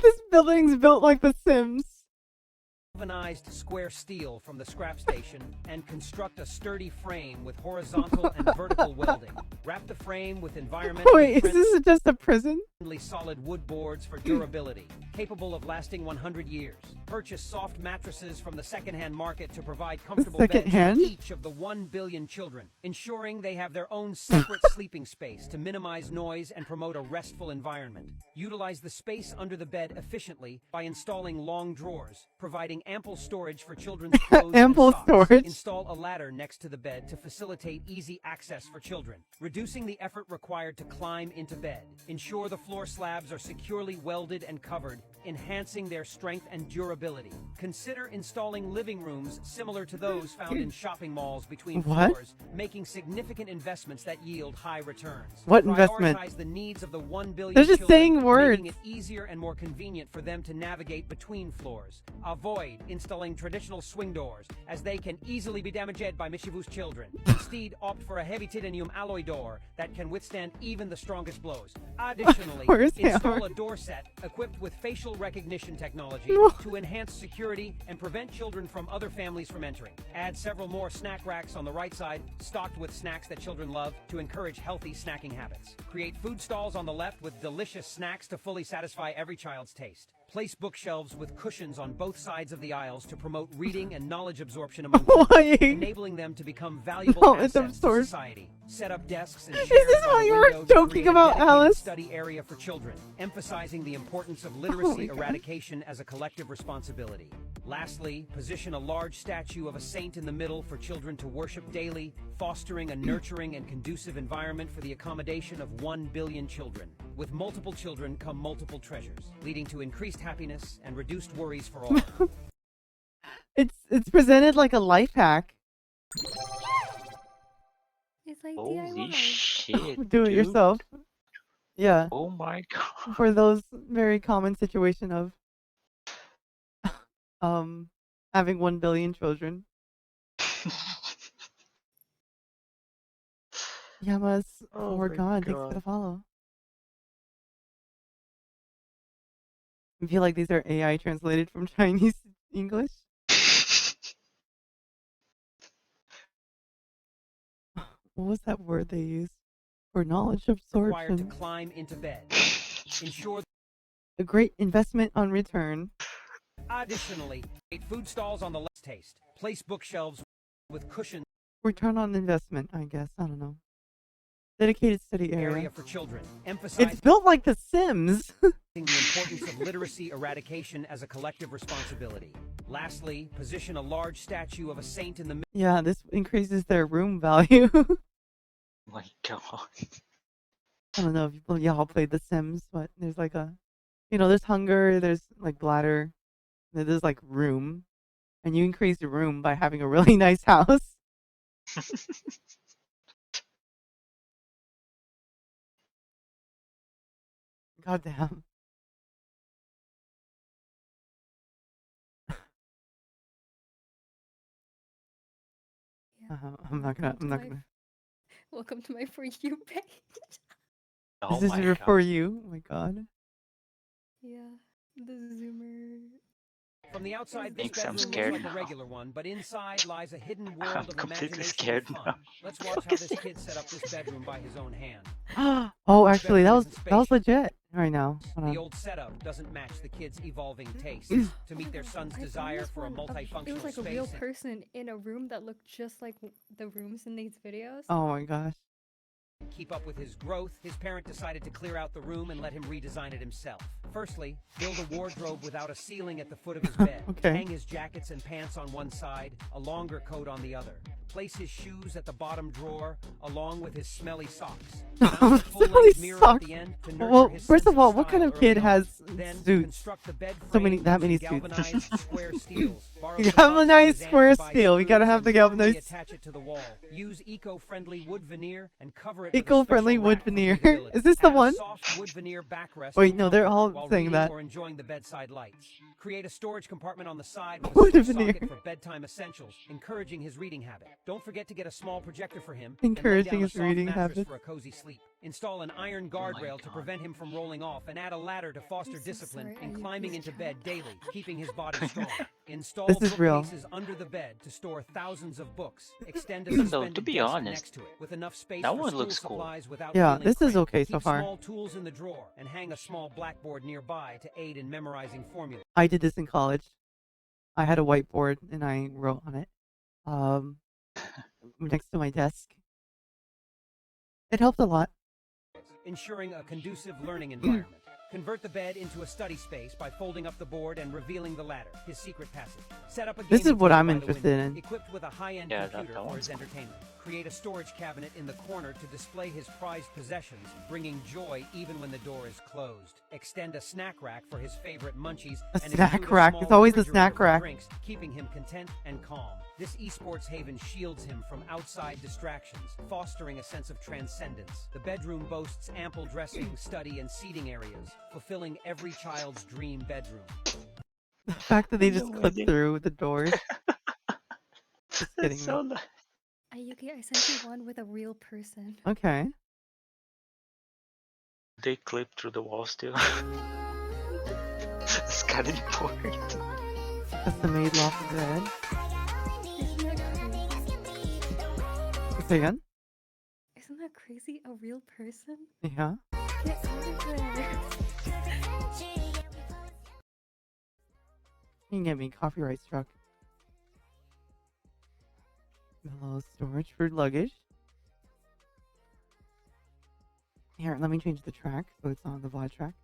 This building's built like The Sims. galvanized square steel from the scrap station and construct a sturdy frame with horizontal and vertical welding. Wrap the frame with environmentally Wait, is this just a prison? solid wood boards for durability, capable of lasting 100 years. Purchase soft mattresses from the secondhand market to provide comfortable beds for Secondhand? each of the 1 billion children, ensuring they have their own separate sleeping space to minimize noise and promote a restful environment. Utilize the space under the bed efficiently by installing long drawers, providing ample storage for children's clothes Ample and socks. storage. Install a ladder next to the bed to facilitate easy access for children, reducing the effort required to climb into bed. Ensure the floor slabs are securely welded and covered, enhancing their strength and durability. Consider installing living rooms similar to those found in shopping malls between What? floors, making significant investments that yield high returns. What investment? Prioritize the needs of the 1 billion They're just children, saying words. making it easier and more convenient for them to navigate between floors. Avoid installing traditional swing doors, as they can easily be damaged by mischievous children. Instead, opt for a heavy titanium alloy door that can withstand even the strongest blows. Additionally, course they install are. a door set equipped with facial recognition technology No. to enhance security and prevent children from other families from entering. Add several more snack racks on the right side, stocked with snacks that children love, to encourage healthy snacking habits. Create food stalls on the left with delicious snacks to fully satisfy every child's taste. Place bookshelves with cushions on both sides of the aisles to promote reading and knowledge absorption among children, Why? enabling them to become valuable Knowledge assets to absorption. society. Set up desks and Is chairs this by what the you were window to joking create a about, dedicated Alice? study area for children, emphasizing the importance of my literacy God. eradication as a collective responsibility. Lastly, position a large statue of a saint in the middle for children to worship daily, fostering a nurturing and conducive environment for the accommodation of 1 billion children. With multiple children come multiple treasures, leading to increased happiness and reduced worries for all. It's presented like a life hack. It's like Holy DIY. shit. Do it dude. yourself. Yeah, Oh my god. for those very common situation of having 1 billion children. Yamas, Oh oh my God, thanks for god. the follow. I feel like these are AI translated from Chinese to English. What was that word they used? For knowledge Required to absorption. climb into bed. Ensure A great investment on return. Additionally, create food stalls on the left taste. Place bookshelves with cushions Return on investment, I guess. I don't know. Dedicated study area area. for children, It's emphasizing built like The Sims. the importance of literacy eradication as a collective responsibility. Lastly, position a large statue of a saint in the middle. Yeah, this increases their room value. My god. I don't know if y'all played The Sims, but there's like a, there's hunger, there's like bladder, there's like room, and you increase the room by having a really nice house. God damn. Yeah. I'm not gonna. Welcome to my For You page. Oh This my is your god. for you. Oh my God. Yeah, the zoomer. From the outside, this Thanks, I'm bedroom scared looks like a now. regular one, but inside lies a hidden world I'm of completely imagination scared and fun. now. Let's watch how this kid set up this bedroom by his own hand. Oh, actually, that Bedroom was isn't spacious. legit. Right now. Hold The on. old setup doesn't match the kids' evolving tastes. To meet their son's I found desire this for a one of- multifunctional It was like a space. real person in a room that looked just like the rooms in these videos. Oh my gosh. Keep up with his growth, his parent decided to clear out the room and let him redesign it himself. Firstly, build a wardrobe without a ceiling at the foot of his bed. Okay. Hang his jackets and pants on one side, a longer coat on the other. Place his shoes at the bottom drawer, along with his smelly socks. Mount a full-length mirror at the end to nurture Well, his first sense of all, what style kind of early kid on. has Then suits? construct the bed So many, frame that many using suits. galvanized square steels. Borrow some You bucks from galvanized his square aunt to buy steel. We gotta screws have the and firmly galvanized. attach it to the wall. Use eco-friendly wood veneer and cover it with a Eco-friendly special wood rack for veneer. breathability. Is this the Add a one? soft wood veneer backrest Wait, for no, they're comfort all while saying reading that. or enjoying the bedside lights. Create a storage compartment on the side with Wood a screw veneer. socket for bedtime essentials, encouraging his reading habit. Don't forget to get a small projector for him Encouraging and lay down a his soft reading mattress habit. for a cozy sleep. Install an iron guardrail to prevent him from rolling off and add a ladder to foster discipline and climbing into bed daily, keeping his body strong. Install This is real. bookcases under the bed to store thousands of books. Extend a Though, to suspended be desk honest, next to it with enough space that for one school looks cool. supplies without Yeah, feeling this is cramped. okay so Keep far. small tools in the drawer and hang a small blackboard nearby to aid in memorizing formulas. I did this in college. I had a whiteboard and I wrote on it, next to my desk. It helped a lot. Ensuring a conducive learning environment. Convert the bed into a study space by folding up the board and revealing the ladder, his secret passage. Set up a This is gaming what table I'm by the interested window, in. equipped with a high-end Yeah, computer that for one's his entertainment. Create a storage cabinet in the corner to display his prized possessions, bringing joy even when the door is closed. Extend a snack rack for his favorite munchies A and snack include a rack. small It's always the refrigerator snack for rack. drinks, keeping him content and calm. This esports haven shields him from outside distractions, fostering a sense of transcendence. The bedroom boasts ample dressing, study, and seating areas, fulfilling every child's dream bedroom. The fact that they just No clip idea. through the doors. Just kidding That's so me. nice. Ayuki, I sent you one with a real person. Okay. They clip through the walls too. It's kind of important. Custom made loft bed. Isn't that crazy? Say again? Isn't that crazy? A real person? Yeah. Get over there. You can get me copyright struck. Hello, storage for luggage. Here, let me change the track so it's on the VOD track.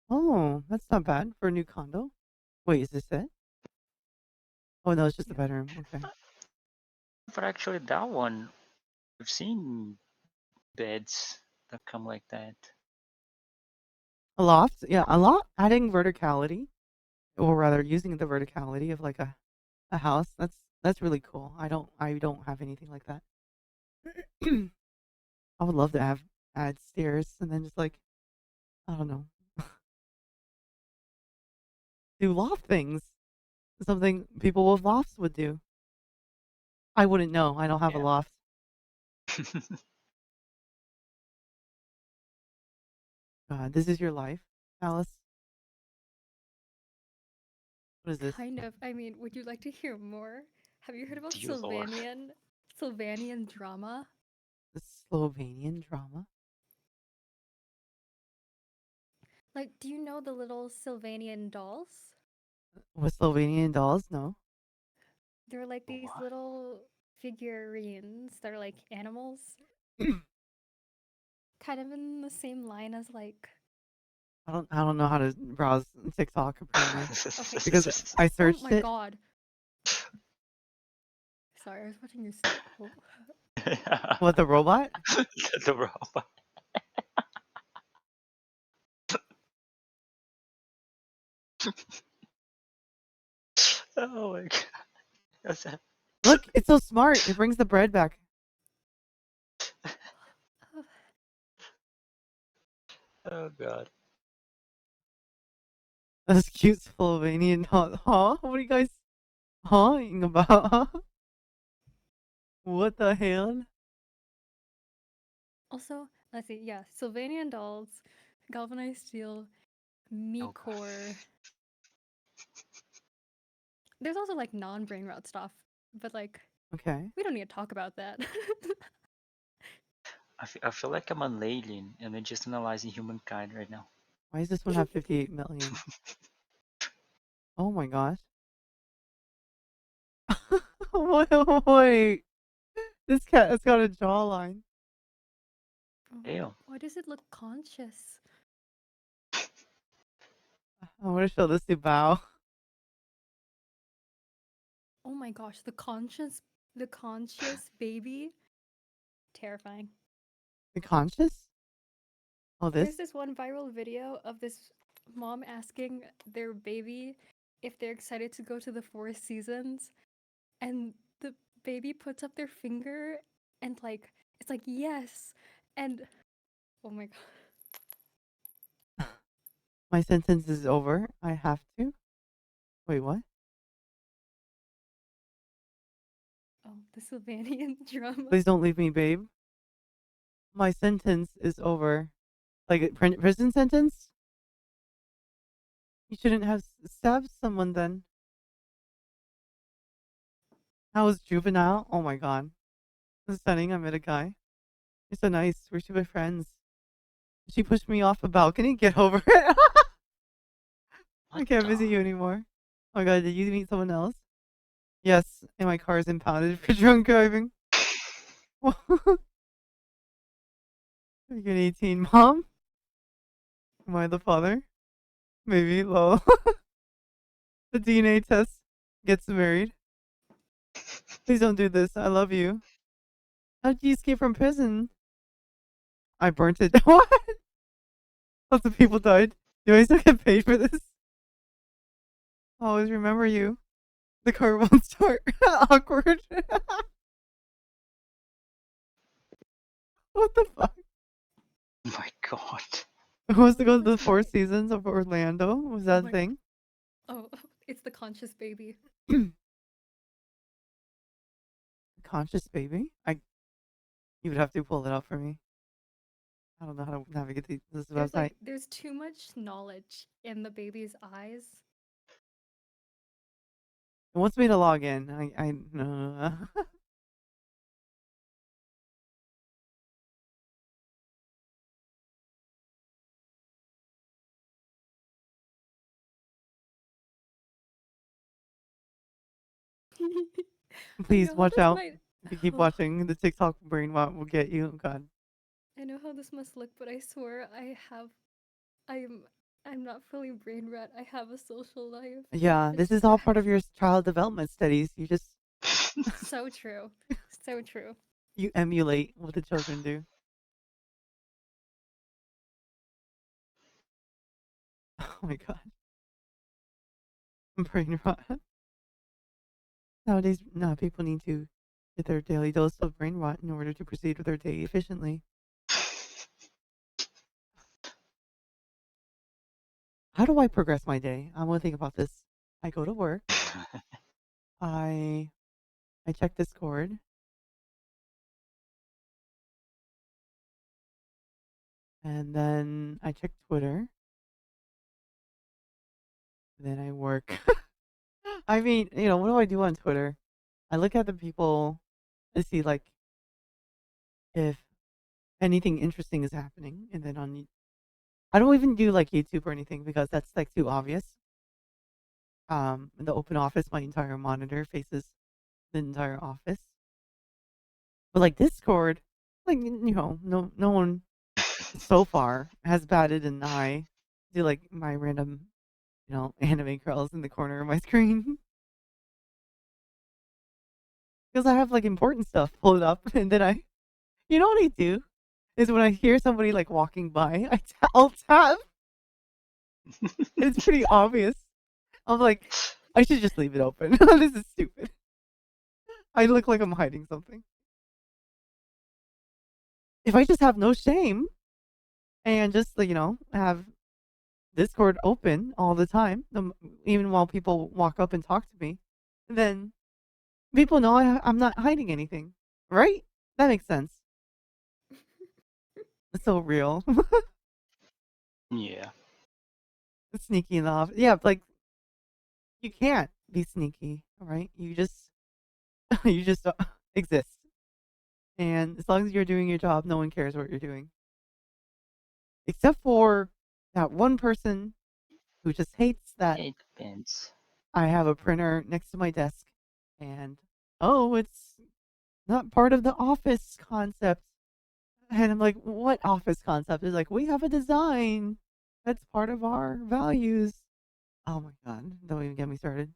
Oh, that's not bad for a new condo. Wait, is this it? Oh no, it's just the bedroom. Okay. But actually, that one, I've seen beds that come like that. A loft, yeah, a lot. Adding verticality, or rather, using the verticality of like a house. That's really cool. I don't have anything like that. I would love to add stairs and then just like, I don't know, do loft things. Something people with lofts would do. I wouldn't know. I don't have a Yeah. loft. This is your life, Alice. What is this? Kind of. I mean, would you like to hear more? Have you heard about Dear Lord. Sylvanian drama? The Slovenian drama? Like, do you know the little Sylvanian dolls? With Slovenian dolls? No. They're like these What? little figurines that are like animals. Kind of in the same line as like I don't know how to browse TikTok apparently okay. because I Oh searched my it. god. Sorry, I was watching your s- oh. What, the robot? The robot. Oh my god. What's that? Look, it's so smart. It brings the bread back. Oh god. That's cute Slovenian doll. Huh? What are you guys hawing about? Huh? What the hell? Also, let's see, yeah, Sylvanian dolls, galvanized steel, meat Oh god. core. There's also like non-brain rot stuff, but like Okay. we don't need to talk about that. I feel like I'm an alien and I'm just analyzing humankind right now. Why does this one have 58 million? Oh my gosh. Wait. This cat has got a jawline. Ew. Why does it look conscious? I want to show this to Bao. Oh my gosh, the conscious baby. Terrifying. The conscious? Oh, this? There's this one viral video of this mom asking their baby if they're excited to go to the Four Seasons, and the baby puts up their finger and it's like yes, and oh my god. My sentence is over. I have to. Wait, what? Oh, the Sylvanian drama. Please don't leave me, babe. My sentence is over. Like a prison sentence? You shouldn't have stabbed someone then. I was juvenile. Oh my god. It's stunning. I met a guy. You're so nice. We should be friends. She pushed me off a balcony. Get over it. I can't visit you anymore. Oh my god, did you meet someone else? Yes, and my car is impounded for drunk driving. You get 18, Mom? Am I the father? Maybe, lol. The DNA test gets married. Please don't do this. I love you. How did you escape from prison? I burnt it. What? Lots of people died. Do I still get paid for this? Always remember you. The car won't start. Awkward. What the fuck? Oh my god. Who wants to go to the Four Seasons of Orlando? Was that a thing? Oh, it's the conscious baby. Conscious baby? You would have to pull it up for me. I don't know how to navigate this website. There's too much knowledge in the baby's eyes. It wants me to log in. I no. Please watch out. If you keep watching, the TikTok brain rot will get you. Oh god. I know how this must look, but I swear I'm not fully brain rot. I have a social life. Yeah, this is all part of your child development studies. You just So true. So true. you emulate what the children do. Oh my god. Brain rot. Nowadays, no, people need to get their daily dose of brain rot in order to proceed with their day efficiently. How do I progress my day? I want to think about this. I go to work. I check Discord. And then I check Twitter. Then I work. I mean, what do I do on Twitter? I look at the people and see like if anything interesting is happening, and then I don't even do like YouTube or anything because that's like too obvious. In the open office, my entire monitor faces the entire office. But like Discord, like no one so far has batted an eye to like my random, anime girls in the corner of my screen. Because I have like important stuff pulled up, and then you know what I do is when I hear somebody like walking by, I'll tap. It's pretty obvious. I'm like, I should just leave it open. This is stupid. I look like I'm hiding something. If I just have no shame and just have Discord open all the time, even while people walk up and talk to me, then people know I'm not hiding anything, right? That makes sense. It's so real. Yeah. Sneaky enough. Yeah, like you can't be sneaky, all right? You just exist. And as long as you're doing your job, no one cares what you're doing. Except for that one person who just hates that. It depends. I have a printer next to my desk, and oh, it's not part of the office concept. And I'm like, what office concept? It's like, we have a design that's part of our values. Oh my god, don't even get me started.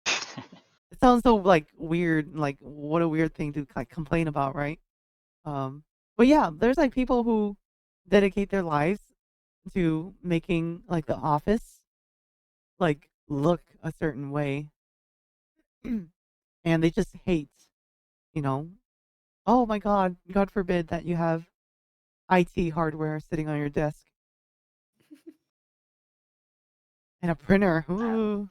It sounds so like weird, like what a weird thing to like complain about, right? But yeah, there's like people who dedicate their lives to making like the office like look a certain way, and they just hate, you know, oh my god, God forbid that you have IT hardware sitting on your desk and a printer. Ooh.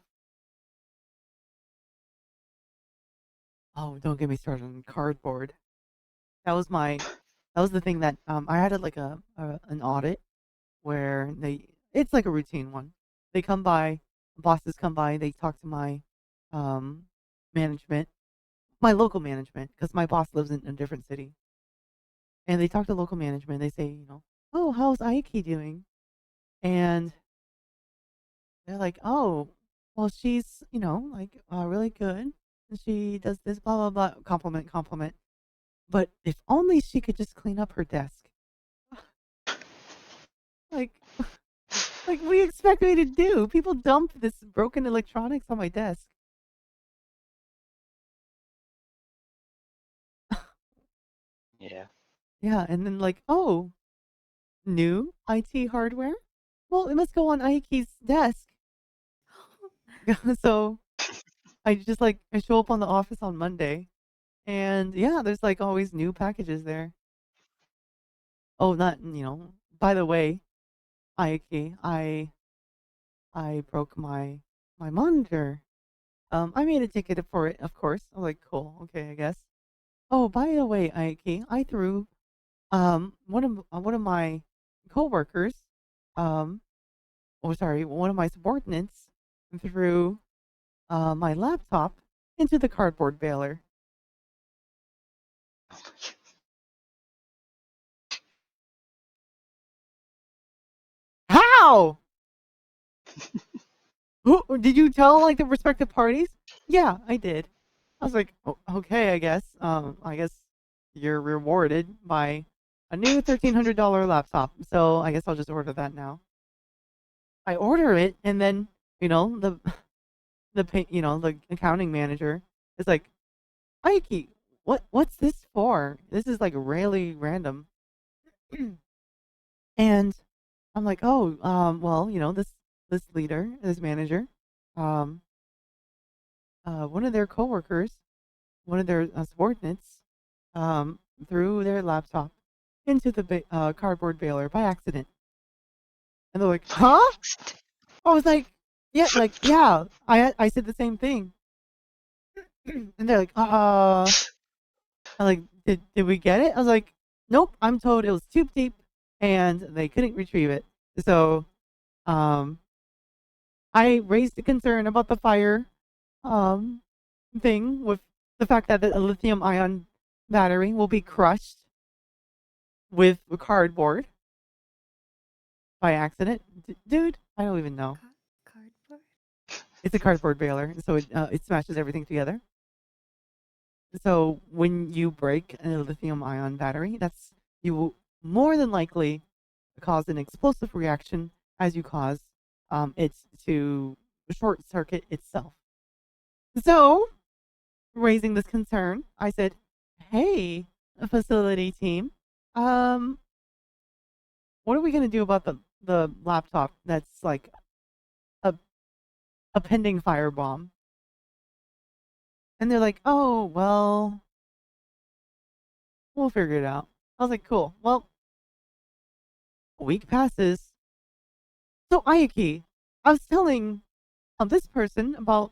Oh, don't get me started on cardboard. That was the thing that I had like a an audit where it's like a routine one. They come by, bosses come by, they talk to my um management, my local management, because my boss lives in a different city. And they talk to local management. They say, oh, how's Aiki doing? And they're like, oh, well, she's, like really good. And she does this, blah, blah, blah, compliment, compliment. But if only she could just clean up her desk. Like, like we expect me to do. People dump this broken electronics on my desk. Yeah. Yeah, and then like, oh, new IT hardware? Well, it must go on Aiki's desk. So I just like I show up on the office on Monday, and yeah, there's like always new packages there. Oh, not by the way, Aiki, I broke my monitor. I made a ticket for it, of course. I'm like, cool, okay, I guess. Oh, by the way, Aiki, I threw one of my coworkers, um, oh sorry, one of my subordinates threw my laptop into the cardboard baler. How? Who did you tell like the respective parties? Yeah, I did. I was like, okay, I guess. I guess you're rewarded by a new $1,300 laptop. So I guess I'll just order that now. I order it, and then the the accounting manager is like, Aiki, what's this for? This is like really random. And I'm like, oh, well, this leader, this manager, um, one of their coworkers, one of their subordinates, threw their laptop into the cardboard baler by accident. And they're like, huh? I was like, yeah, I said the same thing. And they're like, I'm like, did we get it? I was like, nope, I'm told it was too deep and they couldn't retrieve it. So, I raised a concern about the fire um, thing with the fact that the lithium ion battery will be crushed with cardboard by accident. Dude, I don't even know. Cardboard? It's a cardboard baler, so it smashes everything together. So when you break a lithium ion battery, you will more than likely cause an explosive reaction as you cause it to short circuit itself. So, raising this concern, I said, "Hey, facility team, um, what are we gonna do about the laptop that's like a a pending firebomb?" And they're like, "Oh, well, we'll figure it out." I was like, "Cool." Well, a week passes. So Ayaki, I was telling this person about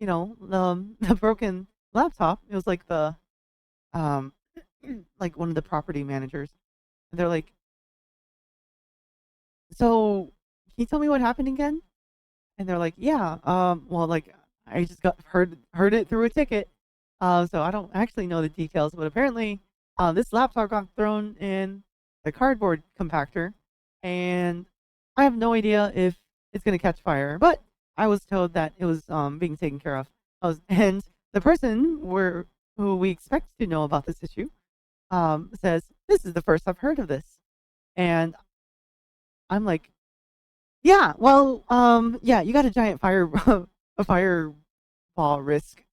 the broken laptop. It was like the um like one of the property managers. And they're like, "So, can you tell me what happened again?" And they're like, "Yeah, well, like I just got heard it through a ticket, so I don't actually know the details, but apparently, this laptop got thrown in the cardboard compactor, and I have no idea if it's gonna catch fire, but I was told that it was being taken care of. And the person who we expect to know about this issue says, "This is the first I've heard of this." And I'm like, "Yeah, well, yeah, you got a giant fire a fireball risk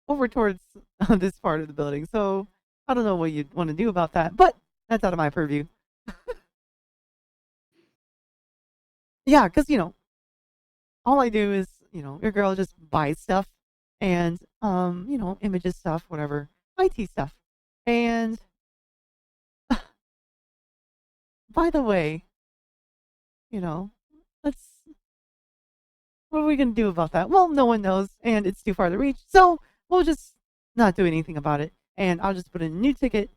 over towards this part of the building. So I don't know what you'd want to do about that, but that's out of my purview." Yeah, because all I do is your girl just buys stuff and images stuff, whatever, IT stuff. And by the way, you know, let's what are we gonna do about that? Well, no one knows, and it's too far to reach, so we'll just not do anything about it. And I'll just put in a new ticket,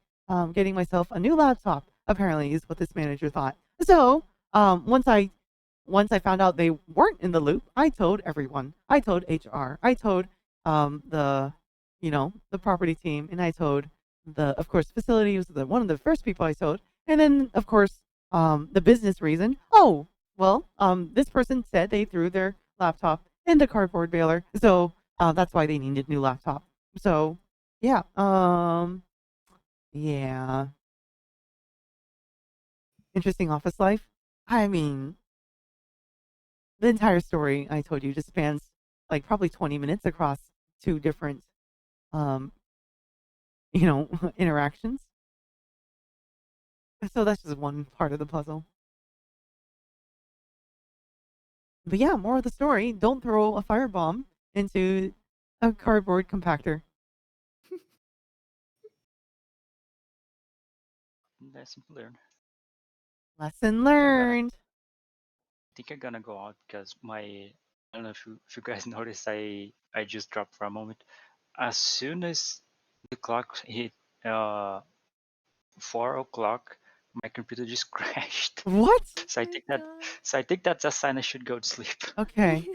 getting myself a new laptop. Apparently, is what this manager thought. So, once I found out they weren't in the loop, I told everyone. I told HR. I told the the property team, and I told of course facility was one of the first people I told, and then of course the business reason. Oh well, this person said they threw their laptop in the cardboard baler, so that's why they needed a new laptop. So yeah, yeah, interesting office life. I mean, the entire story I told you just spans like probably 20 minutes across two different um interactions. So that's just one part of the puzzle. But yeah, more of the story, don't throw a firebomb into a cardboard compactor. Lesson learned. Lesson learned. I think I'm gonna go out because I don't know if you guys noticed, I just dropped for a moment. As soon as the clock hit 4 o'clock, my computer just crashed. What? So I think that's a sign I should go to sleep. Okay.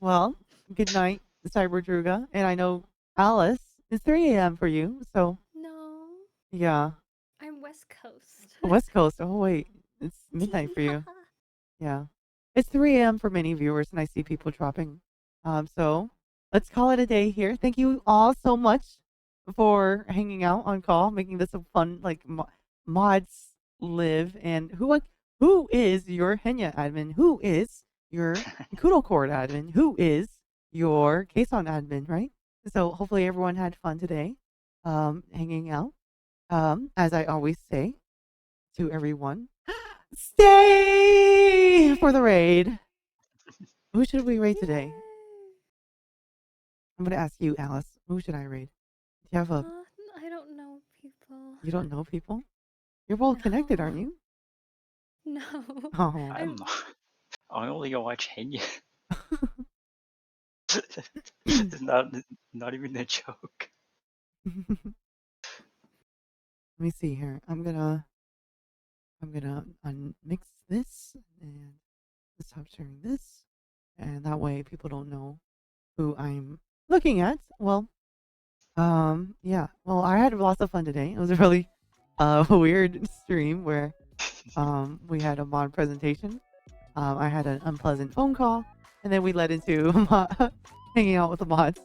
Well, good night, Cyber Druga. And I know Alice, it's 3 a.m. for you, so No, yeah. I'm West Coast. West Coast. Oh wait, it's midnight for you. Yeah. It's 3 a.m. for many viewers, and I see people dropping. So let's call it a day here. Thank you all so much for hanging out on call, making this a fun, like, mods live. And who is your Henya admin? Who is your KudoCord admin? Who is your Kson admin, right? So hopefully everyone had fun today, hanging out. As I always say to everyone, stay for the raid. Who should we raid today? I'm gonna ask you, Alice. Who should I raid? Do you have a? I don't know people. You don't know people? You're well connected, aren't you? No. Oh. I'm not. I only watch Henya. It's not even a joke. Let me see here. I'm gonna unmix this and stop sharing this, and that way people don't know who I'm looking at. Well, yeah. Well, I had lots of fun today. It was a really weird stream where we had a mod presentation. I had an unpleasant phone call, and then we led into hanging out with the mods.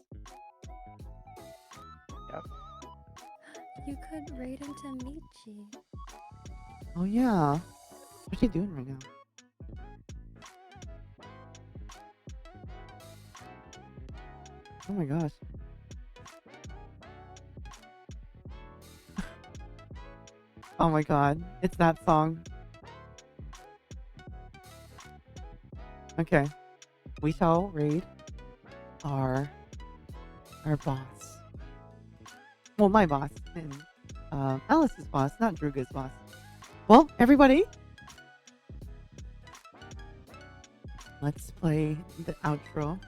Yep. You could raid into Michi. Oh yeah. What's she doing right now? Oh my gosh. Oh my god. It's that song. Okay. We shall raid our boss. Well, my boss and Alice's boss, not Druga's boss. Well, everybody, let's play the outro.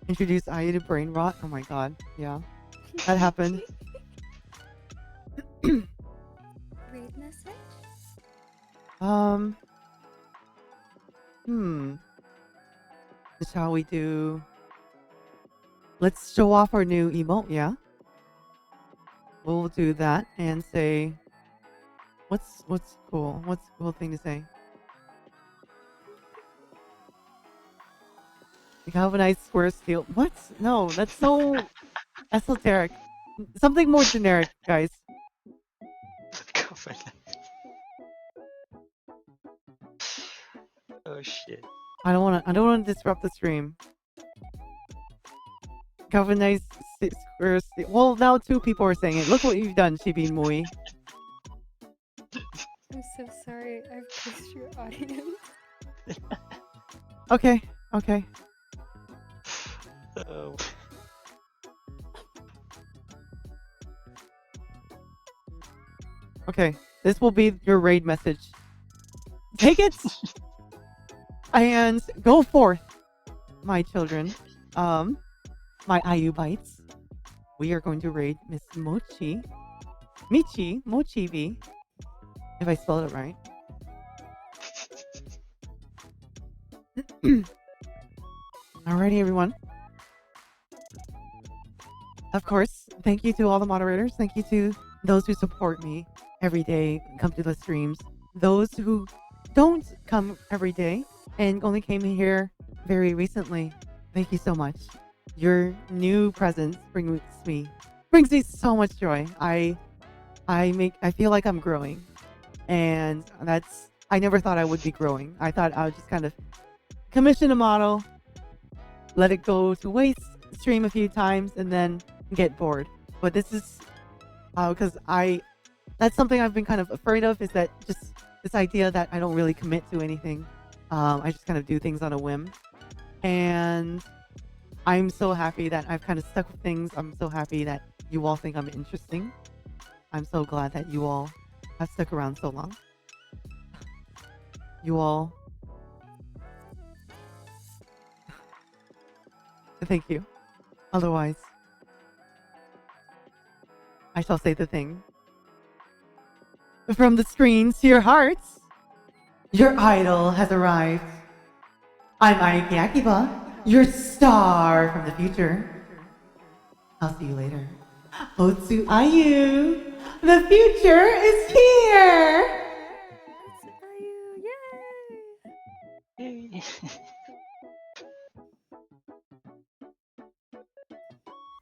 Introduce Aya to brain rot. Oh my god. Yeah. That happened. Raid message? Shall we do? Let's show off our new emote, yeah? We'll do that and say what's cool? What's the cool thing to say? Galvanized square steel. What? No, that's so esoteric. Something more generic, guys. Oh shit. I don't want to disrupt the stream. Galvanized square steel. Well, now 2 people are saying it. Look what you've done, Chibi Mui. I'm so sorry. I've pushed your audience. Okay, okay. Oh. Okay, this will be your raid message. Take it and go forth, my children. My IU bites. We are going to raid Miss Mochi. Mochibi. If I spelled it right. Alrighty, everyone. Of course, thank you to all the moderators. Thank you to those who support me every day, come to the streams. Those who don't come every day and only came here very recently. Thank you so much. Your new presence brings me so much joy. I feel like I'm growing, and I never thought I would be growing. I thought I would just kind of commission a model, let it go to waste, stream a few times, and then get bored. But this is because that's something I've been kind of afraid of, is that just this idea that I don't really commit to anything. I just kind of do things on a whim, and I'm so happy that I've kind of stuck with things. I'm so happy that you all think I'm interesting. I'm so glad that you all have stuck around so long. You all, thank you. Otherwise, I shall say the thing. From the screens to your hearts, your idol has arrived. I'm Ayuki Akiba, your star from the future. I'll see you later. Otsu Ayu, the future is here! Otsu Ayu, yay! Yay.